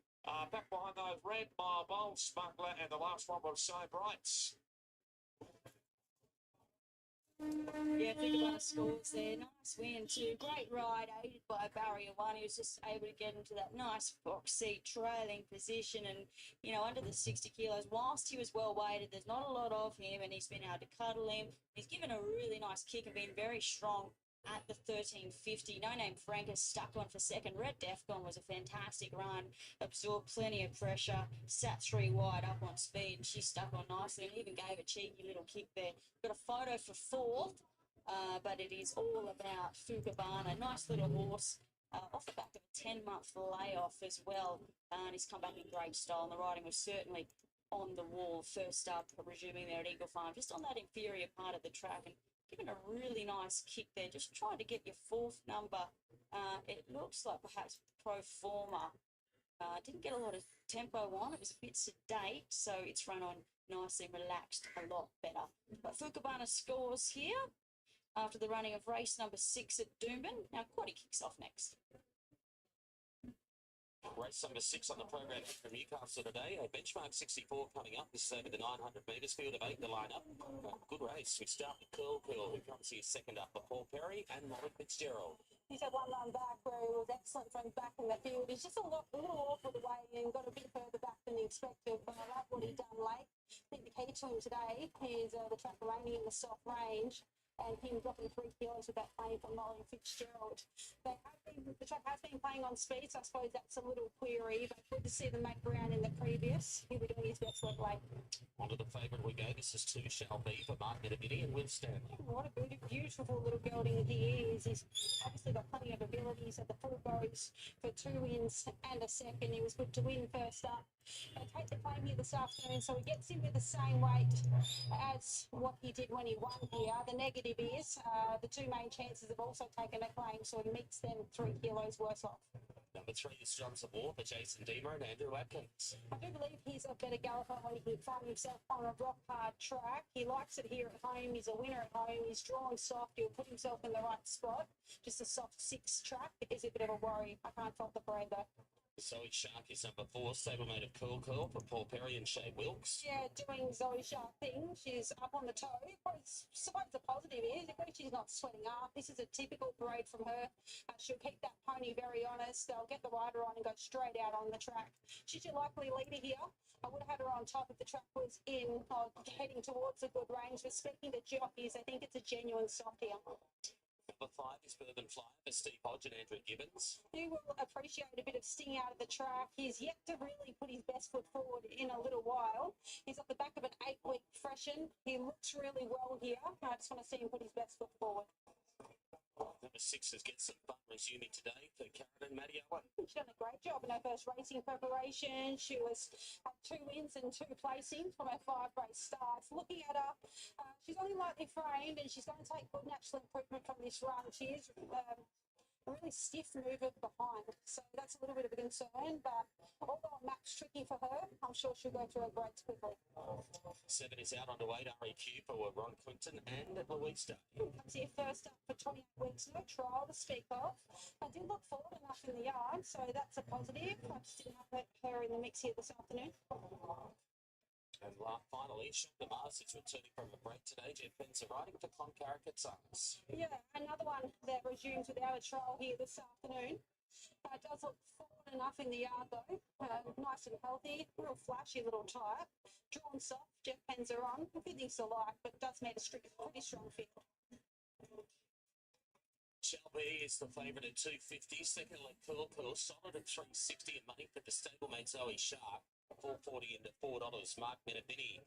Speaker 15: Back behind those, Red Mile, Bold Smuggler, and the last one was So Brights.
Speaker 12: Yeah, Fukubana scores there. Nice win too. Great ride, aided by Barrier One. He was just able to get into that nice box seat trailing position and, under the 60 kilos. Whilst he was well weighted, there's not a lot of him and he's been able to cuddle him. He's given a really nice kick and been very strong at the 1350. No Name Frank has stuck on for second. Red Defcon was a fantastic run, absorbed plenty of pressure, sat 3 wide up on speed, and she stuck on nicely and even gave a cheeky little kick there. Got a photo for fourth, but it is all about Fukubana. Nice little horse, off the back of a 10-month layoff as well, and he's come back in great style, and the riding was certainly on the wall. First up, resuming there at Eagle Farm, just on that inferior part of the track, and given a really nice kick there, just trying to get your fourth number. It looks like perhaps Pro Forma didn't get a lot of tempo on. It was a bit sedate, so it's run on nice and relaxed a lot better. But Fukubana scores here after the running of race number 6 at Doomben. Now, Quaddy kicks off next.
Speaker 9: Race number 6 on the program from Newcastle today. A benchmark 64 coming up. This is over the 900 metres. Field of 8 the lineup. Good race. We start with Curl, who comes here second up for Paul Perry and Molly Fitzgerald.
Speaker 10: He's had one run back where he was excellent from back in the field. He's just a little awkward away and got a bit further back than he expected, but I like what he done late. I think the key to him today is the track raining in the soft range and him dropping 3 kilos with that plane from Molly Fitzgerald. The track has been playing on speed, so I suppose that's a little query, but good to see them make ground in the previous. He'll be doing his best work late.
Speaker 9: On to the favourite we go. This is 2 Shall Be for Mark Minamini and Will Stanley.
Speaker 10: What a beautiful little gelding he is. He's obviously got plenty of abilities at the full goes for 2 wins and a second. He was good to win first up. Take the claim here this afternoon, so he gets in with the same weight as what he did when he won here. The negative is the 2 main chances have also taken a claim, so it makes them 3 kilos worse off.
Speaker 9: Number 3 is Johns of War for Jason Deemer and Andrew Atkins.
Speaker 10: I do believe he's a better galloper when he can find himself on a rock hard track. He likes it here at home. He's a winner at home. He's drawn soft. He'll put himself in the right spot. Just a soft 6 track is a bit of a worry. I can't fault the parade though.
Speaker 9: Zoe Shark is number 4, stablemate of Curl for Paul Perry and Shay Wilkes.
Speaker 10: Yeah, doing Zoe Shark thing. She's up on the toe. Probably suppose the positive is she's not sweating up. This is a typical parade from her. She'll keep that pony very honest. They'll get the rider on and go straight out on the track. She's your likely leader here. I would have had her on top if the track was in heading towards a good range. But speaking to jockeys, I think it's a genuine soft here.
Speaker 9: Number 5 is Bourbon Flyer for Steve Hodge and Andrew Gibbons.
Speaker 10: He will appreciate a bit of sting out of the track. He's yet to really put his best foot forward in a little while. He's at the back of an 8-week freshen. He looks really well here. I just want to see him put his best foot forward.
Speaker 9: Number 6 has get some fun resuming today for Karen and Maddie Owen.
Speaker 10: She's done a great job in her first racing preparation. She was had 2 wins and 2 placings from her 5-race starts. Looking at her, she's only lightly framed and she's going to take good natural improvement from this run. She is a really stiff mover behind, so that's a little bit of a concern, but although a map's tricky for her, I'm sure she'll go through her grades quickly.
Speaker 9: 7 is out on to 8 REQ for Ron Clinton and Louise Day.
Speaker 10: Comes here first up for 28 weeks, no trial to speak of. I did look forward enough in the yard, so that's a positive. I just didn't have her in the mix here this afternoon.
Speaker 9: And finally, Shonda Mars is returning from a break today. Jeff Benza riding for Cloncarrick at Sons.
Speaker 10: Yeah, another one that resumes without a trial here this afternoon. It does look forward enough in the yard though. Nice and healthy, real flashy little type. Drawn soft, Jeff Benza on. A few things to like, but does meet a pretty strong field.
Speaker 9: Shelby is the favourite at 250. Second leg Curl solid at 360 and money for the stablemate Zoe Sharp. 4.40 into $4. Mark Minabini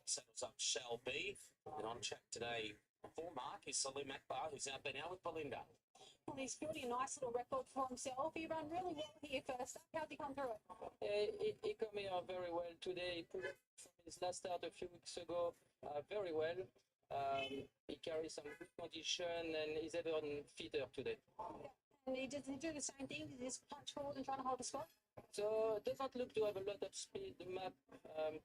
Speaker 9: settles up Shelby. And on track today for Mark is Salim Akbar, who's out there now with Belinda.
Speaker 10: Well, he's building a nice little record for himself. He ran really well here first up. How'd he come through it?
Speaker 18: He come here very well today. He put it from his last start a few weeks ago very well. He carries some good condition and he's even fitter today.
Speaker 10: And he do the same thing? He just punch forward and try to hold a spot?
Speaker 18: So it doesn't look to have a lot of speed, the map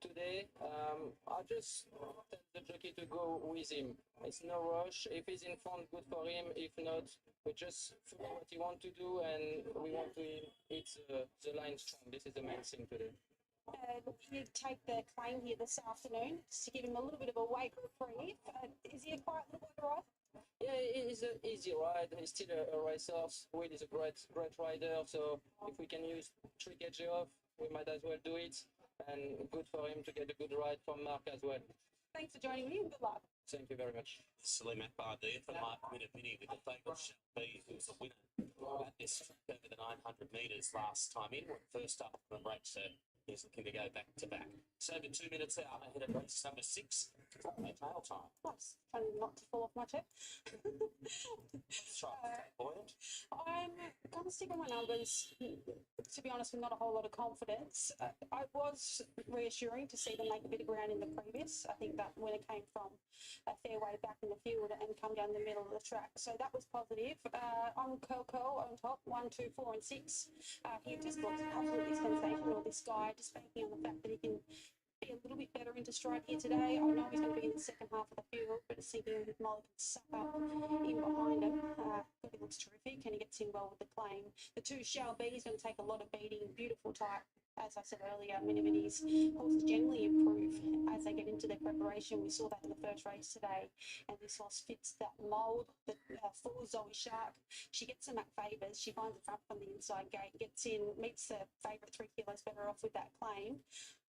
Speaker 18: today. I just tell the jockey to go with him. It's no rush. If he's in front, good for him. If not, we just follow what he wants to do and we want to hit the line strong. This is the main thing today.
Speaker 10: You take the claim here this afternoon just to give him a little bit of a weight reprieve. Is he a quiet little boy to ride?
Speaker 18: Yeah, it's an easy ride. He's still a racehorse. Will is a great rider. So if we can use 3 kg off, we might as well do it. And good for him to get a good ride from Mark as well.
Speaker 10: Thanks for joining me and good luck.
Speaker 18: Thank you very much.
Speaker 9: Salim Akbar there for Mark Minabini with the favourite Shelby, who's the winner at this track over the 900 metres last time in. First up from the race, he's looking to go back to back. So over 2 minutes out ahead of race number 6. Mail time.
Speaker 10: Nice. Trying not to fall off my chair.
Speaker 9: Let's try buoyant.
Speaker 10: I'm going to stick on my numbers. To be honest, with not a whole lot of confidence. I was reassuring to see them make a bit of ground in the previous. I think that when it came from a fair way back in the field and come down the middle of the track. So that was positive. On Curl on top, 1, 2, 4 and 6. He just looks absolutely sensational, this guy, just banking on the fact that he can be a little bit better into stride here today. I know he's going to be in the second half of the field, but seeing Molly can suck up in behind him, he looks terrific and he gets in well with the claim. The two Shall Be is going to take a lot of beating, beautiful type. As I said earlier, Minimity's horses generally improve as they get into their preparation. We saw that in the first race today, and this horse fits that mould. The for Zoe Shark, she gets them at favours. She finds the front from the inside gate, gets in, meets the favourite 3 kilos better off with that claim.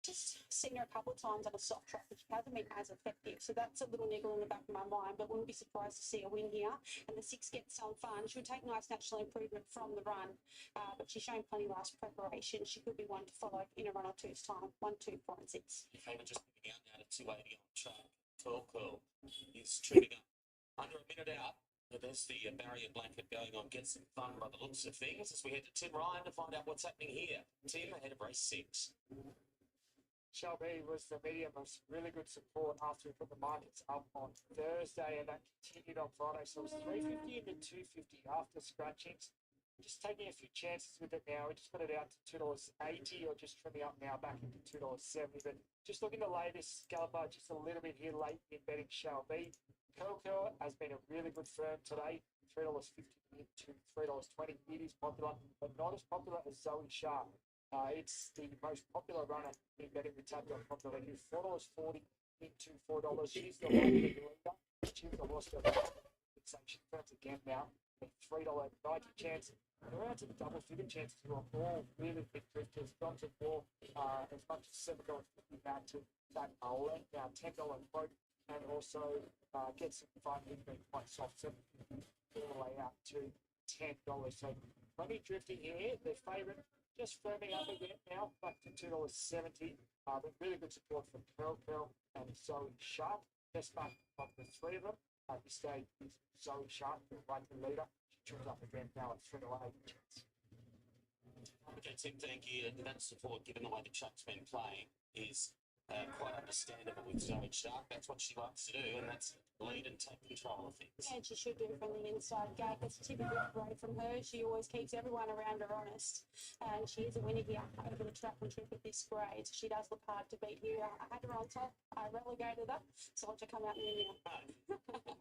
Speaker 10: Just seen her a couple of times on a soft track, but she hasn't been as effective. So that's a little niggle in the back of my mind, but wouldn't be surprised to see a win here. And the 6 gets some fun. She'll take nice natural improvement from the run, but she's shown plenty last preparation. She could be one to follow in a run or two's time. 1, 2, 4 and 6.
Speaker 9: Favourite just picking out now to 280 on track. Curl is tripping up under a minute out. There's the barrier blanket going on. Get some fun by the looks of things as we head to Tim Ryan to find out what's happening here. Tim ahead of race 6.
Speaker 6: Shelby was the medium of really good support after we put the markets up on Thursday, and that continued on Friday. So it was 350 into 250 after scratchings. Just taking a few chances with it now. We just put it out to $2.80 or just trimming up now back into $2.70. But just looking to lay this scalper just a little bit here late in betting Shelby. Curl has been a really good firm today. $3.50 into $3.20. It is popular, but not as popular as Zoe Sharp. It's the most popular runner in betting with Tab Popular. He's $4.40 into $4. She's the likely leader. She's the lost of sanction firms again now. A $3.90 chance. They're out to the double figure chances who are all really big drifters. Johnson Wall as much as $7.50 now to that length now $10 quote, and also get some fun. He's been quite soft, $7.50 all the way out to $10. So plenty drifting here. Their favourite just firming up again now, back to $2.70. But really good support from Curl and Zoe Sharp. Best back of the 3 of them at this stage is Zoe Sharp, the likely leader. She trims up again now at $3.80 chance.
Speaker 9: Okay, Tim, thank you. That support, given the way the Chuck's been playing, is quite understandable with Zoe Sharp. That's what she likes to do, and that's lead and take control of things.
Speaker 10: And she should do from the inside gate. That's a typical grade from her. She always keeps everyone around her honest. And she is a winner here over the track and trip with this grade. She does look hard to beat here. I had her on top. I relegated her. So I'll come out and win now.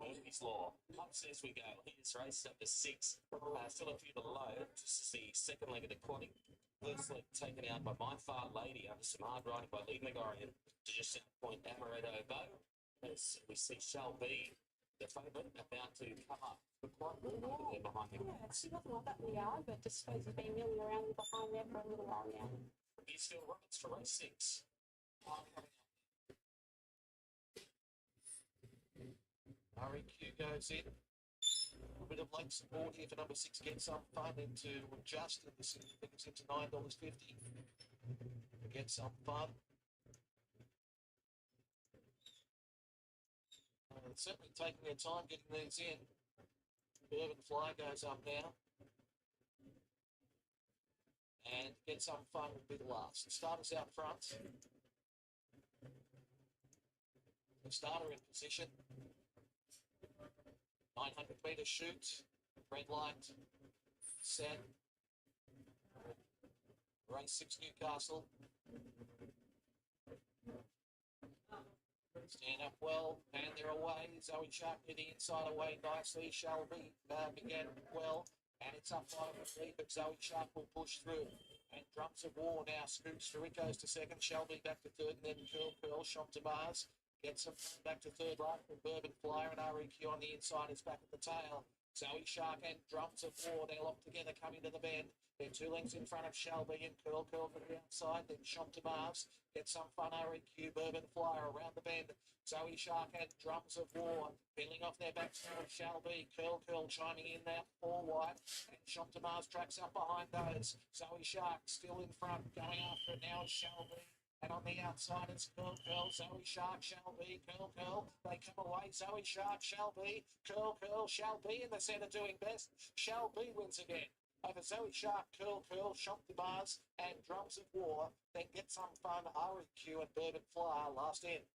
Speaker 9: Murphy's Law. Months as we go. Here's race number 6. Still a few to load. Just as the second leg of the quadding. First leg taken out by My Far Lady under some hard riding by Lee Megorian to just out point Amaretto Bow. As we see Shelby, the favourite, about to come up. But quite a little there behind him.
Speaker 10: Yeah, it's nothing like that in the yard, but just suppose he's been milling around behind there for a little while now.
Speaker 9: Here's Phil Roberts for race 6.
Speaker 2: REQ goes in. A bit of late support here for number 6. Get some fun into just at the figures into $9.50. Get some fun. Certainly taking their time getting these in. Urban Fly goes up now. And Get Some Fun will be the last. The starters out front. The starter in position. 900 metre shoot. Red light. Set. Race 6 Newcastle. Stand up well, and they're away. Zoe Sharp to the inside away nicely. Shelby began well, and it's up right of the lead, but Zoe Sharp will push through. And Drums of War now scoots through. It goes to second. Shelby back to third, and then Curl, Shop to Mars. Gets some back to third line from Bourbon Flyer, and REQ on the inside is back at the tail. Zoe Shark and Drums of War, they're locked together coming to the bend. They're 2 lengths in front of Shelby and Curl from the outside. Then Shop to Mars. Get Some Fun, REQ, Bourbon Flyer around the bend. Zoe Shark and Drums of War. Peeling off their backs now of Shelby. Curl chiming in there, 4 wide. And Shop to Mars tracks up behind those. Zoe Shark still in front. Going after it now is Shelby. And on the outside, it's Curl, Zoe Shark, Shelby, Curl. They come away, Zoe Shark, Shelby, Curl, Shelby in the centre doing best. Shelby wins again. Over Zoe Shark, Curl, Shop the Bars, and Drums of War. Then Get Some Fun, REQ, and Bourbon Flyer last in.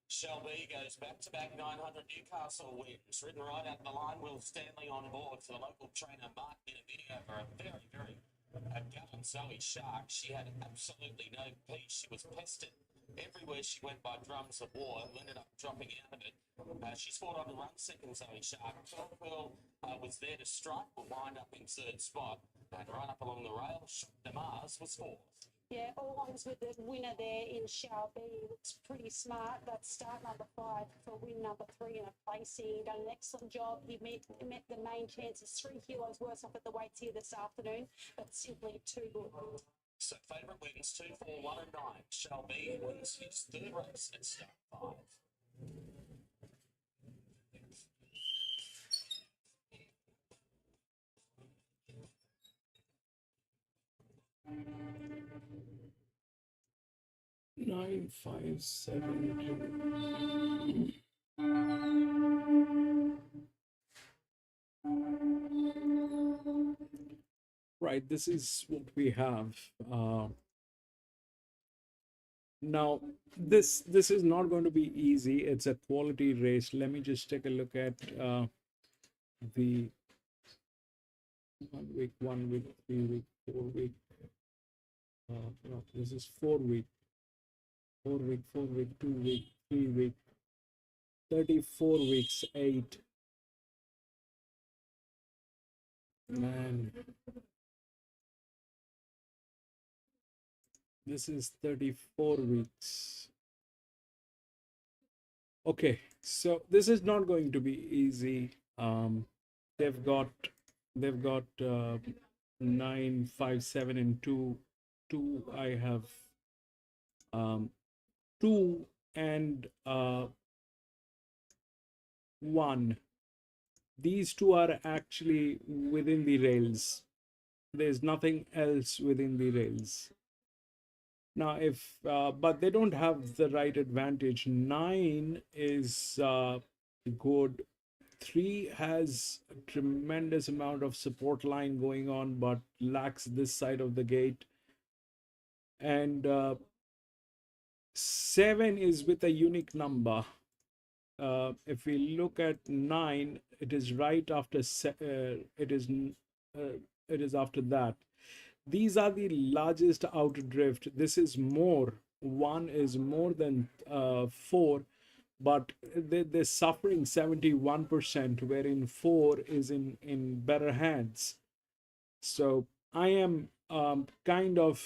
Speaker 9: Shelby goes back-to-back 900 Newcastle wins. Ridden right out the line, Will Stanley on board for the local trainer Mark Minamidio for a very, very Gallant Zoe Shark, she had absolutely no peace. She was pestered everywhere she went by drums of war, who ended up dropping out of it. She's fought on to run second, Zoe Shark. Pearl was there to strike, but wind up in third spot. And right up along the rail, Damas was fourth.
Speaker 10: Yeah, all ones with the winner there in Shall Be. Looks pretty smart. That's start number 5 for win number 3 in a placing. He done an excellent job. He met the main chances 3 kilos worse off at the weights here this afternoon, but simply too good.
Speaker 9: So favourite wins 2, 4, 1 and 9. Shall Be wins his third race at start 5.
Speaker 1: Nine, 5, 7, 2. Right, this is what we have. Now, this is not going to be easy. It's a quality race. Let me just take a look at the 1 week, 1 week, 3 week, 4 week. No, this is 4 week, 4 week, 4 week, 2 week, 3 week, 34 weeks, 8. Man, this is 34 weeks. Okay, so this is not going to be easy. They've got 9, 5, 7, and 2. 2 I have 2 and 1. These 2 are actually within the rails. There's nothing else within the rails. Now, if but they don't have the right advantage. 9 is good. 3 has a tremendous amount of support line going on, but lacks this side of the gate. And 7 is with a unique number. If we look at 9, it is right after it is after that. These are the largest outer drift. This is more. 1 is more than 4, but they're suffering 71%, wherein 4 is in better hands. So I am kind of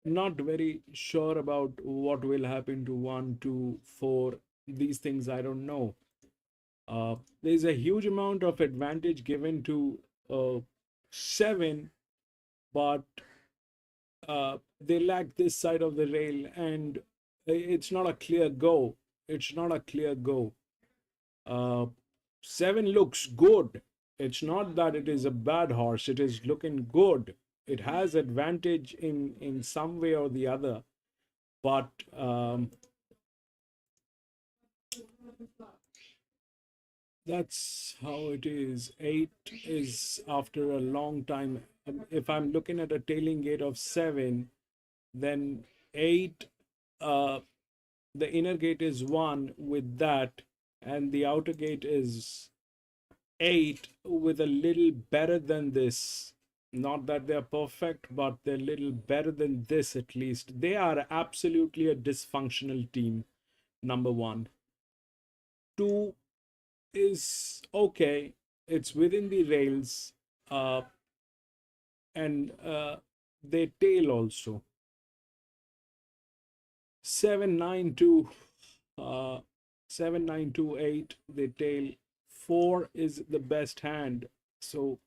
Speaker 1: not very sure about what will happen to 1, 2, 4. These things I don't know. There's a huge amount of advantage given to 7, but they lack this side of the rail, and it's not a clear go. It's not a clear go. 7 looks good. It's not that it is a bad horse. It is looking good. It has advantage in some way or the other, but that's how it is. 8 is after a long time. If I'm looking at a tailing gate of 7, then 8, the inner gate is 1 with that, and the outer gate is 8 with a little better than this. Not that they're perfect, but they're a little better than this at least. They are absolutely a dysfunctional team, number 1. 2 is okay. It's within the rails, and they tail also. 7, 9, 2, 7, 9, 2, 8, they tail. 4 is the best hand, so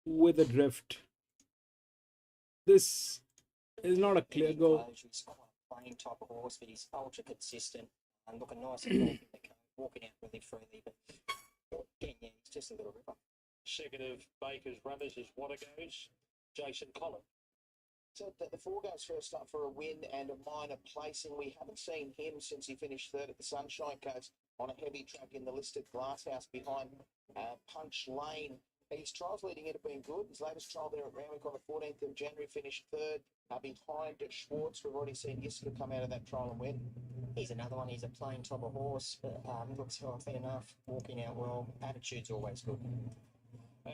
Speaker 1: with a drift. This is not a clear go.
Speaker 3: He's got a playing type of horse, but he's ultra consistent and looking nice and walking the cone, walking out really freely. But again, yeah, he's just a little ripper.
Speaker 4: Second of Baker's runners is what it goes. Jason Collins.
Speaker 2: So the 4 goes first up for a win and a minor placing. We haven't seen him since he finished 3rd at the Sunshine Coast on a heavy track in the listed Glasshouse behind Punch Lane. His trials leading in have been good. His latest trial there at Randwick on the 14th of January finished third behind Schwartz. We've already seen Iska come out of that trial and win.
Speaker 3: He's another one. He's a plain top of horse, but looks healthy enough, walking out well. Attitude's always good.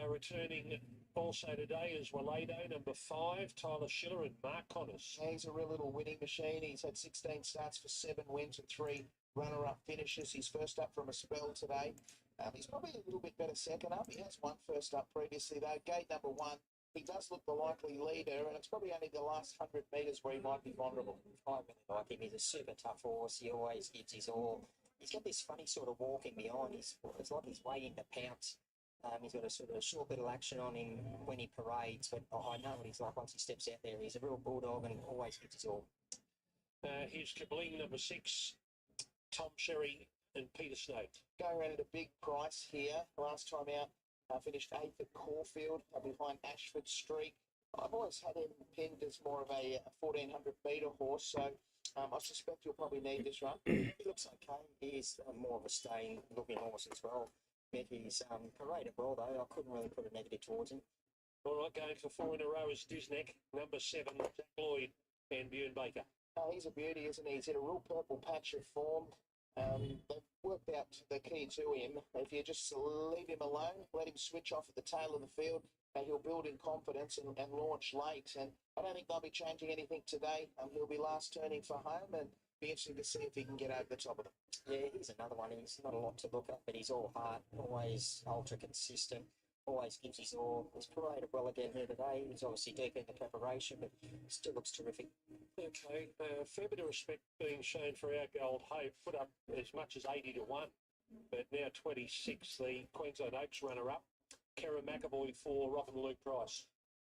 Speaker 4: Returning also today is Walado, number 5, Tyler Schiller and Mark Connors.
Speaker 2: He's a real little winning machine. He's had 16 starts for 7 wins and 3 runner-up finishes. He's first up from a spell today. He's probably a little bit better second up. He has won first up previously, though. Gate number 1, he does look the likely leader, and it's probably only the last 100 metres where he might be vulnerable.
Speaker 3: I really like him. He's a super tough horse. He always gives his all. He's got this funny sort of walking behind. It's like he's waiting to pounce. He's got a sort of short little action on him when he parades, but I know what he's like once he steps out there. He's a real bulldog and always gives his all.
Speaker 4: Here's Kabling, number 6, Tom Sherry and Peter Snow.
Speaker 2: Going around at a big price here. Last time out, finished 8th at Caulfield behind Ashford Street. I've always had him pinned as more of a 1400 metre horse, so I suspect you'll probably need this run.
Speaker 3: He looks okay. He is more of a staying looking horse as well. But he's paraded well, though. I couldn't really put a negative towards him.
Speaker 4: All right, going for 4 in a row is Disneck, number 7, Jack Lloyd and Bjorn Baker.
Speaker 2: He's a beauty, isn't he? He's in a real purple patch of form. They've worked out the key to him. If you just leave him alone, let him switch off at the tail of the field, he'll build in confidence and launch late. And I don't think they'll be changing anything today. He'll be last turning for home, and be interesting to see if he can get over the top of them.
Speaker 3: Yeah, he's another one. He's not a lot to look at, but he's all heart, always ultra consistent, always gives his all. He's paraded well again here today. He's obviously deep in the preparation, but still looks terrific.
Speaker 4: Okay, fair bit of respect being shown for our Gold Hope. Put up as much as 80 to 1, but now 26, the Queensland Oaks runner-up. Kara McAvoy for Rock and Luke Price.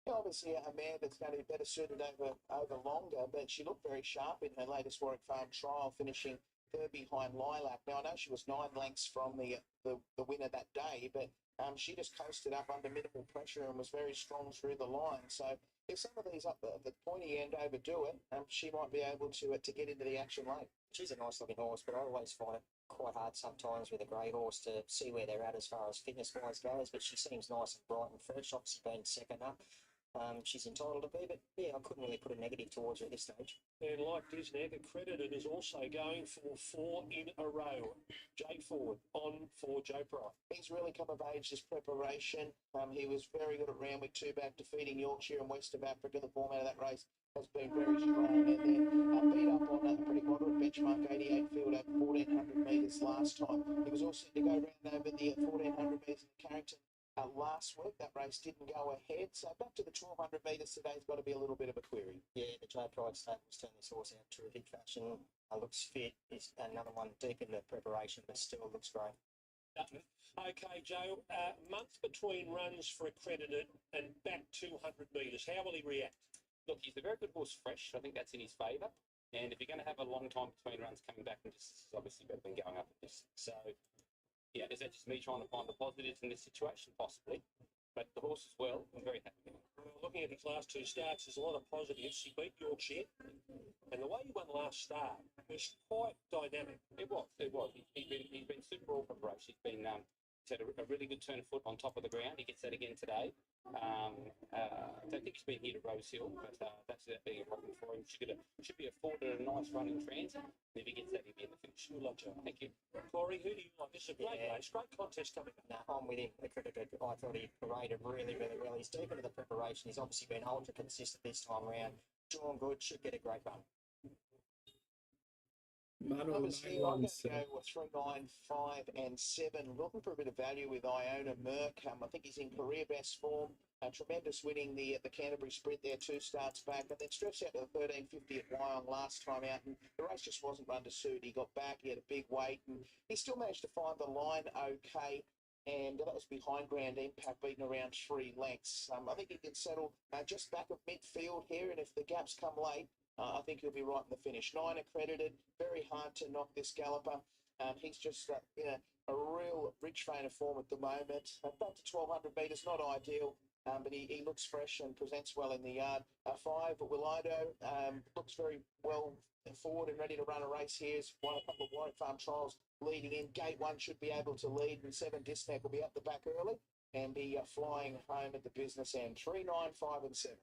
Speaker 2: Obviously a mare that's going to be better suited over longer, but she looked very sharp in her latest Warwick Farm trial, finishing third behind Lilac. Now, I know she was 9 lengths from the winner that day, but she just coasted up under minimal pressure and was very strong through the line. So if some of these up the pointy end overdo it, she might be able to get into the action late.
Speaker 3: She's a nice looking horse, but I always find it quite hard sometimes with a grey horse to see where they're at as far as fitness-wise goes, but she seems nice and bright and fresh, obviously being second up. She's entitled to be, but yeah, I couldn't really put a negative towards her at this stage.
Speaker 4: And like Disney, Accredited is also going for 4 in a row. Jay Ford on for Joe Price.
Speaker 2: He's really come of age this preparation. He was very good at Randwick 2-back, defeating Yorkshire and West of Africa. The form out of that race has been very strong. And then beat up on a pretty moderate benchmark 88 field over 1400 metres last time. He was also to go round over the 1400 metres in Carrington last week. That race didn't go ahead, so back to the 1200 metres today's got to be a little bit of a query.
Speaker 3: Yeah, the Joe Pride stables turned this horse out in terrific fashion. Looks fit. He's another one deep in the preparation, but still looks great.
Speaker 4: Okay, Joe, month between runs for Accredited and back 200 metres. How will he react?
Speaker 9: Look, he's a very good horse fresh. I think that's in his favour. And if you're going to have a long time between runs, coming back and distance is obviously better than going up a distance. So, yeah, is that just me trying to find the positives in this situation? Possibly. But the horse as well, I'm very happy with him.
Speaker 4: Looking at his last 2 starts, there's a lot of positives. He beat Yorkshire, and the way he won last start was quite dynamic.
Speaker 9: It was. He's been super all preparation. He's had a really good turn of foot on top of the ground. He gets that again today. I don't think he's been here to Rosehill, but that's being a problem for him. Should be afforded a nice run in transit. If he gets that, he'll be in the finish.
Speaker 4: Good luck, Joe.
Speaker 9: Thank you.
Speaker 4: Corey, who do you like? This is a great race, great contest coming up.
Speaker 3: No, I'm with him. Accredited. I thought he paraded really, really well. He's deep into the preparation. He's obviously been ultra consistent this time around. Drawn good, should get a great run.
Speaker 2: Numbers here, I'm going to go with 3, 9, 5 and 7. Looking for a bit of value with Iona Merck. I think he's in career best form. Tremendous winning the Canterbury Sprint there 2 starts back, and then stretched out to the 13.50 at Wyong last time out, and the race just wasn't run to suit. He got back, he had a big weight, and he still managed to find the line okay. And that was behind Ground Impact, beaten around 3 lengths. I think he can settle just back of midfield here, and if the gaps come late, I think he'll be right in the finish. 9 Accredited, very hard to knock this galloper. He's just in a real rich vein of form at the moment. Back to 1200 metres, not ideal, but he looks fresh and presents well in the yard. 5 Willado looks very well forward and ready to run a race here. He's won a couple of Warwick Farm trials leading in. Gate 1 should be able to lead, and 7 Disneck will be up the back early. and be flying home at the business end. 3, 9, 5 and 7.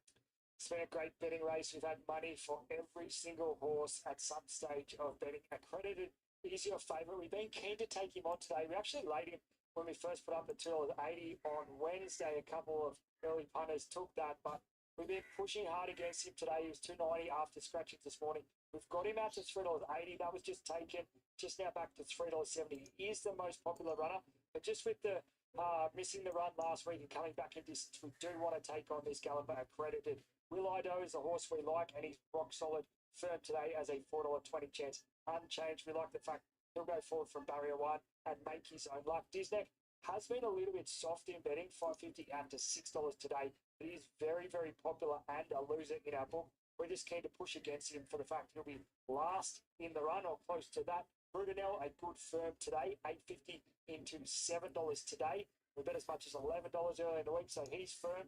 Speaker 6: It's been a great betting race. We've had money for every single horse at some stage of betting. Accredited is your favourite. We've been keen to take him on today. We actually laid him when we first put up the $2.80 on Wednesday. A couple of early punters took that, but we've been pushing hard against him today. He was $2.90 after scratching this morning. We've got him out to $3.80. That was just taken. Just now back to $3.70. He is the most popular runner, but just with the missing the run last week and coming back in distance, we do want to take on this Galloper Accredited. Will Ido is the horse we like, and he's rock solid firm today as a $4.20 chance. Unchanged. We like the fact he'll go forward from barrier 1 and make his own luck. Disney has been a little bit soft in betting, $5.50 out to $6 today. But he is very, very popular and a loser in our book. We're just keen to push against him for the fact he'll be last in the run or close to that. Brudenell, a good firm today, $8.50 into $7 today. We bet as much as $11 earlier in the week, so he's firm.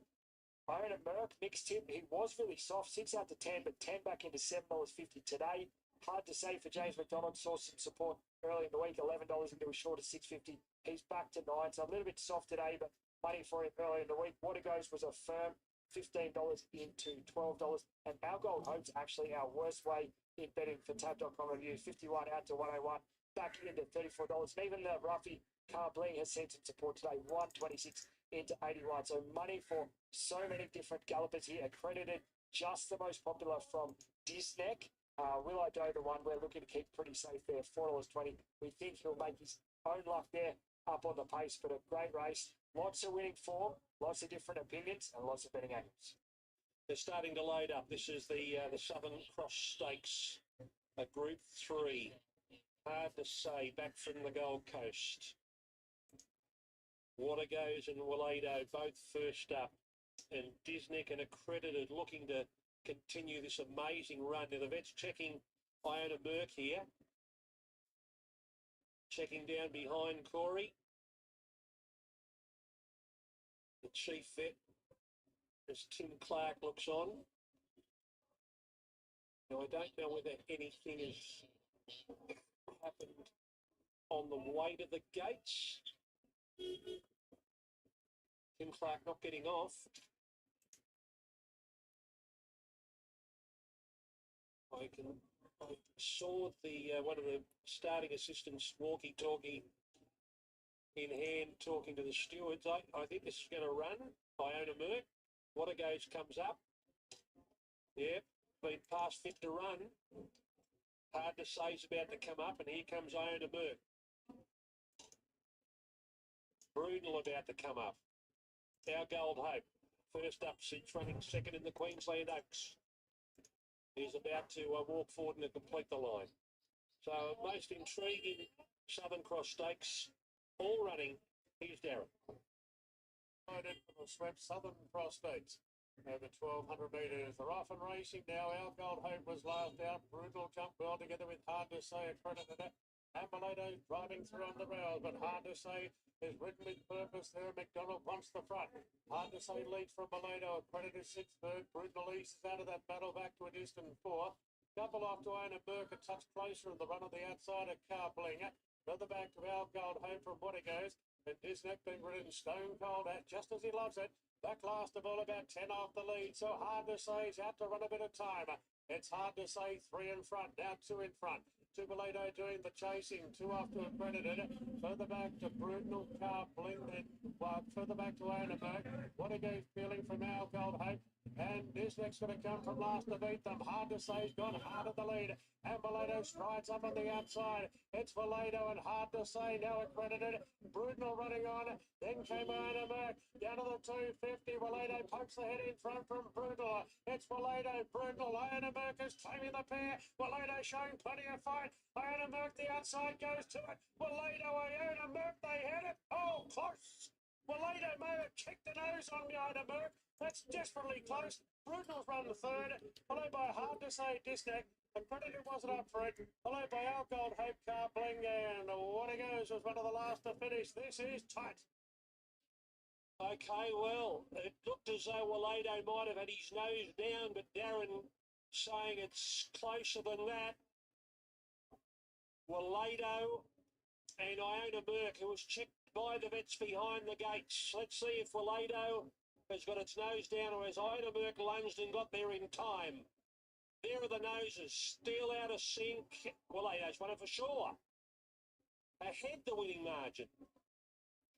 Speaker 6: Iron at Merck, mixed him. He was really soft, 6 out to 10, but 10 back into $7.50 today. Hard to say for James McDonald. Saw some support early in the week, $11 into a short of $6.50. He's back to 9, so a little bit soft today, but money for him early in the week. What it goes was a firm $15 into $12. And Our Gold Hope's actually our worst way in betting for tab.com reviews. 51 out to 101, back into $34. And even the Ruffy Car Bling has seen some support today, 126 into 81. So money for so many different gallopers here. Accredited, just the most popular from Disneck. Will I Do, the one we're looking to keep pretty safe there, $4.20. We think he'll make his own luck there up on the pace, but a great race. Lots of winning form, lots of different opinions, and lots of betting angles.
Speaker 4: They're starting to load up. This is the Southern Cross Stakes, a Group 3. Hard to say, back from the Gold Coast. Watergoes and Walado both first up. And Disneck and Accredited looking to continue this amazing run. Now the vet's checking Iona Merck here. Checking down behind Corey. The chief vet, as Tim Clark looks on. Now I don't know whether anything has happened on the way to the gates. Tim Clark not getting off. I saw the one of the starting assistants walkie-talkie in hand talking to the stewards. I think this is going to run. Iona Merck. Watergoes comes up. Yep, been past fit to run. Hard to say he's about to come up, and here comes Iona Merck. Brutal about to come up. Our Gold Hope. First up, sits running second in the Queensland Oaks. He's about to walk forward and complete the line. So most intriguing Southern Cross Stakes, all running. Here's Darren.
Speaker 7: Loaded for the swept Southern Cross Stakes. Over 1,200 metres. They're off and racing now. Our Gold Hope was last out. Brutal jump well together with Hard to Say. Accredited it. Ambalado driving through on the rails, but Hard to Say is ridden with purpose there. McDonald wants the front. Hard to Say leads from Balado. Accredited 6th, third. Brutal eases out of that battle back to a distant 4th. Couple off to Iona Merck, a touch closer in the run of the outside of Carblinger. Further back to Our Gold Home from Watergoes. And Disneck being ridden stone cold at just as he loves it. Back last of all, about 10 off the lead. So Hard to Say is out to run a bit of time. It's Hard to Say 3 in front, now 2 in front. Tubalado doing the chasing, 2 off to Accredited. Further back to Brutal Car Blended. Further back to Iona Merck. Watergoes feeling from Our Gold Hope. And Disneck's going to come from last to beat them. Hard to Say has gone hard at the lead. And Valado strides up on the outside. It's Valado and Hard to Say now Accredited. Brutal running on. Then came Iona Merck. Down to the 250. Valado pokes the head in front from Brutal. It's Valado. Brutal. Iona Merck is taming the pair. Valado showing plenty of fight. Iona Merck, the outside goes to it. Valado, Iona Merck, they had it. Oh, close. Valado may have kicked the nose on Iona Merck. That's desperately close. Brutal's run the third, followed by Hard to Say Disneck. Accredited wasn't up for it, followed by Our Gold Hope Car Bling, and Watergoes was one of the last to finish. This is tight.
Speaker 4: Okay, well, it looked as though Walado might have had his nose down, but Darren saying it's closer than that. Walado and Iona Merck, who was checked by the vets behind the gates. Let's see if Walado has got its nose down or has Heidelberg lunged and got there in time. There are the noses, still out of sync. Walado's won it for sure. Ahead the winning margin.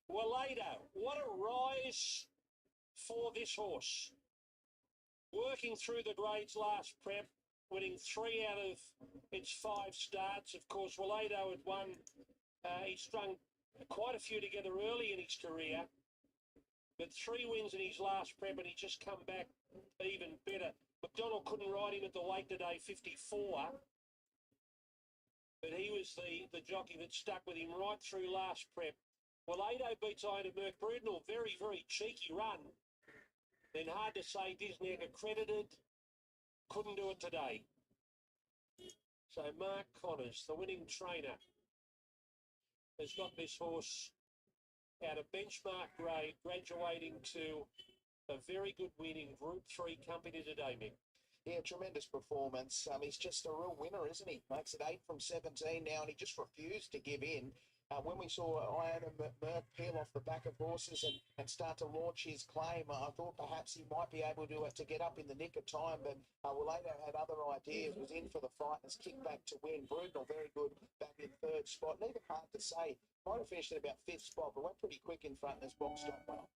Speaker 4: Walado, what a rise for this horse. Working through the grades last prep, winning 3 out of its 5 starts. Of course, Walado had won. He strung quite a few together early in his career, but 3 wins in his last prep, and he just come back even better. McDonald couldn't ride him at the weight today, 54, but he was the jockey that stuck with him right through last prep. Walado beats Iron Merc Brudenell, very, very cheeky run. Then hard to say, Disney accredited, couldn't do it today. So Mark Connors, the winning trainer, has got this horse out of benchmark grade, graduating to a very good win in Group 3 company today, Mick.
Speaker 2: Yeah, tremendous performance. He's just a real winner, isn't he? Makes it 8 from 17 now, and he just refused to give in. When we saw Iron Merc peel off the back of horses and start to launch his claim, I thought perhaps he might be able to get up in the nick of time, but Walado had other ideas, was in for the fight, and has kicked back to win. Brudenell, very good, back in 3rd spot. And even hard to say, might have finished at about 5th spot, but went pretty quick in front and has boxed up well.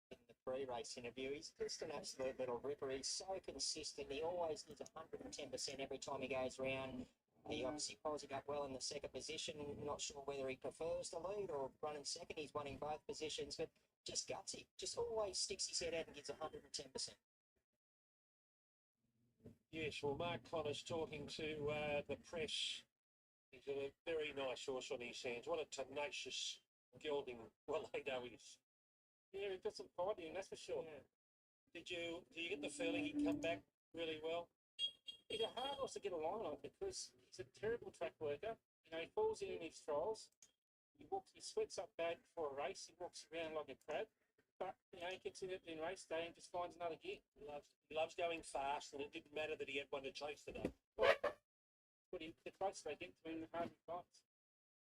Speaker 3: In the pre-race interview, he's just an absolute little ripper. He's so consistent. He always gives 110% every time he goes round. He obviously posing up well in the 2nd position. Not sure whether he prefers the lead or running 2nd. He's won in both positions, but just gutsy. Just always sticks his head out and gives 110%.
Speaker 4: Yes, well, Mark Connors talking to the press. He's got a very nice horse on his hands. What a tenacious gelding Walado is.
Speaker 16: Yeah, we've got some fighting, that's for sure.
Speaker 4: Yeah. Do you get the feeling he'd come back really well?
Speaker 16: He's a hard horse to get a line on because he's a terrible track worker. You know, he falls in his trials. He sweats up bad before a race. He walks around like a crab. But, you know, he gets in it in race day and just finds another gear.
Speaker 4: He loves going fast, and it didn't matter that he had one to chase today.
Speaker 16: But the closer they get to him, the harder he fights.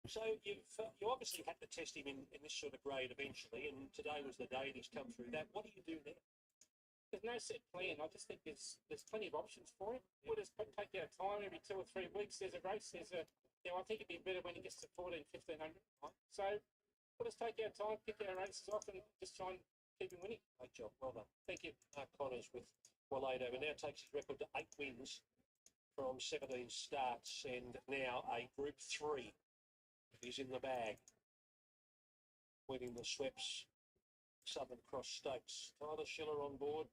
Speaker 4: So you obviously had to test him in this sort of grade eventually, and today was the day and he's come through that. What do you do now?
Speaker 16: There's no set plan. I just think there's plenty of options for him. We'll just take our time every 2 or 3 weeks. There's a race. I think it'd be better when he gets to 1,400, 1,500. So we'll just take our time, pick our races off, and just try and keep him winning.
Speaker 4: Great job. Well done.
Speaker 16: Thank you.
Speaker 4: Mark Connors with Walado, and now takes his record to 8 wins from 17 starts, and now a Group 3 is in the bag, winning the Sweps Southern Cross Stakes. Tyler Schiller on board.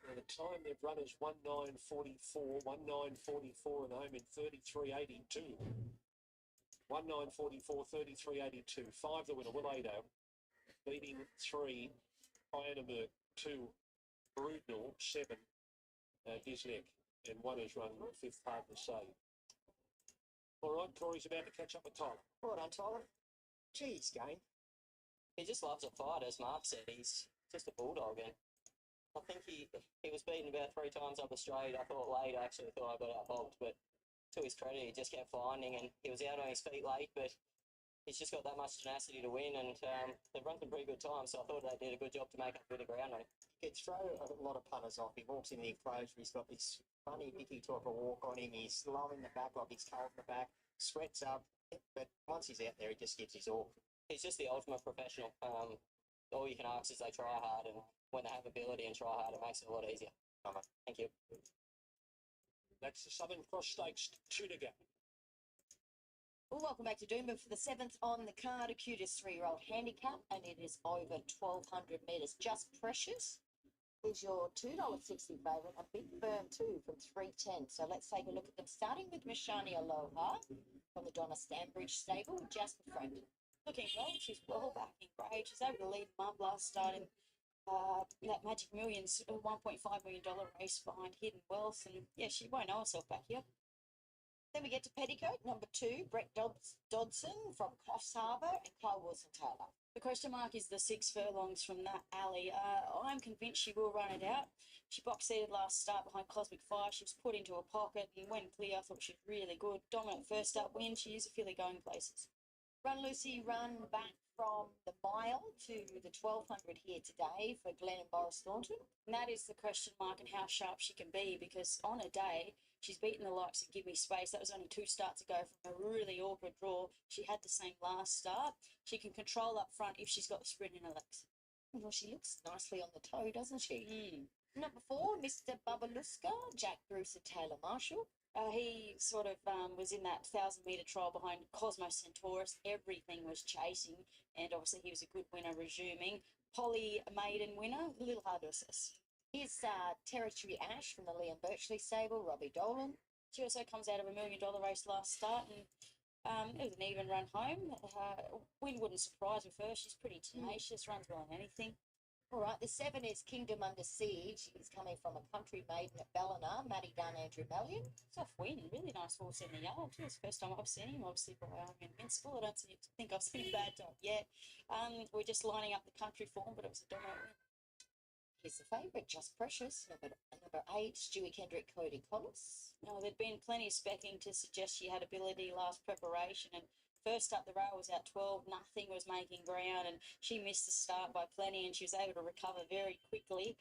Speaker 4: Now the time they've run is 19:44, 19:44 and home in 33:82. 19:44, 33:82. 5 the winner, Walado, beating 3, Ironberg, 2, Brudenell, 7, Disneck, and 1 has run 5th, hard to say. All right, Corey's about to catch up with Tyler.
Speaker 3: Well done, Tyler. Geez, game.
Speaker 14: He just loves a fight, as Mark said. He's just a bulldog, and I think he was beaten about 3 times up the straight. I thought late, actually thought I got out bogged, but to his credit, he just kept finding, and he was out on his feet late, but he's just got that much tenacity to win, and they've run some pretty good times, so I thought they did a good job to make up a bit of ground on him.
Speaker 3: He could throw a lot of punters off. He walks in the enclosure, he's got this funny Vicky Talker walk on him, he's low in the back like he's cold in the back, sweats up, but once he's out there, he just gives his all.
Speaker 14: He's just the ultimate professional. All you can ask is they try hard, and when they have ability and try hard, it makes it a lot easier. Thank you.
Speaker 4: That's the Southern Cross Stakes, 2 to go.
Speaker 13: Well, welcome back to Doomben for the 7th on the card, a cutest 3-year-old handicap, and it is over 1,200 metres. Just Precious is your $2.60 favourite, a big firm too from 310. So let's take a look at them, starting with Mishani Aloha from the Donna Stanbridge stable with Jasper Frampton. Looking well, she's well back in grade. She's able to lead them up last start in that Magic Millions $1.5 million race behind Hidden Wealth, and yeah, she won't know herself back here. Then we get to Petticoat, number 2, Brett Dodson from Coffs Harbour and Kyle Wilson-Taylor.
Speaker 12: The question mark is the 6 furlongs from that alley. I'm convinced she will run it out. She box-seated last start behind Cosmic Fire. She was put into a pocket and went clear. I thought she was really good. Dominant first up win. She is a filly going places.
Speaker 13: Run Lucy Run back from the mile to the 1200 here today for Glenn and Boris Thornton.
Speaker 12: And that is the question mark and how sharp she can be, because on a day, she's beaten the likes of Give Me Space. That was only 2 starts ago from a really awkward draw. She had the same last start. She can control up front if she's got the sprint in her legs.
Speaker 13: Well, she looks nicely on the toe, doesn't she?
Speaker 12: Mm.
Speaker 13: Number 4, Mr. Babaluska, Jack Bruce and Taylor Marshall.
Speaker 12: He sort of was in that 1,000-metre trial behind Cosmo Centaurus. Everything was chasing, and obviously he was a good winner resuming. Polly Maiden winner, a little hard to assess.
Speaker 13: Here's Territory Ash from the Liam Birchley stable, Robbie Dolan.
Speaker 12: She also comes out of $1 million race last start, and it was an even run home. Win wouldn't surprise with her. She's pretty tenacious, runs well on anything.
Speaker 13: All right, the 7 is Kingdom Under Siege. He's coming from a country maiden at Ballina, Maddie Dunn, Andrew Mallion.
Speaker 12: Soft win, really nice horse in the yard too. It's the first time I've seen him, obviously by Invincible. I don't think I've seen a bad dog yet. We're just lining up the country form, but it was a dominant win.
Speaker 13: Here's the favourite, Just Precious, number 8, Stewie Kendrick, Cody Collis.
Speaker 12: Now, there'd been plenty of specking to suggest she had ability last preparation, and first up the rail was out 12, nothing was making ground, and she missed the start by plenty, and she was able to recover very quickly.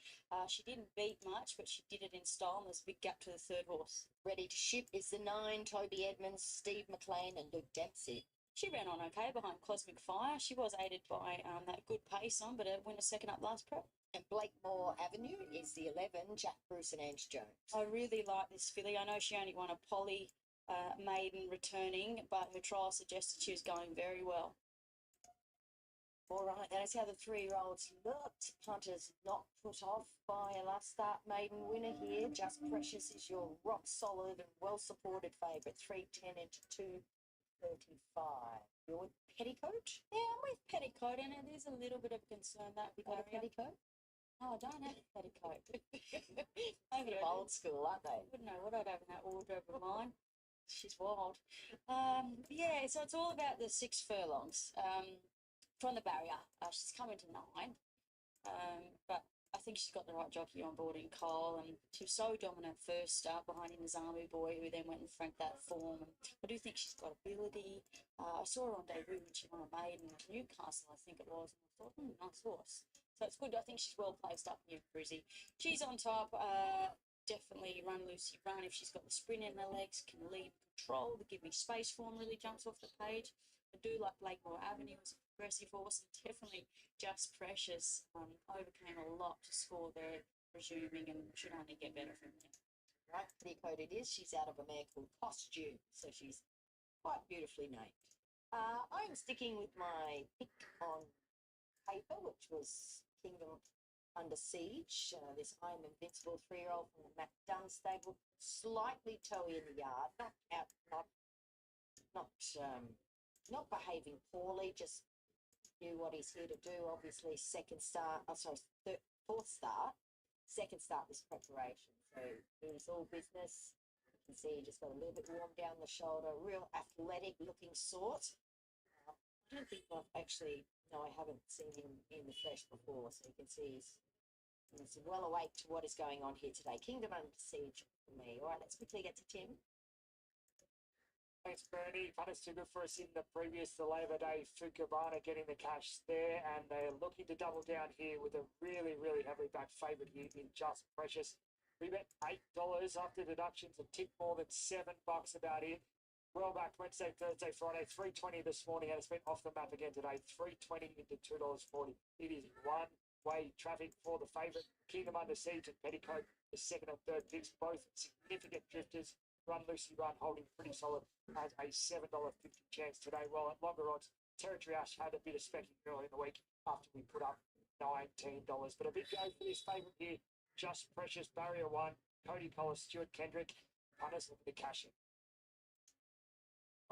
Speaker 12: She didn't beat much, but she did it in style, and there's a big gap to the third horse.
Speaker 13: Ready to ship is the 9, Toby Edmonds, Steve McLean and Luke Dempsey.
Speaker 12: She ran on okay behind Cosmic Fire. She was aided by that good pace on, but a winner second up last prep.
Speaker 13: And Blakemore Avenue is the 11, Jack Bruce and Ange Jones.
Speaker 12: I really like this filly. I know she only won a Polly maiden returning, but her trial suggested she was going very well.
Speaker 13: All right, that is how the 3-year-olds looked. Punters not put off by a last start maiden winner here. Just Precious is your rock solid and well-supported favourite, 310 into 235. You're with Petticoat?
Speaker 12: Yeah, I'm with Petticoat, and it is a little bit of concern that we
Speaker 13: got a Petticoat?
Speaker 12: Oh, I don't have a petticoat.
Speaker 13: Maybe old school, aren't they?
Speaker 12: I wouldn't know what I'd have in that wardrobe of mine. She's wild. Yeah, so it's all about the 6 furlongs from the barrier. She's coming to 9, but I think she's got the right jockey on board in Cole, and she was so dominant first start behind him, the Zamu boy, who then went and franked that form. And I do think she's got ability. I saw her on debut when she won a maiden at Newcastle, I think it was, and I thought, nice horse. So it's good. I think she's well placed up here, Brizzy. She's on top. Definitely Run Lucy Run if she's got the sprint in her legs, can lead, control. The Give Me Space form really jumps off the page. I do like Blakemore Avenue as a progressive horse, and definitely Just Precious overcame a lot to score there, resuming, and should only get better from there.
Speaker 13: Right, Petticoat it is. She's out of a mare called Costume, so she's quite beautifully named. I'm sticking with my pick on paper, which was Kingdom Under Siege. This I Am Invincible 3-year-old from the Matt Dunn stable, slightly toey in the yard, not behaving poorly, just knew what he's here to do. Obviously, fourth start, second start this preparation. So it was all business. You can see he just got a little bit warm down the shoulder, real athletic looking sort. I don't think I haven't seen him in the flesh before, so you can see he's well awake to what is going on here today. Kingdom Under Siege for me. All right, let's quickly get to Tim.
Speaker 6: Thanks, Bernie. Punters too good for us in the previous, the Labor Day. Fukabana getting the cash there, and they're looking to double down here with a really, really heavily backed favourite here in Just Precious. We bet $8 after deductions and tip more than $7 about it. Well back Wednesday, Thursday, Friday, $3.20 this morning, and it's been off the map again today, $3.20 into $2.40. It is one-way traffic for the favourite, Kingdom Under Siege and Petticoat, the second and third picks, both significant drifters. Run Lucy Run holding pretty solid as a $7.50 chance today. While at longer odds, Territory Ash had a bit of specking early in the week after we put up $19. But a big go for this favourite here, Just Precious, Barrier 1, Cody Collis, Stuart Kendrick. Punters looking to cash in.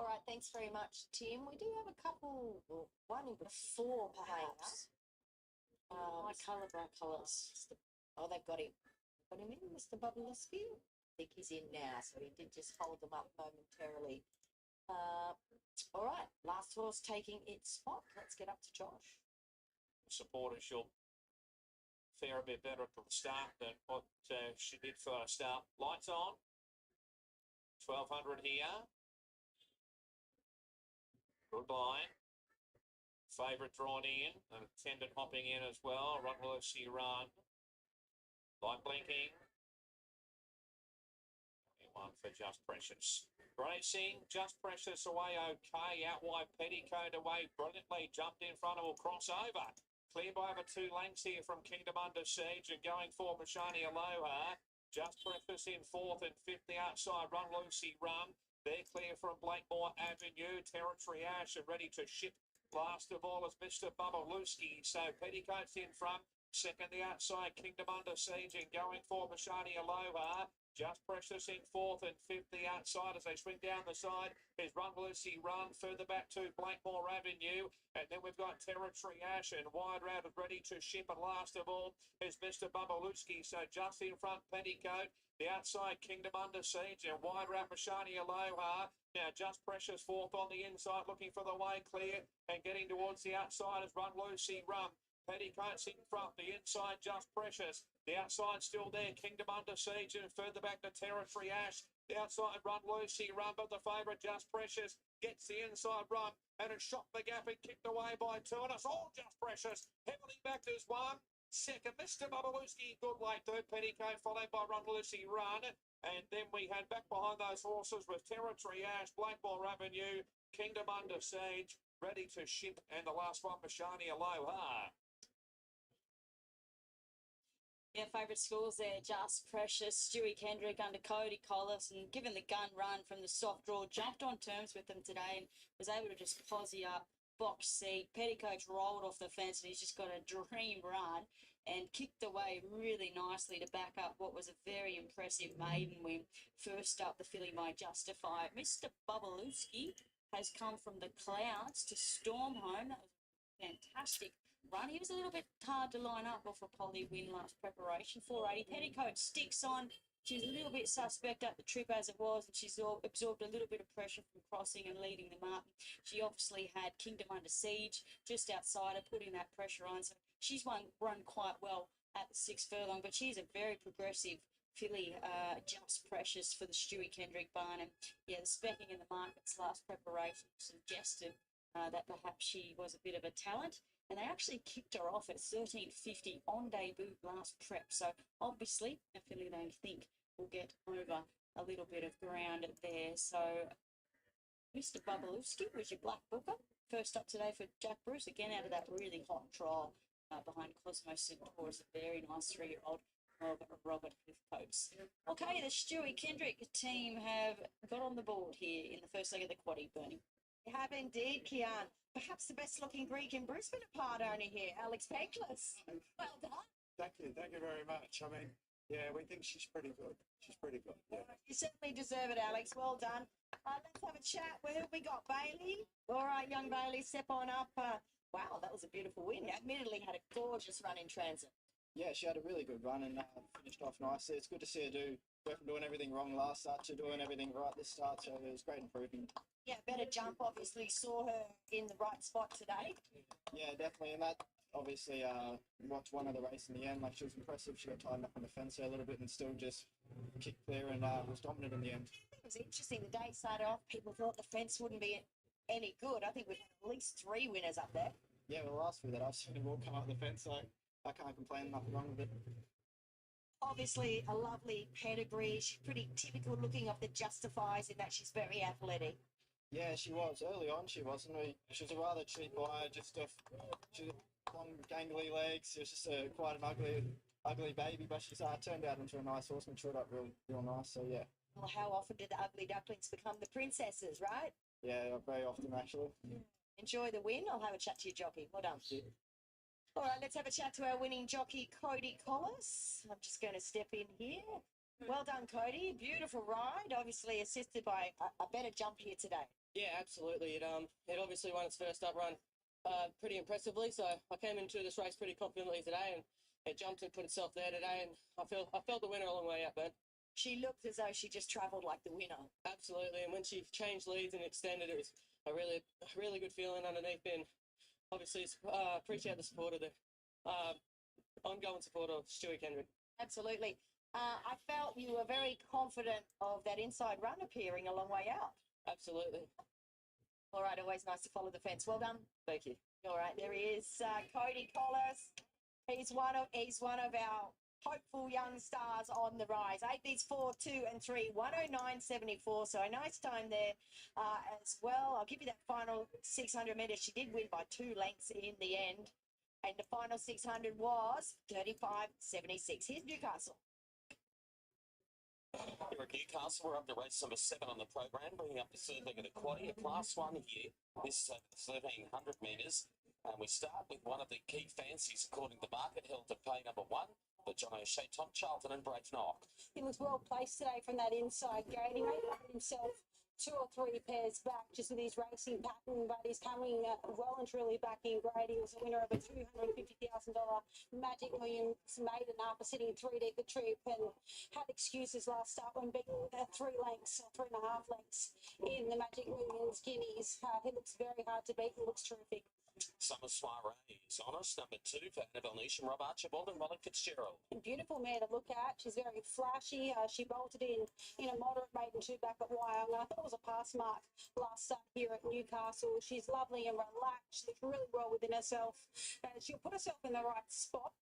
Speaker 13: All right, thanks very much, Tim. We do have a couple, one in before perhaps.
Speaker 12: My colour by colours.
Speaker 13: Oh, they've got him. Got him in, Mr. Bubbleski. I think he's in now, so he did just hold them up momentarily. All right, last horse taking its spot. Let's get up to Josh.
Speaker 15: Supporters she'll fare a bit better at the start than what she did for her start. Lights on. 1200 here. Good line. Favourite drawn in, and attendant hopping in as well. Run Lucy Run. Light blinking. One for Just Precious. Racing, Just Precious away okay. Out wide, Petticoat away brilliantly. Jumped in front and will cross over. Clear by over 2 lengths here from Kingdom Under Siege and going for Mashani Aloha. Just Precious in 4th and 5th. The outside, Run Lucy Run. They're clear from Blakemore Avenue. Territory Ash and ready to ship. Last of all is Mr. Bubbleluski. So Petticoat's in front. Second, the outside, Kingdom Under Siege and going for Mashani Aloha. Just Precious in 4th and 5th. The outside as they swing down the side is Run Lucy Run. Further back to Blakemore Avenue. And then we've got Territory Ash and wide round and ready to ship. And last of all is Mr. Bubbleluski. So just in front, Petticoat. The outside, Kingdom Under Siege and wide round Mashani Aloha. Now Just Precious 4th on the inside looking for the way clear. And getting towards the outside is Run Lucy Run. Petticoats in front, the inside Just Precious. The outside still there, Kingdom Under Siege and further back to Territory Ash. The outside Run Lucy Run, but the favourite Just Precious gets the inside run and it shot the gap and kicked away by 2. And it's all Just Precious. Heavily backed as 1. Second, Mr. Bubbleluski, good late third. Petticoat followed by Run Lucy Run. And then we had back behind those horses with Territory Ash, Blakemore Avenue, Kingdom Under Siege, ready to ship. And the last one, Mashani Aloha.
Speaker 12: Yeah, favourite schools there, Just Precious, Stewie Kendrick under Cody Collis, and given the gun run from the soft draw, jumped on terms with them today and was able to just posse up, box seat. Petticoats rolled off the fence and he's just got a dream run and kicked away really nicely to back up what was a very impressive maiden win. First up, the filly might justify it. Mr. Bubbleluski has come from the clouds to storm home. That was a fantastic run. He was a little bit hard to line up off a Polly win last preparation. 480. Petticoat sticks on. She's a little bit suspect at the trip as it was, and she's absorbed a little bit of pressure from crossing and leading them up. She obviously had Kingdom Under Siege just outside her, putting that pressure on. So she's run quite well at the 6 furlong, but she's a very progressive filly, Just Precious for the Stewie Kendrick barn. And yeah, the specking in the markets last preparation suggested that perhaps she was a bit of a talent. And they actually kicked her off at 13.50 on debut last prep. So obviously a filly they think will get over a little bit of ground there. So Mr. Bubbleluski was your black booker. First up today for Jack Bruce, again out of that really hot trial behind Cosmo Centaurus, a very nice 3-year-old of Robert Heathcote's. Okay, the Stewie Kendrick team have got on the board here in the first leg of the quaddie, Bernie.
Speaker 13: You have indeed, Kian. Perhaps the best-looking Greek in Brisbane apart owner here, Alex Peglis. Well done.
Speaker 19: Thank you very much. I mean, yeah, we think she's pretty good. She's pretty good, yeah.
Speaker 13: You certainly deserve it, Alex. Well done. Let's have a chat. Well, we got Bailey. All right, young Bailey, step on up. Wow, that was a beautiful win. Admittedly, had a gorgeous run in transit.
Speaker 20: Yeah, she had a really good run and finished off nicely. It's good to see her go from doing everything wrong last start to doing everything right this start, so it was great improvement.
Speaker 13: Yeah, better jump, obviously. Saw her in the right spot today.
Speaker 20: Yeah, definitely, and that obviously watched one of the race in the end. Like, she was impressive. She got tied up on the fence there a little bit and still just kicked clear and was dominant in the end.
Speaker 13: It was interesting. The day started off, people thought the fence wouldn't be any good. I think we've had at least 3 winners up there.
Speaker 20: Yeah, well, the last few that I've seen have all come up the fence, so I can't complain, nothing wrong with it.
Speaker 13: Obviously, a lovely pedigree. She's pretty typical looking of the Justifies in that she's very athletic.
Speaker 20: Yeah, she was. Early on, she wasn't. She was a rather cheap buyer, just she had long, gangly legs. It was just quite an ugly baby, but she's turned out into a nice horse, matured up real nice, so yeah.
Speaker 13: Well, how often do the ugly ducklings become the princesses, right?
Speaker 20: Yeah, very often, actually.
Speaker 13: Enjoy the win. I'll have a chat to your jockey. Well done. All right, let's have a chat to our winning jockey, Cody Collis. I'm just going to step in here. Well done, Cody. Beautiful ride. Obviously assisted by a better jump here today.
Speaker 18: Yeah, absolutely. It obviously won its first up run pretty impressively. So I came into this race pretty confidently today, and it jumped and put itself there today. And I felt the winner a long way up, man.
Speaker 13: She looked as though she just travelled like the winner.
Speaker 18: Absolutely. And when she changed leads and extended, it was a really good feeling underneath. And obviously appreciate the support of the ongoing support of Stewie Kendrick.
Speaker 13: Absolutely. I felt you were very confident of that inside run appearing a long way out.
Speaker 18: Absolutely.
Speaker 13: All right, always nice to follow the fence. Well done.
Speaker 18: Thank you.
Speaker 13: All right, there he is, Cody Collis. He's one of our hopeful young stars on the rise. 8 beats 4, 2 and 3, 109.74. So a nice time there as well. I'll give you that final 600 metres. She did win by 2 lengths in the end. And the final 600 was 35.76. Here's Newcastle.
Speaker 9: Here at Newcastle, we're up to race number 7 on the program, bringing up the third leg of the quaddy, a class 1 here. This is over 1,300 metres. And we start with one of the key fancies, according to market, held to pay number 1, for John O'Shea, Tom Charlton and Brave Knock.
Speaker 10: He was well placed today from that inside gate. He made himself 2 or 3 pairs back just with his racing pattern, but he's coming well and truly back in grade. He was a winner of a $250,000 Magic Millions maiden after sitting 3 deep the trip and had excuses last start when beaten 3 lengths or 3.5 lengths in the Magic Millions Guineas. He looks very hard to beat. He looks terrific.
Speaker 9: Summer Soiree is honest, number 2 for Annabelle Neesham, Rob Archibald and Molly Fitzgerald.
Speaker 10: Beautiful mare to look at. She's very flashy. She bolted in a moderate maiden 2 back at Wyong. I thought it was a pass mark last start here at Newcastle. She's lovely and relaxed. She looks really well within herself. She'll put herself in the right spot.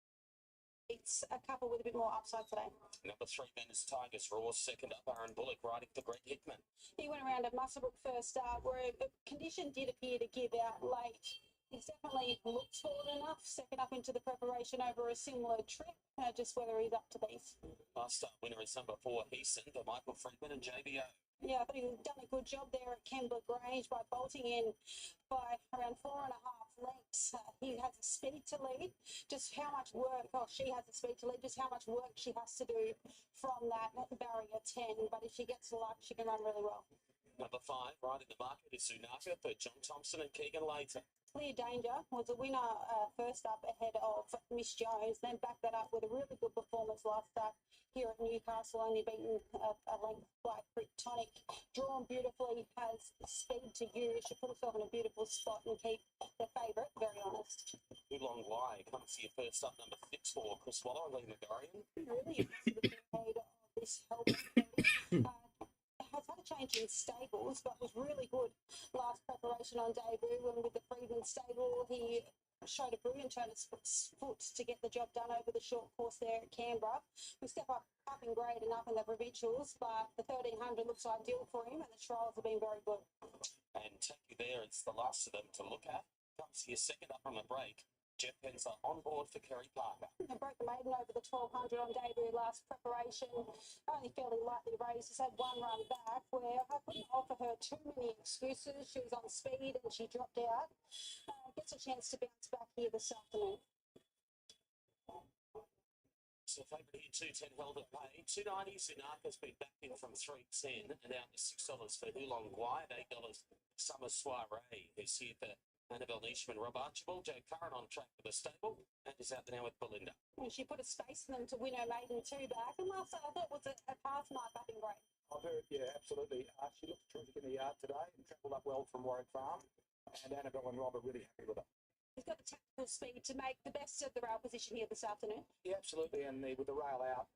Speaker 10: It's a couple with a bit more upside today.
Speaker 9: Number 3, Venice Tigers Raw, second up, Aaron Bullock riding for Greg Hickman.
Speaker 10: He went around at Musselbrook first start where the condition did appear to give out late. He's definitely looked forward enough, second up into the preparation over a similar trip, just whether he's up to these.
Speaker 9: Last start winner is number 4, Heason, for Michael Friedman and JBO.
Speaker 10: Yeah, I thought he's done a good job there at Kembla Grange by bolting in by around 4.5 lengths. He has the speed to lead. Just how much work, she has the speed to lead, just how much work she has to do from that barrier 10. But if she gets luck, she can run really well.
Speaker 9: Number 5, right in the market, is Sunaka for John Thompson and Keegan Later.
Speaker 10: Clear Danger was a winner first up ahead of Miss Jones, then backed that up with a really good performance last start here at Newcastle, only beaten a length by Tonic. Drawn beautifully, has speed to use. She put herself in a beautiful spot and keep the favourite, very honest.
Speaker 9: Good long way. Comes here first up, number 6 for Chris Waller and Lee McGarrian.
Speaker 10: Really impressive at the aid of this help. Has had a change in stables, but was really good last preparation on debut. And with the Friedman stable, he showed a brilliant turn of foot to get the job done over the short course there at Canberra. We step up in grade and up in the provincials, but the 1300 looks ideal for him, and the trials have been very good.
Speaker 9: And take you there, it's the last of them to look at. Comes here second up on the break. Jeff Pencer on board for Kerry Parker.
Speaker 10: I broke the maiden over the 1200 on debut last preparation. Only fairly lightly raced. Just had 1 run back where I couldn't offer her too many excuses. She was on speed and she dropped out. Gets a chance to bounce back here this afternoon.
Speaker 9: So favourite here, 210 held at pay. 290 Sunaka's been back in from 310 and out to $6 for Oolong Guai, $8 Summer Soiree. Who's here for Annabelle Neesham and Rob Archibald. Joe Curran on track for the stable and is out there now with Belinda.
Speaker 10: And she put a space in them to win her maiden 2 back, and last I thought was a pass mark up in grade.
Speaker 21: I've heard, yeah, absolutely. She looked terrific in the yard today and travelled up well from Warwick Farm, and Annabelle and Rob are really happy with her.
Speaker 10: He's got the tactical speed to make the best of the rail position here this afternoon.
Speaker 21: Yeah, absolutely, and with the rail out,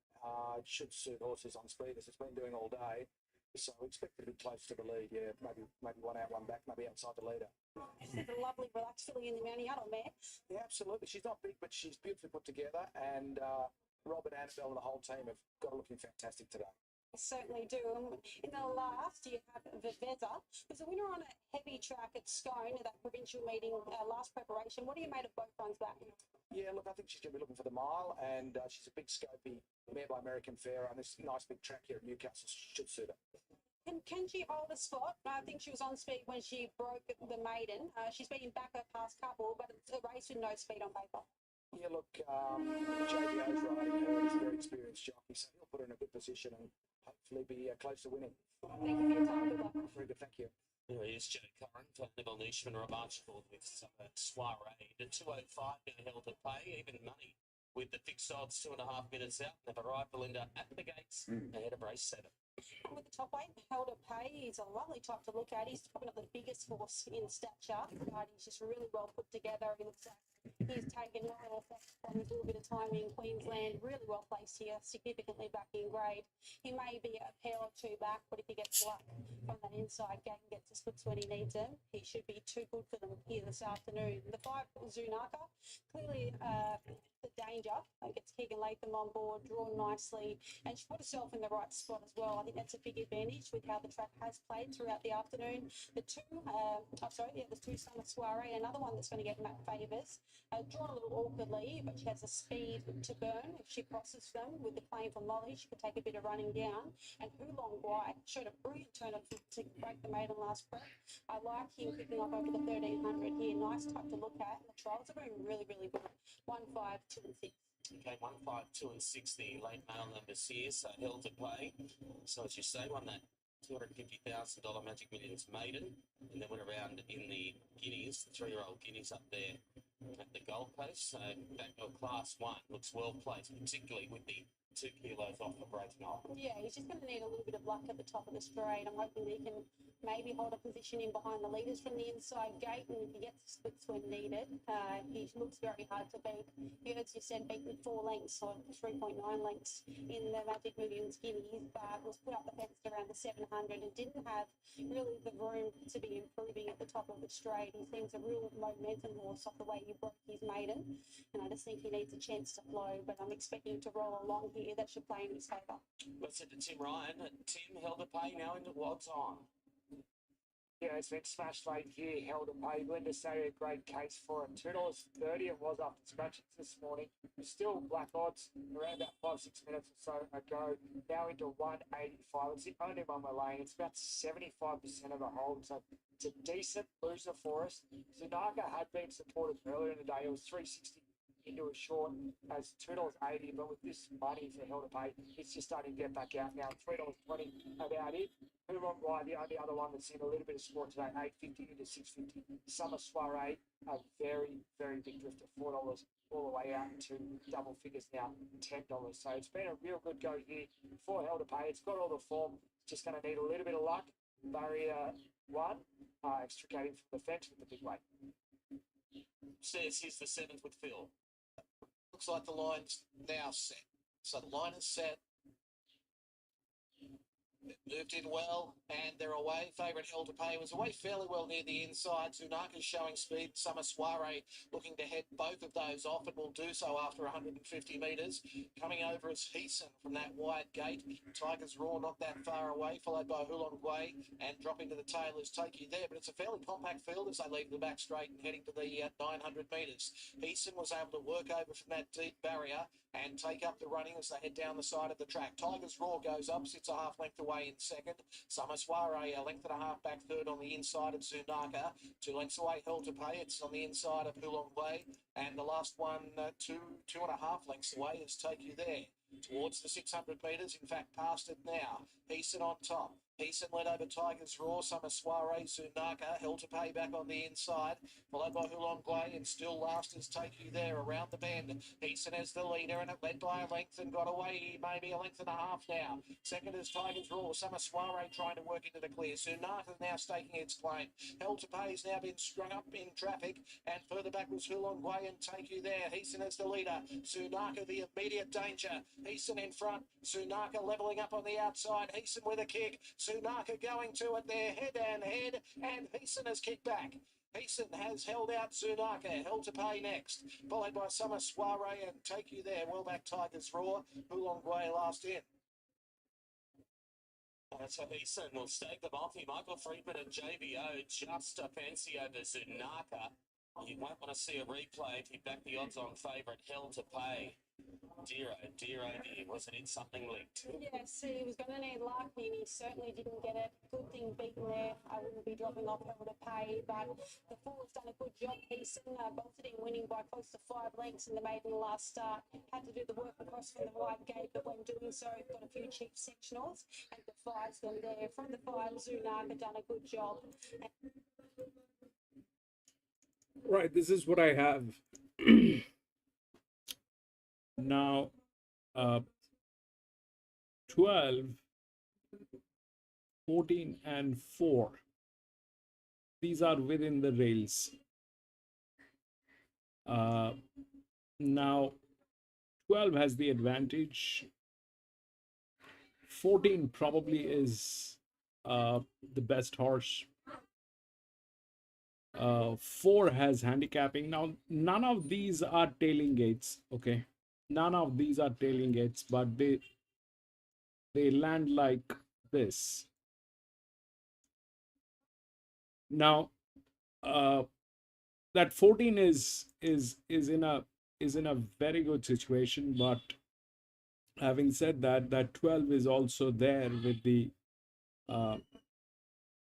Speaker 21: it should suit horses on speed as it's been doing all day. So we expect it to be close to the lead, yeah, maybe 1 out, 1 back, maybe outside the leader.
Speaker 10: She's a lovely, relaxed filly in the Mountie Huddle mare.
Speaker 21: Yeah, absolutely. She's not big, but she's beautifully put together, and Rob and Annabelle and the whole team have got her looking fantastic today.
Speaker 10: I certainly do. In the last, you have Viveza, who's a winner on a heavy track at Scone at that provincial meeting last preparation. What do you made of both runs back?
Speaker 21: Yeah, look, I think she's going to be looking for the mile, and she's a big scopy mare by American Fair on this nice big track here at Newcastle. Should suit her.
Speaker 10: And can she hold a spot? I think she was on speed when she broke the maiden. She's been back her past couple, but it's a race with no speed on paper.
Speaker 21: Yeah, look, JBO's riding her. He's a very experienced jockey, so he'll put her in a good position and hopefully be close to winning.
Speaker 10: Thank you for your time. Good luck.
Speaker 21: Very good, thank you.
Speaker 9: Here he is, Joe Curran for Annabelle Neesham and Rob Archibald with Soiree. The 205 now held at pay, even money with the fixed odds 2.5 minutes out. They've arrived, Belinda, at the gates ahead of race 7.
Speaker 10: And with the top weight held at pay, he's a lovely type to look at. He's probably not the biggest horse in stature, but he's just really well put together. He looks He's taken no effect from his little bit of time in Queensland. Really well placed here, significantly back in grade. He may be a pair or two back, but if he gets luck from that inside gate and gets the splits when he needs them, he should be too good for them here this afternoon. The 5 Zunaka, clearly the danger. Gets Keegan Latham on board, drawn nicely, and she put herself in the right spot as well. I think that's a big advantage with how the track has played throughout the afternoon. The two, there's two Summer Soiree, another one that's going to get Matt Favours. Drawn a little awkwardly, but she has the speed to burn. If she crosses them with the claim from Molly, she could take a bit of running down. And Oolong Guai showed a brilliant turn of foot to break the maiden last prep. I like him picking up over the 1300 here. Nice type to look at. And the trials are going really, really good. 1, 5, 2 and 6.
Speaker 9: Okay, 1, 5, 2 and 6, the late male numbers here, so held to play. So as you say, won that $250,000 Magic Millions maiden, and then went around in the Guineas, the 3-year-old Guineas up there at the Gold Coast. So back to class 1, looks well placed, particularly with the 2 kilos off the breaking off.
Speaker 10: Yeah, he's just going to need a little bit of luck at the top of the straight. I'm hoping that he can maybe hold a position in behind the leaders from the inside gate, and if he gets the splits when needed, he looks very hard to beat. He, as you said, beaten 4 lengths or 3.9 lengths in the Magic Millions Guineas, but was put up the fence around the 700 and didn't have really the room to be improving at the top of the straight. He seems a real momentum horse off the way he broke his maiden, and I just think he needs a chance to flow, but I'm expecting him to roll along here. That should play in his favour.
Speaker 9: Let's head to Tim Ryan. Tim held a pay now into odds on.
Speaker 6: Yeah, it's been smashed late here, held to pay. Linda say a great case for it. $2.30 it was after scratchings this morning. Still black odds around about 5-6 minutes or so ago. Now into 185. It's the only one we're laying. It's about 75% of the hold, so it's a decent loser for us. Zunaka had been supported earlier in the day. It was 360 into a short as $2.80, but with this money for held to pay, it's just starting to get back out now. $3.20 about it. Oolong Guai, the only other one that's in a little bit of sport today, $8.50 into $6.50. Summer Soiree, a very, very big drift of $4 all the way out to double figures now, $10. So it's been a real good go here for held to pay. It's got all the form, just going to need a little bit of luck. Barrier 1, extricating from the fence with the big weight.
Speaker 9: Says here's the 7th with Phil.
Speaker 2: Looks like the line's now set. So the line is set. Moved in well, and they're away. Favourite held to pay was away fairly well near the inside. Zunaka's showing speed. Summer Soiree looking to head both of those off, and will do so after 150 metres. Coming over is Heeson from that wide gate. Tiger's Raw not that far away, followed by Oolong Guai, and dropping to the tail is Take You There. But it's a fairly compact field as they leave the back straight and heading to the 900 metres. Heeson was able to work over from that deep barrier and take up the running as they head down the side of the track. Tiger's Raw goes up, sits a half length away in second. Summer Soiree a length and a half back third on the inside of Zunaka. 2 lengths away, held to pay. It's on the inside of Oolong Guai. And the last one, 2.5 lengths away, is Take You There. Towards the 600 metres, in fact, past it now. Heeson on top. Heeson led over Tiger's Raw. Summer Soiree, Zunaka, held to pay back on the inside. Followed by Oolong Guai, and still last is Take You There around the bend. Heeson as the leader, and it led by a length and got away maybe a length and a half now. Second is Tiger's Raw. Summer Soiree trying to work into the clear. Zunaka now staking its claim. Held to pay has now been strung up in traffic, and further back was Oolong Guai and Take You There. Heeson as the leader. Zunaka the immediate danger. Heeson in front. Zunaka levelling up on the outside. Heeson with a kick. Zunaka going to it there, head and head, and Heeson has kicked back. Heeson has held out Zunaka, held to pay next, followed by Summer Soiree and Take You There. Well back Tiger's Raw. Oolong Guai last in.
Speaker 9: So Heeson will stake them off. Michael Friedman and JBO just a fancy over Zunaka. You might want to see a replay if you back the odds on favourite held to pay. Dear, oh dear, wasn't it something linked?
Speaker 10: Yes, he was going to need luck, and he certainly didn't get it. Good thing beaten there. I wouldn't be dropping off held to pay, but the four's done a good job. Heeson bolted in winning by close to 5 lengths in the maiden last start. Had to do the work across from the wide gate, but when doing so, got a few cheap sectionals, and the 5's gone there. From the 5, Zunaka done a good job.
Speaker 1: Right, this is what I have. Now, 12, 14, and 4. These are within the rails. Uh, Now 12 has the advantage. 14 probably is the best horse. 4 has handicapping. Now, none of these are tailing gates, okay? None of these are tailing gates, but they land like this. Now, that 14 is in a very good situation, but having said that, that 12 is also there uh,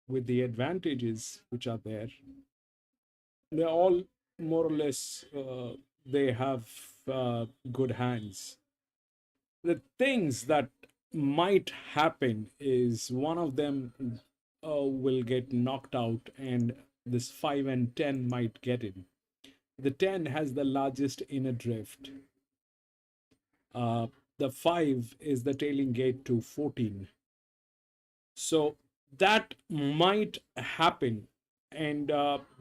Speaker 1: with the advantages which are there. They're all more or less they have good hands. The things that might happen is one of them will get knocked out, and this 5 and 10 might get in. The 10 has the largest inner drift. The 5 is the tailing gate to 14. So that might happen. And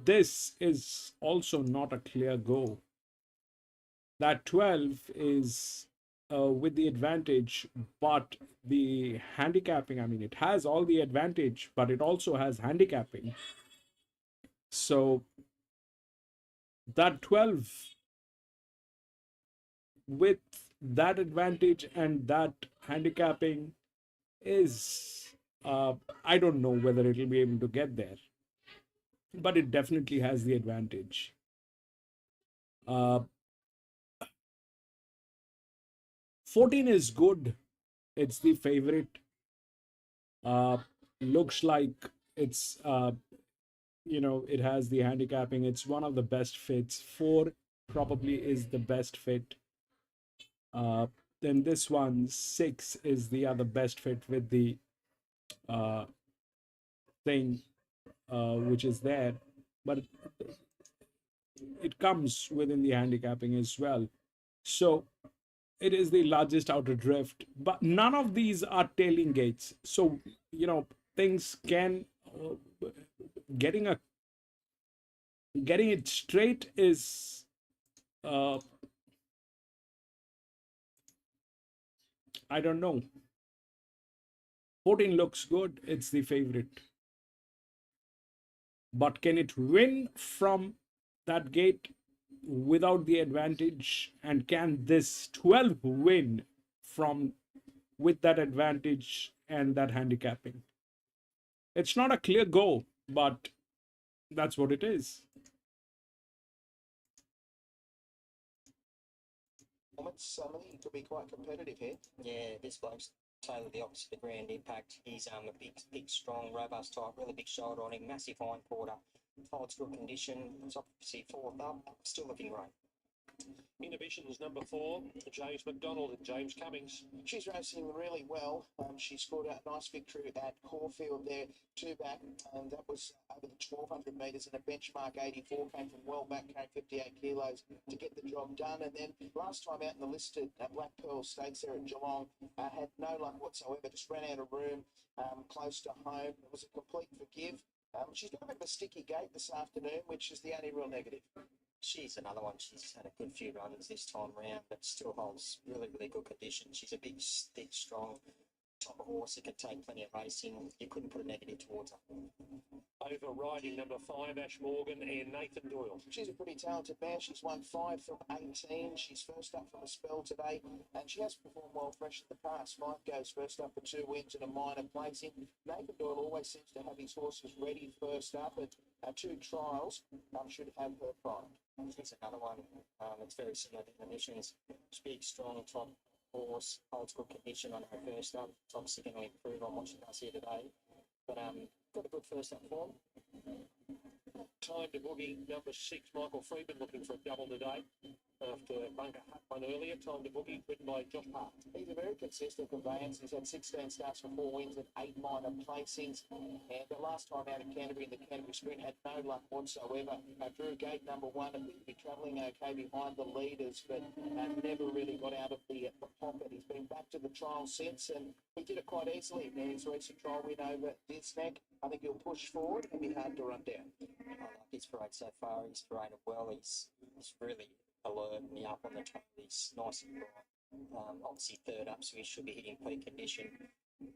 Speaker 1: this is also not a clear go. That 12 is with the advantage, but the handicapping, I mean, it has all the advantage, but it also has handicapping. So that 12 with that advantage and that handicapping is, I don't know whether it'll be able to get there, but it definitely has the advantage. Uh, 14 is good. It's the favorite. Uh, Looks like it's, it has the handicapping. It's one of the best fits. 4 probably is the best fit. Uh, then this one, 6 is the other best fit with the uh, thing which is there. But it comes within the handicapping as well. So it is the largest outer drift, but none of these are tailing gates. So, things can getting a getting it straight is I don't know. 14 looks good. It's the favorite. But can it win from that gate without the advantage? And can this 12 win from with that advantage and that handicapping? It's not a clear go, but that's what it is.
Speaker 2: Somebody could be quite competitive here.
Speaker 3: Yeah, this bloke's totally the opposite of Grand Impact. He's a big, strong, robust type, really big shoulder on him, massive hind quarter, holds good condition. It's obviously fourth up, still looking great.
Speaker 4: Inhibitions number 4, James McDonald and James Cummings.
Speaker 2: She's racing really well. She scored a nice victory at Caulfield there, 2 back, and that was over the 1200 metres, and a benchmark 84 came from well back, carrying 58 kilos to get the job done. And then last time out in the listed Black Pearl Stakes there at Geelong, had no luck whatsoever, just ran out of room close to home. It was a complete forgive. She's got a bit of a sticky gait this afternoon, which is the only real negative.
Speaker 3: She's another one. She's had a good few runs this time round, but still holds really, really good condition. She's a big, thick, strong type of horse that can take plenty of racing. You couldn't put a negative towards her.
Speaker 4: Overriding number 5, Ash Morgan and Nathan Doyle.
Speaker 2: She's a pretty talented mare. She's won 5 from 18. She's first up from a spell today, and she has performed well fresh in the past. 5 goes first up for 2 wins and a minor placing. Nathan Doyle always seems to have his horses ready first up, and 2 trials should have her pride.
Speaker 3: She's another one that's very similar to Inhibitions. She's big, strong, top horse, holds good condition on her first up. It's obviously going to improve on what she does here today. But got a good first up form.
Speaker 4: Time to boogie number 6, Michael Freeman, looking for a double today. after Bunker Hut one earlier. Time to boogie, written by Josh Park.
Speaker 2: He's a very consistent conveyance. He's had 16 starts for 4 wins and 8 minor placings. And the last time out in Canterbury in the Canterbury Sprint had no luck whatsoever. Drew gate number 1 appeared to be travelling okay behind the leaders, but never really got out of the pocket. He's been back to the trial since, and he did it quite easily in his recent trial win over Disneck. I think he'll push forward and be hard to run down.
Speaker 14: I like his parade so far. He's paraded well. He's really alert and up on the top. He's nice and bright. Obviously third up, so he should be hitting peak condition.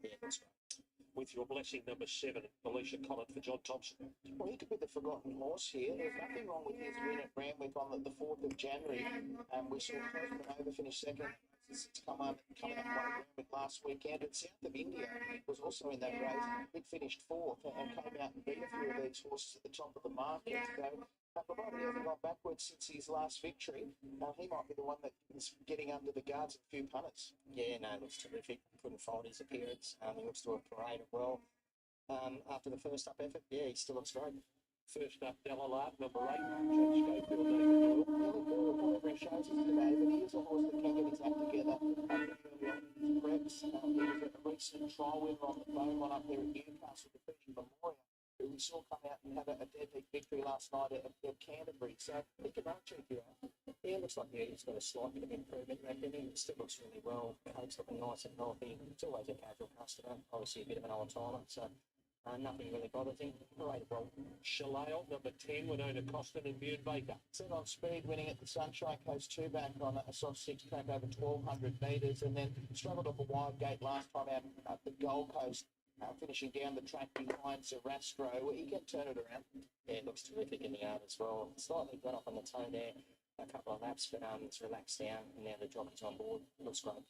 Speaker 14: Yeah, that's right.
Speaker 4: With your blessing, number 7, Alicia Collett for John Thompson.
Speaker 2: Well, he could be the forgotten horse here. There's nothing wrong with his win at Randwick on the 4th of January. We saw Cosman over finish second. It's coming up one at Randwick last weekend. And South of India was also in that race. It finished 4th and came out and beat a few of these horses at the top of the market. So, provided he hasn't gone backwards since his last victory, he might be the one that is getting under the guards of a few punters.
Speaker 14: Yeah, no, looks terrific. Couldn't fault his appearance. He looks to have paraded well. After the first up effort, yeah, he still looks great.
Speaker 4: First up, Delalark, number 8, Judge Schofield, Nathan Doyle.
Speaker 2: Whatever he shows us today, but he is a horse that can get his act together. Preps, he was a recent trial winner on the bone one up there at Newcastle, defeating Memorial, who we saw come out and have a deadbeat victory last night at Canterbury. So he can run cheeky out.
Speaker 14: Yeah, looks like he's got a slight bit of improvement. He still looks really well. Coat's looking nice and healthy. It's always a casual customer, obviously a bit of an old timer, so nothing really bothers him. Paraded well.
Speaker 4: Shalale, number 10, Winona Costin and Bune Baker.
Speaker 2: Set on speed, winning at the Sunshine Coast 2 back on a soft 6 track over 1,200 metres, and then struggled off a wide gate last time out at the Gold Coast. Finishing down the track behind Zerastro. He can turn it around.
Speaker 14: Yeah, it looks terrific in the yard as well. Slightly got up on the toe there, a couple of laps, but it's relaxed down, and now the jockey's on board. Looks great.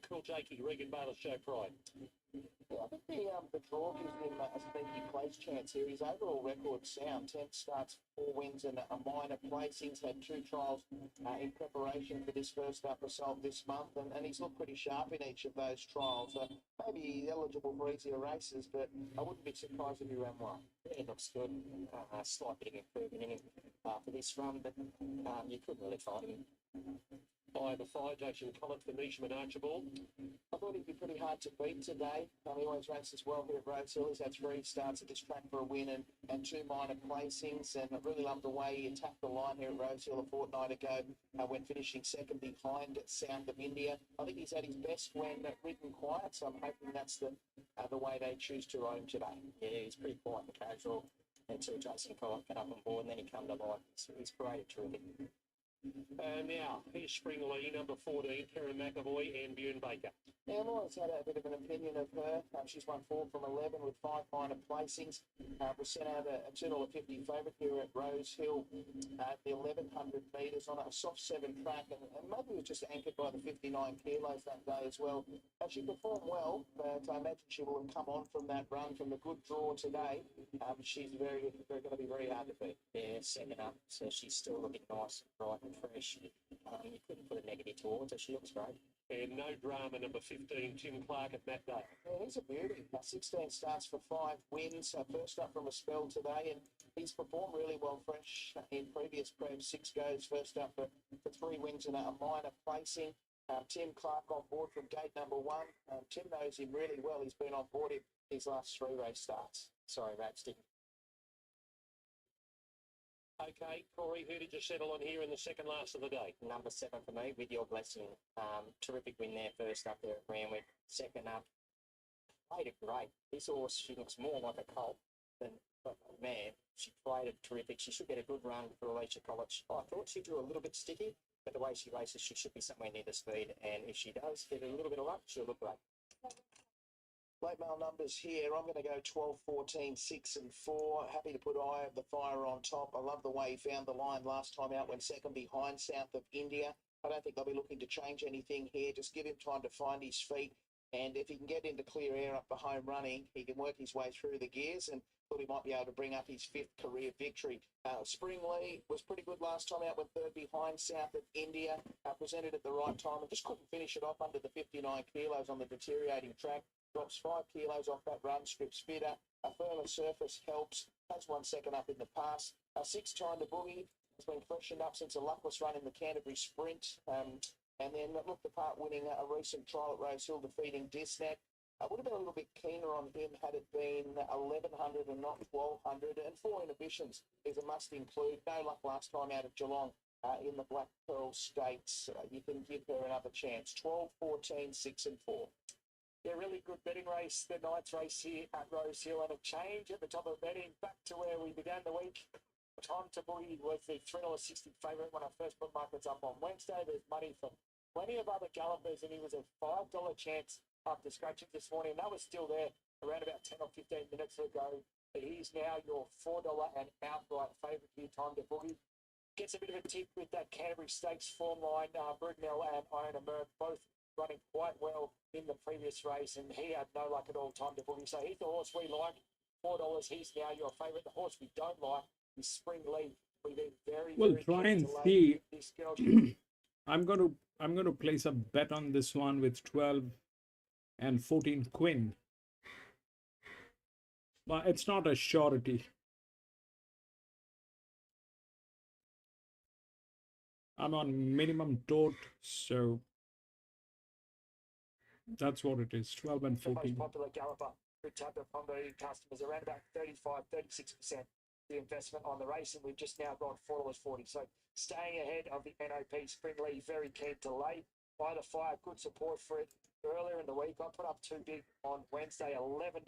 Speaker 4: Cool Jakey, Regan Bayless, Show Pride.
Speaker 2: Yeah, I think the draw gives him a sneaky place chance here. His overall record sound. 10 starts, 4 wins and a minor placings. Had 2 trials in preparation for this first up result this month, and he's looked pretty sharp in each of those trials. Maybe he's eligible for easier races, but I wouldn't be surprised if he ran well.
Speaker 14: Yeah, it looks good. Slight bit of improvement in him after this run, but you couldn't really find him.
Speaker 4: By the 5, Jason Collett for Nisham and Archibald.
Speaker 2: I thought he'd be pretty hard to beat today. He always races well here at Rosehill. He's had 3 starts at this track for a win and 2 minor placings. And I really love the way he attacked the line here at Rosehill a fortnight ago when finishing second behind South of India. I think he's had his best when ridden quiet, so I'm hoping that's the way they choose to ride him today.
Speaker 14: Yeah, he's pretty quiet and casual until Jason Collett got up on board, and then he come to life. He's paraded terrific.
Speaker 4: Now, here's Spring Lee, number 14, Karen McAvoy and Bune Baker.
Speaker 2: Now, I've always had a bit of an opinion of her. She's won 4 from 11 with 5 minor placings. Was sent out a $2.50 favourite here at Rosehill at the 1,100 metres on a soft 7 track, and maybe was just anchored by the 59 kilos that day as well. She performed well, but I imagine she will have come on from that run from the good draw today. She's going to be very hard to beat.
Speaker 14: Yeah, second up, so she's still looking nice and bright and fresh. You couldn't put a negative towards her. She looks great.
Speaker 4: And no drama, number 15, Tim Clark at Matt Day.
Speaker 2: Yeah, he's a beauty. 16 starts for 5 wins. First up from a spell today, and he's performed really well fresh in previous preps. 6 goes, first up for 3 wins and a minor placing. Tim Clark on board from gate number 1. Tim knows him really well. He's been on board his last 3 race starts.
Speaker 14: Sorry, Ratstick.
Speaker 4: Okay, Corey, who did you settle on here in the second last of the day?
Speaker 14: Number 7 for me, With Your Blessing. Terrific win there, first up there at Randwick. Second up, played it great. This horse, she looks more like a colt than man. She played it terrific. She should get a good run for Alicia College. I thought she drew a little bit sticky, but the way she races, she should be somewhere near the speed. And if she does get a little bit of luck, she'll look great.
Speaker 2: Late mail numbers here. I'm going to go 12, 14, 6 and 4. Happy to put Eye of the Fire on top. I love the way he found the line last time out when second behind South of India. I don't think they'll be looking to change anything here. Just give him time to find his feet. And if he can get into clear air up the home running, he can work his way through the gears and thought he might be able to bring up his 5th career victory. Spring Lee was pretty good last time out with third behind South of India. Presented at the right time and just couldn't finish it off under the 59 kilos on the deteriorating track. Drops 5 kilos off that run, strips fitter. A firmer surface helps. Has 1 second up in the pass. 6 time to boogie. It's been freshened up since a luckless run in the Canterbury Sprint. And then looked the part winning a recent trial at Rosehill, defeating Disney. I would have been a little bit keener on him had it been 1,100 and not 1,200. And 4 inhibitions is a must include. No luck last time out of Geelong in the Black Pearl Stakes. You can give her another chance. 12, 14, 6 and 4.
Speaker 6: Yeah, really good betting race. The ninth race here at Rosehill, and a change at the top of betting back to where we began the week. Time to Boogie was the $3.60 favourite when I first put markets up on Wednesday. There's money from plenty of other gallopers, and he was a $5 chance after scratching this morning. That was still there around about 10 or 15 minutes ago. But he's now your $4 and outright favourite here, Time to Boogie. Gets a bit of a tip with that Canterbury Stakes form line. Brudenell and Iron Emerge both running quite well in the previous race, and he had no luck at all. Time to Boogie. So he's the horse we like. $4. He's now your favourite. The horse we don't like is Spring Lee. We've been very,
Speaker 1: We'll
Speaker 6: very
Speaker 1: try and
Speaker 6: delayed
Speaker 1: see.
Speaker 6: with this girl.
Speaker 1: I'm going to place a bet on this one with 12 and 14 Quinn. But it's not a surety. I'm on minimum tote, so that's what it is. 12 and
Speaker 6: The most
Speaker 1: 14.
Speaker 6: popular galloper who tapped up on the customers around about 35-36% the investment on the race, and we've just now gone $4.40. So staying ahead of the NOP. Spring Lee very keen to lay. By the fire, good support for it earlier in the week. I put up 2 big on Wednesday, $11,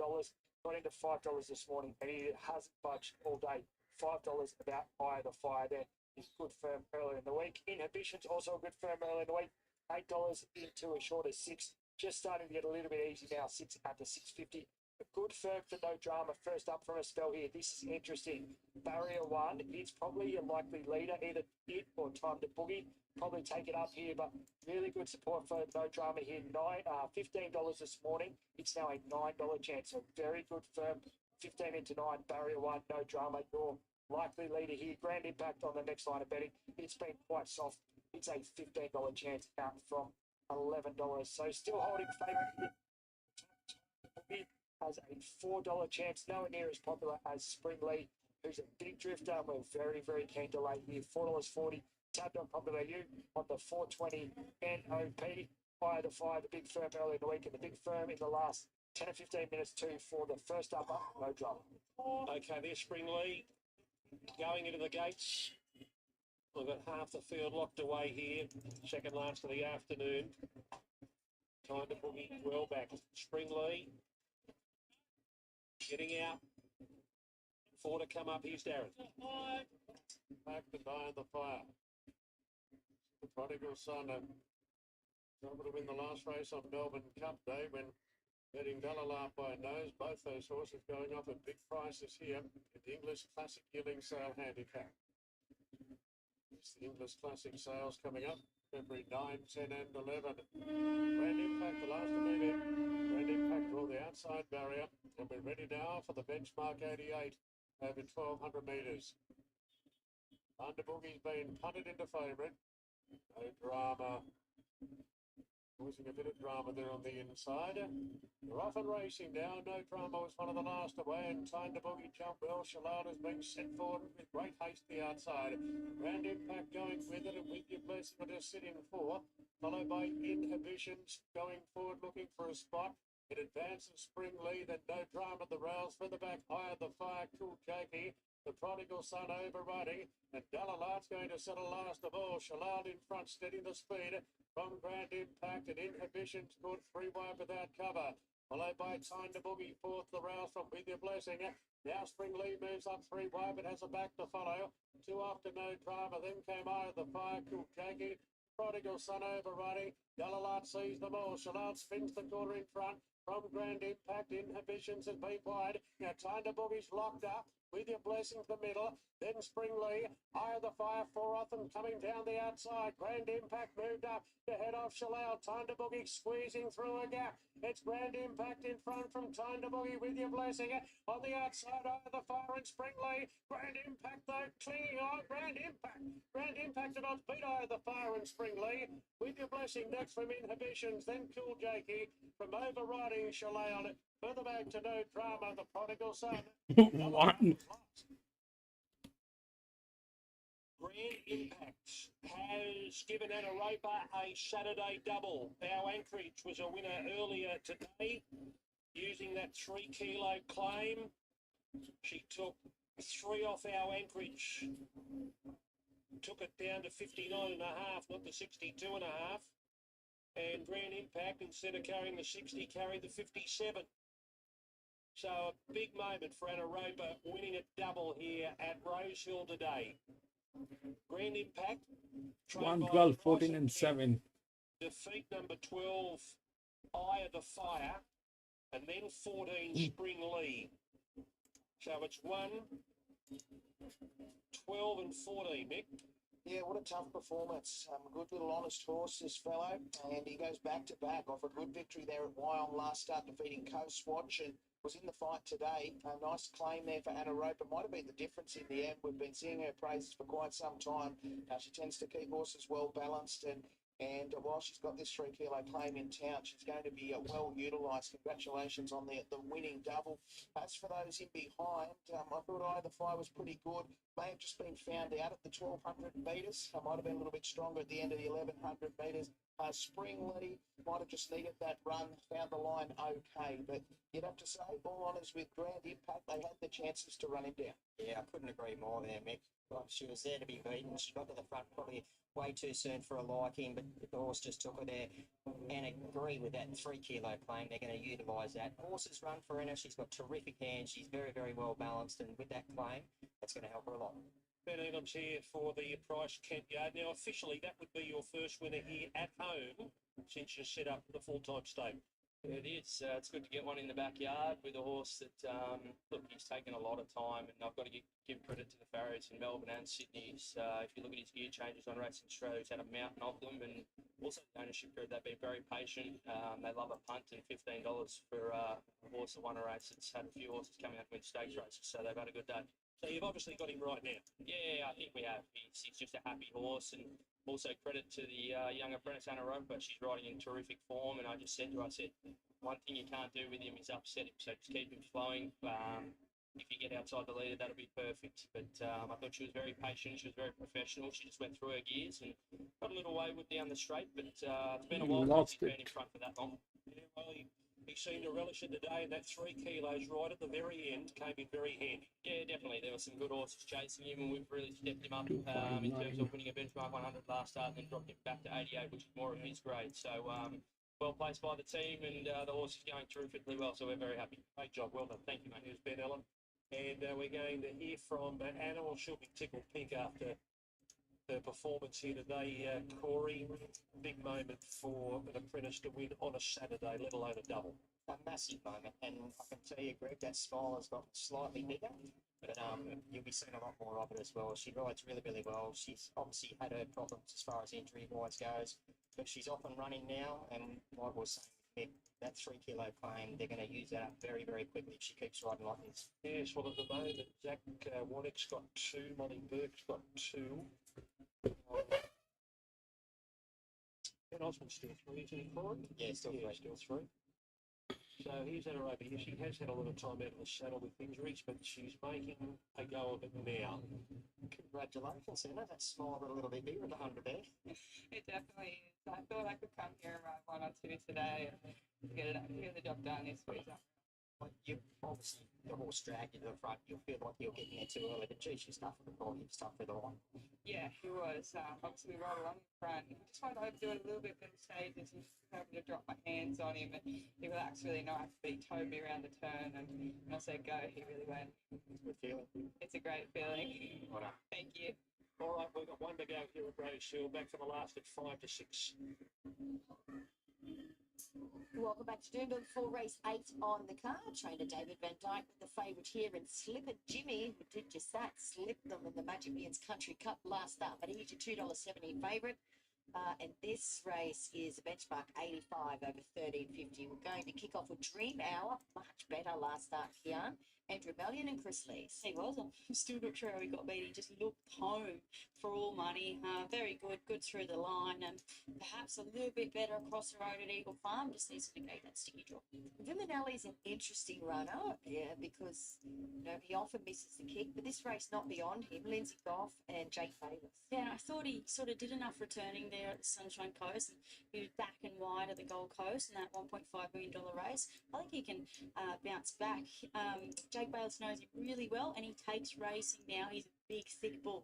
Speaker 6: got into $5 this morning, and he hasn't budged all day. $5 about Eye of the Fire there. He's good firm earlier in the week. Inhibitions also a good firm earlier in the week. $8 into as short as 6. Just starting to get a little bit easy now. 6 at the 650. A good firm for No Drama. First up from a spell here. This is interesting. Barrier 1. It's probably your likely leader, either it or Time to Boogie. Probably take it up here, but really good support for No Drama here. $15 this morning. It's now a $9 chance. So very good firm. 15 into 9. Barrier 1. No Drama. Your likely leader here. Grand Impact on the next line of betting. It's been quite soft. It's a $15 chance out from $11. So still holding favourite. Has a $4 chance, nowhere near as popular as Spring Lee, who's a big drifter. We're very, very keen to lay here. $4.40 tapped on Popular U on the 420 NOP. Eye of the Fire, the big firm early in the week, and the big firm in the last 10 or 15 minutes too for the first upper. No drama.
Speaker 4: Okay, there's Spring Lee going into the gates. We've got half the field locked away here. Second last of the afternoon. Time to Boogie well back. Spring Lee getting out. 4 to come up. Here's Darren.
Speaker 7: Back to Die in the Fire. The prodigal son able to win the last race on Melbourne Cup Day when getting Dalalap by a nose. Both those horses going off at big prices here in the English Classic Yearling Sale Handicap. It's the English Classic Sales coming up February 9, 10 and 11. Grand Impact, the last to be there. Grand Impact draw the outside barrier, and we're ready now for the benchmark 88 over 1,200 metres. Under Boogie's been punted into favourite. No drama. Causing a bit of drama there on the inside. They're off and racing now. No Drama was one of the last away, and Time to Boogie jump well. Shalal has been sent forward with great haste the outside. Grand Impact going with it, and With Your Blessing will just sit in 4, followed by Inhibitions going forward looking for a spot. It advances Spring Lee, then No Drama, the rails further back. Eye of the Fire, Cool Jakey. The Prodigal Son overriding, and Dalalart's going to settle last of all. Shalal in front, steady the speed from Grand Impact, and Inhibitions good 3 wide without cover. Followed by Time to Boogie, 4th, the rails from With Your Blessing. Now Spring Lee moves up 3 wide, but has a back to follow. 2 after No Drama, then came Eye of the Fire, Cool Jakey. Prodigal Son overriding. Dalalart sees them all. Shalal spins the quarter in front from Grand Impact. Inhibitions has been wide. Now Time to Boogie's locked up. With Your Blessings, the middle, then Spring Lee, Eye of the Fire, 4 off them coming down the outside. Grand Impact moved up to head off Shalal. Time to Boogie squeezing through a gap. It's Grand Impact in front from Time to Boogie. With Your Blessing on the outside. Eye of the Fire and Spring Lee. Grand Impact though clinging on. Grand Impact. Grand Impact did not beat Eye of the Fire and Spring Lee. With Your Blessing next from Inhibitions, then Cool Jakey from overriding Shalal. Further back to No Drama, the Prodigal Son.
Speaker 1: One.
Speaker 4: Grand Impact has given Anaropa a Saturday double. Our Anchorage was a winner earlier today using that 3 kilo claim. She took 3 off our Anchorage, took it down to 59.5, not the 62.5. And Grand Impact, instead of carrying the 60, carried the 57. So a big moment for Anaropa winning a double here at Rosehill today. Grand Impact,
Speaker 1: 1, 12, 14 and 7.
Speaker 4: defeat number 12, Eye of the Fire, and then 14, Spring Lee. So it's 1, 12 and 14, Mick.
Speaker 2: Yeah, what a tough performance. A good little honest horse, this fellow, and he goes back to back off a good victory there at Wyong last start, defeating Coast Watch, and was in the fight today. A nice claim there for Anaropa. Might have been the difference in the end. We've been seeing her praises for quite some time. She tends to keep horses well balanced, and while she's got this 3 kilo claim in town, she's going to be well utilised. Congratulations on the winning double. As for those in behind, I thought Eye of the Fire was pretty good. May have just been found out at the 1200 metres. I might have been a little bit stronger at the end of the 1100 metres. Spring Lee might have just needed that run, found the line okay. But you'd have to say, all honours with Grand Impact, they had the chances to run him down.
Speaker 3: Yeah, I couldn't agree more there, Mick. She was there to be beaten. She got to the front probably way too soon for a liking, but the horse just took her there. And agree with that 3 kilo claim. They're going to utilise that. Horses run for her. She's got terrific hands. She's very, very well balanced. And with that claim, that's going to help her a lot.
Speaker 4: 13 on here for the Price Kent Yard. Now, officially, that would be your first winner here at home since you set up the full-time stable.
Speaker 18: It is. It's good to get one in the backyard with a horse that, look, he's taken a lot of time, and I've got to give credit to the farriers in Melbourne and Sydney. If you look at his gear changes on Racing Australia, he's had a mountain of them, and also the ownership period, they've been very patient. They love a punt, and $15 for a horse that won a race. It's had a few horses coming out to win stakes races, so they've had a good day.
Speaker 4: So you've obviously got him right now.
Speaker 18: Yeah, I think we have. He's just a happy horse, and also credit to the young apprentice Anaropa. She's riding in terrific form, and I just said to her, I said, one thing you can't do with him is upset him, so just keep him flowing. If you get outside the leader, that'll be perfect. But I thought she was very patient. She was very professional. She just went through her gears and got a little wayward down the straight. But it's been a while since he's been in front for that long.
Speaker 4: Yeah, well, he seemed to relish it today, and that 3 kilos right at the very end came in very handy.
Speaker 18: Yeah, definitely. There were some good horses chasing him, and we've really stepped him up in terms of winning a benchmark 100 last start and then dropped him back to 88, which is more of his grade. So, well placed by the team, and the horse is going terrifically well, so we're very happy.
Speaker 4: Great job, well done. Thank you, mate. Here's Ben Ellen. And we're going to hear from Anna. Well, she'll be tickled pink after her performance here today. Corey, big moment for an apprentice to win on a Saturday, let alone a double.
Speaker 3: A massive moment, and I can tell you, Greg, that smile has got slightly bigger, but you'll be seeing a lot more of it as well. She rides really, really well. She's obviously had her problems as far as injury-wise goes, but she's off and running now, and like I was saying with Mick, that 3 kilo claim, they're going to use that up very, very quickly if she keeps riding like this.
Speaker 4: Yes, well, at the moment, Zach Wannick's got 2, Molly Burke's got 2. Ben Osmond's still 3, isn't he, Corey?
Speaker 3: Yeah, still 3.
Speaker 4: Still 3. So here's Anaropa here. She has had a lot of time out of the saddle with injuries, but she's making a go of it now.
Speaker 3: Congratulations, Anna. That smiled a little bit bigger at the 100 there.
Speaker 8: It definitely is. I thought I could come here and ride 1 or 2 today and get the job done this week.
Speaker 3: You obviously, the horse dragged you to the front. You'll feel like you're getting there too early, but gee, she's tough with the ball. She's tough with the line.
Speaker 8: Yeah, he was. Obviously, we rode along in front. I just wanted to overdo it a little bit in stages and having to drop my hands on him. And he relaxed really nice, but he towed me around the turn. And when I said go, he really went.
Speaker 3: Good feeling.
Speaker 8: It's a great feeling.
Speaker 3: Well done.
Speaker 8: Thank you.
Speaker 4: All right, we've got 1 to go here at Rosehill. Back from the last at 5 to 6.
Speaker 13: Welcome back to Doomben for race 8 on the card. Trainer David Van Dyke with the favourite here, and Slip It Jimmy, who did just that, slipped them in the Magic Millions Country Cup last start, but he's your $2.70 favourite. And this race is a benchmark 85 over 13.50. We're going to kick off with Dream Hour, much better last start, Kian. Andrew Mellion and Chris Lees.
Speaker 12: He was. I'm still not sure how he got beat. He just looked home for all money. Very good through the line, and perhaps a little bit better across the road at Eagle Farm. Just needs to negate that sticky drop.
Speaker 13: Viminelli's an interesting runner, because he often misses the kick, but this race not beyond him. Lindsay Goff and Jake Bayless.
Speaker 12: Yeah, and I thought he sort of did enough returning there at the Sunshine Coast. He was back and wide at the Gold Coast in that $1.5 million race. I think he can bounce back. Jake Bayless knows him really well, and he takes racing now. He's a big, thick bull.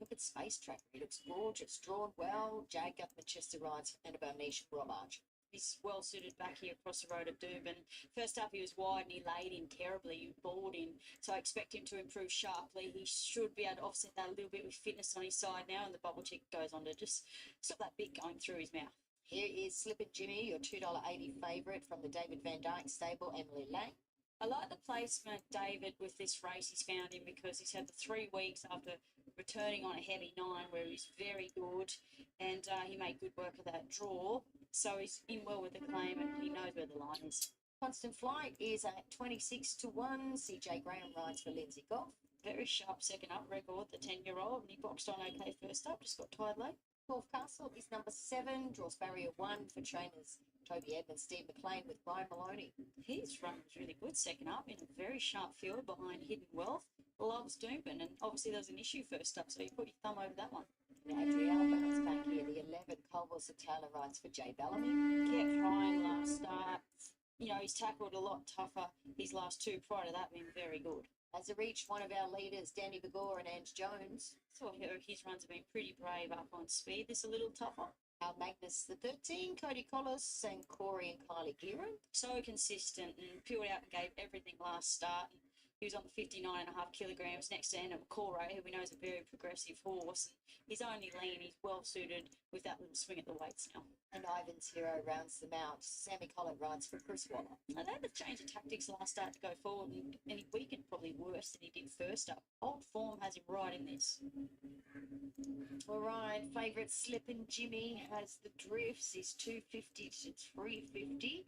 Speaker 13: Look at Space Track. He looks gorgeous, drawn well. Jake up Manchester rides for Annabelle Nish and Rob Archer.
Speaker 12: He's well suited back here across the road at Doomben. First up, he was wide and he laid in terribly. You bored him. So I expect him to improve sharply. He should be able to offset that a little bit with fitness on his side now, and the bubble check goes on to just stop that bit going through his mouth.
Speaker 13: Here is Slipper Jimmy, your $2.80 favourite from the David Van Dyke stable, Emily Lang.
Speaker 12: I like the placement, David, with this race he's found him, because he's had the 3 weeks after returning on a heavy 9 where he's very good, and he made good work of that draw. So he's in well with the claim, and he knows where the line is.
Speaker 13: Constant Flight is at 26 to 1. CJ Graham rides for Lindsay Goff.
Speaker 12: Very sharp second up record, the 10-year-old, and he boxed on okay first up, just got tired late.
Speaker 13: Golf Castle is number 7, draws barrier 1 for trainers Toby Edmonds, Steve McLean with Ryan Maloney.
Speaker 12: His run was really good second up in a very sharp field behind Hidden Wealth. Loves Doomben, and obviously there was an issue first up, so you put your thumb over that one.
Speaker 13: Adrielle bounce back here, the 11 Culver's and Taylor rides for Jay Bellamy.
Speaker 12: Kept trying last start. He's tackled a lot tougher. His last 2 prior to that been very good.
Speaker 13: Has reached one of our leaders, Danny Bagor and Ange Jones.
Speaker 12: So his runs have been pretty brave up on speed. This a little tougher.
Speaker 13: Our Magnus the 13, Cody Collis and Corey and Kylie Gearon.
Speaker 12: So consistent and peeled out and gave everything last start. He was on the 59.5 kilograms next to Anna McCoy, who we know is a very progressive horse. And he's only lean, he's well suited with that little swing at the weights now.
Speaker 13: And Ivan's Hero rounds them out. Sammy Collin rides for Chris Waller.
Speaker 12: Now they had to change the tactics last start to go forward, and he weakened probably worse than he did first up. Old form has him right in this.
Speaker 13: All right, favourite Slippin' Jimmy has the drifts. He's 250 to 350.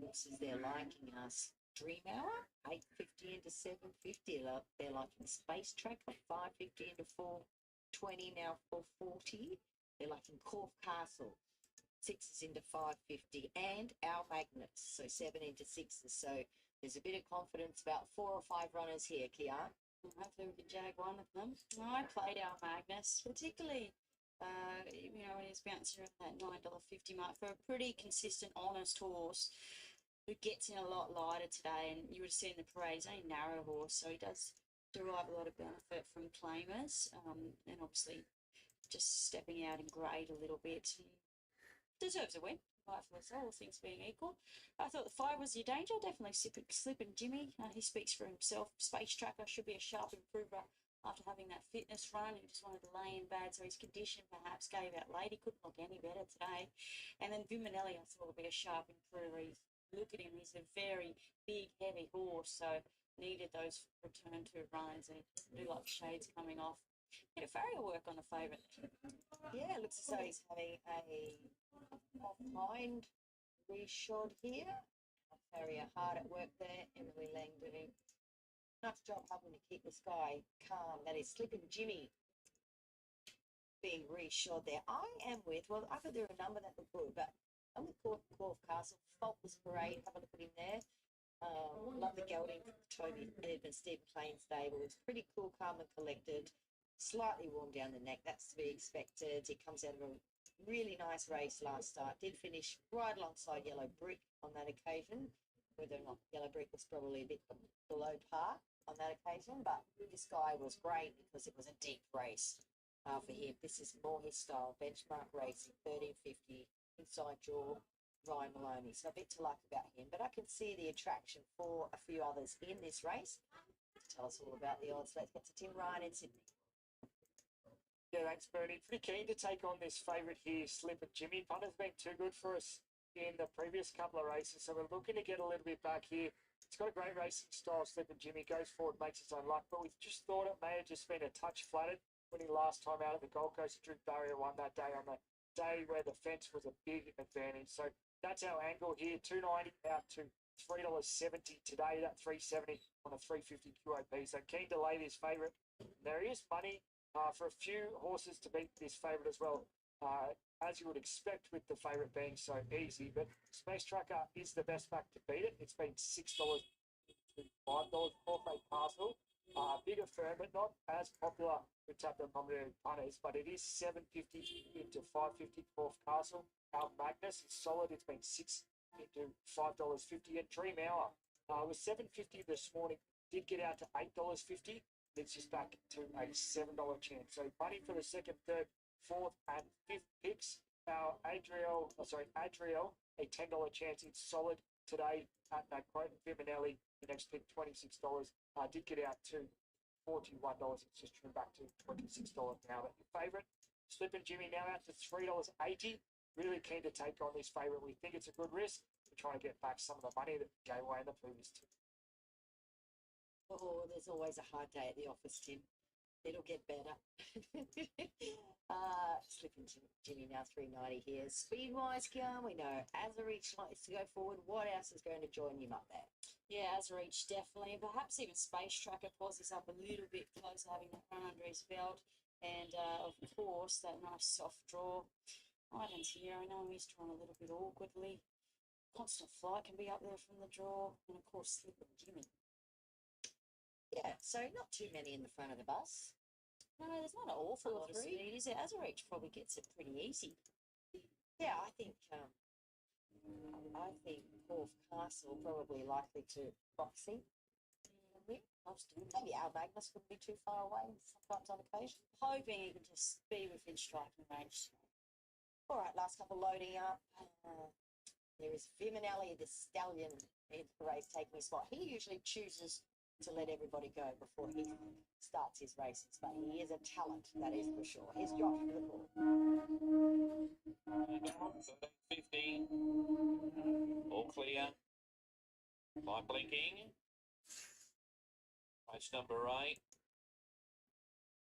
Speaker 13: Horses they're liking us. Dream Hour, 850 into 750. They're liking Space Track, 550 into 420, now 440. They're liking Corf Castle, 6s into 550, and Our Magnets, so 7 into 6s. So there's a bit of confidence about 4 or 5 runners here, Kia.
Speaker 12: Hopefully we can jag one of them. I played Our Magnus, particularly when he's bouncing around that $9.50 mark for a pretty consistent, honest horse who gets in a lot lighter today. And you would have seen the parade, he's only a narrow horse, so he does derive a lot of benefit from claimers, and obviously just stepping out in grade a little bit. And deserves a win, rightfully so, all things being equal. I thought the 5 was your danger, definitely Slippin' Jimmy. He speaks for himself. Space Tracker should be a sharp improver after having that fitness run. He just wanted to lay in bad, so his condition perhaps gave out late. He couldn't look any better today. And then Viminelli, I thought, would be a sharp improver. Look at him, he's a very big, heavy horse, so needed those return to runs, and do like shades coming off. Get a farrier work on the favourite.
Speaker 13: Yeah, looks as though he's having a off-mind reshod here. Farrier hard at work there. Emily Lang doing nice job helping to keep this guy calm. That is Slippin' Jimmy being reshod there. I thought there were a number that looked good, but I'm with Corf Castle, Faultless Parade, have a look at him there. Love the gelding from Toby Edmonds, Steve McLean stable. It's pretty cool, calm and collected. Slightly warm down the neck, that's to be expected. He comes out of a really nice race last start. Did finish right alongside Yellow Brick on that occasion. Whether or not Yellow Brick was probably a bit below par on that occasion, but this guy was great because it was a deep race for him. This is more his style. Benchmark racing, 1350. Inside jaw, Ryan Maloney. So a bit to like about him, but I can see the attraction for a few others in this race. Tell us all about the odds. Let's get to Tim Ryan in Sydney.
Speaker 6: Yeah, thanks, Bernie. Pretty keen to take on this favourite here, Slipper Jimmy. Punter's been too good for us in the previous couple of races, so we're looking to get a little bit back here. It's got a great racing style, Slipper Jimmy. Goes forward, makes its own luck, but we just thought it may have just been a touch flattered when he last time out at the Gold Coast. He drew barrier 1 that day on the day where the fence was a big advantage. So that's our angle here, 290 out to $3.70 today, that $3.70 on a $3.50 QAP. So keen to lay this favourite. There is money for a few horses to beat this favourite as well, as you would expect with the favourite being so easy. But Space Tracker is the best back to beat it. It's been $6 to $5 for a Castle. Bigger firm, but not as popular with tap nominated punters. But it is $7.50 into $5.50 for Castle. Our Magnus is solid. It's been $6 into $5.50. And Dream Hour was $7.50 this morning. Did get out to $8.50. It's just back to a $7 chance. So money for the second, third, fourth, and fifth picks. Our Adriel, a $10 chance. It's solid today at that quote. Viminelli, the next pick, $26. Did get out to $41. It's just trimmed back to $26 now. But your favourite, Slip and Jimmy, now out to $3.80. Really keen to take on this favourite. We think it's a good risk. We're trying to get back some of the money that we gave away in the previous two.
Speaker 13: Oh, there's always a hard day at the office, Tim. It'll get better. Slip and Jimmy now 390 here. Speed-wise, Kian, we know Azarich likes to go forward. What else is going to join him up there?
Speaker 12: Yeah, Azarich definitely. Perhaps even Space Tracker pauses up a little bit closer, having that run under his belt. And, of course, that nice soft draw. Ivan's here. I know he's drawn a little bit awkwardly. Constant Flight can be up there from the draw. And, of course, Slip and Jimmy.
Speaker 13: Yeah, so not too many in the front of the bus.
Speaker 12: No, there's not an awful lot of speed, is there? Azarich probably gets it pretty easy.
Speaker 13: Yeah, I think Corf Castle probably likely to boxing. Maybe Al Magnus wouldn't be too far away sometimes on occasion.
Speaker 12: Hoping he can just be within striking range.
Speaker 13: All right, last couple loading up. There is Viminelli, the stallion in the race, taking his spot. He usually chooses to let everybody go before he starts his races, but he is a talent, that is for sure. Here's Josh for the ball.
Speaker 15: 13.50. All clear. Light blinking. Race number 8.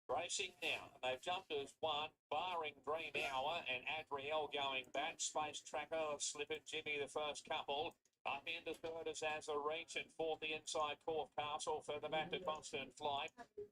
Speaker 15: Racing now, and they've jumped as one, barring Dream Hour and Adriel going back. Space Tracker, Slip and Jimmy, the first couple. Up into third is Azarich, and fourth the inside Corf Castle. Further back to Constant Flight.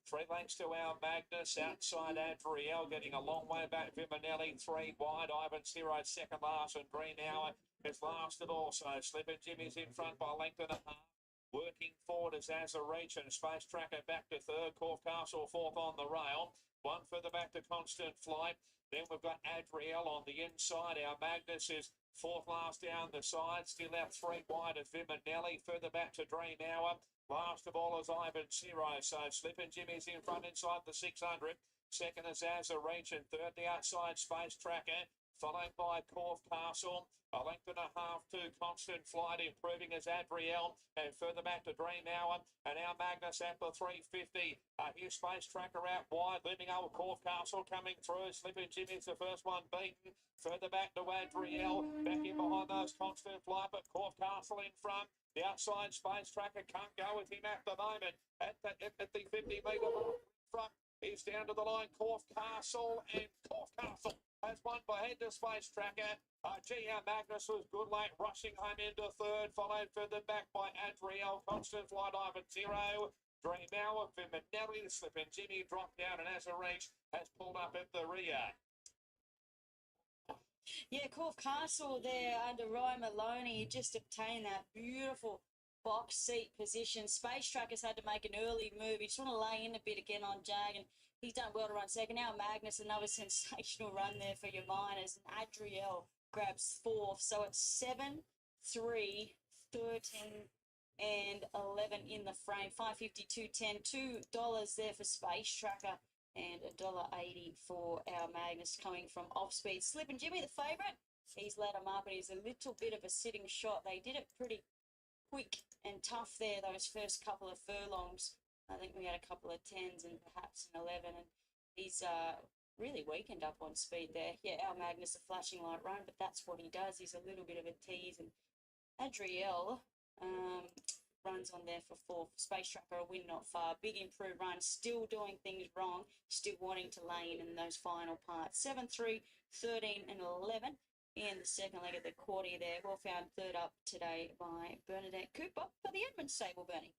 Speaker 15: 3 lengths to our Magnus. Outside Adriel, getting a long way back. Viminelli 3 wide. Ivan Ciro second last, and Dream Hour is last of all. So Slip and Jimmy's in front by a length and a half. Working forward is Azarich, and Space Tracker back to third. Corf Castle fourth on the rail. One further back to Constant Flight. Then we've got Adriel on the inside. Our Magnus is fourth last down the side. Still out 3 wide of Viminelli. Further back to Dream Hour. Last of all is Ivan Ciro. So Slip and Jimmy's in front inside the 600. Second is Azarich, and third the outside Space Tracker. Followed by Corf Castle. A length and a half to Constant Flight, improving as Adriel, and further back to Dream Hour, and our Magnus at the 350. Here's Space Tracker out wide, leaving old Corf Castle coming through. Slip and Jimmy's the first one beaten. Further back to Adriel, back in behind those Constant Flight, but Corf Castle in front. The outside Space Tracker can't go with him at the moment. At the 50-metre mark front, he's down to the line. Corf Castle, and Corf Castle has won behind the Space Tracker. G.R. Magnus was good late, rushing home into third, followed further back by Adriel, Constant Flight, Ivan Ciro. Dream Hour, Viminelli, Slip and Jimmy dropped down, and Azarich has pulled up at the rear.
Speaker 12: Yeah, Corf Castle there under Ryan Maloney. He just obtained that beautiful box seat position. Space Trackers had to make an early move. He just want to lay in a bit again on Jag, and he's done well to run second. Now Magnus, another sensational run there for your miners. And Adriel grabs fourth. So it's 7, 3, 13, and 11 in the frame. $5.52, $10, $2 there for Space Tracker, and $1.80 for our Magnus coming from off speed. Slip and Jimmy, the favourite. He's led them up, and he's a little bit of a sitting shot. They did it pretty quick and tough there, those first couple of furlongs. I think we had a couple of 10s and perhaps an 11, and he's really weakened up on speed there. Yeah, our Magnus, a flashing light run, but that's what he does. He's a little bit of a tease, and Adriel runs on there for fourth. Space Tracker, a win not far. Big improved run, still doing things wrong, still wanting to lay in those final parts. 7, 3, 13, and 11 in the second leg of the quarter there. Well found third up today by Bernadette Cooper for the Edmonds stable, Bernie.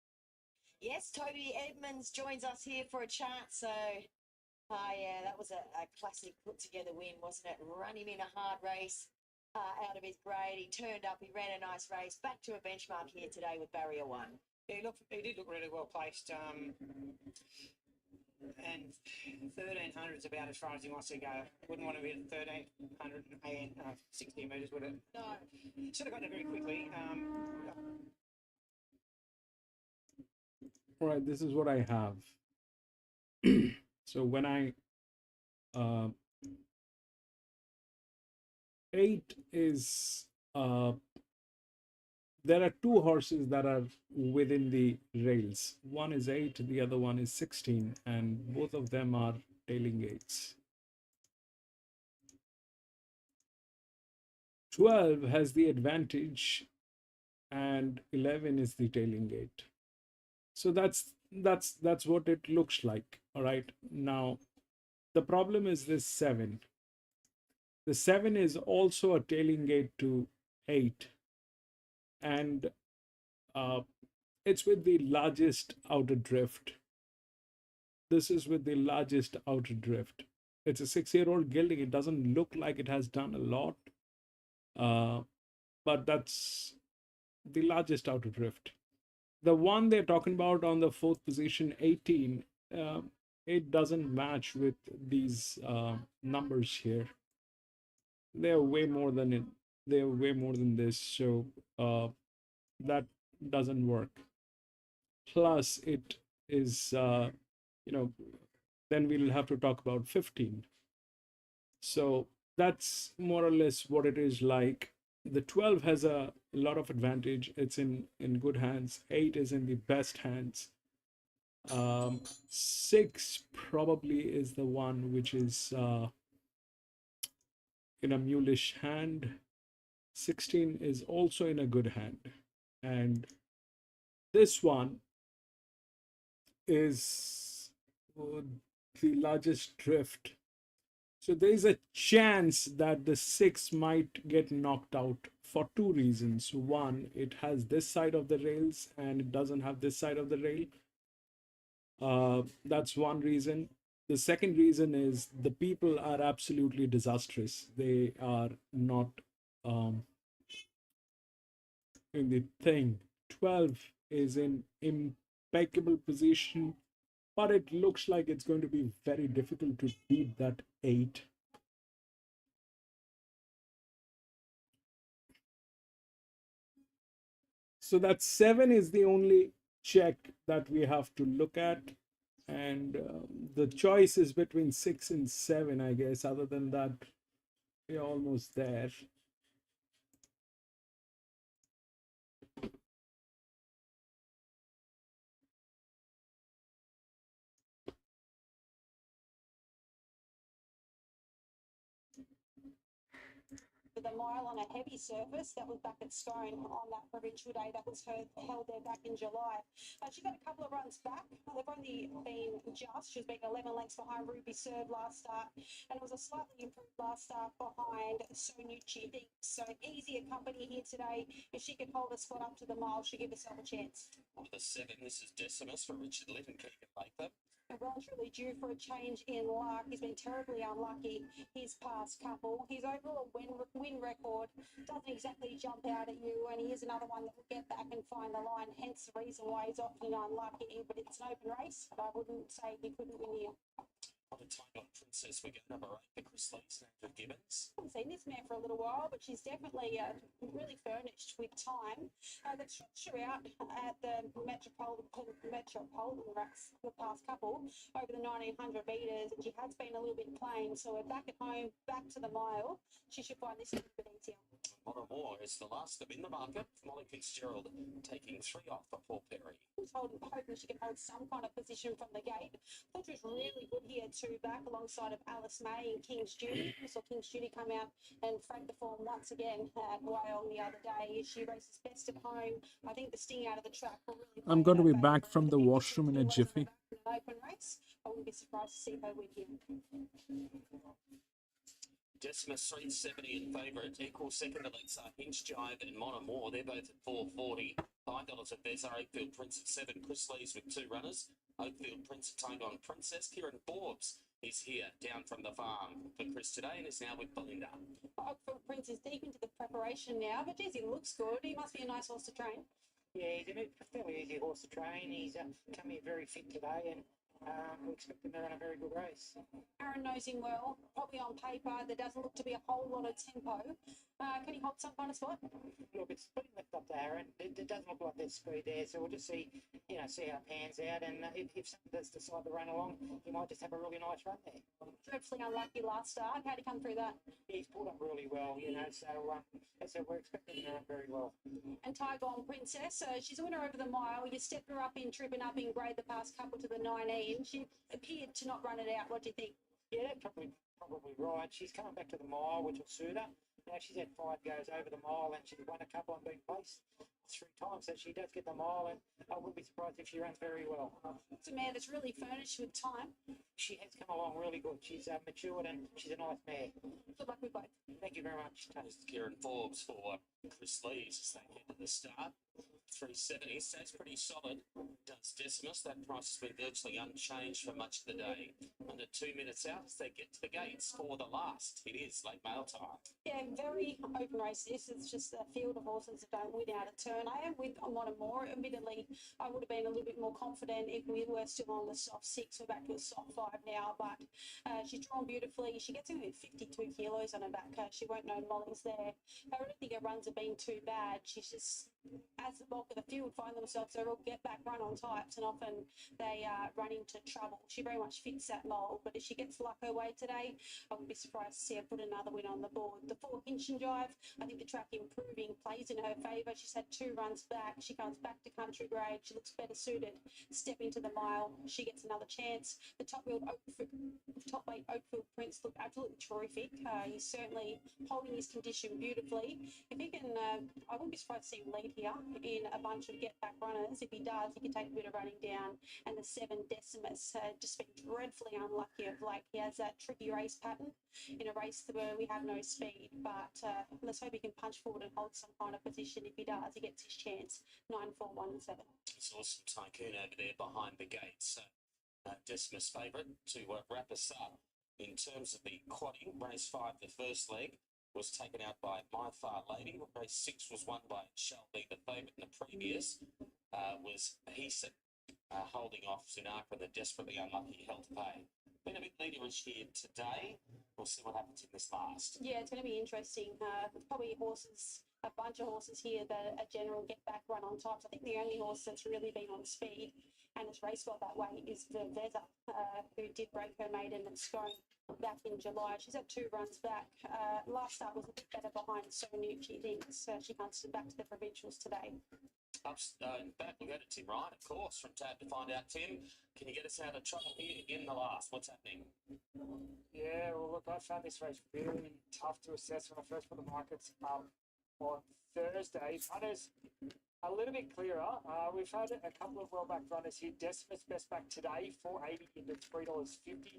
Speaker 13: Yes, Toby Edmonds joins us here for a chat. So, yeah, that was a classic put together win, wasn't it? Run him in a hard race out of his grade. He turned up, he ran a nice race. Back to a benchmark here today with barrier 1.
Speaker 3: Yeah, he did look really well placed. And 1300 is about as far as he wants to go. Wouldn't want to be at 1360 metres, would it? No. Should have got there very quickly.
Speaker 1: All right, this is what I have. So when I 8 is there are 2 horses that are within the rails. One is 8, the other one is 16, and both of them are tailing gates. 12 has the advantage and 11 is the tailing gate. So that's what it looks like. All right, now the problem is this 7. The 7 is also a tailing gate to 8, and it's with the largest outer drift. This is with the largest outer drift. It's a 6-year-old gelding. It doesn't look like it has done a lot, but that's the largest outer drift. The one they're talking about on the 4th position, 18, it doesn't match with these numbers here. They're way more than it. They're way more than this, so that doesn't work. Plus, it is, then we'll have to talk about 15. So that's more or less what it is like. The 12 has a lot of advantage. It's in good hands. 8 is in the best hands. 6 probably is the one which is in a mulish hand. 16 is also in a good hand. And this one is the largest drift. So there is a chance that the 6 might get knocked out for 2 reasons. One, it has this side of the rails and it doesn't have this side of the rail. That's one reason. The second reason is the people are absolutely disastrous. They are not in the thing. 12 is in impeccable position, but it looks like it's going to be very difficult to beat that 8. So that 7 is the only check that we have to look at, and the choice is between 6 and 7, I guess. Other than that, we're almost there.
Speaker 10: For the mile on a heavy surface, that was back at Scone on that provincial day. That was held there back in July. She got a couple of runs back. They've only been just. She's been 11 lengths behind Ruby Serve last start, and it was a slightly improved last start behind Sonucci Thinks. So easier company here today. If she can hold a spot up to the mile, she'll give herself a chance.
Speaker 9: On the 7, this is Decimus for Richard Litton, Keegan Latham.
Speaker 10: Well and truly due for a change in luck. He's been terribly unlucky his past couple. His overall win record doesn't exactly jump out at you, and he is another one that will get back and find the line, hence the reason why he's often unlucky. But it's an open race, but I wouldn't say he couldn't win here.
Speaker 9: On the time on Princess, we go number 8 for Chris Lee's named Gibbons.
Speaker 10: I haven't seen this mare for a little while, but she's definitely really furnished with time. They've stretched her out at the Metropolitan racks the past couple over the 1900 metres, and she has been a little bit plain. So we're back at home, back to the mile. She should find this a little bit easier.
Speaker 9: Monomore is the last of in the market. Molly Fitzgerald taking 3 off for Paul Perry.
Speaker 10: Hoping she can hold some kind of position from the gate. Thought she was really good here too, back alongside of Alice May and King's Judy. We saw King's Judy come out and frank the form once again at Wyong the other day. She races best at home. I think the sting out of the track will really.
Speaker 1: I'm going to be back from the washroom in a jiffy.
Speaker 10: An open race. I wouldn't be surprised to see her win here.
Speaker 9: Decimus 370 in favourite. Equal second to Lexa, Hinch Jive and Monomore. They're both at 440. $5 at Vezar. Oakfield Prince at 7. Chris Lees with 2 runners. Oakfield Prince at Tagon Princess. Kieran Forbes is here down from the farm for Chris today and is now with Belinda.
Speaker 10: Oakfield Prince is deep into the preparation now, but geez, he looks good. He must be a nice horse to train.
Speaker 3: Yeah, he's a fairly easy horse to train. He's come here very fit today, and we expect him to run a very good race.
Speaker 10: Aaron knows him well. Probably on paper, there doesn't look to be a whole lot of tempo. Can he hold some kind of spot?
Speaker 3: Look, it's pretty left up to Aaron. It doesn't look like there's speed there, so we'll just see how it pans out. And if someone does decide to run along, he might just have a really nice run there.
Speaker 10: Dreadfully unlucky last start. How'd he come through that?
Speaker 3: He's pulled up really well, so we're expecting him to run very well.
Speaker 10: And Tygon Princess, she's a winner over the mile. You stepped her up in tripping up in grade the past couple to the 19. She appeared to not run it out. What do you think?
Speaker 3: Yeah, probably right. She's coming back to the mile, which will suit her. She's had 5 goes over the mile, and she's won a couple and been placed 3 times, so she does get the mile, and I wouldn't be surprised if she runs very well.
Speaker 10: It's a mare that's really furnished with time.
Speaker 3: She has come along really good. She's matured, and she's a nice mare.
Speaker 10: Good luck with both.
Speaker 3: Thank you very much.
Speaker 9: This is Kieran Forbes for Chris Lees as they head to the start. 370 stays pretty solid. Does Decimus. That price has been virtually unchanged for much of the day. Under 2 minutes out as they get to the gates for the last. It is late mail time.
Speaker 10: Yeah, very open race. This is just a field of horses that don't win out a turn. I am with Monomore. Admittedly, I would have been a little bit more confident if we were still on the soft 6. We're back to a soft 5 now, but she's drawn beautifully. She gets in with 52 kilos on her back. She won't know Molly's there. I don't think her runs have been too bad. She's just, as the bulk of the field find themselves, they're all get back run on types, and often they run into trouble. She very much fits that mould, but if she gets luck her way today, I wouldn't be surprised to see her put another win on the board. The 4 Hinch and Jive, I think the track improving plays in her favour. She's had 2 runs back. She comes back to country grade. She looks better suited. Step into the mile. She gets another chance. The top weight Oakfield Prince looked absolutely terrific. He's certainly holding his condition beautifully. If he can, I wouldn't be surprised to see him lead here in a bunch of get-back runners. If he does, he can take a bit of running down. And the 7 Decimus, just been dreadfully unlucky of late. He has that tricky race pattern in a race where we have no speed, but let's hope he can punch forward and hold some kind of position. If he does, he gets his chance. 9, 4, 1 and 7.
Speaker 9: It's awesome tycoon over there behind the gates. Decimus favourite to wrap us up. In terms of the quadding, race 5, the first leg, was taken out by My Far Lady. Race 6 was won by Shall Be the favourite, and the previous was Heason, holding off Zunaka, the desperately unlucky Hell to Pay. Been a bit leaderish here today. We'll see what happens in this last.
Speaker 10: Yeah, it's going to be interesting. There's probably a bunch of horses here that are general get-back run on types. I think the only horse that's really been on speed and has raced well that way is Vezar, who did break her maiden and scone back in July. She's had 2 runs back. Last start was a bit better behind Sonucci thinks. She comes back to the provincials today.
Speaker 9: In fact, we'll go to Tim Ryan, of course, from Tab to find out. Tim, can you get us out of trouble here in the last? What's happening?
Speaker 6: Yeah, well, look, I found this race really tough to assess when I first put the markets up on Thursday. Runners a little bit clearer. We've had a couple of well-backed runners here. Decimus best back today, $4.80 into $3.50.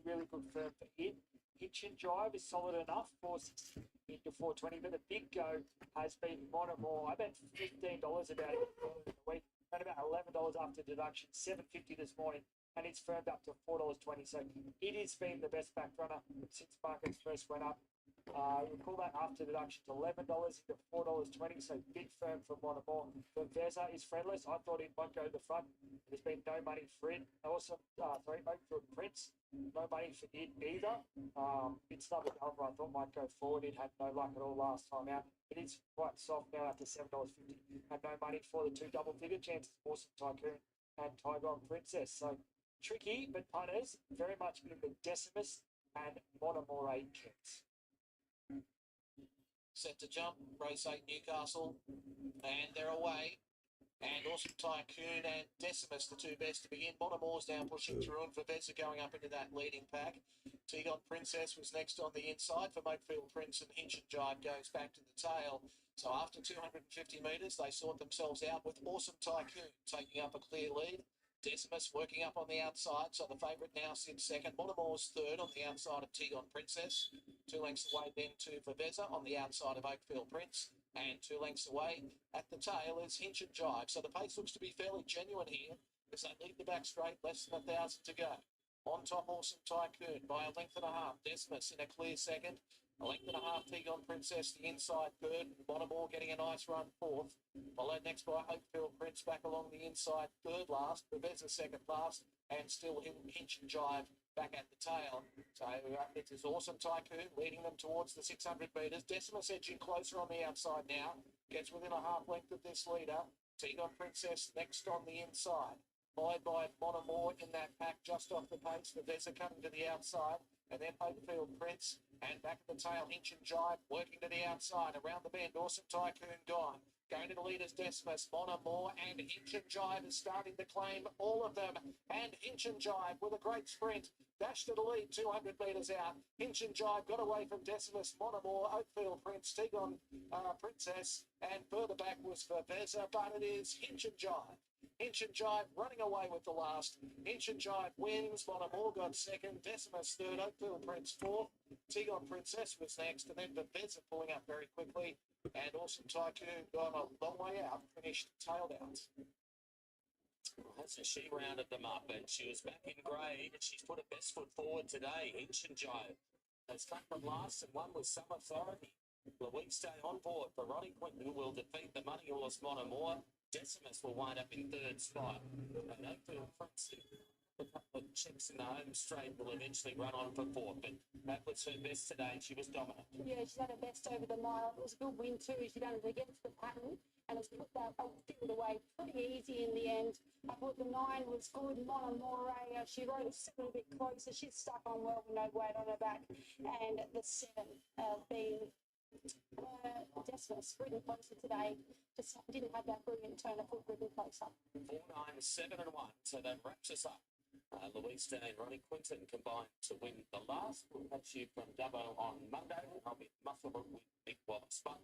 Speaker 6: Really good firm for it. Hinch and Jive is solid enough, $4.60 into $4.20. But the big go has been Monomore. I bet $15 about it earlier in the week. At about $11 after deduction, $7.50 this morning, and it's firmed up to $4.20. So it has been the best back runner since markets first went up. We'll call that after deduction to $11 into $4.20. So big firm for Monomore. For Vezar is friendless. I thought it might go to the front. There's been no money for it. Also, Oakfield Prince, no money for it either. It's another number I thought might go forward. It had no luck at all last time out. It is quite soft now after $7.50. Had no money for the 2 double-figure chances. Awesome Tycoon and Tygon Princess. So tricky, but punters very much in the Decimus and Monomore camps.
Speaker 2: Set to jump, race 8 Newcastle, and they're away. And Awesome Tycoon and Decimus, the 2 best to begin. Monomore's down pushing through, and Vaveza going up into that leading pack. Tygon Princess was next on the inside for Oakfield Prince, and Hinch and Jive goes back to the tail. So after 250 metres, they sort themselves out with Awesome Tycoon taking up a clear lead. Decimus working up on the outside, so the favourite now sits second. Monamore's third on the outside of Tegon Princess. 2 lengths away then to Faveza on the outside of Oakfield Prince. And 2 lengths away at the tail is Hinch and Jive. So the pace looks to be fairly genuine here as they lead the back straight, less than 1,000 to go. On top, Awesome Tycoon by a length and a half. Decimus in a clear second. A length and a half, Tegon Princess, the inside third. Monomore getting a nice run fourth. Followed next by Oakfield Prince back along the inside third last. Baveza second last. And still Hinch and Jive back at the tail. So it is Awesome Tycoon leading them towards the 600 metres. Decimus edging closer on the outside now. Gets within a half length of this leader. Tegon Princess next on the inside. Followed by Monomore in that pack just off the pace. Baveza coming to the outside. And then Oakfield Prince. And back at the tail, Hinch and Jive working to the outside. Around the bend, Awesome Tycoon gone. Going to the leaders, Decimus, Monomore, and Hinch and Jive is starting to claim all of them. And Hinch and Jive with a great sprint. Dashed to the lead, 200 metres out. Hinch and Jive got away from Decimus, Monomore, Oakfield Prince, Tegon Princess. And further back was Faveza, but it is Hinch and Jive. Hinch and Jive running away with the last. Hinch and Jive wins. Monomore got second. Decimus third. Oakfield Prince fourth. Tegon Princess was next. And then Baveza pulling up very quickly. And Awesome Tycoon gone a long way out. Finished tailed out.
Speaker 9: So she rounded them up and she was back in grade and she's put her best foot forward today. Hinch and Jive has come from last and won with some authority. Louise stay on board for Ronnie Quinton will defeat the money horse Monomore. Decimus will wind up in third spot. And Oakfield Prince, a couple of checks in the home straight, will eventually run on for fourth. But that was her best today and she was dominant.
Speaker 10: Yeah, she's had her best over the mile. It was a good win too. She done it against the pattern and has put that field away pretty easy in the end. I thought the 9 was good. Monomore, she rode a 7 a bit closer. She's stuck on well with no weight on her back. And the 7 being Decimus, ridden closer today. Just didn't have that brilliant turn of foot ridden closer.
Speaker 9: 4, 9, 7 and 1. So that wraps us up. Louise Day and Ronnie Quinton combined to win the last. We'll catch you from Dubbo on Monday. I'll be Musselburgh with Big Wallace Spun.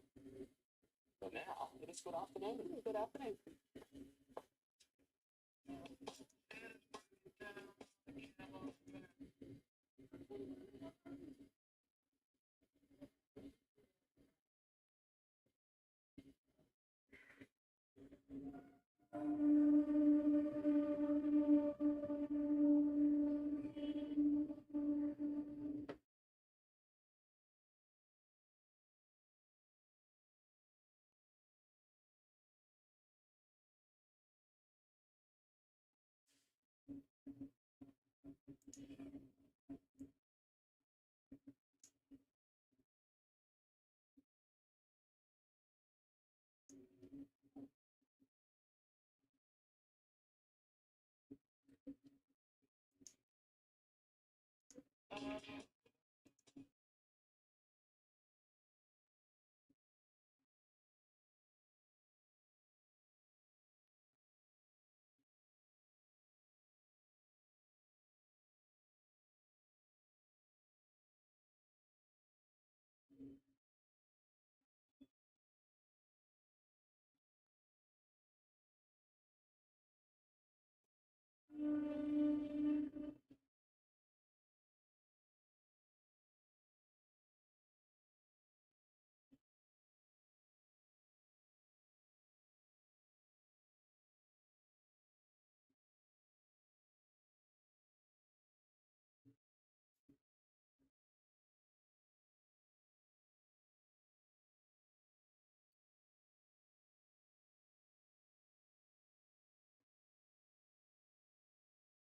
Speaker 9: For now, it is good afternoon.
Speaker 10: Good afternoon.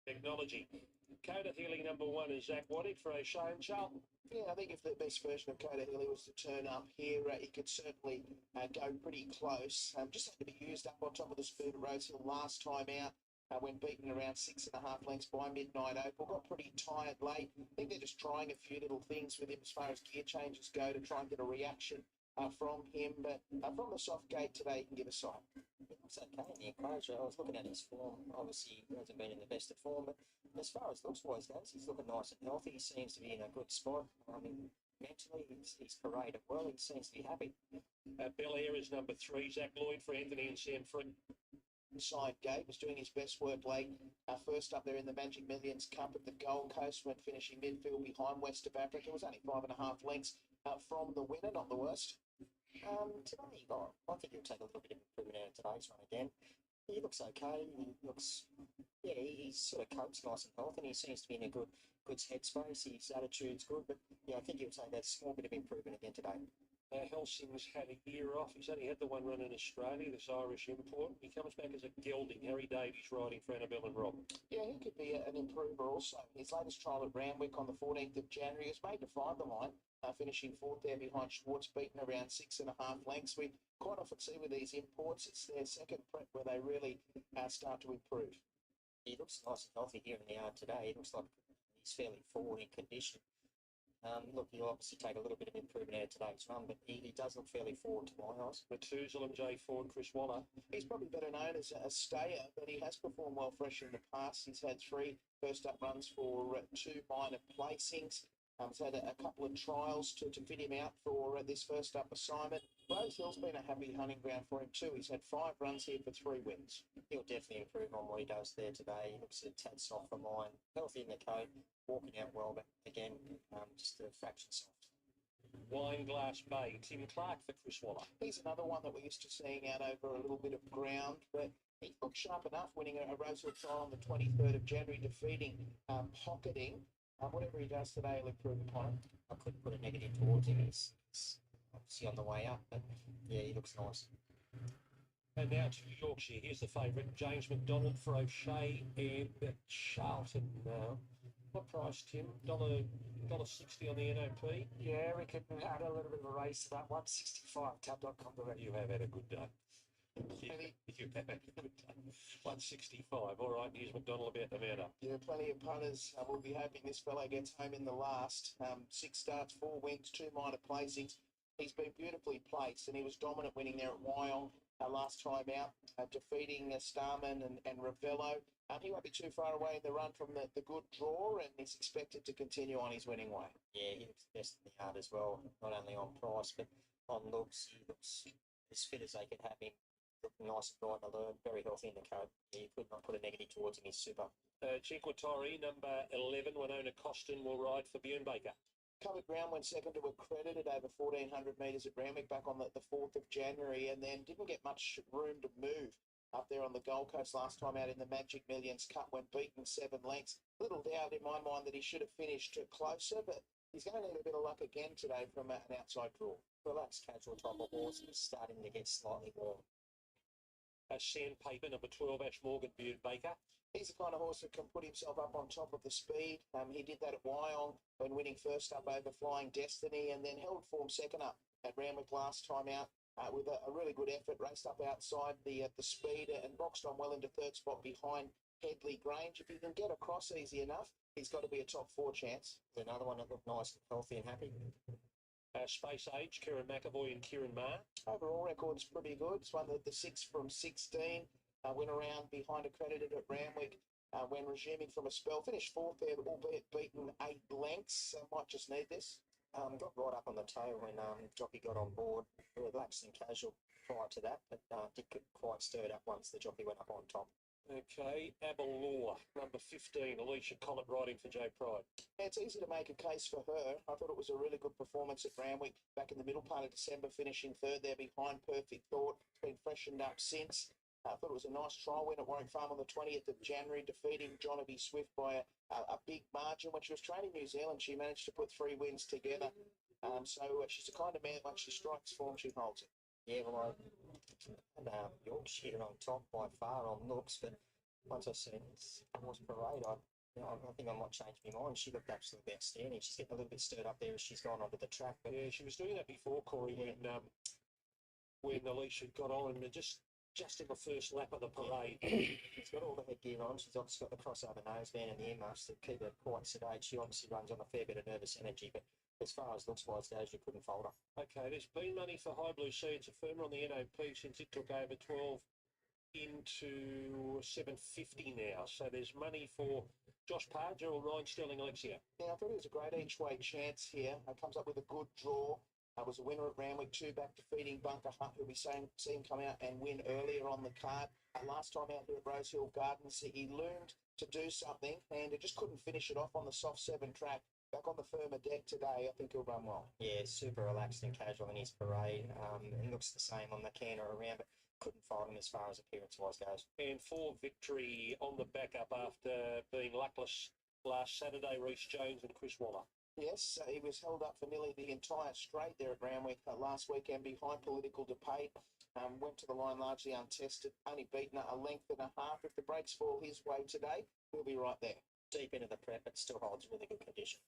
Speaker 4: Technology. Coda Healing number 1 is Zach Waddick for O'Shea and Charlton.
Speaker 2: Yeah, I think if the best version of Coda Healy was to turn up here, he could certainly go pretty close. Just had to be used up on top of the spoon at Rosehill last time out. When beaten around 6.5 lengths by Midnight Opal. Got pretty tired late. I think they're just trying a few little things with him as far as gear changes go to try and get a reaction from him. But from the soft gate today, he can give a sight.
Speaker 14: It's okay in the enclosure. I was looking at his form. Obviously, he hasn't been in the best of form, but as far as looks-wise goes, he's looking nice and healthy. He seems to be in a good spot. I mean, mentally, he's paraded well. He seems to be happy.
Speaker 4: Bel Air is number 3. Zach Lloyd for Anthony and Sam Friend.
Speaker 2: inside gate. Was doing his best work late. First up there in the Magic Millions Cup at the Gold Coast, went finishing midfield behind West of Africa. Was only 5.5 lengths from the winner, not the worst.
Speaker 3: Today, I think he'll take a little bit of improvement out of today's run again. He looks okay. He looks, yeah, he's sort of copes nice and healthy, and he seems to be in a good headspace. His attitude's good, but yeah, I think he'll take that small bit of improvement again today.
Speaker 4: Helsing's had a year off. He's only had the one run in Australia, this Irish import. He comes back as a gelding. Harry Davies riding for Annabelle and Rob.
Speaker 2: Yeah, he could be an improver also. His latest trial at Randwick on the 14th of January was made to find the line, finishing fourth there behind Schwartz, beaten around 6.5 lengths. We quite often see with these imports, it's their second prep where they really start to improve.
Speaker 3: He looks nice and healthy here in the yard today. He looks like he's fairly forward in condition. Look, he'll obviously take a little bit of improvement out of today's run, but he does look fairly forward to my eyes.
Speaker 4: Methuselah, J. Ford, Chris Waller.
Speaker 2: He's probably better known as a stayer, but he has performed well fresh in the past. He's had 3 first-up runs for 2 minor placings. He's had a couple of trials to fit him out for this first-up assignment. Rosehill's been a happy hunting ground for him too. He's had 5 runs here for 3 wins.
Speaker 3: He'll definitely improve on what he does there today. He looks a tad soft for mine, healthy in the coat, walking out well, but again, just a fraction soft.
Speaker 4: Wineglass Bay, Tim Clark for Chris Waller.
Speaker 2: He's another one that we're used to seeing out over a little bit of ground, but he looked sharp enough, winning a Rosehill trial on the 23rd of January, defeating Pocketing. Whatever he does today will improve upon it.
Speaker 3: I couldn't put a negative towards him. He's obviously on the way up, but yeah, he looks nice.
Speaker 4: And now to Yorkshire. Here's the favourite, James McDonald for O'Shea and Charlton now. What price, Tim? $1.60 on the NOP?
Speaker 6: Yeah, we can add a little bit of a race to that. 165 tab.com direct.
Speaker 4: You have had a good day. You have had a good day. 165. All right, here's McDonald about the matter.
Speaker 2: Yeah, plenty of punters will be hoping this fellow gets home in the last. 6 starts, 4 wins, 2 minor placings. He's been beautifully placed, and he was dominant winning there at Wyong last time out, defeating Starman and Ravello. He won't be too far away in the run from the good draw, and he's expected to continue on his winning way.
Speaker 3: Yeah, he looks best in the yard as well, not only on price, but on looks. He looks as fit as they could have him. Looking nice and bright and alert, very healthy in the coat. You could not put a negative towards him. He's super.
Speaker 4: Cinquetorre, number 11, Winona Costin will ride for Bjorn Baker.
Speaker 2: Covered ground, went second to Accredited over 1,400 metres at Randwick back on the 4th of January, and then didn't get much room to move up there on the Gold Coast last time out in the Magic Millions Cup when beaten 7 lengths. Little doubt in my mind that he should have finished closer, but he's going to need a bit of luck again today from an outside draw.
Speaker 3: Relaxed, casual type of horse. He's starting to get slightly warm.
Speaker 4: Sandpaper, number 12, Ash Morgan, Bjorn Baker.
Speaker 2: He's the kind of horse that can put himself up on top of the speed. He did that at Wyong when winning first up over Flying Destiny, and then held form second up at Randwick last time out with a really good effort. Raced up outside the speed and boxed on well into 3rd spot behind Headley Grange. If he can get across easy enough, he's got to be a top 4 chance.
Speaker 3: Another one that looked nice and healthy and happy.
Speaker 4: Space Age, Kieran McAvoy and Kieran Marr.
Speaker 2: Overall record's pretty good. It's won the 6 from 16. Went around behind Accredited at Randwick when resuming from a spell. Finished 4th there, albeit beaten 8 lengths. Might just need this.
Speaker 3: Got right up on the tail when jockey got on board. Relaxed and casual prior to that, but did get quite stirred up once the jockey went up on top.
Speaker 4: Okay, Abelor, number 15, Alicia Collett riding for Joe Pride.
Speaker 2: Yeah, it's easy to make a case for her. I thought it was a really good performance at Randwick back in the middle part of December, finishing 3rd there behind Perfect Thought. Been freshened up since. I thought it was a nice trial win at Warwick Farm on the 20th of January, defeating Johnny Swift by a big margin. When she was training New Zealand, she managed to put 3 wins together. So she's the kind of man, once she strikes form, she holds it.
Speaker 3: Yeah, well, Yorkshire on top by far on looks, but once I seen Horse Parade, I think I might change my mind. She looked absolutely outstanding. She's getting a little bit stirred up there as she's gone onto the track. But
Speaker 4: yeah, she was doing that before, Corey, when Alicia got on and just in the first lap of the parade.
Speaker 3: She's got all the headgear on. She's obviously got the crossover noseband and the earmuffs that keep her quite sedate. She obviously runs on a fair bit of nervous energy, but as far as looks-wise goes, you couldn't fold her.
Speaker 4: Okay, there's been money for High Blue Sea. It's a firmer on the NOP since it took over 12 into 750 now. So there's money for Josh Parger or Ryan Sterling Alexia.
Speaker 2: Yeah, I thought it was a great each-way chance here. Comes up with a good draw. Was a winner at Randwick 2 back defeating Bunker Hunt, who we seen come out and win earlier on the card. Last time out here at Rosehill Gardens, he loomed to do something and it just couldn't finish it off on the soft 7 track. Back on the firmer deck today, I think he'll run well.
Speaker 3: Yeah, super relaxed and casual in his parade. It looks the same on the canter around, but couldn't fault him as far as appearance-wise goes.
Speaker 4: And for victory on the backup after being luckless last Saturday, Reece Jones and Chris Waller.
Speaker 2: Yes, he was held up for nearly the entire straight there at Randwick last weekend behind Political Debate. Went to the line largely untested, only beaten a length and a half. If the brakes fall his way today, he'll be right there.
Speaker 3: Deep into the prep, but still holds really good condition.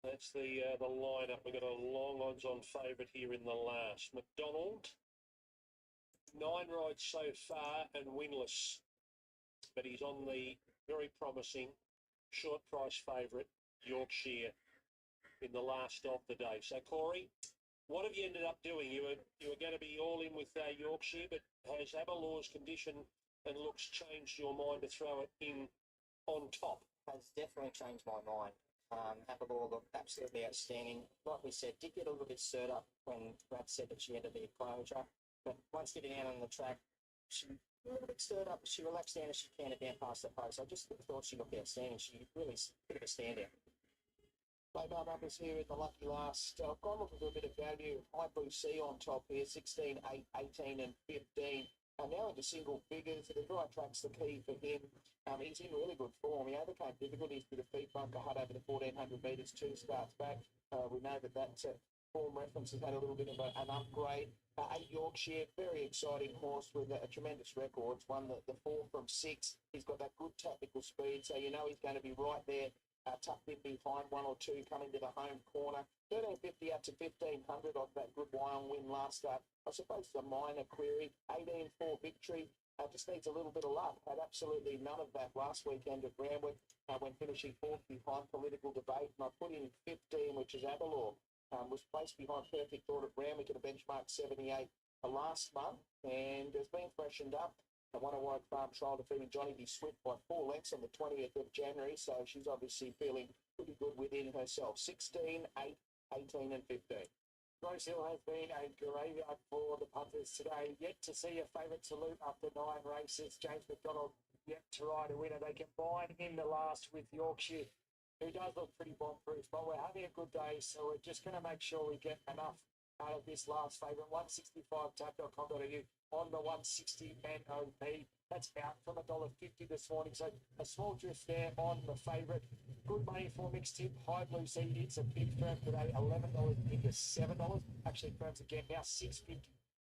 Speaker 4: That's the lineup. We've got a long odds-on favourite here in the last. McDonald, 9 rides so far and winless, but he's on the very promising short price favourite Yorkshire in the last of the day. So Corey, what have you ended up doing? You were going to be all in with Yorkshire, but has Abalaw's condition and looks changed your mind to throw it in on top?
Speaker 3: Has definitely changed my mind. Abalaw looked absolutely outstanding. Like we said, did get a little bit stirred up when Brad said that she had to be a closure, but once getting out on the track, she a little bit stirred up. She relaxed down as she canted down past the post. I just thought she looked outstanding. She really bit of a standout.
Speaker 2: Play bar numbers here in the lucky last. I've gone looking for a bit of value. High Blue Sea on top here, 16, 8, 18 and 15. Now into single figures. The dry track's the key for him. He's in really good form. He overcame difficulties to defeat Bunker Hutt over the 1,400 metres 2 starts back. We know that form reference has had a little bit of an upgrade. 8 Yorkshire, very exciting horse with a tremendous record. It's won the 4 from 6. He's got that good tactical speed, so you know he's going to be right there. Tucked in behind 1 or 2 coming to the home corner. 13.50 out to 1,500 off that good Wyong win last start. I suppose it's a minor query. 18 for victory. Just needs a little bit of luck. Had absolutely none of that last weekend at Randwick when finishing 4th behind Political Debate. And I put in 15, which is Abalaw. Was placed behind Perfect Thought at Randwick at a benchmark 78 last month and has been freshened up. I won a Warwick Farm trial defeating Johnny B. Swift by 4 lengths on the 20th of January, so she's obviously feeling pretty good within herself. 16, 8, 18 and 15.
Speaker 6: Rosehill has been a graveyard for the punters today. Yet to see a favourite salute after 9 races. James McDonald yet to ride a winner. They combine in the last with Yorkshire, who does look pretty bomb-proof. But we're having a good day, so we're just going to make sure we get enough out of this last favourite. 165tab.com.au on the 160 NOP. That's out from $1.50 this morning. So a small drift there on the favourite. Good money for mixed tip. High Blue Sea. It's a big firm today. $11 into $7. Actually, firms again now $6.50.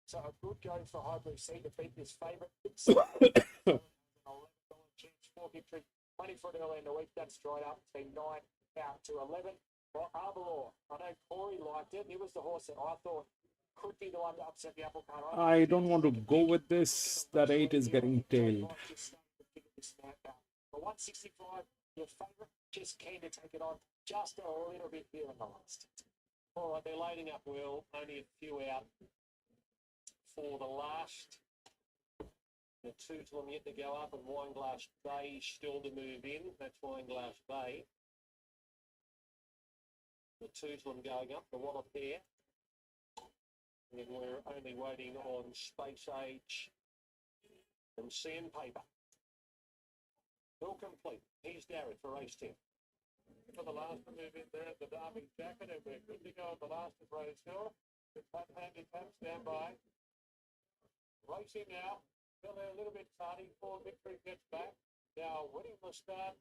Speaker 6: So a good go for High Blue Sea to beat this favourite. $11 chance for victory. Money for it early in the week. That's dried up. It's been 9 out to 11. Well, Arbalaw, I know Corey liked it. It was the horse that I thought could be the one to upset the apple cart.
Speaker 1: I don't want to go with this. That 8 is getting tailed.
Speaker 6: For 165, your favourite, just keen to take it on just a little bit here in the last.
Speaker 4: All right, they're loading up well. Only a few out for the last. The 2 to them yet to go up, and Wineglass Bay still to move in. That's Wineglass Bay. The 2 to them going up, the Wallop there. And we're only waiting on Space Age and Sandpaper. All complete. Here's Darren for race 10.
Speaker 7: For the last to move in there at the Derby Jacket, and we're good to go at the last of Rosehill. The top handicap stand by. Racing now. Still a little bit tardy for victory gets back. Now winning the start,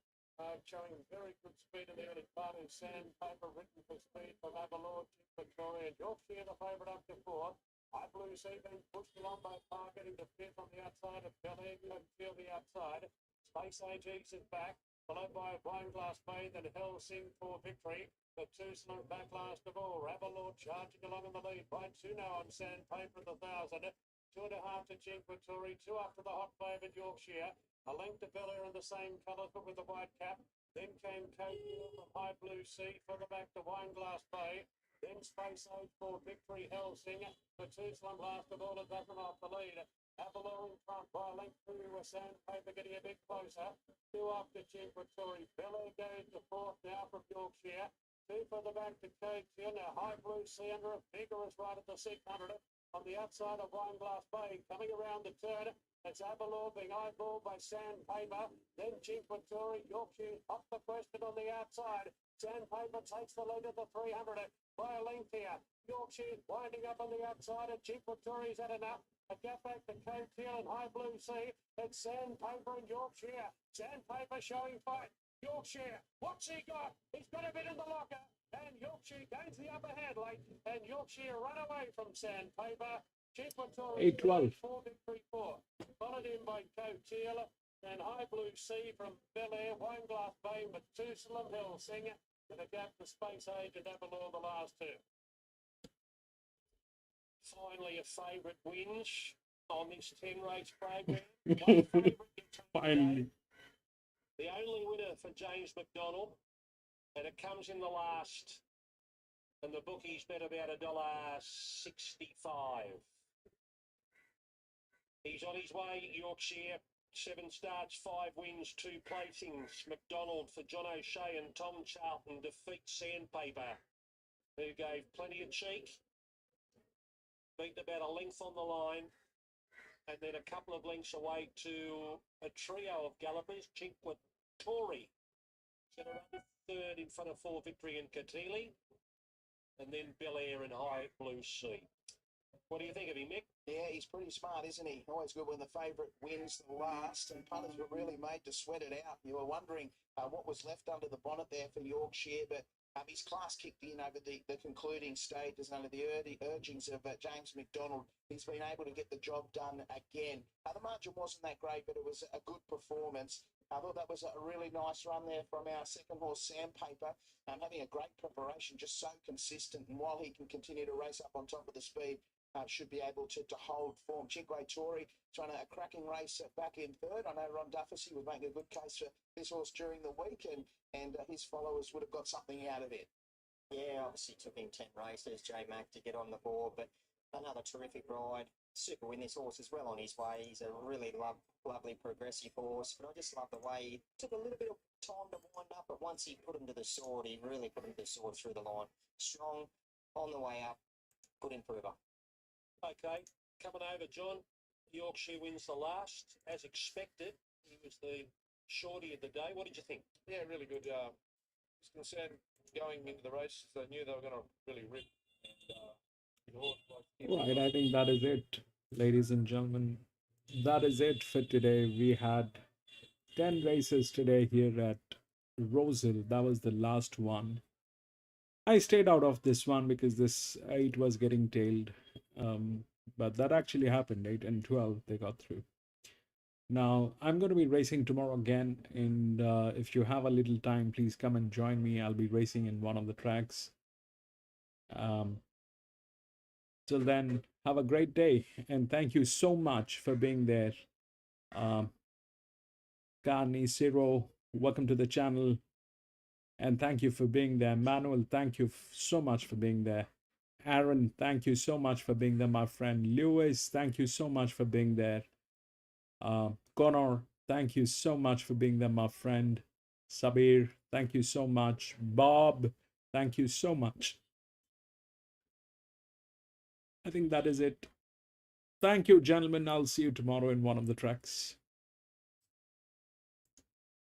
Speaker 7: showing very good speed in the early part in Sandpaper, written for speed from Abalaw, Victoria, and Yorkshire the favourite up to 4. High Blue Sea being pushed along by Park, getting the 5th on the outside of Belly, can feel the outside. Space Age is back, followed by Wineglass Bay, then Helsing for victory. The 2 slow back last of all. Abalaw charging along in the lead by 2 now on Sandpaper at the 1,000. 2.5 to Jinquatory, 2 up to the hot favourite Yorkshire. A length to Bel Air in the same colours, but with the white cap. Then came Coateal from High Blue Sea, further back to Wineglass Bay. Then Space Age for victory, Helsing. The 2 slump last of all, a dozen off the lead. Abalaw in front by a length through a Sandpaper, getting a bit closer. 2 up to Jinquatory. Bel Air goes to 4th now from Yorkshire.
Speaker 4: Two further back to Coaching. A High Blue Sea under a vigorous right at the 600 on the outside of Wineglass Bay. Coming around the turn, it's Avalor being eyeballed by Sandpaper. Then Cinquettore, Yorkshire off the question on the outside. Sandpaper takes the lead at the 300 by a length here. Yorkshire winding up on the outside, and Cinquettore's had enough. A gap back to Coaching and High Blue Sea. It's Sandpaper and Yorkshire. Sandpaper showing fight. Yorkshire, what's he got? He's got a bit in the locker, and Yorkshire gains the upper hand late, and Yorkshire run away from Sandpaper. Cinquettore
Speaker 1: 8-12.
Speaker 4: 4 victory 4. Followed in by Coachella and High Blue Sea from Bel Air, Wineglass Bay, Methuselah Hill Singer, with a gap to Space Age and Avalor the last two. Finally, a favourite wins on this 10-race program. One favourite gets
Speaker 1: Finally.
Speaker 4: the only winner for James McDonald, and it comes in the last, and the bookies bet about $1.65. He's on his way, Yorkshire. 7 starts, 5 wins, 2 placings. McDonald for John O'Shea and Tom Charlton defeats Sandpaper, who gave plenty of cheek. Beat about a length on the line, and then a couple of lengths away to a trio of gallopers, Cinquettore. He's going to run third in front of 4 Victory and Katili, and then Bel Air and High Blue Sea. What do you think of him, Mick?
Speaker 2: Yeah, he's pretty smart, isn't he? Always good when the favourite wins the last, and punters were really made to sweat it out. You were wondering what was left under the bonnet there for Yorkshire, but his class kicked in over the concluding stages under the urgings of James McDonald. He's been able to get the job done again. The margin wasn't that great, but it was a good performance. I thought that was a really nice run there from our second horse, Sandpaper, having a great preparation, just so consistent. And while he can continue to race up on top of the speed, should be able to hold form. Cinquettore trying a cracking race back in third. I know Ron Duffy was making a good case for this horse during the week, and his followers would have got something out of it.
Speaker 3: Yeah, obviously took him 10 races, J-Mac, to get on the board, but another terrific ride. Super win. This horse is well on his way. He's a really lovely progressive horse, but I just love the way he took a little bit of time to wind up, but once he put him to the sword, he really put him to the sword through the line. Strong, on the way up, good improver.
Speaker 4: Okay, coming over, John. Yorkshire wins the last, as expected. He was the shorty of the day. What did you think?
Speaker 7: Yeah, really good. I was concerned going into the race. They knew they were going to really rip.
Speaker 1: Right, I think that is it, ladies and gentlemen. That is it for today. We had 10 races today here at Rosehill. That was the last one. I stayed out of this one because this 8 was getting tailed. But that actually happened. 8 and 12, they got through. Now, I'm going to be racing tomorrow again. And if you have a little time, please come and join me. I'll be racing in one of the tracks. Till then, have a great day. And thank you so much for being there. Carney, Ciro, welcome to the channel. And thank you for being there. Manuel, thank you so much for being there. Aaron, thank you so much for being there, my friend. Lewis, thank you so much for being there. Connor, thank you so much for being there, my friend. Sabir, thank you so much. Bob, thank you so much. I think that is it. Thank you, gentlemen. I'll see you tomorrow in one of the tracks.